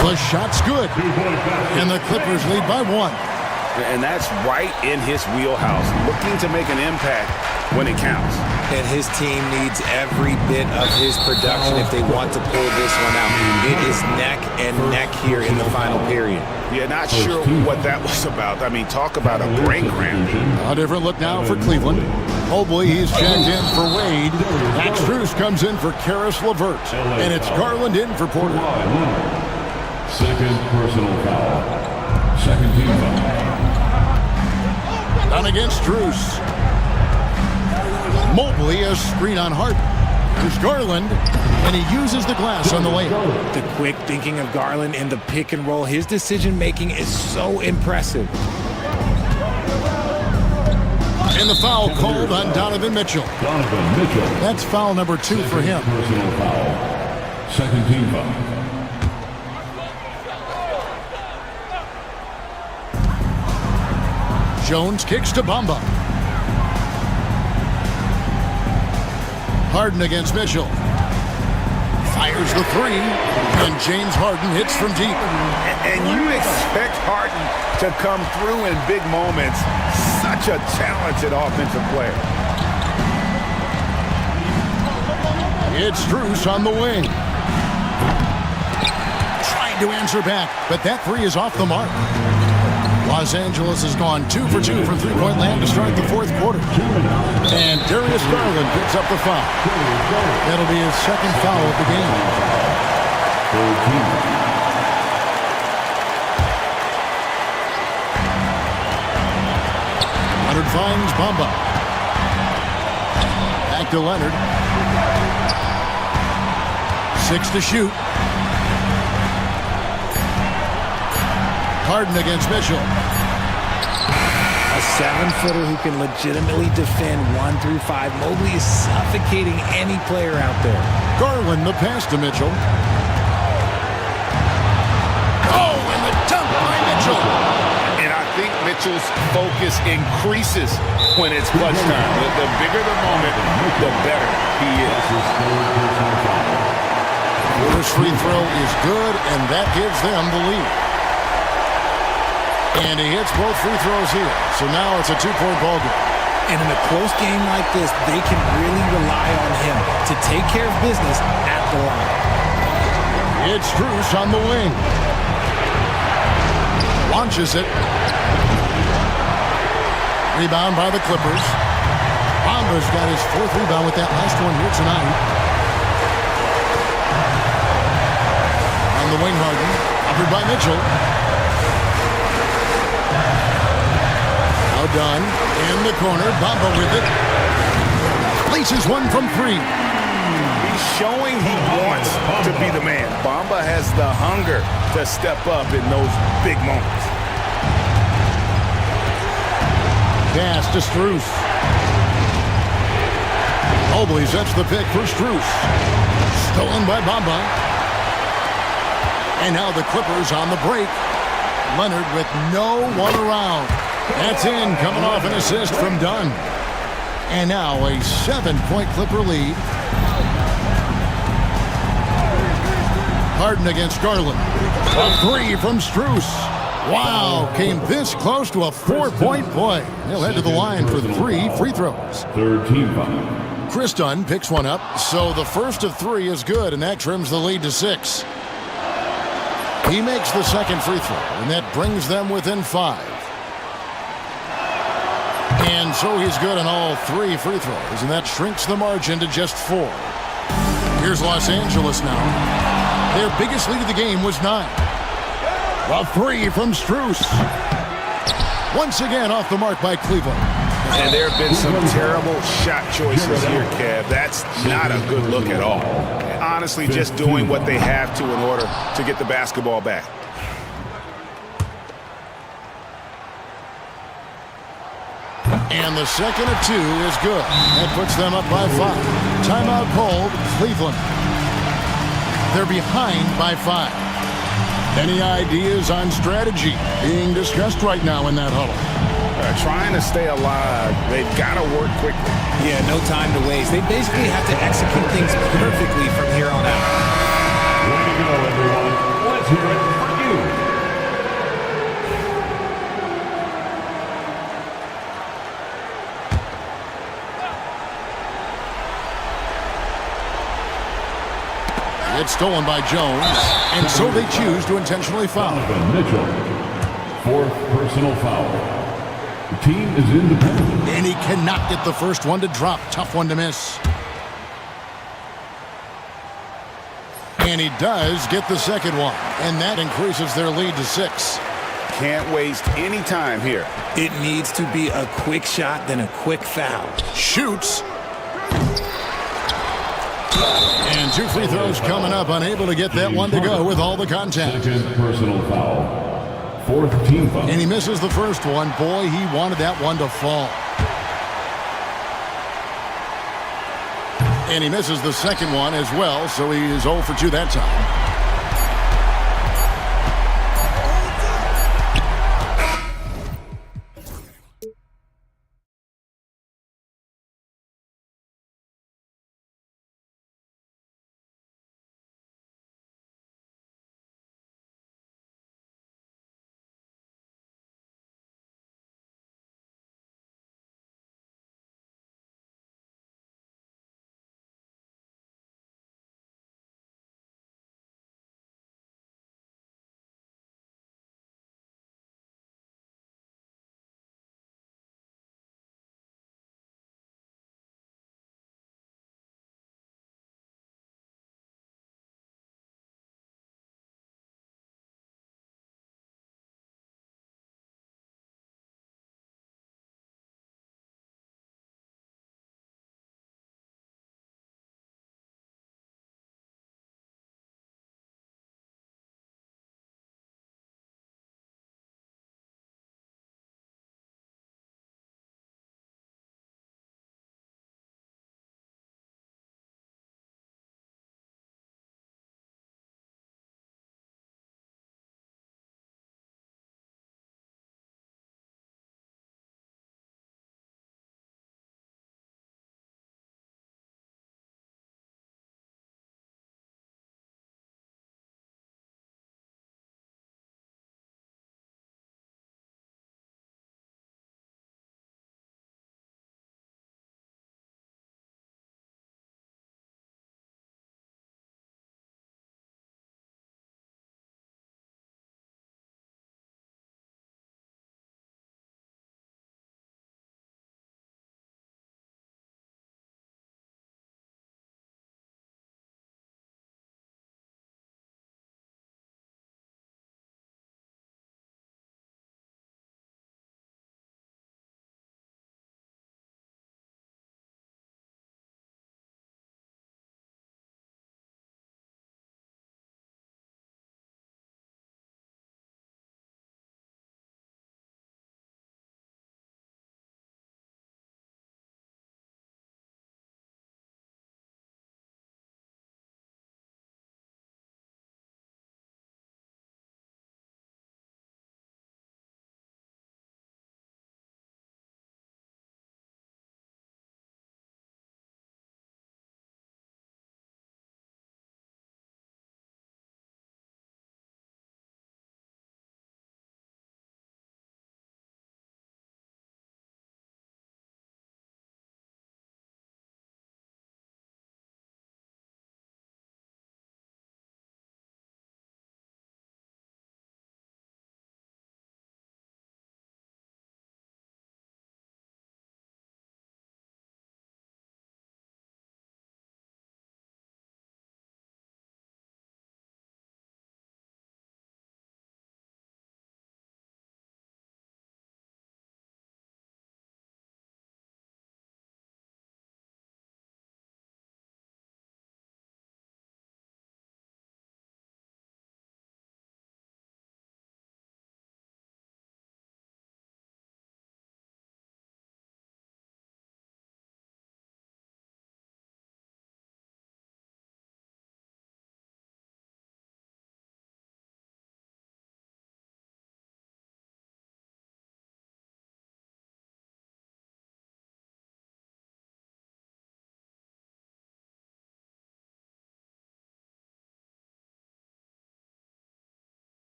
The shot's good. And the Clippers lead by 1. And that's right in his wheelhouse, looking to make an impact when it counts. And his team needs every bit of his production if they want to pull this one out. It is neck and neck here in the final period. Yeah, not sure what that was about. I mean, talk about a brain cramp. A different look now for Cleveland. Mobley, he's checked in for Wade. Max Strus comes in for Karis LeVert. And it's Garland in for Porter. Second personal foul. Second team foul. Done against Strus. Mobley, a screen on Harden. There's Garland, and he uses the glass on the layup. The quick thinking of Garland and the pick and roll. His decision making is so impressive. And the foul called on Donovan Mitchell. Donovan Mitchell. That's foul number 2 for him. Personal foul. Second team foul. Jones kicks to Bamba. Harden against Mitchell. Fires the 3, and James Harden hits from deep. And you expect Harden to come through in big moments. Such a talented offensive player. It's Strus on the wing. Trying to answer back, but that 3 is off the mark. Los Angeles has gone 2 for 2 from three-point land to start the 4th quarter. And Darius Garland picks up the foul. That'll be his second foul of the game. Leonard finds Bamba. Back to Leonard. 6 to shoot. Harden against Mitchell. A 7-footer who can legitimately defend 1 through 5. Mobley is suffocating any player out there. Garland, the pass to Mitchell. Oh, and the dunk by Mitchell. And I think Mitchell's focus increases when it's clutch time. The bigger the moment, the better he is. Porter's free throw is good, and that gives them the lead. And he hits both free throws here. So now it's a 2-point ball game. And in a close game like this, they can really rely on him to take care of business at the line. It's Strus on the wing. Launches it. Rebound by the Clippers. Bamba's got his 4th rebound with that last one here tonight. On the wing, Harden. Covered by Mitchell. Dunn in the corner. Bamba with it. Places one from three. He's showing he wants to be the man. Bamba has the hunger to step up in those big moments. Pass to Strus. Mobley sets the pick for Strus. Stolen by Bamba. And now the Clippers on the break. Leonard with no one around. That's in, coming off an assist from Dunn. And now a 7-point Clipper lead. Harden against Garland. A three from Strus. Wow, came this close to a 4-point play. He'll head to the line for 3 free throws. Third team foul. Chris Dunn picks one up, so the first of 3 is good, and that trims the lead to 6. He makes the second free throw, and that brings them within 5. And so he's good on all 3 free throws, and that shrinks the margin to just 4. Here's Los Angeles now. Their biggest lead of the game was 9. A three from Strus. Once again off the mark by Cleveland. And there have been some terrible shot choices here, Kev. That's not a good look at all. Honestly, just doing what they have to in order to get the basketball back. And the second of 2 is good. That puts them up by 5. Timeout called, Cleveland. They're behind by 5. Any ideas on strategy being discussed right now in that huddle? Trying to stay alive. They've got to work quickly. Yeah, no time to waste. They basically have to execute things perfectly from here on out. Way to go, everyone. Let's hear it for you. It's stolen by Jones, and so they choose to intentionally foul. Mitchell, 4th personal foul. The team is in the penalty. And he cannot get the first one to drop. Tough one to miss. And he does get the second one, and that increases their lead to 6. Can't waste any time here. It needs to be a quick shot, then a quick foul. Shoots. And 2 free throws coming up, unable to get that one to go with all the contact. 2nd personal foul. 4th team foul. And he misses the first one. Boy, he wanted that one to fall. And he misses the second one as well, so he is 0 for 2 that time.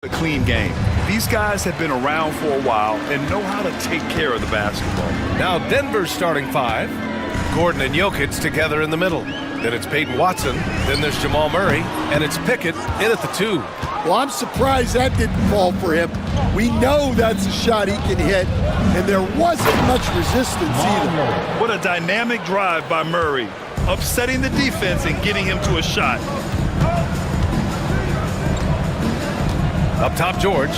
A clean game. These guys have been around for a while and know how to take care of the basketball. Now Denver's starting five. Gordon and Jokic together in the middle. Then it's Peyton Watson. Then there's Jamal Murray. And it's Pickett in at the 2. Well, I'm surprised that didn't fall for him. We know that's a shot he can hit, and there wasn't much resistance either. What a dynamic drive by Murray, upsetting the defense and getting him to a shot. Up top, George.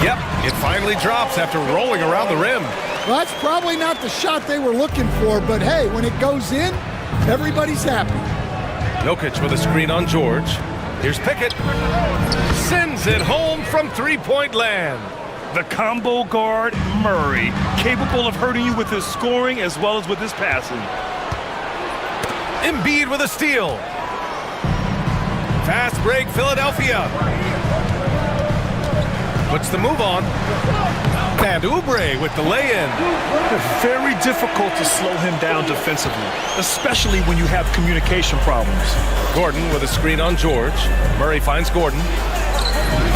Yep, it finally drops after rolling around the rim. Well, that's probably not the shot they were looking for, but hey, when it goes in, everybody's happy. Jokic with a screen on George. Here's Pickett. Sends it home from three-point land. The combo guard, Murray, capable of hurting you with his scoring as well as with his passing. Embiid with a steal. Fast break, Philadelphia. Puts the move on. And Oubre with the lay-in. Very difficult to slow him down defensively, especially when you have communication problems. Gordon with a screen on George. Murray finds Gordon.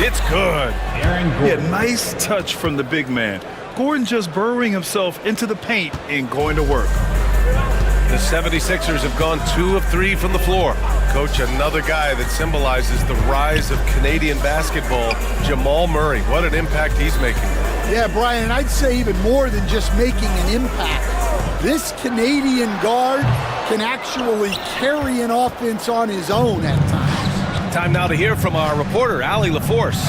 It's good. Yeah, nice touch from the big man. Gordon just burrowing himself into the paint and going to work. The 76ers have gone 2 of 3 from the floor. Coach, another guy that symbolizes the rise of Canadian basketball, Jamal Murray. What an impact he's making. Yeah, Brian, I'd say even more than just making an impact. This Canadian guard can actually carry an offense on his own at times. Time now to hear from our reporter, Allie LaForce.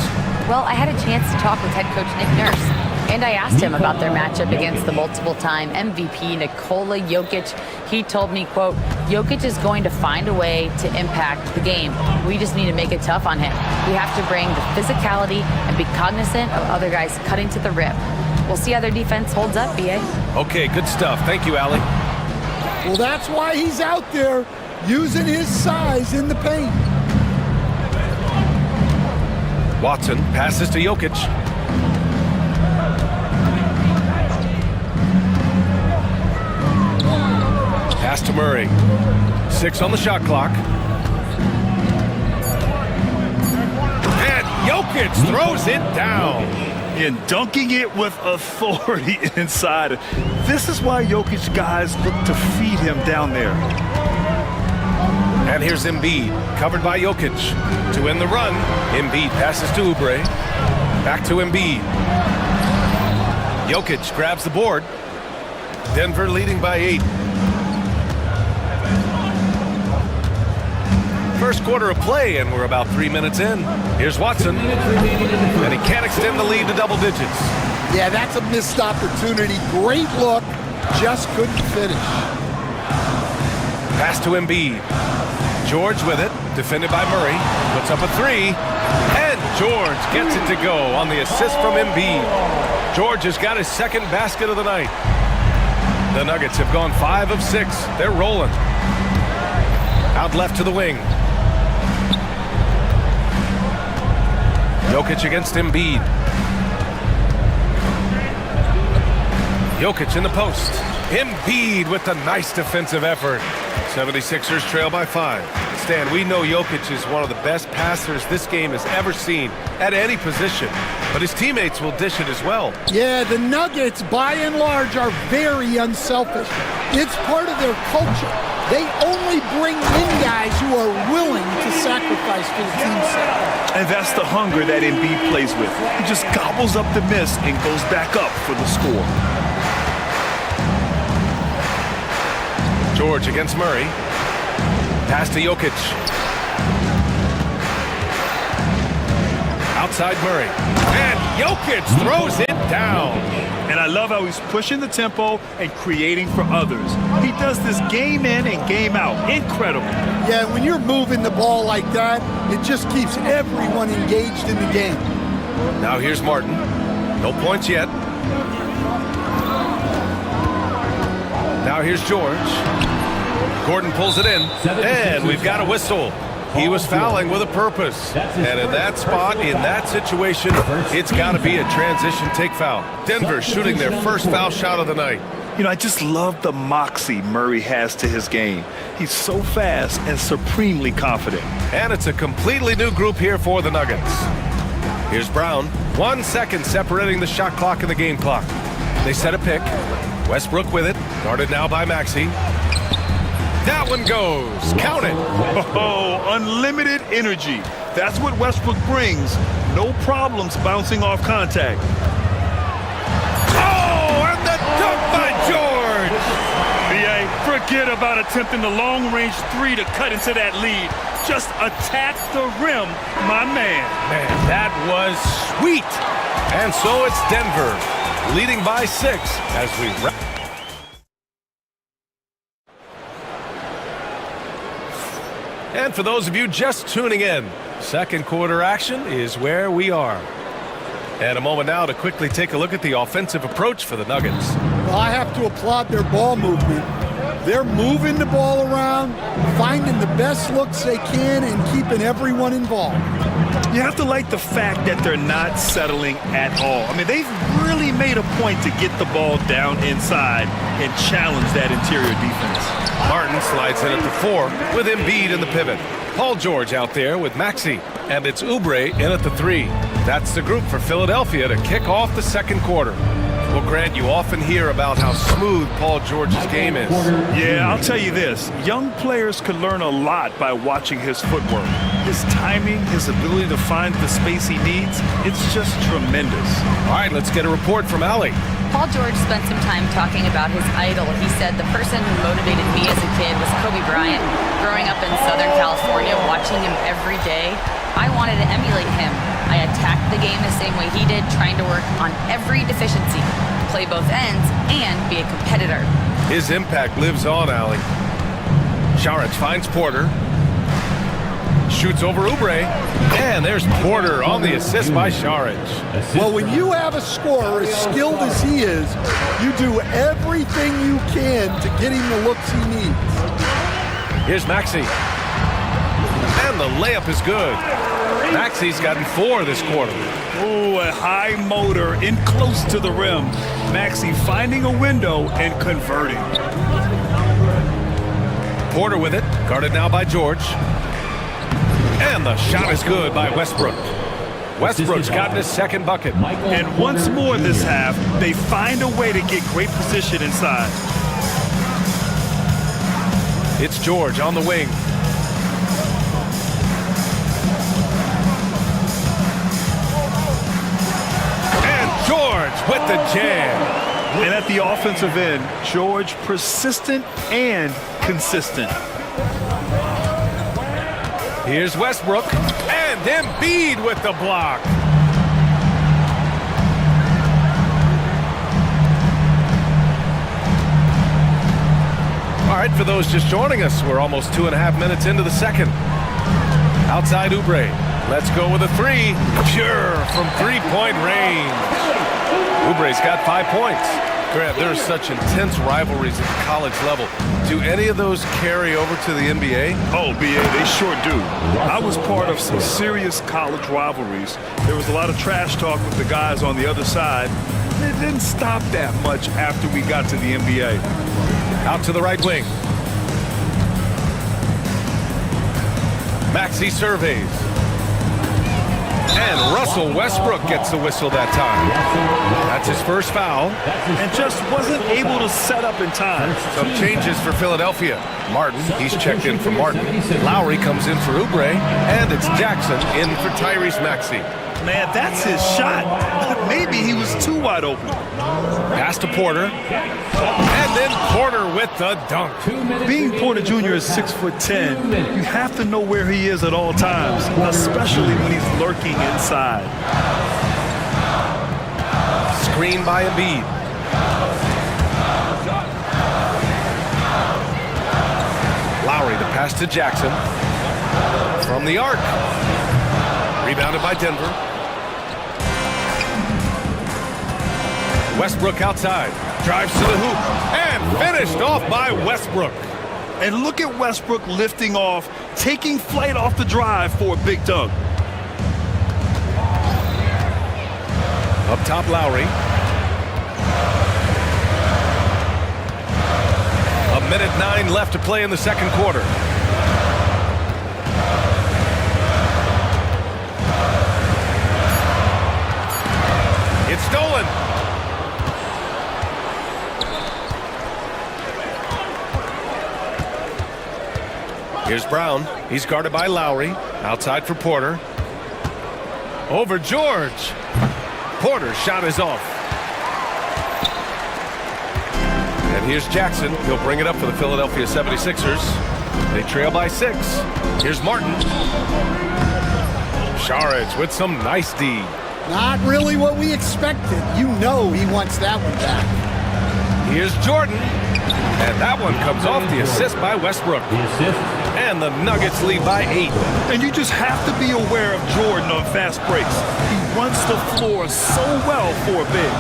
Well, I had a chance to talk with head coach Nick Nurse, and I asked him about their matchup against the multiple-time MVP Nikola Jokic. He told me, quote, Jokic is going to find a way to impact the game. We just need to make it tough on him. We have to bring the physicality and be cognizant of other guys cutting to the rim. We'll see how their defense holds up, BA. Okay, good stuff. Thank you, Allie. Well, that's why he's out there using his size in the paint. Watson passes to Jokic. Pass to Murray. 6 on the shot clock. And Jokic throws it down. And dunking it with authority inside. This is why Jokic guys look to feed him down there. And here's Embiid, covered by Jokic. To end the run, Embiid passes to Oubre. Back to Embiid. Jokic grabs the board. Denver leading by 8. First quarter of play, and we're about 3 minutes in. Here's Watson. And he can't extend the lead to double digits. Yeah, that's a missed opportunity. Great look, just couldn't finish. Pass to Embiid. George with it, defended by Murray. Puts up a 3. And George gets it to go on the assist from Embiid. George has got his second basket of the night. The Nuggets have gone 5 of 6. They're rolling. Out left to the wing. Jokic against Embiid. Jokic in the post. Embiid with the nice defensive effort. 76ers trail by 5. Stan, we know Jokic is one of the best passers this game has ever seen at any position, but his teammates will dish it as well. Yeah, the Nuggets, by and large, are very unselfish. It's part of their culture. They only bring in guys who are willing to sacrifice for the team's sake. And that's the hunger that Embiid plays with. He just gobbles up the miss and goes back up for the score. George against Murray. Pass to Jokic. Outside Murray. And Jokic throws it down. And I love how he's pushing the tempo and creating for others. He does this game in and game out. Incredible. Yeah, when you're moving the ball like that, it just keeps everyone engaged in the game. Now here's Martin. No points yet. Now here's George. Gordon pulls it in, and we've got a whistle. He was fouling with a purpose. And in that spot, in that situation, it's got to be a transition take foul. Denver shooting their first foul shot of the night. You know, I just love the moxie Murray has to his game. He's so fast and supremely confident. And it's a completely new group here for the Nuggets. Here's Brown. 1 second separating the shot clock and the game clock. They set a pick. Westbrook with it. Guarded now by Maxey. That one goes. Count it. Oh, unlimited energy. That's what Westbrook brings. No problems bouncing off contact. Oh, and the dunk by George. BA, forget about attempting the long-range three to cut into that lead. Just attack the rim, my man. Man, that was sweet. And so it's Denver, leading by 6 as we wrap. And for those of you just tuning in, second quarter action is where we are. And a moment now to quickly take a look at the offensive approach for the Nuggets. Well, I have to applaud their ball movement. They're moving the ball around, finding the best looks they can, and keeping everyone involved. You have to like the fact that they're not settling at all. I mean, they've really made a point to get the ball down inside and challenge that interior defense. Martin slides in at the 4 with Embiid in the pivot. Paul George out there with Maxey, and it's Oubre in at the 3. That's the group for Philadelphia to kick off the second quarter. Well, Grant, you often hear about how smooth Paul George's game is. Yeah, I'll tell you this. Young players can learn a lot by watching his footwork. His timing, his ability to find the space he needs, it's just tremendous. All right, let's get a report from Allie. Paul George spent some time talking about his idol. He said, the person who motivated me as a kid was Kobe Bryant. Growing up in Southern California, watching him every day, I wanted to emulate him. I attacked the game the same way he did, trying to work on every deficiency, play both ends, and be a competitor. His impact lives on, Allie. Šarić finds Porter. Shoots over Oubre. And there's Porter on the assist by Šarić. Well, when you have a scorer as skilled as he is, you do everything you can to get him the looks he needs. Here's Maxey. And the layup is good. Maxey's gotten 4 this quarter. Ooh, a high motor in close to the rim. Maxey finding a window and converting. Porter with it, guarded now by George. And the shot is good by Westbrook. Westbrook's gotten his second bucket. And once more this half, they find a way to get great position inside. It's George on the wing. George with the jam. And at the offensive end, George persistent and consistent. Here's Westbrook and Embiid with the block. All right, for those just joining us, we're almost 2.5 minutes into the second. Outside Oubre. Let's go with a 3. Pure from 3-point range. Oubre's got 5 points. Grant, there are such intense rivalries at the college level. Do any of those carry over to the NBA? Oh, BA, they sure do. I was part of some serious college rivalries. There was a lot of trash talk with the guys on the other side. It didn't stop that much after we got to the NBA. Out to the right wing. Maxey surveys. And Russell Westbrook gets the whistle that time. That's his first foul. And just wasn't able to set up in time. Some changes for Philadelphia. Martin, he's checked in for Martin. Lowry comes in for Oubre. And it's Jackson in for Tyrese Maxey. Man, that's his shot. Maybe he was too wide open. Pass to Porter. And then Porter with the dunk. Being Porter Jr. is 6'10", you have to know where he is at all times, especially when he's lurking inside. Screen by Embiid. Lowry, the pass to Jackson. From the arc. Rebounded by Denver. Westbrook outside. Drives to the hoop. And finished off by Westbrook. And look at Westbrook lifting off, taking flight off the drive for a big dunk. Up top, Lowry. minute 9 left to play in the second quarter. It's stolen. Here's Brown. He's guarded by Lowry. Outside for Porter. Over George. Porter's shot is off. And here's Jackson. He'll bring it up for the Philadelphia 76ers. They trail by 6. Here's Martin. Saric with some nice D. Not really what we expected. You know he wants that one back. Here's Jordan. And that one comes off the assist by Westbrook. And the Nuggets lead by 8. And you just have to be aware of Jordan on fast breaks. He runs the floor so well for a big.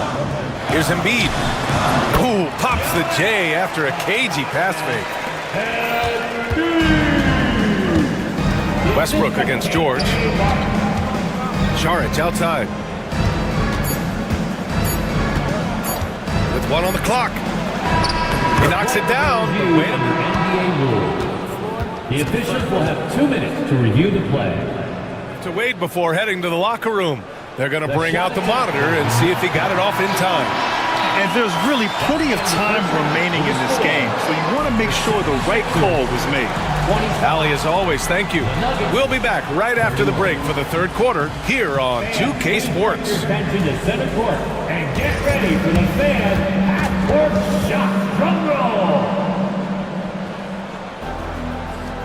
Here's Embiid. Ooh, pops the J after a cagey pass fake. Westbrook against George. Saric outside. With 1 on the clock. He knocks it down. The officials will have 2 minutes to review the play. To Wade before heading to the locker room. They're going to bring out the monitor and see if he got it off in time. And there's really plenty of time remaining in this game, so you want to make sure the right call was made. Allie, as always, thank you. We'll be back right after the break for the third quarter here on 2K Sports. Attention to center court and get ready for the fan half-court shot. Drum roll.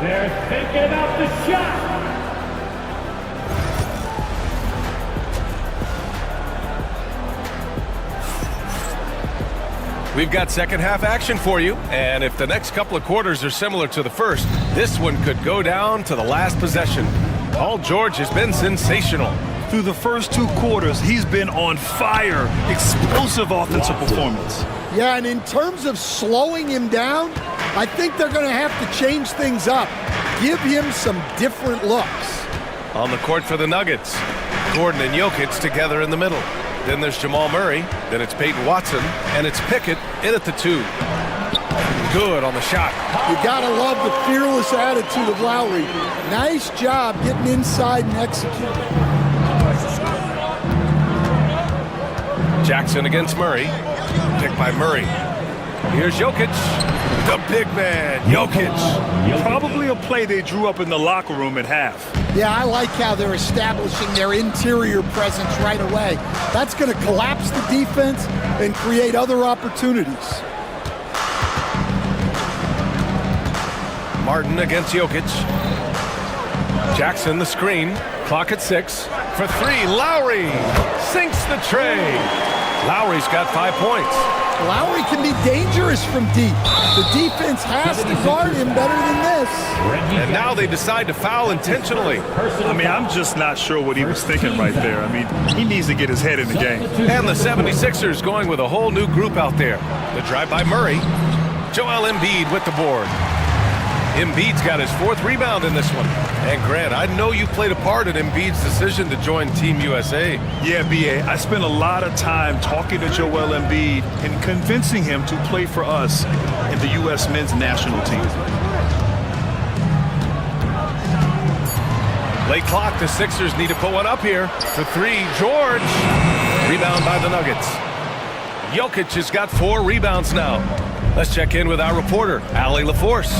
They're thinking about the shot. We've got second half action for you, and if the next couple of quarters are similar to the first, this one could go down to the last possession. Paul George has been sensational. Through the first 2 quarters, he's been on fire. Explosive offensive performance. Yeah, and in terms of slowing him down, I think they're going to have to change things up. Give him some different looks. On the court for the Nuggets, Gordon and Jokic together in the middle. Then there's Jamal Murray, then it's Peyton Watson, and it's Pickett in at the 2. Good on the shot. You gotta love the fearless attitude of Lowry. Nice job getting inside and executing. Jackson against Murray. Picked by Murray. Here's Jokic. The big man, Jokic. Probably a play they drew up in the locker room at half. Yeah, I like how they're establishing their interior presence right away. That's going to collapse the defense and create other opportunities. Martin against Jokic. Jackson the screen. Clock at 6. For 3, Lowry sinks the tray. Lowry's got 5 points. Lowry can be dangerous from deep. The defense has to guard him better than this. And now they decide to foul intentionally. I mean, I'm just not sure what he was thinking right there. I mean, he needs to get his head in the game. And the 76ers going with a whole new group out there. The drive by Murray. Joel Embiid with the board. Embiid's got his 4th rebound in this one. And Grant, I know you played a part in Embiid's decision to join Team USA. Yeah, B.A., I spent a lot of time talking to Joel Embiid and convincing him to play for us in the U.S. men's national team. Late clock, the Sixers need to put one up here. For 3, George. Rebound by the Nuggets. Jokic has got 4 rebounds now. Let's check in with our reporter, Allie LaForce.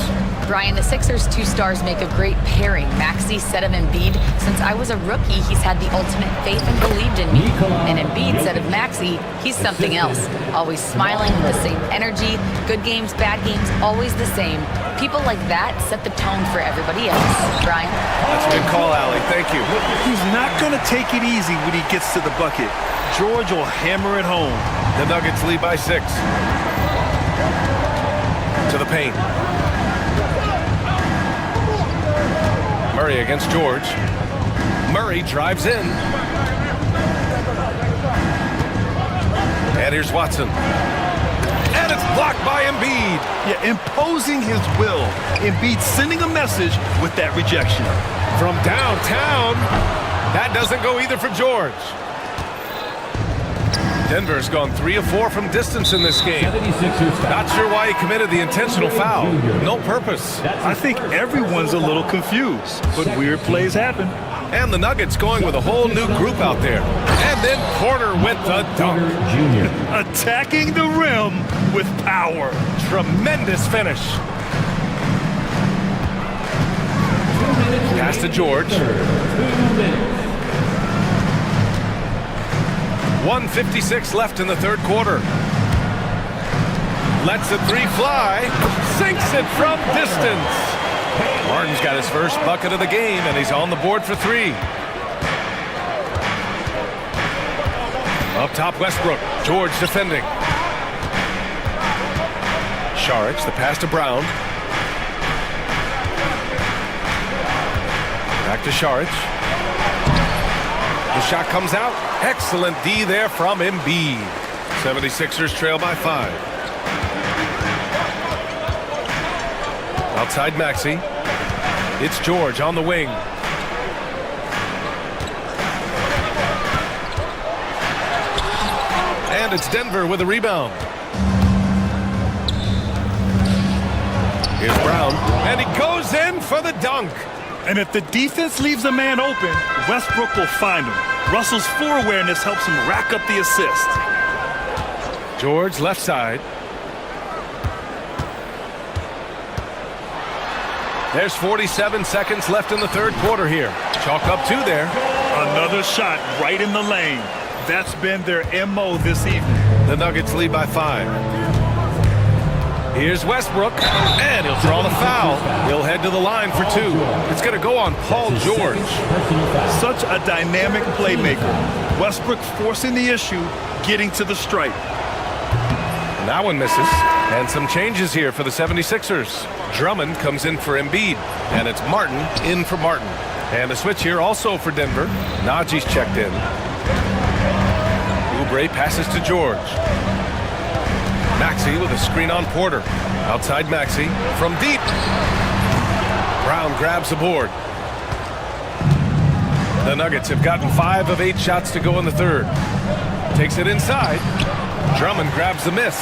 Brian, the Sixers' 2 stars make a great pairing. Maxey said of Embiid, since I was a rookie, he's had the ultimate faith and believed in me. And Embiid said of Maxey, he's something else. Always smiling with the same energy. Good games, bad games, always the same. People like that set the tone for everybody else. Brian? That's a good call, Allie. Thank you. He's not going to take it easy when he gets to the bucket. George will hammer it home. The Nuggets lead by 6. To the paint. Murray against George. Murray drives in. And here's Watson. And it's blocked by Embiid. Yeah, imposing his will. Embiid sending a message with that rejection. From downtown. That doesn't go either for George. Denver's gone 3 of 4 from distance in this game. Not sure why he committed the intentional foul. No purpose. I think everyone's a little confused, but weird plays happen. And the Nuggets going with a whole new group out there. And then Porter with the dunk. Attacking the rim with power. Tremendous finish. Pass to George. 1:56 left in the third quarter. Lets the three fly. Sinks it from distance. Martin's got his first bucket of the game, and he's on the board for 3. Up top, Westbrook. George defending. Šarić, the pass to Brown. Back to Šarić. The shot comes out. Excellent D there from Embiid. 76ers trail by 5. Outside Maxey. It's George on the wing. And it's Denver with a rebound. Here's Brown. And he goes in for the dunk. And if the defense leaves a man open, Westbrook will find him. Russell's floor awareness helps him rack up the assist. George left side. There's 47 seconds left in the third quarter here. Chalk up 2 there. Another shot right in the lane. That's been their MO this evening. The Nuggets lead by 5. Here's Westbrook, and he'll draw the foul. He'll head to the line for 2. It's going to go on Paul George. Such a dynamic playmaker. Westbrook forcing the issue, getting to the stripe. That one misses. And some changes here for the 76ers. Drummond comes in for Embiid, and it's Martin in for Martin. And a switch here also for Denver. Najee's checked in. Oubre passes to George. Maxey with a screen on Porter. Outside Maxey from deep. Brown grabs the board. The Nuggets have gotten 5 of 8 shots to go in the third. Takes it inside. Drummond grabs the miss.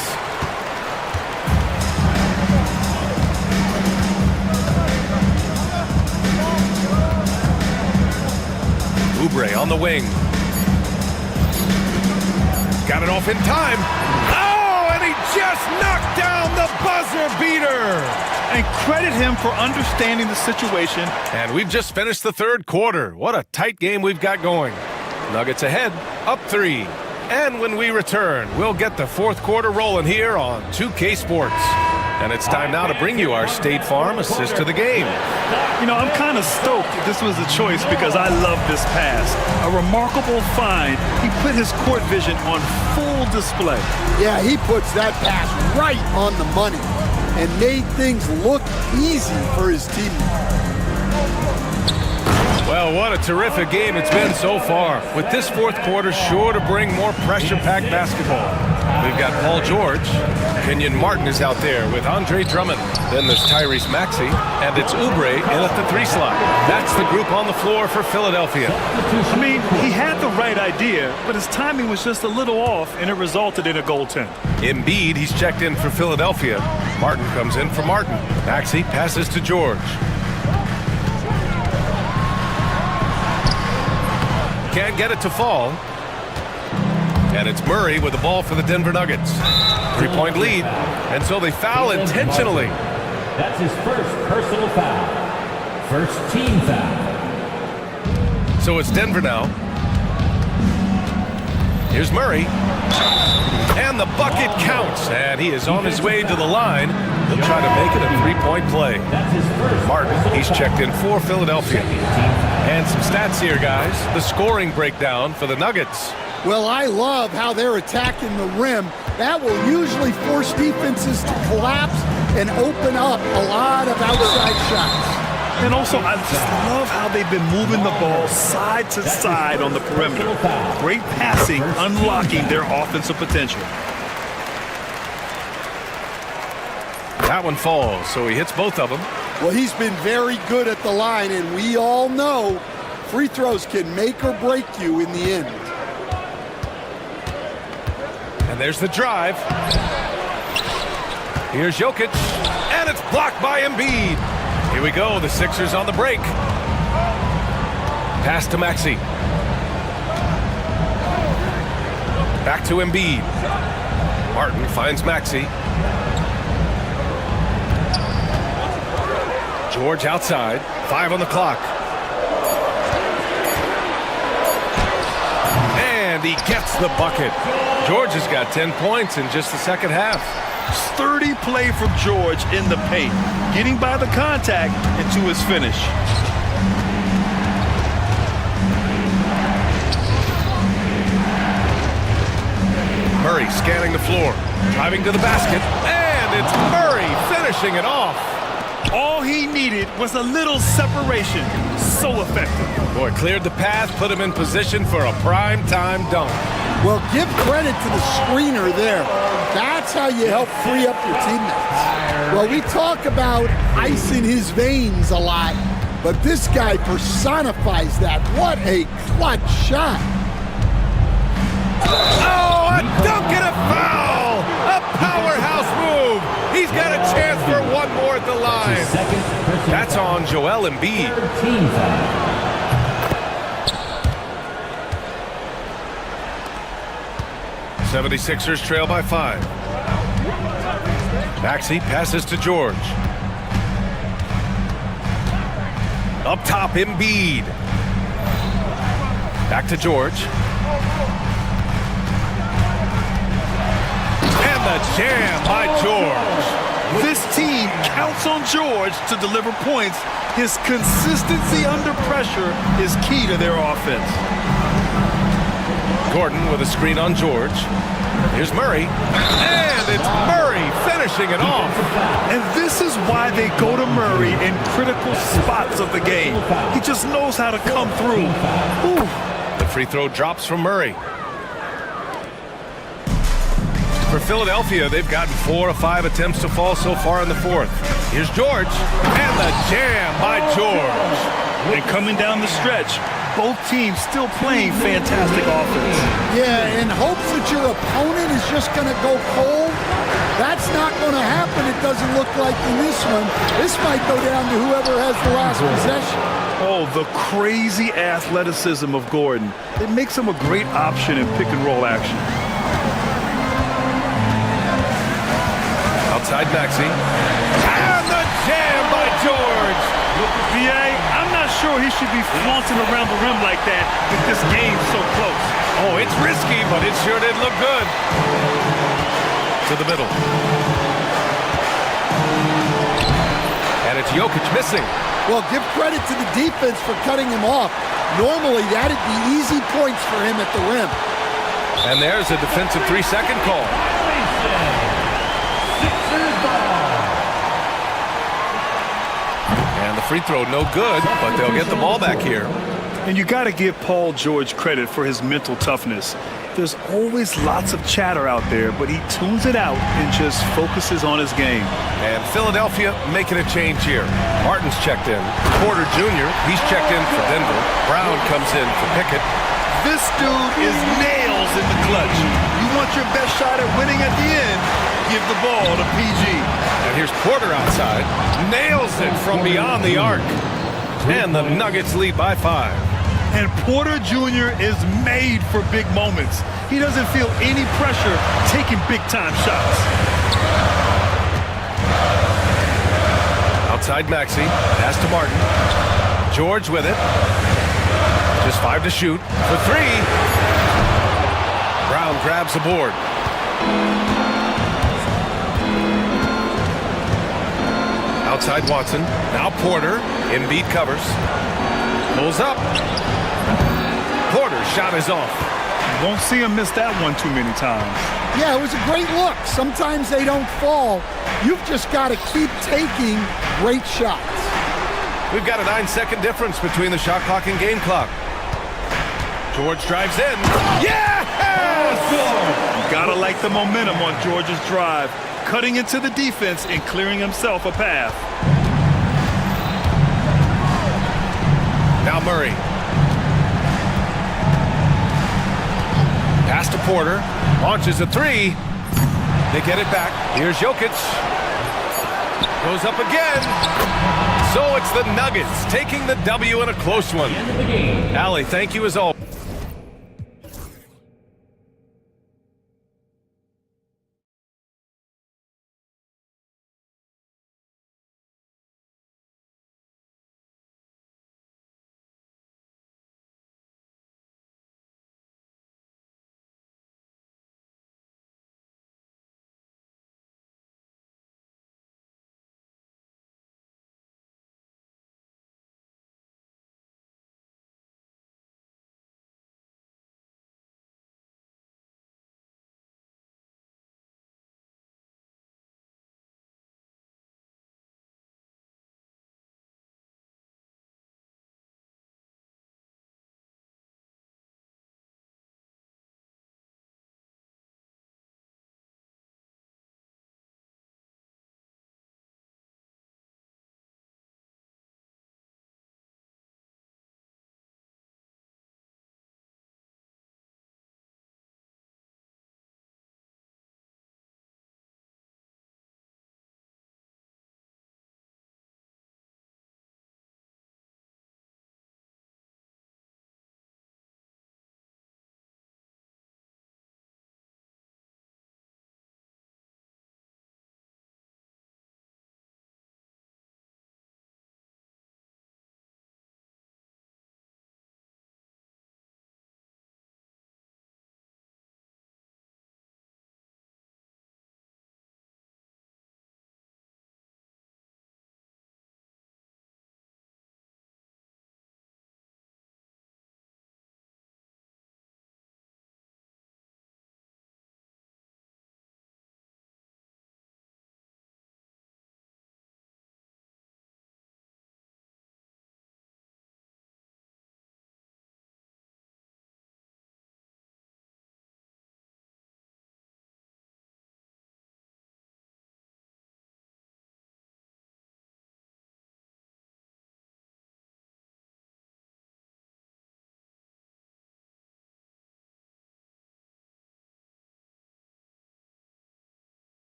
Oubre on the wing. Got it off in time. Just knocked down the buzzer beater. And credit him for understanding the situation. And we've just finished the third quarter. What a tight game we've got going. Nuggets ahead, up 3. And when we return, we'll get the fourth quarter rolling here on 2K Sports. And it's time now to bring you our State Farm assist to the game. You know, I'm kind of stoked this was a choice because I love this pass. A remarkable find. He put his court vision on full display. Yeah, he puts that pass right on the money and made things look easy for his teammates. Well, what a terrific game it's been so far. With this fourth quarter sure to bring more pressure-packed basketball. We've got Paul George. Kenyon Martin is out there with Andre Drummond. Then there's Tyrese Maxey. And it's Oubre in at the 3 slot. That's the group on the floor for Philadelphia. I mean, he had the right idea, but his timing was just a little off, and it resulted in a goaltend. Embiid, he's checked in for Philadelphia. Martin comes in for Martin. Maxey passes to George. Can't get it to fall. And it's Murray with the ball for the Denver Nuggets. 3-point lead. And so they foul intentionally. That's his first personal foul. First team foul. So it's Denver now. Here's Murray. And the bucket counts. And he is on his way to the line. He'll try to make it a 3-point play. Martin, he's checked in for Philadelphia. And some stats here, guys. The scoring breakdown for the Nuggets. Well, I love how they're attacking the rim. That will usually force defenses to collapse and open up a lot of outside shots. And also, I just love how they've been moving the ball side to side on the perimeter. Great passing, unlocking their offensive potential. That one falls, so he hits both of them. Well, he's been very good at the line, and we all know free throws can make or break you in the end. And there's the drive. Here's Jokic, and it's blocked by Embiid. Here we go, the Sixers on the break. Pass to Maxey. Back to Embiid. Martin finds Maxey. George outside, 5 on the clock. And he gets the bucket. George has got 10 points in just the second half. Sturdy play from George in the paint, getting by the contact and to his finish. Murray scanning the floor, driving to the basket, and it's Murray finishing it off. All he needed was a little separation. So effective. Boy, cleared the path, put him in position for a prime-time dunk. Well, give credit to the screener there. That's how you help free up your teammates. Well, we talk about ice in his veins a lot, but this guy personifies that. What a clutch shot. Oh, a dunk and a foul! A powerhouse move! He's got a chance for one more at the line. That's on Joel Embiid. 76ers trail by 5. Maxey passes to George. Up top, Embiid. Back to George. And the jam by George. This team counts on George to deliver points. His consistency under pressure is key to their offense. Gordon with a screen on George. Here's Murray. And it's Murray finishing it off. And this is why they go to Murray in critical spots of the game. He just knows how to come through. Ooh. The free throw drops from Murray. For Philadelphia, they've gotten 4 of 5 attempts to fall so far in the fourth. Here's George. And the jam by George. And coming down the stretch, both teams still playing fantastic offense. Yeah, in hopes that your opponent is just going to go cold. That's not going to happen, it doesn't look like in this one. This might go down to whoever has the last possession. Oh, the crazy athleticism of Gordon. It makes him a great option in pick-and-roll action. Outside Maxey. And the jam by George. VA, I'm not sure he should be flaunting around the rim like that with this game so close. Oh, it's risky, but it sure did look good. To the middle. And it's Jokic missing. Well, give credit to the defense for cutting him off. Normally, that'd be easy points for him at the rim. And there's a defensive 3-second call. And the free throw no good, but they'll get the ball back here. And you got to give Paul George credit for his mental toughness. There's always lots of chatter out there, but he tunes it out and just focuses on his game. And Philadelphia making a change here. Martin's checked in. Porter Jr., he's checked in for Denver. Brown comes in for Pickett. This dude is nails in the clutch. You want your best shot at winning at the end, give the ball to PG. And here's Porter outside. Nails it from beyond the arc. And the Nuggets lead by 5. And Porter Jr. is made for big moments. He doesn't feel any pressure taking big-time shots. Outside Maxey. Pass to Martin. George with it. Just 5 to shoot. For 3. Brown grabs the board. Outside Watson. Now Porter. Embiid covers. Pulls up. Porter's shot is off. Won't see him miss that one too many times. Yeah, it was a great look. Sometimes they don't fall. You've just got to keep taking great shots. We've got a 9-second difference between the shot clock and game clock. George drives in. Yes! You gotta like the momentum on George's drive, cutting into the defense and clearing himself a path. Now Murray. Pass to Porter. Launches a three. They get it back. Here's Jokic. Goes up again. So it's the Nuggets taking the W in a close one. Allie, thank you as always.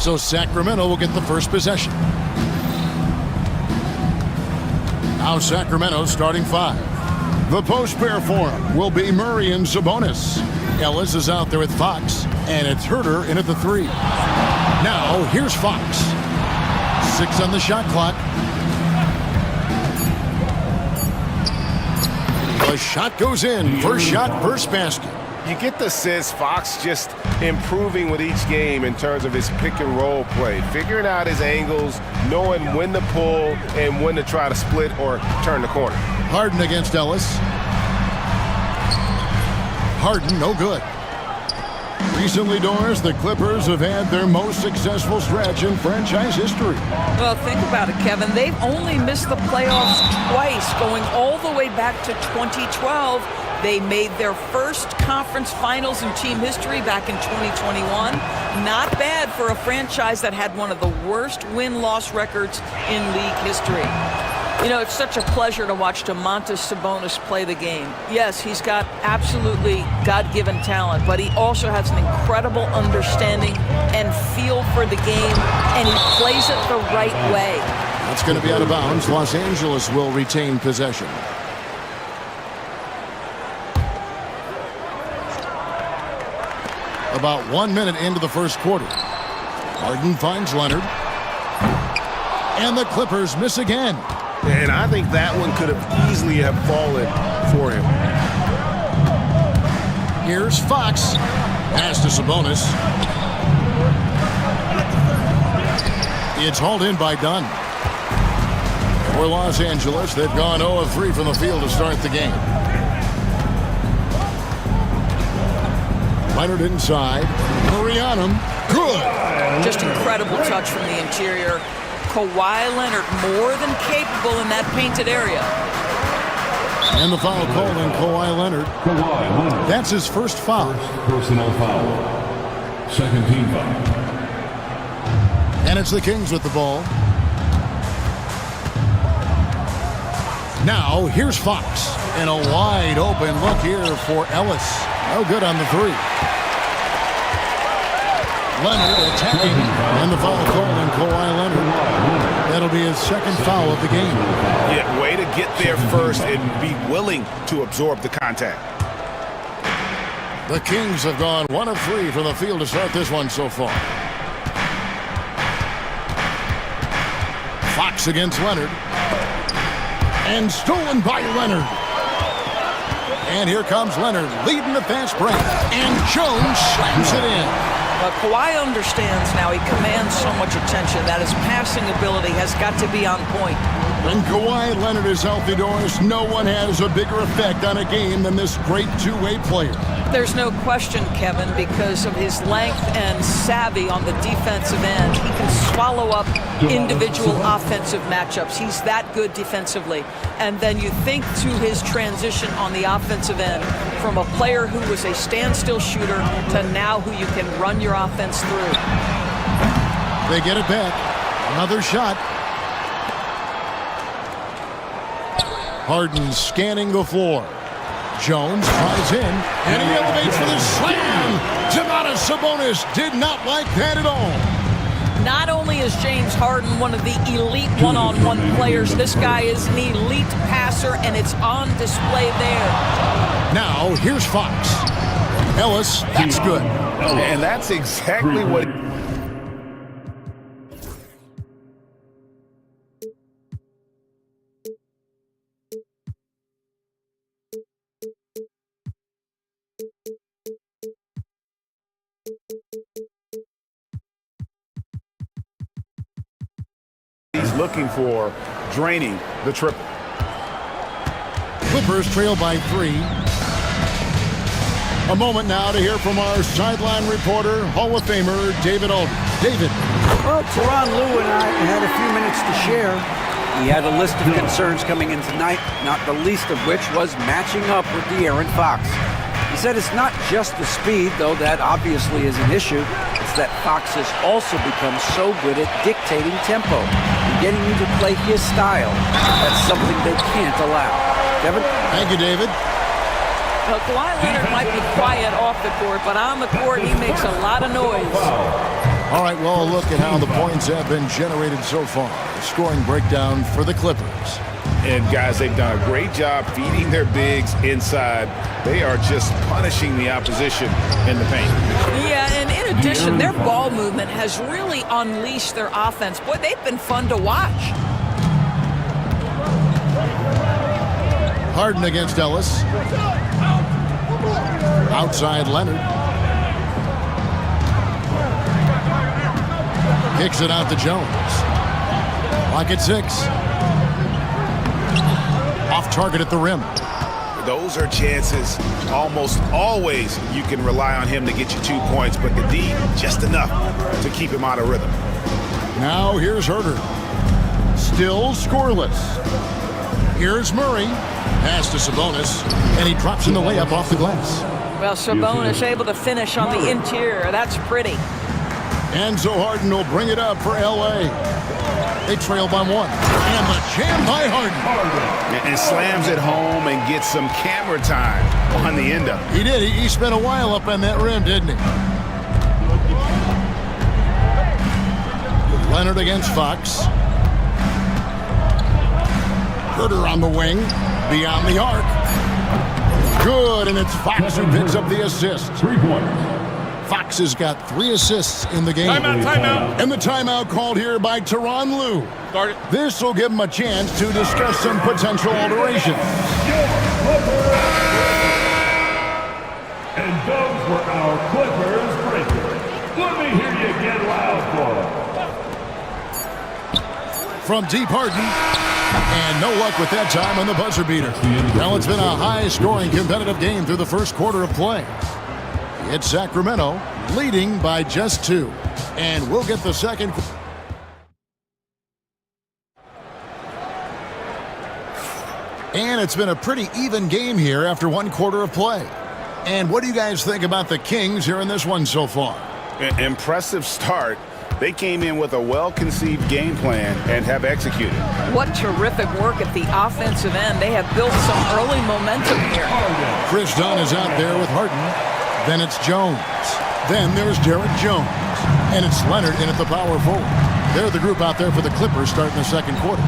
So Sacramento will get the first possession. Now Sacramento starting 5. The post pair for him will be Murray and Sabonis. Ellis is out there with Fox, and it's Herter in at the 3. Now here's Fox. 6 on the shot clock. The shot goes in. First shot, first basket. You get the sense Fox just improving with each game in terms of his pick and roll play, figuring out his angles, knowing when to pull and when to try to split or turn the corner. Harden against Ellis. Harden, no good. Recently, Doris, the Clippers have had their most successful stretch in franchise history. Well, think about it, Kevin. They've only missed the playoffs twice, going all the way back to 2012. They made their first conference finals in team history back in 2021. Not bad for a franchise that had one of the worst win-loss records in league history. You know, it's such a pleasure to watch Domantas Sabonis play the game. Yes, he's got absolutely God-given talent, but he also has an incredible understanding and feel for the game, and he plays it the right way. That's going to be out of bounds. Los Angeles will retain possession. About 1 minute into the first quarter. Harden finds Leonard. And the Clippers miss again. And I think that one could have easily have fallen for him. Here's Fox. Pass to Sabonis. It's hauled in by Dunn. For Los Angeles, they've gone 0 of 3 from the field to start the game. Leonard inside. Murray on him. Good. Just incredible touch from the interior. Kawhi Leonard more than capable in that painted area. And the foul called on Kawhi Leonard. That's his first foul. Personal foul. Second team foul. And it's the Kings with the ball. Now here's Fox. And a wide open look here for Ellis. No good on the 3. Leonard attacking, and the foul call on Kawhi Leonard. That'll be his second foul of the game. Yeah, way to get there first and be willing to absorb the contact. The Kings have gone 1 of 3 from the field to start this one so far. Fox against Leonard. And stolen by Leonard. And here comes Leonard leading the fast break. And Jones slams it in. But Kawhi understands now he commands so much attention that his passing ability has got to be on point. When Kawhi Leonard is healthy, Doris, no one has a bigger effect on a game than this great two-way player. There's no question, Kevin, because of his length and savvy on the defensive end. He can swallow up individual offensive matchups. He's that good defensively. And then you think to his transition on the offensive end from a player who was a standstill shooter to now who you can run your offense through. They get it back. Another shot. Harden scanning the floor. Jones tries in, and he elevates for the slam. Domantas Sabonis did not like that at all. Not only is James Harden one of the elite one-on-one players, this guy is an elite passer, and it's on display there. Now, here's Fox. Ellis, that's good. And that's exactly what... he's looking for, draining the triple. Clippers trail by 3. A moment now to hear from our sideline reporter, Hall of Famer David Aldridge. David. Well, Tyronn Lue and I had a few minutes to share. He had a list of concerns coming in tonight, not the least of which was matching up with De'Aaron Fox. He said it's not just the speed, though that obviously is an issue. It's that Fox has also become so good at dictating tempo and getting you to play his style. That's something they can't allow. Kevin? Thank you, David. Well, Kawhi Leonard might be quiet off the court, but on the court he makes a lot of noise. All right, well, a look at how the points have been generated so far. The scoring breakdown for the Clippers. And guys, they've done a great job feeding their bigs inside. They are just punishing the opposition in the paint. Yeah, and in addition, their ball movement has really unleashed their offense. Boy, they've been fun to watch. Harden against Ellis. Outside Leonard. Kicks it out to Jones. Lock at 6. Off target at the rim. Those are chances. Almost always you can rely on him to get you 2 points, but the D, just enough to keep him out of rhythm. Now here's Herter. Still scoreless. Here's Murray. Pass to Sabonis, and he drops in the layup off the glass. Well, Sabonis able to finish on the interior. That's pretty. And so Harden will bring it up for L.A. They trail by 1. And the jam by Harden. And slams it home and gets some camera time on the end of it. He did. He spent a while up on that rim, didn't he? Leonard against Fox. Herter on the wing. Beyond the arc. Good, and it's Fox who picks up the assist. 3-pointer. Fox has got 3 assists in the game. Timeout. And the timeout called here by Tyronn Lue. This will give him a chance to discuss some potential alterations. And those were our Clippers breakers. Let me hear you get loud for them. From deep Harden. And no luck with that time on the buzzer beater. Well, it's been a high-scoring competitive game through the first quarter of play. It's Sacramento leading by just 2. And we'll get the second. And it's been a pretty even game here after 1 quarter of play. And what do you guys think about the Kings here in this one so far? Impressive start. They came in with a well-conceived game plan and have executed. What terrific work at the offensive end. They have built some early momentum here. Chris Dunn is out there with Harden. Then it's Jones. Then there's Derek Jones. And it's Leonard in at the power forward. They're the group out there for the Clippers starting the second quarter.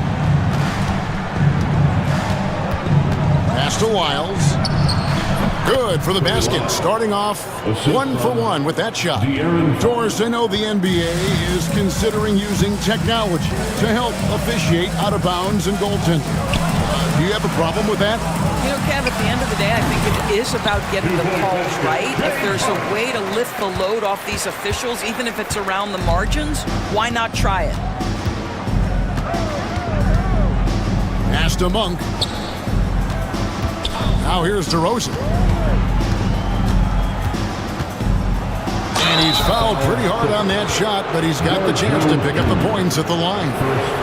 Pass to Wiles. Good for the basket. Starting off 1 for 1 with that shot. Doris, I know the NBA is considering using technology to help officiate out of bounds and goaltending. Do you have a problem with that? You know, Kev, at the end of the day, I think it is about getting the calls right. If there's a way to lift the load off these officials, even if it's around the margins, why not try it? Pass to Monk. Now here's DeRozan. And he's fouled pretty hard on that shot, but he's got the chance to pick up the points at the line.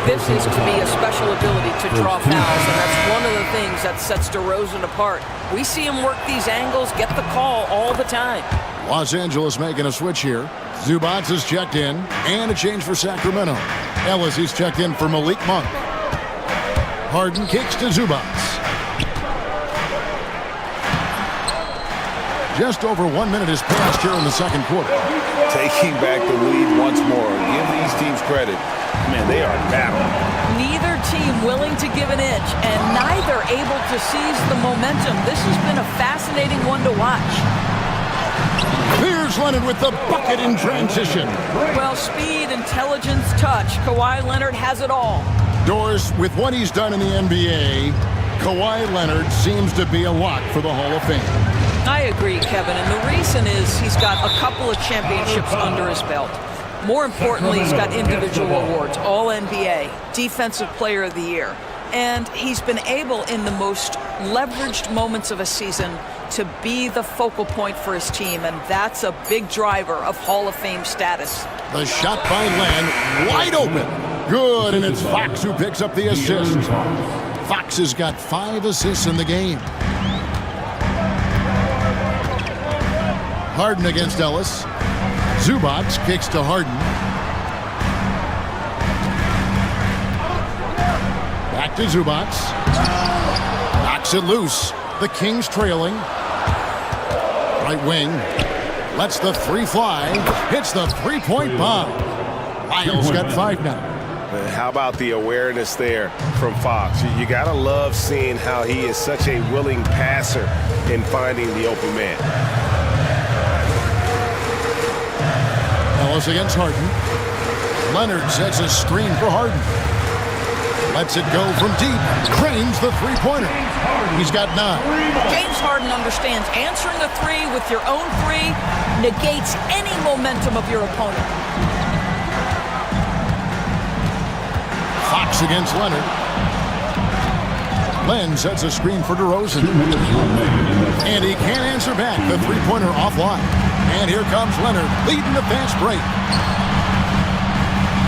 This is to be a special ability to draw fouls, and that's one of the things that sets DeRozan apart. We see him work these angles, get the call all the time. Los Angeles making a switch here. Zubac is checked in, and a change for Sacramento. Ellis, he's checked in for Malik Monk. Harden kicks to Zubac. Just over 1 minute has passed here in the second quarter. Taking back the lead once more. Give these teams credit. Man, they are battling. Neither team willing to give an inch, and neither able to seize the momentum. This has been a fascinating one to watch. Here's Leonard with the bucket in transition. Well, speed, intelligence, touch. Kawhi Leonard has it all. Doris, with what he's done in the NBA, Kawhi Leonard seems to be a lock for the Hall of Fame. I agree, Kevin, and the reason is he's got a couple of championships under his belt. More importantly, he's got individual awards, All-NBA, Defensive Player of the Year. And he's been able, in the most leveraged moments of a season, to be the focal point for his team, and that's a big driver of Hall of Fame status. The shot by Len, wide open. Good, and it's Fox who picks up the assist. Fox has got 5 assists in the game. Harden against Ellis. Zubac kicks to Harden. Back to Zubac. Knocks it loose. The Kings trailing. Right wing. Lets the three fly. Hits the three-point bomb. Lyles got 5 now. How about the awareness there from Fox? You got to love seeing how he is such a willing passer in finding the open man. Ellis against Harden. Leonard sets a screen for Harden. Lets it go from deep. Cranes the three-pointer. He's got 9. James Harden understands answering a three with your own three negates any momentum of your opponent. Fox against Leonard. Len sets a screen for DeRozan. And he can't answer back. The three-pointer offline. And here comes Leonard leading the fast break.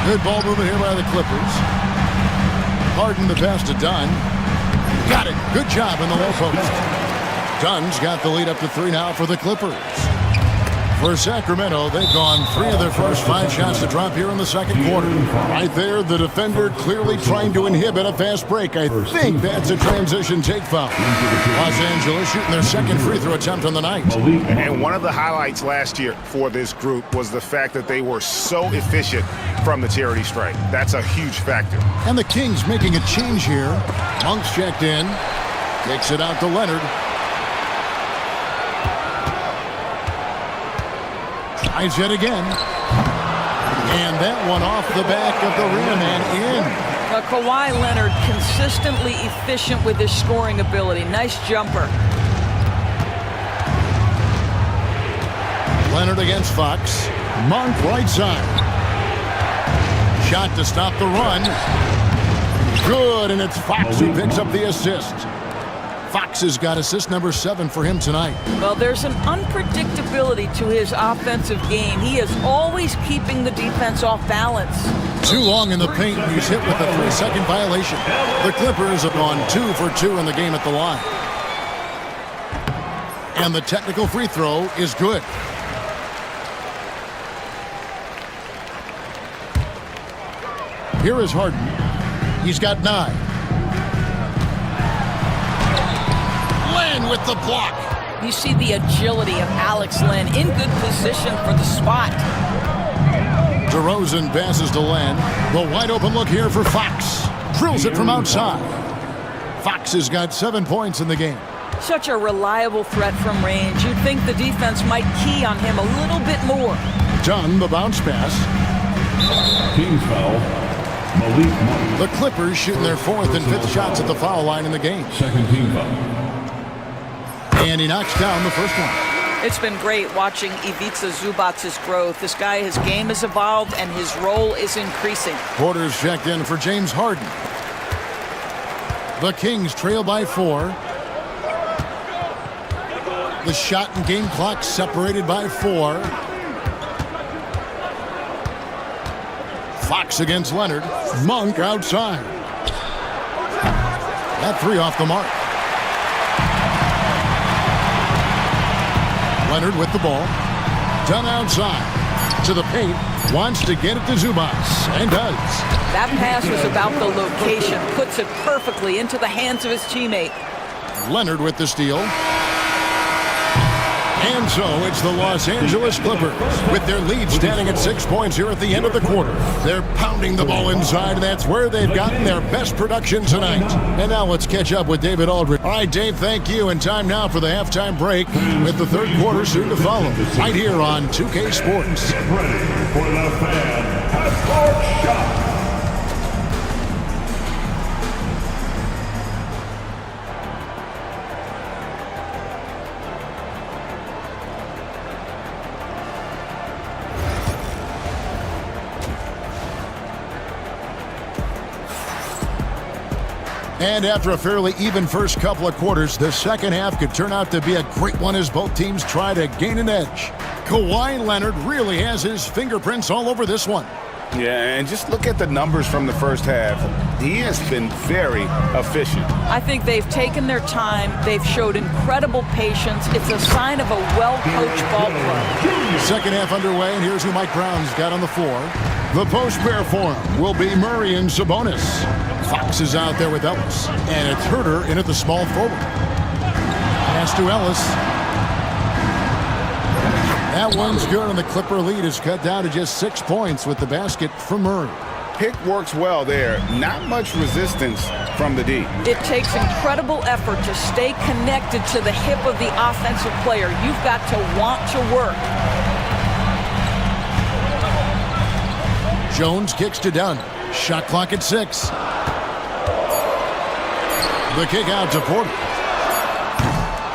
Good ball movement here by the Clippers. Harden the pass to Dunn. Got it. Good job in the low post. Dunn's got the lead up to 3 now for the Clippers. For Sacramento, they've gone 3 of their first 5 shots to drop here in the second quarter. Right there, the defender clearly trying to inhibit a fast break. I think that's a transition take foul. Los Angeles shooting their second free throw attempt on the night. And one of the highlights last year for this group was the fact that they were so efficient from the charity stripe. That's a huge factor. And the Kings making a change here. Monk's checked in. Kicks it out to Leonard. Tries yet again. And that one off the back of the rim and in. Kawhi Leonard consistently efficient with his scoring ability. Nice jumper. Leonard against Fox. Monk right side. Shot to stop the run. Good, and it's Fox who picks up the assist. Fox has got assist number 7 for him tonight. Well, there's an unpredictability to his offensive game. He is always keeping the defense off balance. Too long in the paint, and he's hit with a 3-second violation. The Clippers have gone 2 for 2 in the game at the line. And the technical free throw is good. Here is Harden. He's got 9. Len with the block. You see the agility of Alex Len in good position for the spot. DeRozan passes to Len. The wide open look here for Fox. Drills it from outside. Fox has got 7 points in the game. Such a reliable threat from range. You'd think the defense might key on him a little bit more. Dunn, the bounce pass. Team foul. The Clippers shooting their 4th and 5th shots at the foul line in the game. Second team foul. And he knocks down the first one. It's been great watching Ivica Zubac's growth. This guy, his game has evolved and his role is increasing. Porter's checked in for James Harden. The Kings trail by 4. The shot and game clock separated by 4. Fox against Leonard. Monk outside. That 3 off the mark. Leonard with the ball. Dunn outside. To the paint. Wants to get it to Zubac. And does. That pass was about the location. Puts it perfectly into the hands of his teammate. Leonard with the steal. And so it's the Los Angeles Clippers with their lead standing at 6 points here at the end of the quarter. They're pounding the ball inside, and that's where they've gotten their best production tonight. And now let's catch up with David Aldridge. All right, Dave, thank you. And time now for the halftime break with the third quarter soon to follow. Right here on 2K Sports. Ready for the fan half-court shot. And after a fairly even first couple of quarters, the second half could turn out to be a great one as both teams try to gain an edge. Kawhi Leonard really has his fingerprints all over this one. Yeah, and just look at the numbers from the first half. He has been very efficient. I think they've taken their time. They've showed incredible patience. It's a sign of a well-coached ball club. Second half underway, and here's who Mike Brown's got on the floor. The post pair for him will be Murray and Sabonis. Fox is out there with Ellis, and it's Herter in at the small forward. Pass to Ellis. That one's good, and the Clipper lead is cut down to just 6 points with the basket from Murray. Pick works well there. Not much resistance from the D. It takes incredible effort to stay connected to the hip of the offensive player. You've got to want to work. Jones kicks to Dunn. Shot clock at 6. The kick out to Porter.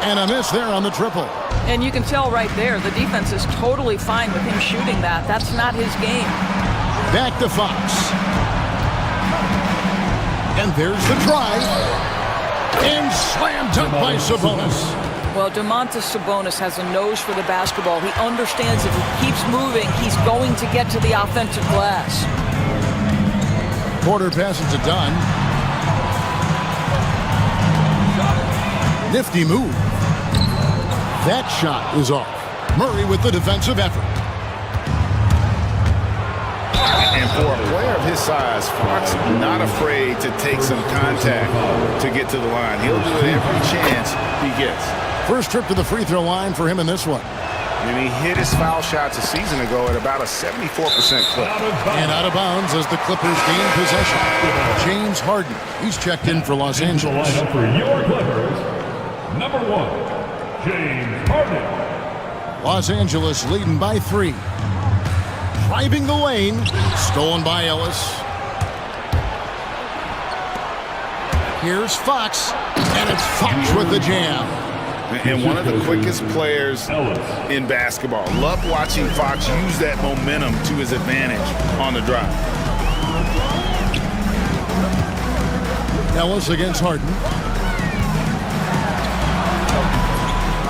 And a miss there on the triple. And you can tell right there, the defense is totally fine with him shooting that. That's not his game. Back to Fox. And there's the drive. And slam dunk by Sabonis. Well, Domantas Sabonis has a nose for the basketball. He understands if he keeps moving, he's going to get to the offensive glass. Porter passes to Dunn. Nifty move. That shot is off. Murray with the defensive effort. And for a player of his size, Fox not afraid to take some contact to get to the line. He'll do it every chance he gets. First trip to the free throw line for him in this one. And he hit his foul shots a season ago at about a 74% clip. And out of bounds as the Clippers gain possession. James Harden. He's checked in for Los Angeles. For your Clippers, number 1, James Harden. Los Angeles leading by 3. Driving the lane. Stolen by Ellis. Here's Fox. And it's Fox with the jam. And one of the quickest players in basketball. Love watching Fox use that momentum to his advantage on the drive. Ellis against Harden.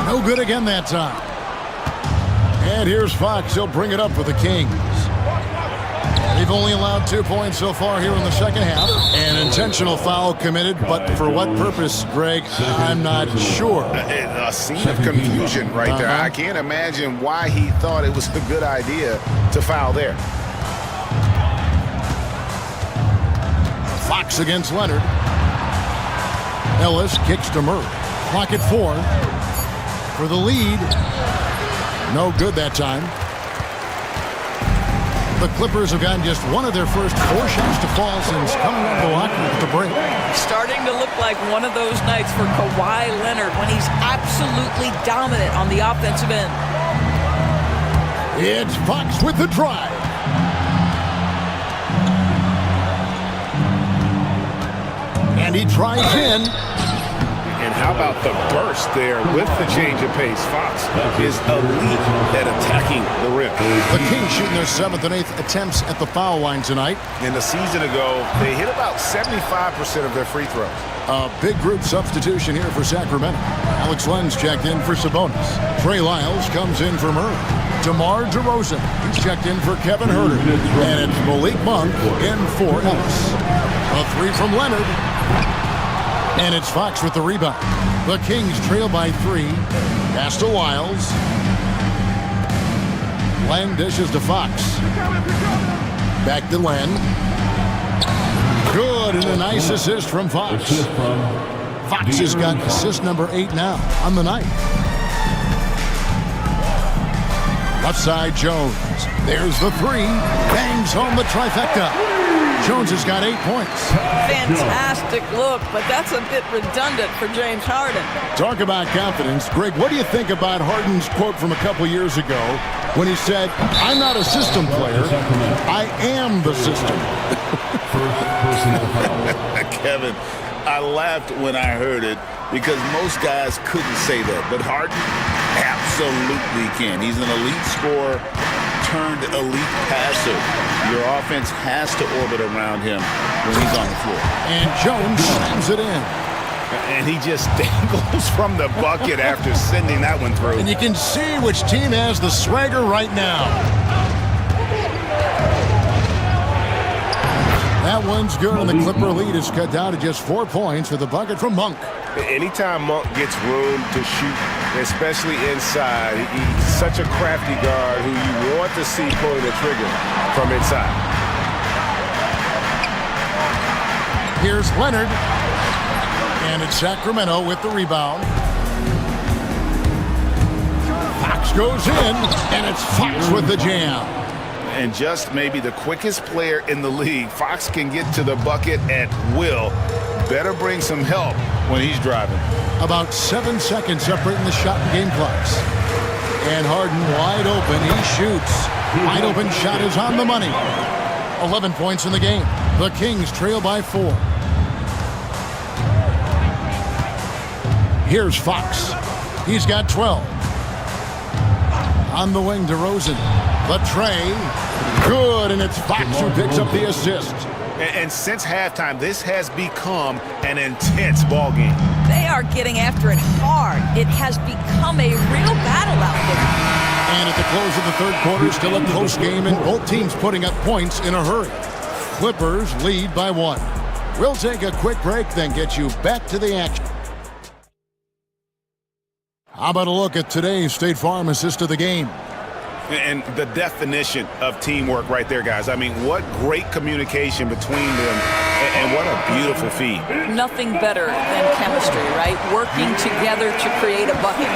No good again that time. And here's Fox. He'll bring it up for the Kings. They've only allowed 2 points so far here in the second half. An intentional foul committed, but for what purpose, Greg, I'm not sure. A scene of confusion right there. I can't imagine why he thought it was a good idea to foul there. Fox against Leonard. Ellis kicks to Murray. Clock at 4 for the lead. No good that time. The Clippers have gotten just one of their first 4 shots to fall since coming out of the locker room at the break. Starting to look like one of those nights for Kawhi Leonard when he's absolutely dominant on the offensive end. It's Fox with the drive. And he drives in. And how about the burst there with the change of pace? Fox is elite at attacking the rim. The Kings shooting their 7th and 8th attempts at the foul line tonight. In the season ago, they hit about 75% of their free throws. A big group substitution here for Sacramento. Alex Lenz checked in for Sabonis. Trey Lyles comes in for Murray. DeMar DeRozan, he's checked in for Kevin Huerter. And it's Malik Monk in for Ellis. A 3 from Leonard. And it's Fox with the rebound. The Kings trail by 3. Pass to Lyles. Len dishes to Fox. Back to Len. Good, and a nice assist from Fox. Fox has got assist number 8 now on the night. Left side, Jones. There's the 3. Bangs home the trifecta. Jones has got 8 points. Fantastic look, but that's a bit redundant for James Harden. Talk about confidence. Greg, what do you think about Harden's quote from a couple years ago when he said, "I'm not a system player, I am the system"? Kevin, I laughed when I heard it because most guys couldn't say that, but Harden absolutely can. He's an elite scorer turned elite passer. Your offense has to orbit around him when he's on the floor. And Jones slams it in. And he just dangles from the bucket after sending that one through. And you can see which team has the swagger right now. That one's good, and the Clipper lead is cut down to just 4 points with a bucket from Monk. Anytime Monk gets room to shoot, especially inside, he's such a crafty guard who you want to see pulling the trigger from inside. Here's Leonard. And it's Sacramento with the rebound. Fox Fox goes in, and it's Fox with the jam. And just maybe the quickest player in the league. Fox can get to the bucket at will. Better bring some help when he's driving. About 7 seconds separating the shot and game clocks. And Harden wide open. He shoots. Wide open shot is on the money. 11 points in the game. The Kings trail by 4. Here's Fox. He's got 12. On the wing, DeRozan. The tray. Good, and it's Fox who picks up the assist. And since halftime, this has become an intense ball game. They are getting after it hard. It has become a real battle out there. And at the close of the third quarter, still a close game, and both teams putting up points in a hurry. Clippers lead by 1. We'll take a quick break, then get you back to the action. How about a look at today's State Farm assist of the game? And the definition of teamwork right there, guys. I mean, what great communication between them, and what a beautiful feed. Nothing better than chemistry, right? Working together to create a bucket.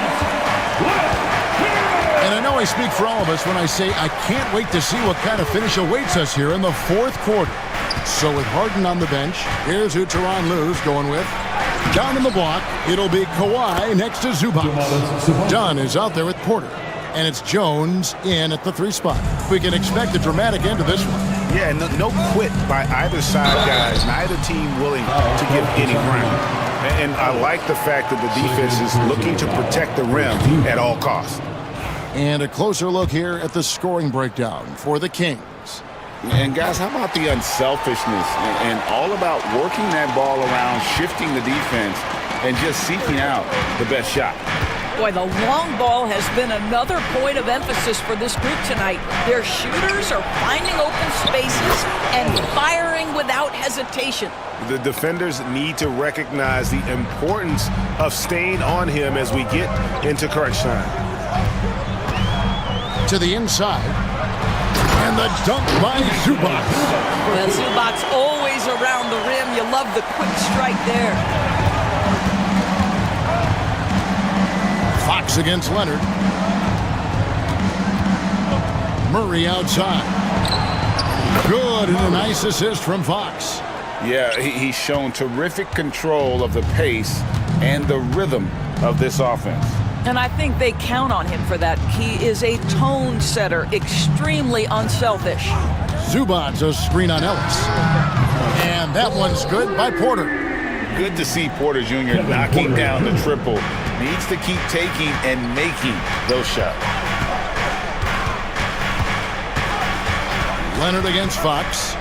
And I know I speak for all of us when I say I can't wait to see what kind of finish awaits us here in the fourth quarter. So with Harden on the bench, here's who Tyronn Lue's going with. Down in the block, it'll be Kawhi next to Zubac. Dunn is out there with Porter. And it's Jones in at the 3 spot. We can expect a dramatic end to this one. Yeah, no quit by either side, guys. Neither team willing to give any ground. And I like the fact that the defense is looking to protect the rim at all costs. And a closer look here at the scoring breakdown for the Kings. And guys, how about the unselfishness and all about working that ball around, shifting the defense, and just seeking out the best shot. Boy, the long ball has been another point of emphasis for this group tonight. Their shooters are finding open spaces and firing without hesitation. The defenders need to recognize the importance of staying on him as we get into crunch time. To the inside. And the dunk by Zubac. Well, Zubac's always around the rim. You love the quick strike there. Fox against Leonard. Murray outside. Good, and a nice assist from Fox. Yeah, he's shown terrific control of the pace and the rhythm of this offense. And I think they count on him for that. He is a tone setter, extremely unselfish. Zubac's a screen on Ellis. And that one's good by Porter. Good to see Porter Jr. knocking down the triple. Needs to keep taking and making those shots. Leonard against Fox.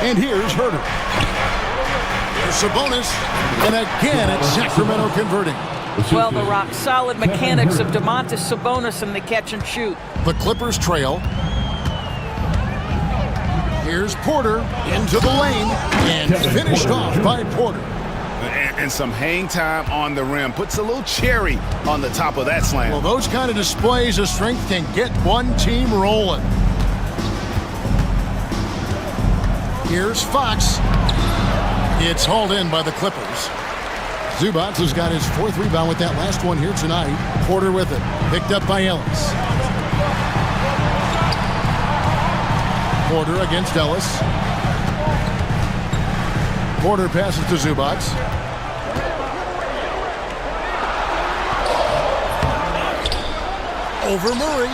And here's Herter. Here's Sabonis. And again, it's Sacramento converting. Well, the rock-solid mechanics of Domantas Sabonis and the catch and shoot. The Clippers trail. Here's Porter into the lane and finished off by Porter. And some hang time on the rim. Puts a little cherry on the top of that slam. Well, those kind of displays of strength can get one team rolling. Here's Fox. It's hauled in by the Clippers. Zubac has got his 4th rebound with that last one here tonight. Porter with it. Picked up by Ellis. Porter against Ellis. Porter passes to Zubac. Over Murray.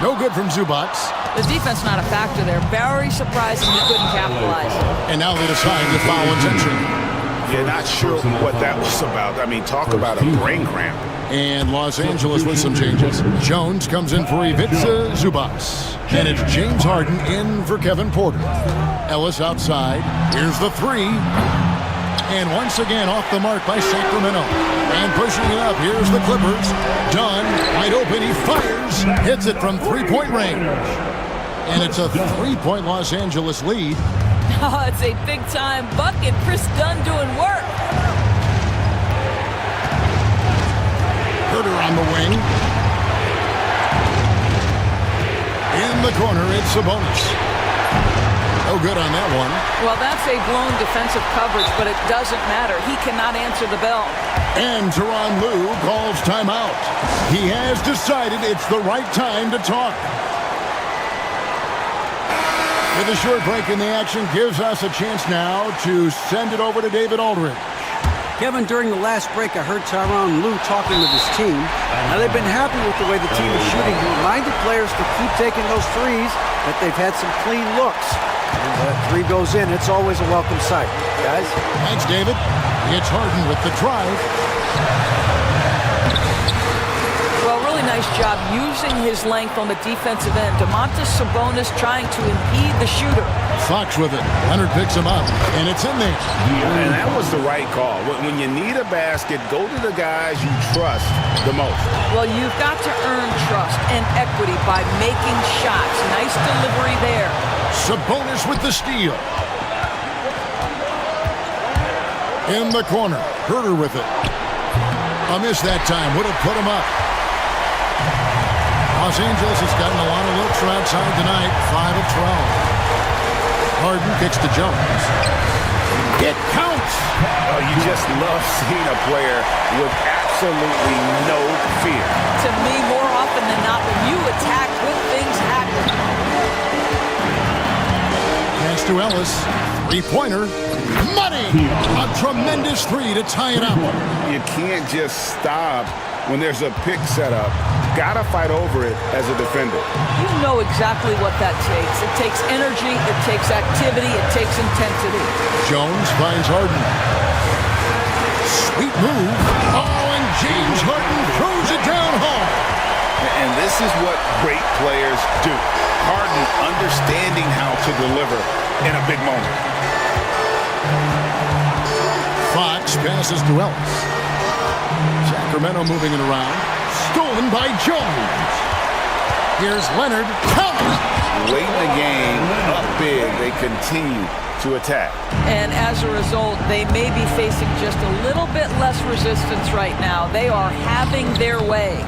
No good from Zubac. The defense not a factor there. Very surprising he couldn't capitalize. And now they decide to foul intention. Yeah, not sure what that was about. I mean, talk about a brain cramp. And Los Angeles with some changes. Jones comes in for Ivica Zubac. And it's James Harden in for Kevin Porter. Ellis outside. Here's the 3. And once again off the mark by Sacramento. And pushing it up, here's the Clippers. Dunn, wide open, he fires. Hits it from 3-point range. And it's a 3-point Los Angeles lead. Oh, it's a big-time bucket. Chris Dunn doing work. Herter on the wing. In the corner, it's Sabonis. No good on that one. Well, that's a blown defensive coverage, but it doesn't matter. He cannot answer the bell. And Tyronn Lue calls timeout. He has decided it's the right time to talk. With a short break in the action gives us a chance now to send it over to David Aldridge. Kevin, during the last break, I heard Tyronn Lue talking with his team. Now, they've been happy with the way the team is shooting. He reminded players to keep taking those threes, that they've had some clean looks. And that three goes in, it's always a welcome sight. Guys? Thanks, David. It's Harden with the drive. Well, really nice job using his length on the defensive end. Domantas Sabonis trying to impede the shooter. Fox with it. Leonard picks him up, and it's in there. And that was the right call. When you need a basket, go to the guys you trust the most. Well, you've got to earn trust and equity by making shots. Nice delivery there. Sabonis with the steal. In the corner. Herter with it. A miss that time. Would have put him up. Los Angeles has gotten a lot of looks from outside tonight. 5 of 12. Harden kicks to Jones. It counts! Oh, you just love seeing a player with absolutely no fear. To me, more often than not, when you attack, good things happen. Pass to Ellis. Three-pointer. Money! A tremendous three to tie it up. You can't just stop when there's a pick set up. Gotta fight over it as a defender. You know exactly what that takes. It takes energy, it takes activity, it takes intensity. Jones finds Harden. Sweet move. Oh, and James Harden throws it down home. And this is what great players do. Harden understanding how to deliver in a big moment. Fox passes to Ellis. Sacramento moving it around. Stolen by Jones. Here's Leonard. Count! Late in the game, up big, they continue to attack. And as a result, they may be facing just a little bit less resistance right now. They are having their way.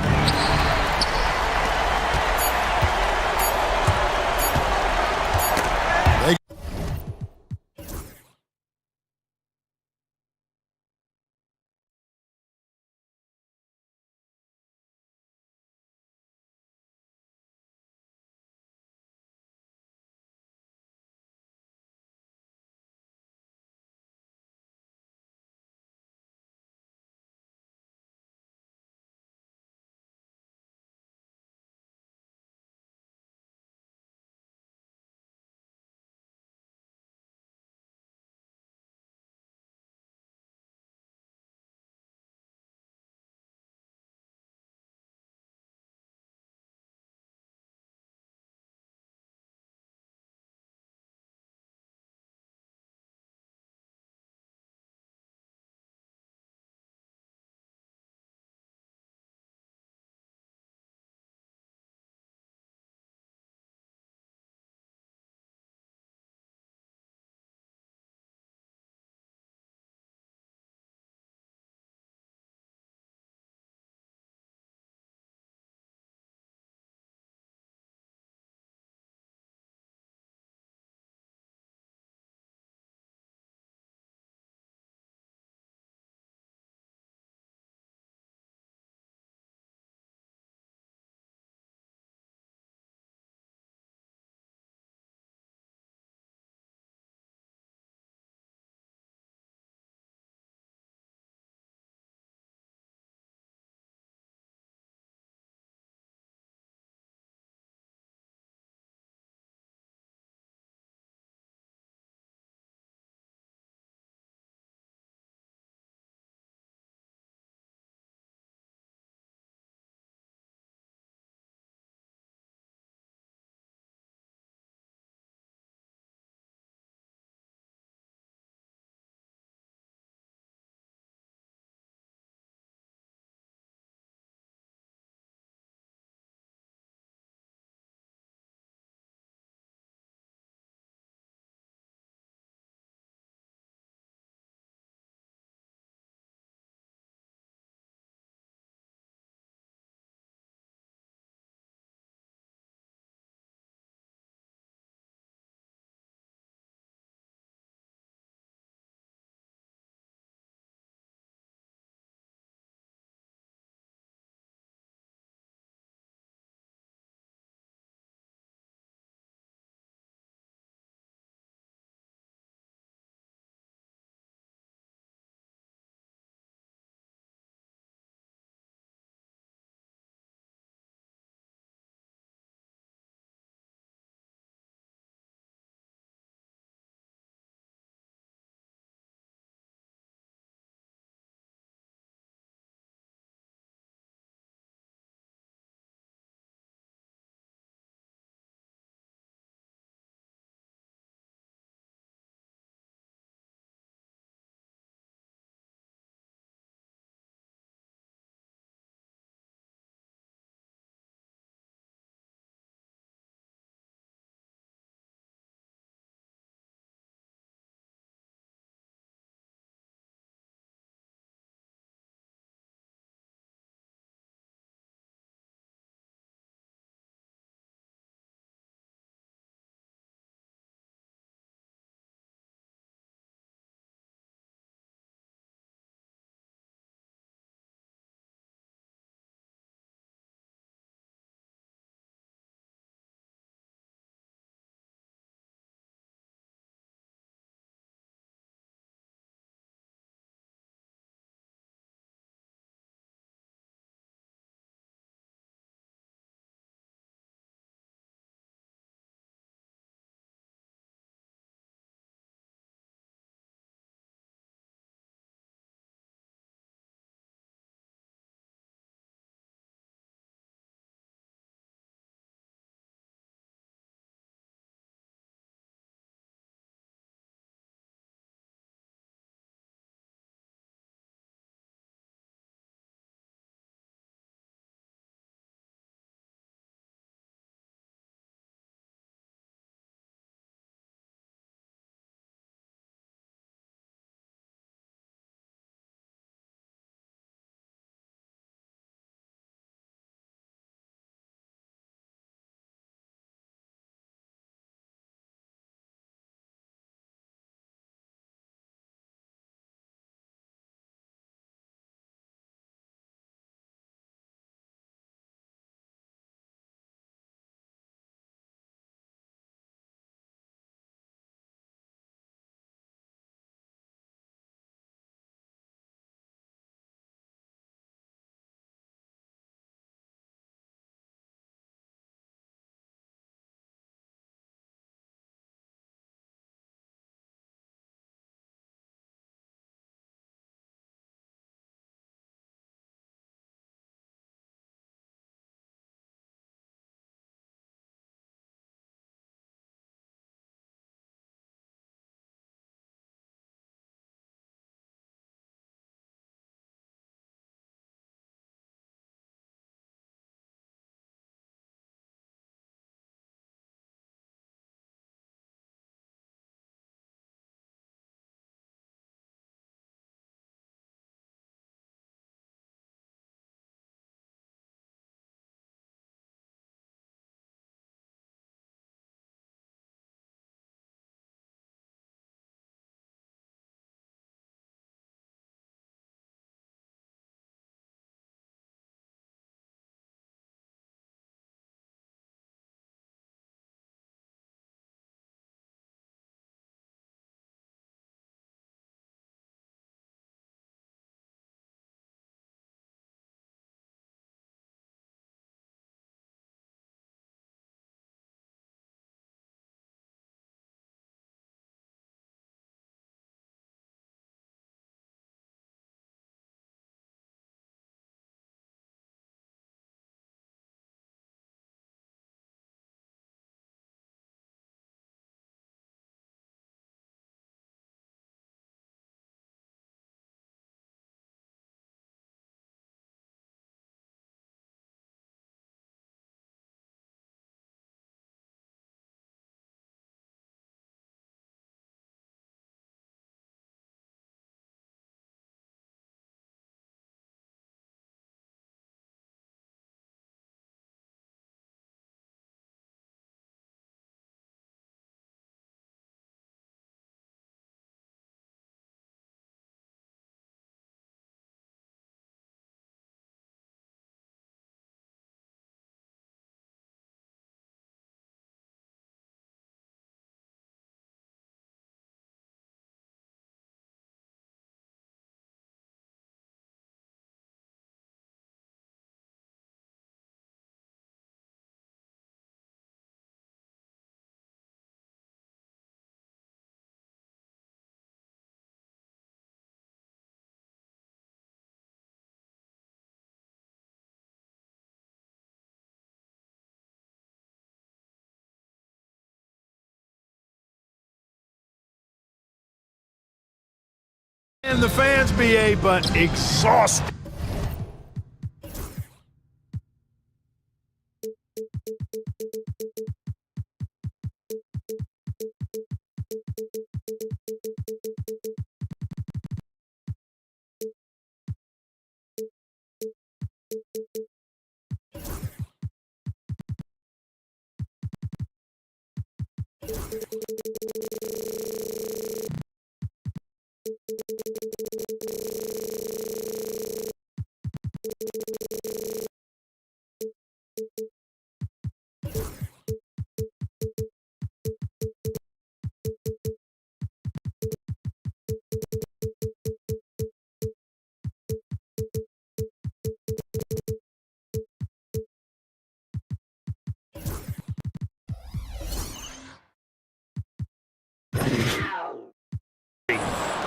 And the fans, BA, but exhausted.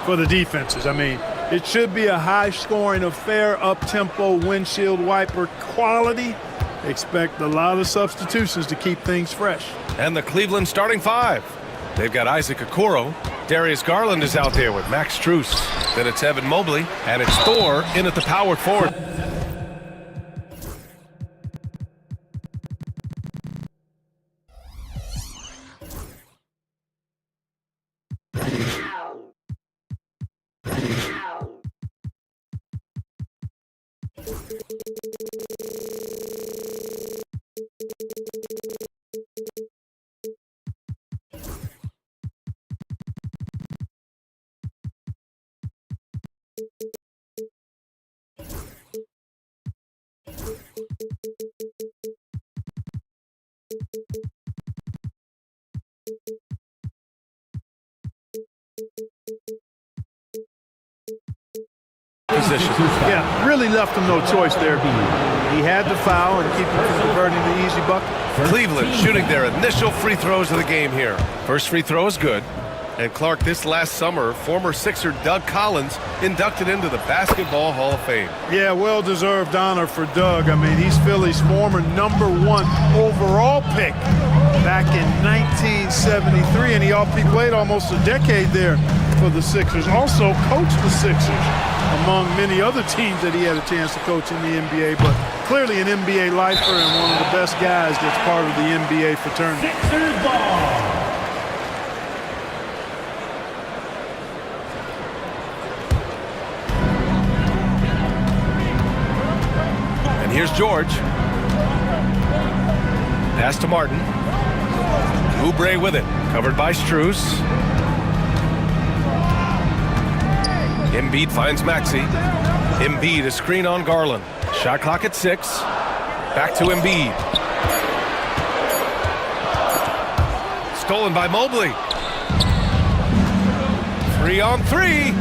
For the defenses. I mean, it should be a high-scoring affair, up-tempo, windshield wiper quality. Expect a lot of substitutions to keep things fresh. And the Cleveland starting five. They've got Isaac Okoro. Darius Garland is out there with Max Strus. Then it's Evan Mobley. And it's Thor in at the power forward. Position. Yeah, really left him no choice there. He had to foul and keep him from converting the easy bucket. Cleveland shooting their initial free throws of the game here. First free throw is good. And Clark, this last summer, former Sixer Doug Collins inducted into the Basketball Hall of Fame. Yeah, well-deserved honor for Doug. I mean, he's Philly's former #1 overall pick back in 1973, and he played almost a decade there for the Sixers. Also coached the Sixers, among many other teams that he had a chance to coach in the NBA, but clearly an NBA lifer and one of the best guys that's part of the NBA fraternity. Sixers ball. And here's George. Pass to Martin. Oubre with it, covered by Strus. Embiid finds Maxey. Embiid a screen on Garland. Shot clock at 6. Back to Embiid. Stolen by Mobley. 3-on-3.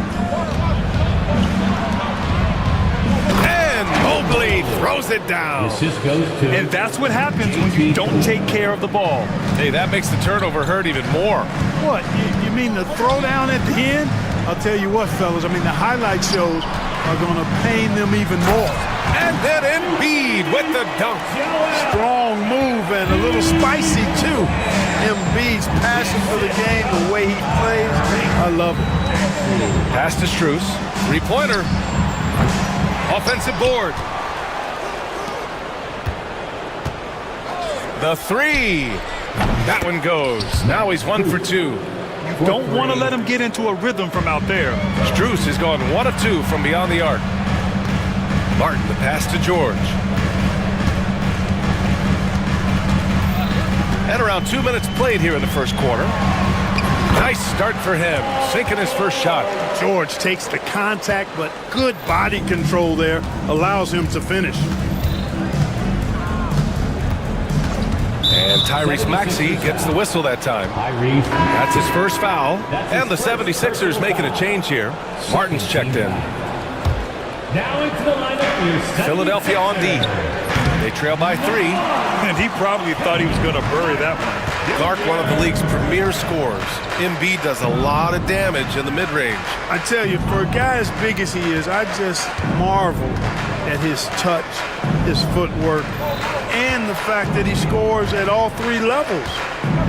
And Mobley throws it down. And that's what happens when you don't take care of the ball. Hey, that makes the turnover hurt even more. What, you mean the throwdown at the end? I'll tell you what, fellas, I mean, the highlight shows are going to pain them even more. And then Embiid with the dunk. Strong move and a little spicy, too. Embiid's passion for the game, the way he plays, I love it. Pass to Strus. Three-pointer. Offensive board. The three. That one goes. Now he's 1 for 2. Don't want to let him get into a rhythm from out there. Strus has gone 1 of 2 from beyond the arc. Martin, the pass to George. And around 2 minutes played here in the first quarter. Nice start for him, sinking his first shot. George takes the contact, but good body control there allows him to finish. And Tyrese Maxey gets the whistle that time. That's his first foul. And the 76ers making a change here. Martin's checked in. Now into the lineup. Philadelphia on D. They trail by 3. And he probably thought he was going to bury that one. Clark, one of the league's premier scorers. Embiid does a lot of damage in the mid-range. I tell you, for a guy as big as he is, I just marvel at his touch, his footwork, and the fact that he scores at all 3 levels.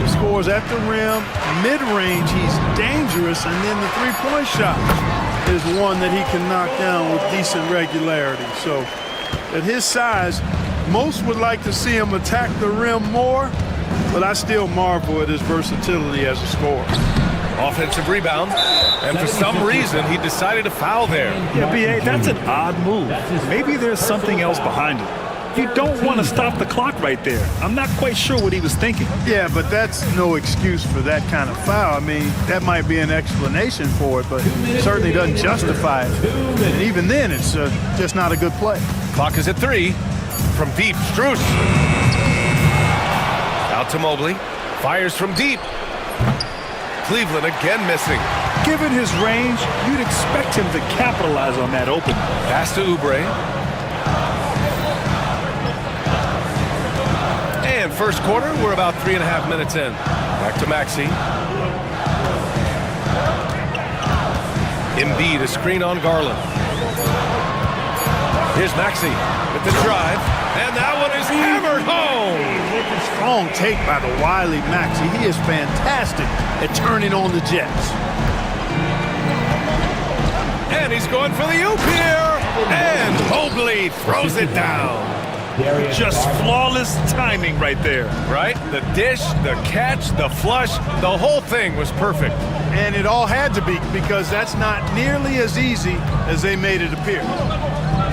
He scores at the rim, mid-range, he's dangerous, and then the three-point shot. is one that he can knock down with decent regularity. So at his size, most would like to see him attack the rim more, but I still marvel at his versatility as a scorer. Offensive rebound, and for some reason, he decided to foul there. Yeah, B.A., that's an odd move. Maybe there's something else behind it. You don't want to stop the clock right there. I'm not quite sure what he was thinking. Yeah, but that's no excuse for that kind of foul. I mean, that might be an explanation for it, but it certainly doesn't justify it. And even then, it's just not a good play. Clock is at 3. From deep, Strus. Out to Mobley. Fires from deep. Cleveland again missing. Given his range, you'd expect him to capitalize on that opening. Pass to Oubre. And first quarter, we're about 3.5 minutes in. Back to Maxey. Embiid, a screen on Garland. Here's Maxey with the drive, and that one is hammered home. Strong take by the wily Maxey. He is fantastic at turning on the Jets. And he's going for the oop here, and Mobley throws it down. Just flawless timing right there. Right? The dish, the catch, the flush, the whole thing was perfect. And it all had to be, because that's not nearly as easy as they made it appear.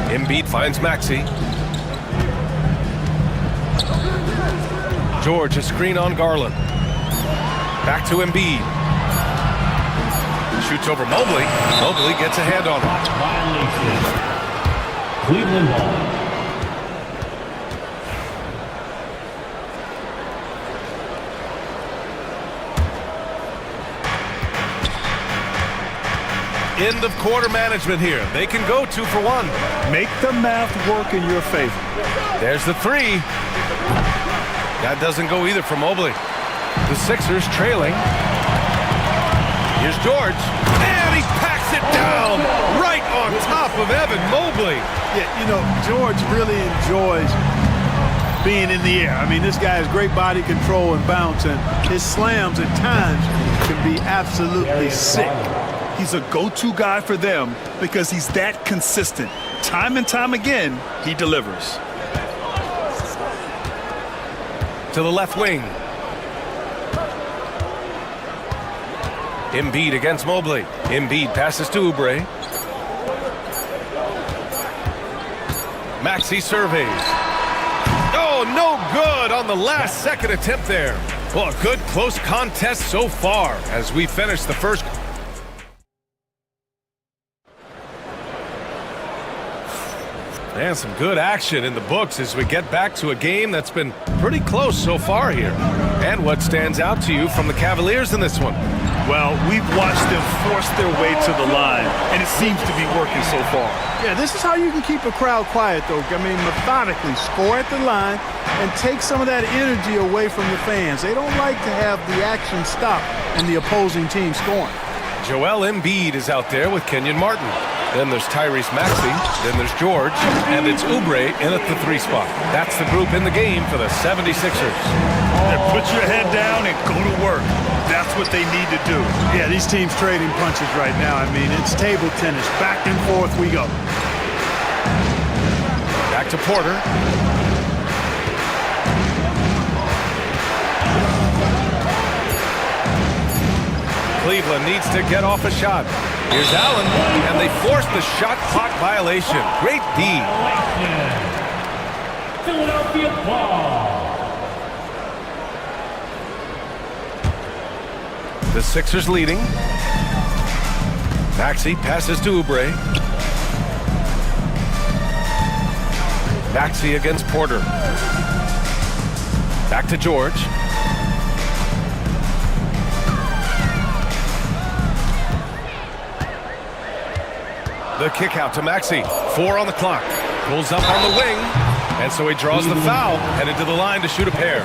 Embiid finds Maxey. George, a screen on Garland. Back to Embiid. Shoots over Mobley. Mobley gets a hand on him. Cleveland ball. End of quarter management here. They can go 2 for 1. Make the math work in your favor. There's the 3. That doesn't go either for Mobley. The Sixers trailing. Here's George. And he packs it down right on top of Evan Mobley. Yeah, you know, George really enjoys being in the air. I mean, this guy has great body control and bounce, and his slams at times can be absolutely sick. He's a go-to guy for them because he's that consistent. Time and time again, he delivers. To the left wing. Embiid against Mobley. Embiid passes to Oubre. Maxey surveys. Oh, no good on the last second attempt there. Well, a good close contest so far as we finish the first. And some good action in the books as we get back to a game that's been pretty close so far here. And what stands out to you from the Cavaliers in this one? Well, we've watched them force their way to the line, and it seems to be working so far. Yeah, this is how you can keep a crowd quiet, though. I mean, methodically score at the line and take some of that energy away from the fans. They don't like to have the action stop and the opposing team scoring. Joel Embiid is out there with Kenyon Martin. Then there's Tyrese Maxey. Then there's George. And it's Oubre in at the 3 spot. That's the group in the game for the 76ers. Put your head down and go to work. That's what they need to do. Yeah, these teams trading punches right now. I mean, it's table tennis. Back and forth we go. Back to Porter. Cleveland needs to get off a shot. Here's Allen, and they force the shot clock violation. Great D. Philadelphia ball. The Sixers leading. Maxey passes to Oubre. Maxey against Porter. Back to George. The kick out to Maxey. 4 on the clock. Pulls up on the wing. And so he draws the foul. Headed to the line to shoot a pair.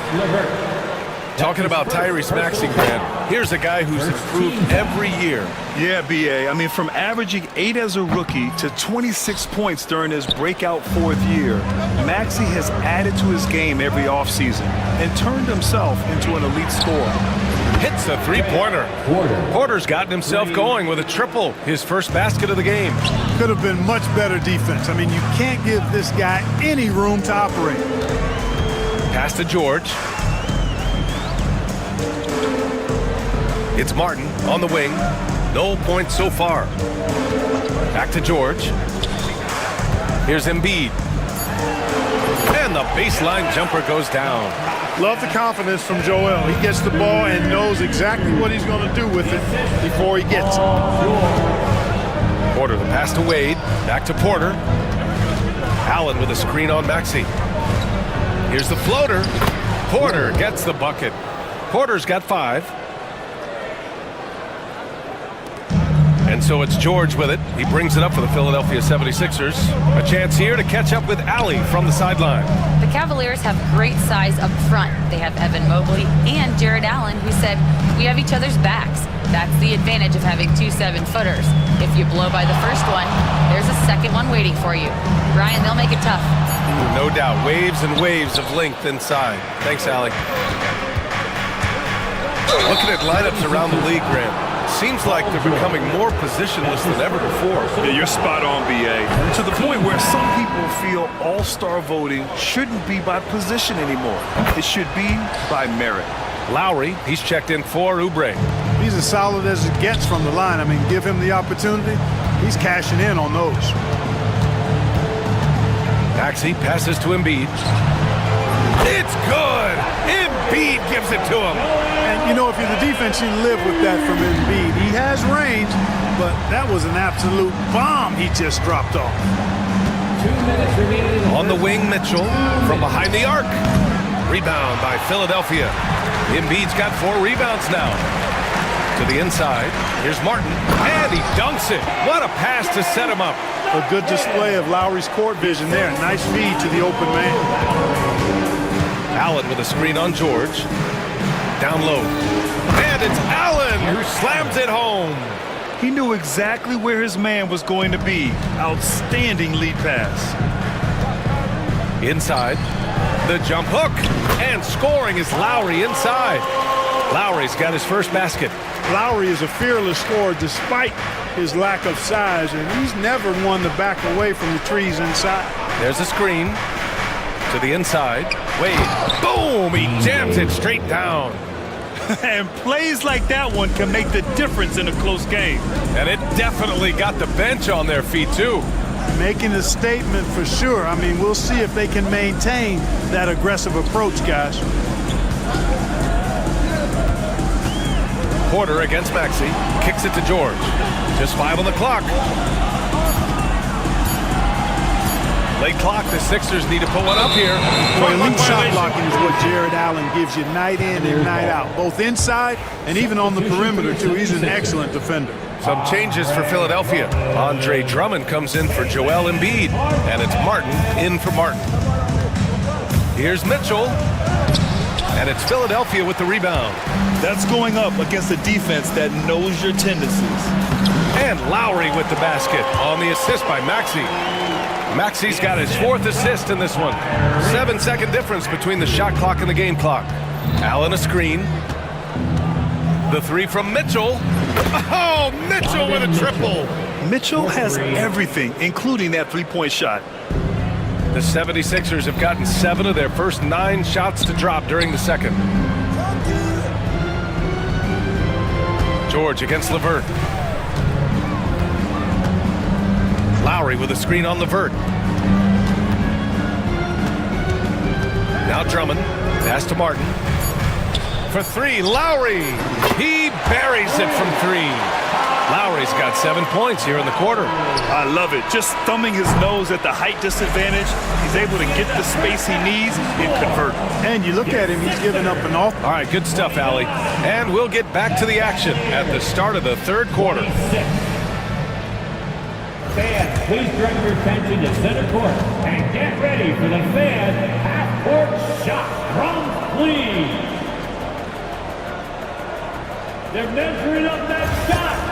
Talking about Tyrese Maxey, Grant, here's a guy who's improved every year. Yeah, B.A. I mean, from averaging 8 as a rookie to 26 points during his breakout 4th year, Maxey has added to his game every offseason and turned himself into an elite scorer. hits the three-pointer. Porter's gotten himself going with a triple, his first basket of the game. Could have been much better defense. I mean, you can't give this guy any room to operate. Pass to George. It's Martin on the wing. No points so far. Back to George. Here's Embiid. And the baseline jumper goes down. Love the confidence from Joel. He gets the ball and knows exactly what he's going to do with it before he gets it. Porter, the pass to Wade. Back to Porter. Allen with a screen on Maxey. Here's the floater. Porter gets the bucket. Porter's got 5. And so it's George with it. He brings it up for the Philadelphia 76ers. A chance here to catch up with Allie from the sideline. The Cavaliers have great size up front. They have Evan Mobley and Jared Allen, who said, "We have each other's backs." That's the advantage of having 2 7-footers. If you blow by the first one, there's a second one waiting for you. Brian, they'll make it tough. No doubt. Waves and waves of length inside. Thanks, Allie. Looking at lineups around the league, Graham. Seems like they're becoming more positionless than ever before. Yeah, you're spot on, BA. To the point where some people feel all-star voting shouldn't be by position anymore. It should be by merit. Lowry, he's checked in for Oubre. He's as solid as it gets from the line. I mean, give him the opportunity. He's cashing in on those. Maxey passes to Embiid. It's good! Embiid gives it to him. And, you know, if you're the defense, you live with that from Embiid. He has range, but that was an absolute bomb he just dropped off. 2 minutes remaining. On the wing, Mitchell from behind the arc. Rebound by Philadelphia. Embiid's got 4 rebounds now. To the inside. Here's Martin. And he dunks it. What a pass to set him up. A good display of Lowry's court vision there. Nice feed to the open man. Allen with a screen on George. Down low. And it's Allen who slams it home. He knew exactly where his man was going to be. Outstanding lead pass. Inside. The jump hook. And scoring is Lowry inside. Lowry's got his first basket. Lowry is a fearless scorer despite his lack of size, and he's never one to back away from the trees inside. There's a screen to the inside. Wade, boom, he jams it straight down. And plays like that one can make the difference in a close game. And it definitely got the bench on their feet too. Making a statement for sure. I mean, we'll see if they can maintain that aggressive approach, guys. Porter against Maxey. Kicks it to George. Just 5 on the clock. Late clock. The Sixers need to put one up here. Elite shot blocking is what Jared Allen gives you night in and night out. Both inside and even on the perimeter, too. He's an excellent defender. Some changes for Philadelphia. Andre Drummond comes in for Joel Embiid. And it's Martin in for Martin. Here's Mitchell. And it's Philadelphia with the rebound. That's going up against a defense that knows your tendencies. And Lowry with the basket on the assist by Maxey. Maxey's got his 4th assist in this one. 7-second difference between the shot clock and the game clock. Allen a screen. The 3 from Mitchell. Oh, Mitchell with a triple. Mitchell has everything, including that 3-point shot. The 76ers have gotten 7 of their first 9 shots to drop during the second. George against LeVert. Lowry with a screen on LeVert. Now Drummond. Pass to Martin. For 3, Lowry. He buries it from 3. Lowry's got 7 points here in the quarter. I love it. Just thumbing his nose at the height disadvantage. He's able to get the space he needs and convert. And you look at him, he's giving up an off. All right, good stuff, Allie. And we'll get back to the action at the start of the 3rd quarter. Fans, please direct your attention to center court and get ready for the fan half-court shot from Fleet. They're measuring up that shot.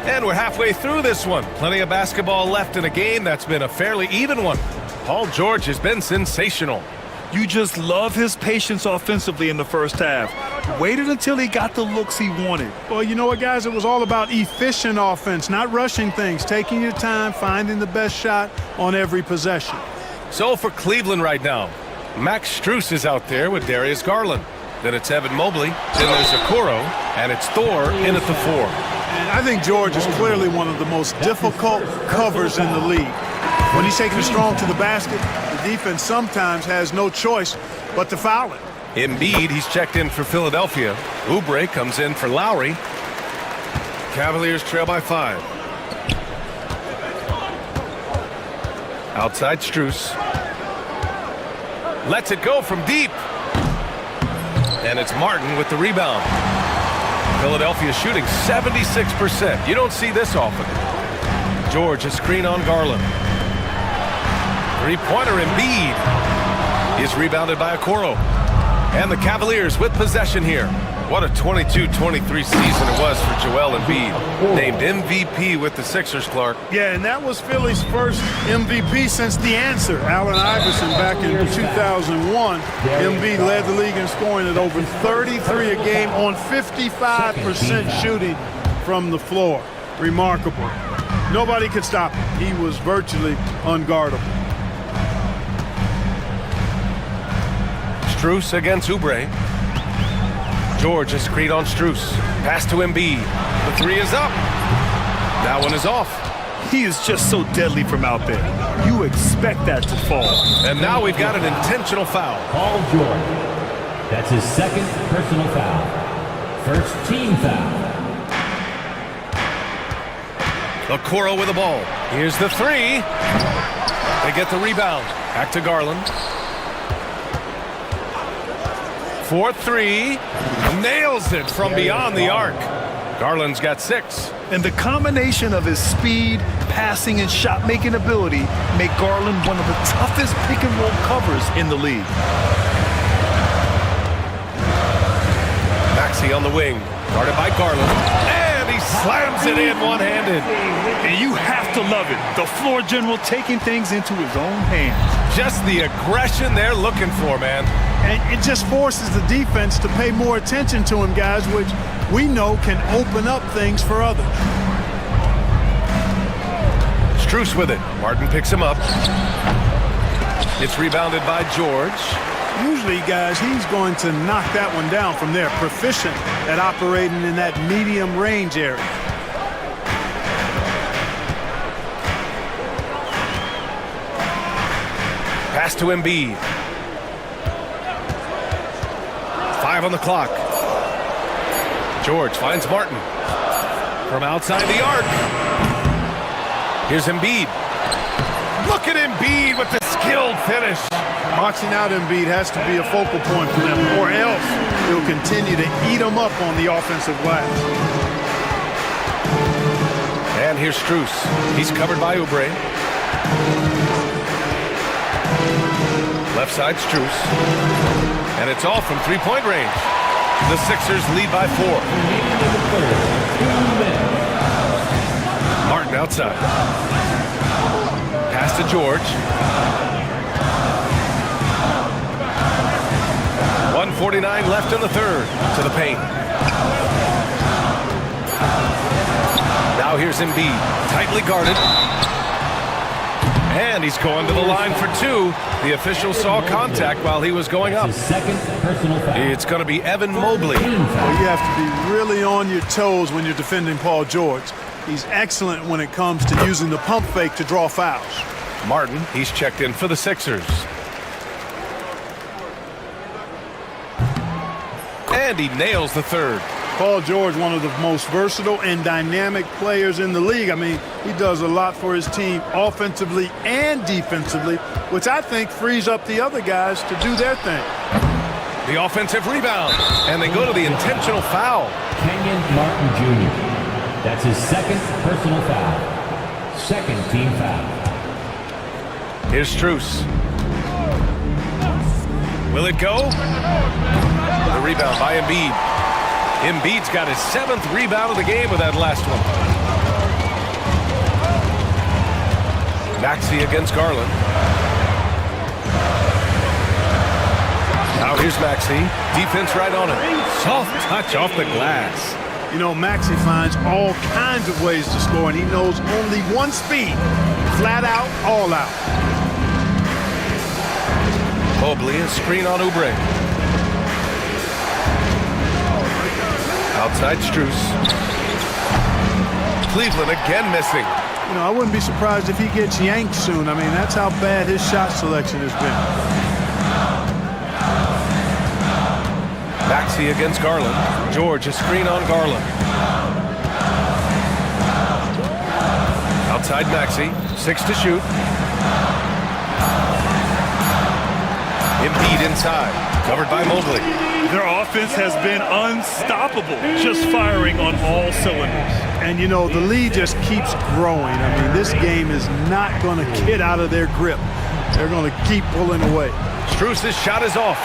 And we're halfway through this one. Plenty of basketball left in a game that's been a fairly even one. Paul George has been sensational. You just love his patience offensively in the first half. Waited until he got the looks he wanted. Well, you know what, guys? It was all about efficient offense, not rushing things, taking your time, finding the best shot on every possession. So for Cleveland right now, Max Strus is out there with Darius Garland. Then it's Evan Mobley. Then there's Okoro, and it's Thor in at the 4. And I think George is clearly one of the most difficult covers in the league. When he's taking it strong to the basket, the defense sometimes has no choice but to foul it. Embiid, he's checked in for Philadelphia. Oubre comes in for Lowry. Cavaliers trail by 5. Outside Strus. Lets it go from deep. And it's Martin with the rebound. Philadelphia shooting 76%. You don't see this often. George, a screen on Garland. Three-pointer Embiid is rebounded by Okoro. And the Cavaliers with possession here. What a 22-23 season it was for Joel Embiid. Named MVP with the Sixers, Clark. Yeah, and that was Philly's first MVP since the answer, Allen Iverson, back in 2001. Embiid led the league in scoring at over 33 a game on 55% shooting from the floor. Remarkable. Nobody could stop him. He was virtually unguardable. Strus against Oubre. George, a screen on Strus. Pass to Embiid. The 3 is up. That one is off. He is just so deadly from out there. You expect that to fall. And now we've got an intentional foul. Paul George. That's his second personal foul. First team foul. Okoro with the ball. Here's the 3. They get the rebound. Back to Garland. 4-3. Nails it from beyond the arc. Garland's got 6. And the combination of his speed, passing, and shot-making ability make Garland one of the toughest pick-and-roll covers in the league. Maxey on the wing. Guarded by Garland. And he slams it in one-handed. And you have to love it. The floor general taking things into his own hands. Just the aggression they're looking for, man. And it just forces the defense to pay more attention to him, guys, which we know can open up things for others. Strus with it. Martin picks him up. It's rebounded by George. Usually, guys, he's going to knock that one down from there. Proficient at operating in that medium range area. Pass to Embiid. 5 on the clock. George finds Martin. From outside the arc. Here's Embiid. Look at Embiid with the skilled finish. Boxing out Embiid has to be a focal point for them, or else he'll continue to eat them up on the offensive glass. And here's Strus. He's covered by Oubre. Left side Strus. And it's all from three-point range. The Sixers lead by 4. Martin outside. Pass to George. 1:49 left in the third. To the paint. Now here's Embiid. Tightly guarded. And he's going to the line for 2. The official saw contact while he was going up. Second personal foul. It's going to be Evan Mobley. Well, you have to be really on your toes when you're defending Paul George. He's excellent when it comes to using the pump fake to draw fouls. Martin, he's checked in for the Sixers. And he nails the third. Paul George, one of the most versatile and dynamic players in the league. I mean, he does a lot for his team offensively and defensively, which I think frees up the other guys to do their thing. The offensive rebound, and they go to the intentional foul. Kenyon Martin Jr. That's his second personal foul. Second team foul. Here's Strus. Will it go? The rebound by Embiid. Embiid's got his 7th rebound of the game with that last one. Maxey against Garland. Here's Maxey. Defense right on him. Soft touch off the glass. You know, Maxey finds all kinds of ways to score, and he knows only one speed. Flat out, all out. Mobley, a screen on Oubre. Outside Strus. Cleveland again missing. You know, I wouldn't be surprised if he gets yanked soon. I mean, that's how bad his shot selection has been. Maxey against Garland. George, a screen on Garland. Outside Maxey, 6 to shoot. Embiid inside, covered by Mobley. Their offense has been unstoppable, just firing on all cylinders. And, you know, the lead just keeps growing. I mean, this game is not going to get out of their grip. They're going to keep pulling away. Strus' shot is off.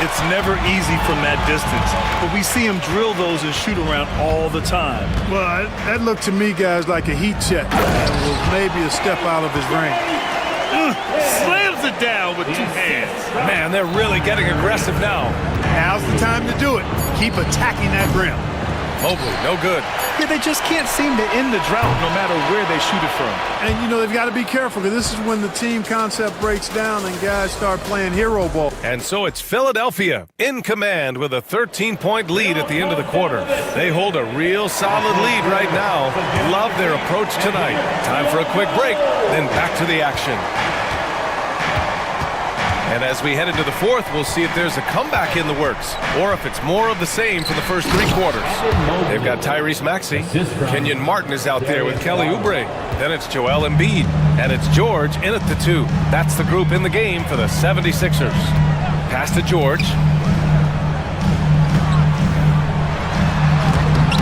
It's never easy from that distance, but we see him drill those and shoot around all the time. Well, that looked to me, guys, like a heat check. That was maybe a step out of his range. Slams it down with 2 hands. Man, they're really getting aggressive now. Now's the time to do it. Keep attacking that rim. Mobley, no good. Yeah, they just can't seem to end the drought no matter where they shoot it from. And, you know, they've got to be careful because this is when the team concept breaks down and guys start playing hero ball. And so it's Philadelphia in command with a 13-point lead at the end of the quarter. They hold a real solid lead right now. Love their approach tonight. Time for a quick break, then back to the action. And as we head into the fourth, we'll see if there's a comeback in the works, or if it's more of the same for the first 3 quarters. They've got Tyrese Maxey. Kenyon Martin is out there with Kelly Oubre. Then it's Joel Embiid. And it's George in at the 2. That's the group in the game for the 76ers. Pass to George.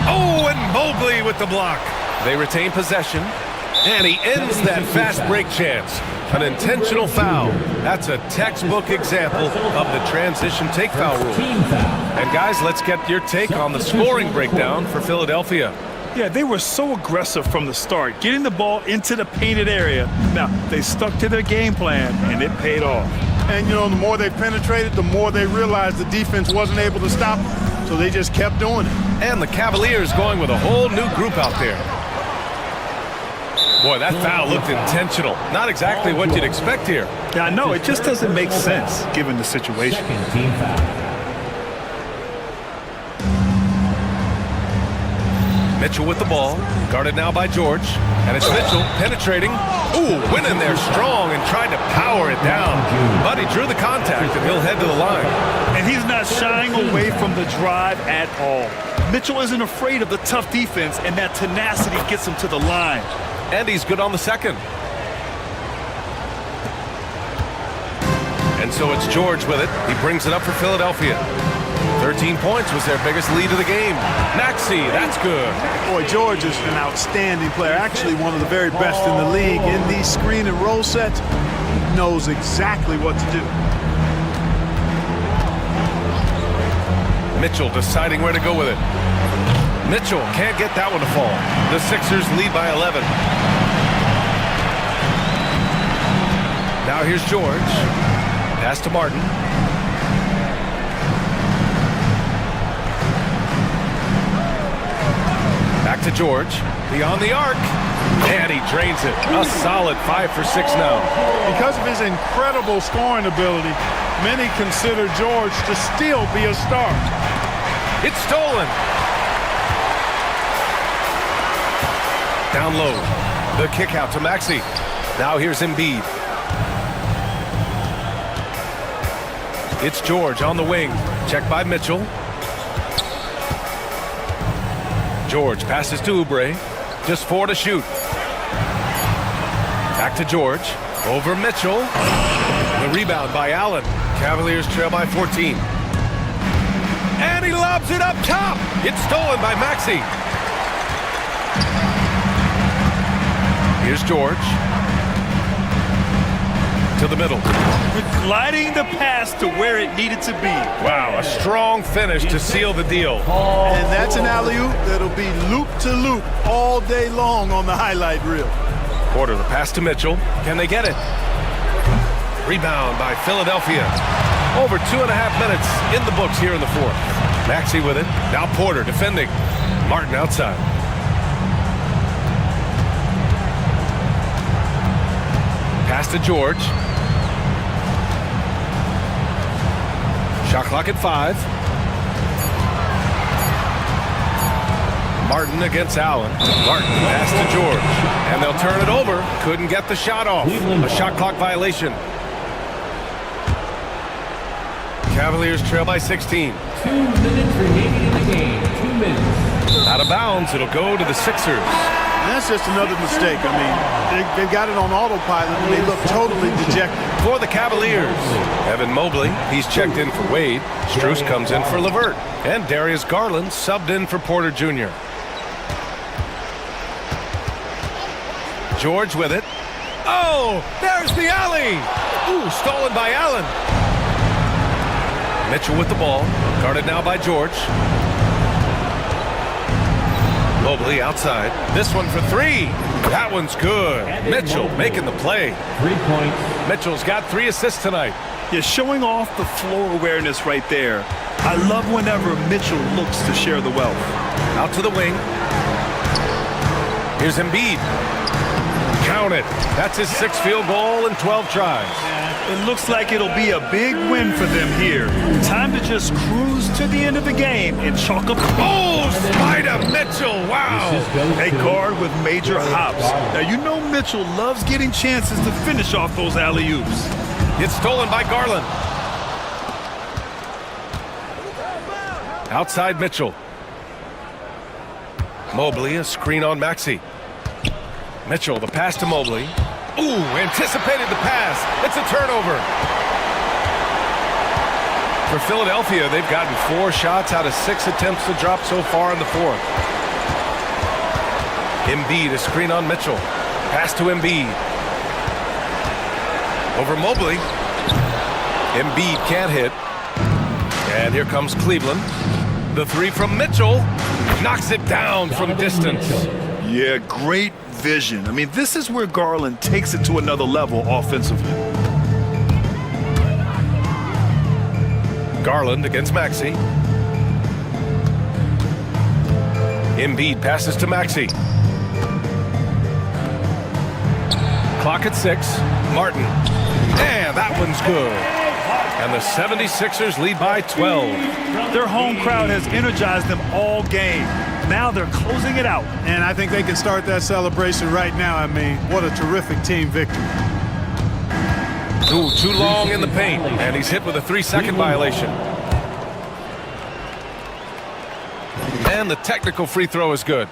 Oh, and Mobley with the block. They retain possession. And he ends that fast break chance. An intentional foul. That's a textbook example of the transition take foul rule. And guys, let's get your take on the scoring breakdown for Philadelphia. Yeah, they were so aggressive from the start, getting the ball into the painted area. Now, they stuck to their game plan, and it paid off. And, you know, the more they penetrated, the more they realized the defense wasn't able to stop them, so they just kept doing it. And the Cavaliers going with a whole new group out there. Boy, that foul looked intentional. Not exactly what you'd expect here. Yeah, I know. It just doesn't make sense given the situation. Mitchell with the ball. Guarded now by George. And it's Mitchell penetrating. Ooh, went in there strong and tried to power it down. But he drew the contact and he'll head to the line. And he's not shying away from the drive at all. Mitchell isn't afraid of the tough defense, and that tenacity gets him to the line. And he's good on the second. And so it's George with it. He brings it up for Philadelphia. 13 points was their biggest lead of the game. Maxey, that's good. Boy, George is an outstanding player. Actually, one of the very best in the league. In these screen and roll sets, he knows exactly what to do. Mitchell deciding where to go with it. Mitchell can't get that one to fall. The Sixers lead by 11. Now here's George. Pass to Martin. Back to George. Beyond the arc. And he drains it. A solid 5 for 6 now. Because of his incredible scoring ability, many consider George to still be a star. It's stolen. Down low. The kick out to Maxey. Now here's Embiid. It's George on the wing. Checked by Mitchell. George passes to Oubre. Just 4 to shoot. Back to George. Over Mitchell. The rebound by Allen. Cavaliers trail by 14. And he lobs it up top. It's stolen by Maxey. Here's George. To the middle. Gliding the pass to where it needed to be. Wow, a strong finish to seal the deal. And that's an alley-oop that'll be loop-to-loop all day long on the highlight reel. Porter, the pass to Mitchell. Can they get it? Rebound by Philadelphia. Over 2.5 minutes in the books here in the fourth. Maxey with it. Now Porter defending. Martin outside. Pass to George. Shot clock at 5. Martin against Allen. Martin pass to George. And they'll turn it over. Couldn't get the shot off. A shot clock violation. Cavaliers trail by 16. 2 minutes remaining in the game. 2 minutes. Out of bounds. It'll go to the Sixers. That's just another mistake. I mean, they've got it on autopilot, and they look totally dejected. For the Cavaliers, Evan Mobley, he's checked in for Wade. Strus comes in for LeVert. And Darius Garland subbed in for Porter Jr. George with it. Oh, there's the alley. Ooh, stolen by Allen. Mitchell with the ball. Guarded now by George. Mobley outside. This one for 3. That one's good. Mitchell making the play. 3 points. Mitchell's got 3 assists tonight. Yeah, showing off the floor awareness right there. I love whenever Mitchell looks to share the wealth. Out to the wing. Here's Embiid. Count it. That's his 6th field goal in 12 tries. It looks like it'll be a big win for them here. Time to just cruise to the end of the game and chalk up. Oh, Spider Mitchell, wow. A guard with major hops. Now, you know Mitchell loves getting chances to finish off those alley-oops. It's stolen by Garland. Outside Mitchell. Mobley, a screen on Maxey. Mitchell, the pass to Mobley. Ooh, anticipated the pass. It's a turnover. For Philadelphia, they've gotten 4 shots out of 6 attempts to drop so far in the fourth. Embiid, a screen on Mitchell. Pass to Embiid. Over Mobley. Embiid can't hit. And here comes Cleveland. The 3 from Mitchell. Knocks it down from distance. Yeah, great vision. I mean, this is where Garland takes it to another level offensively. Garland against Maxey. Embiid passes to Maxey. Clock at 6. Martin. And that one's good. And the 76ers lead by 12. Their home crowd has energized them all game. Now they're closing it out. And I think they can start that celebration right now. I mean, what a terrific team victory. Ooh, too long in the paint. And he's hit with a 3-second violation. And the technical free throw is good.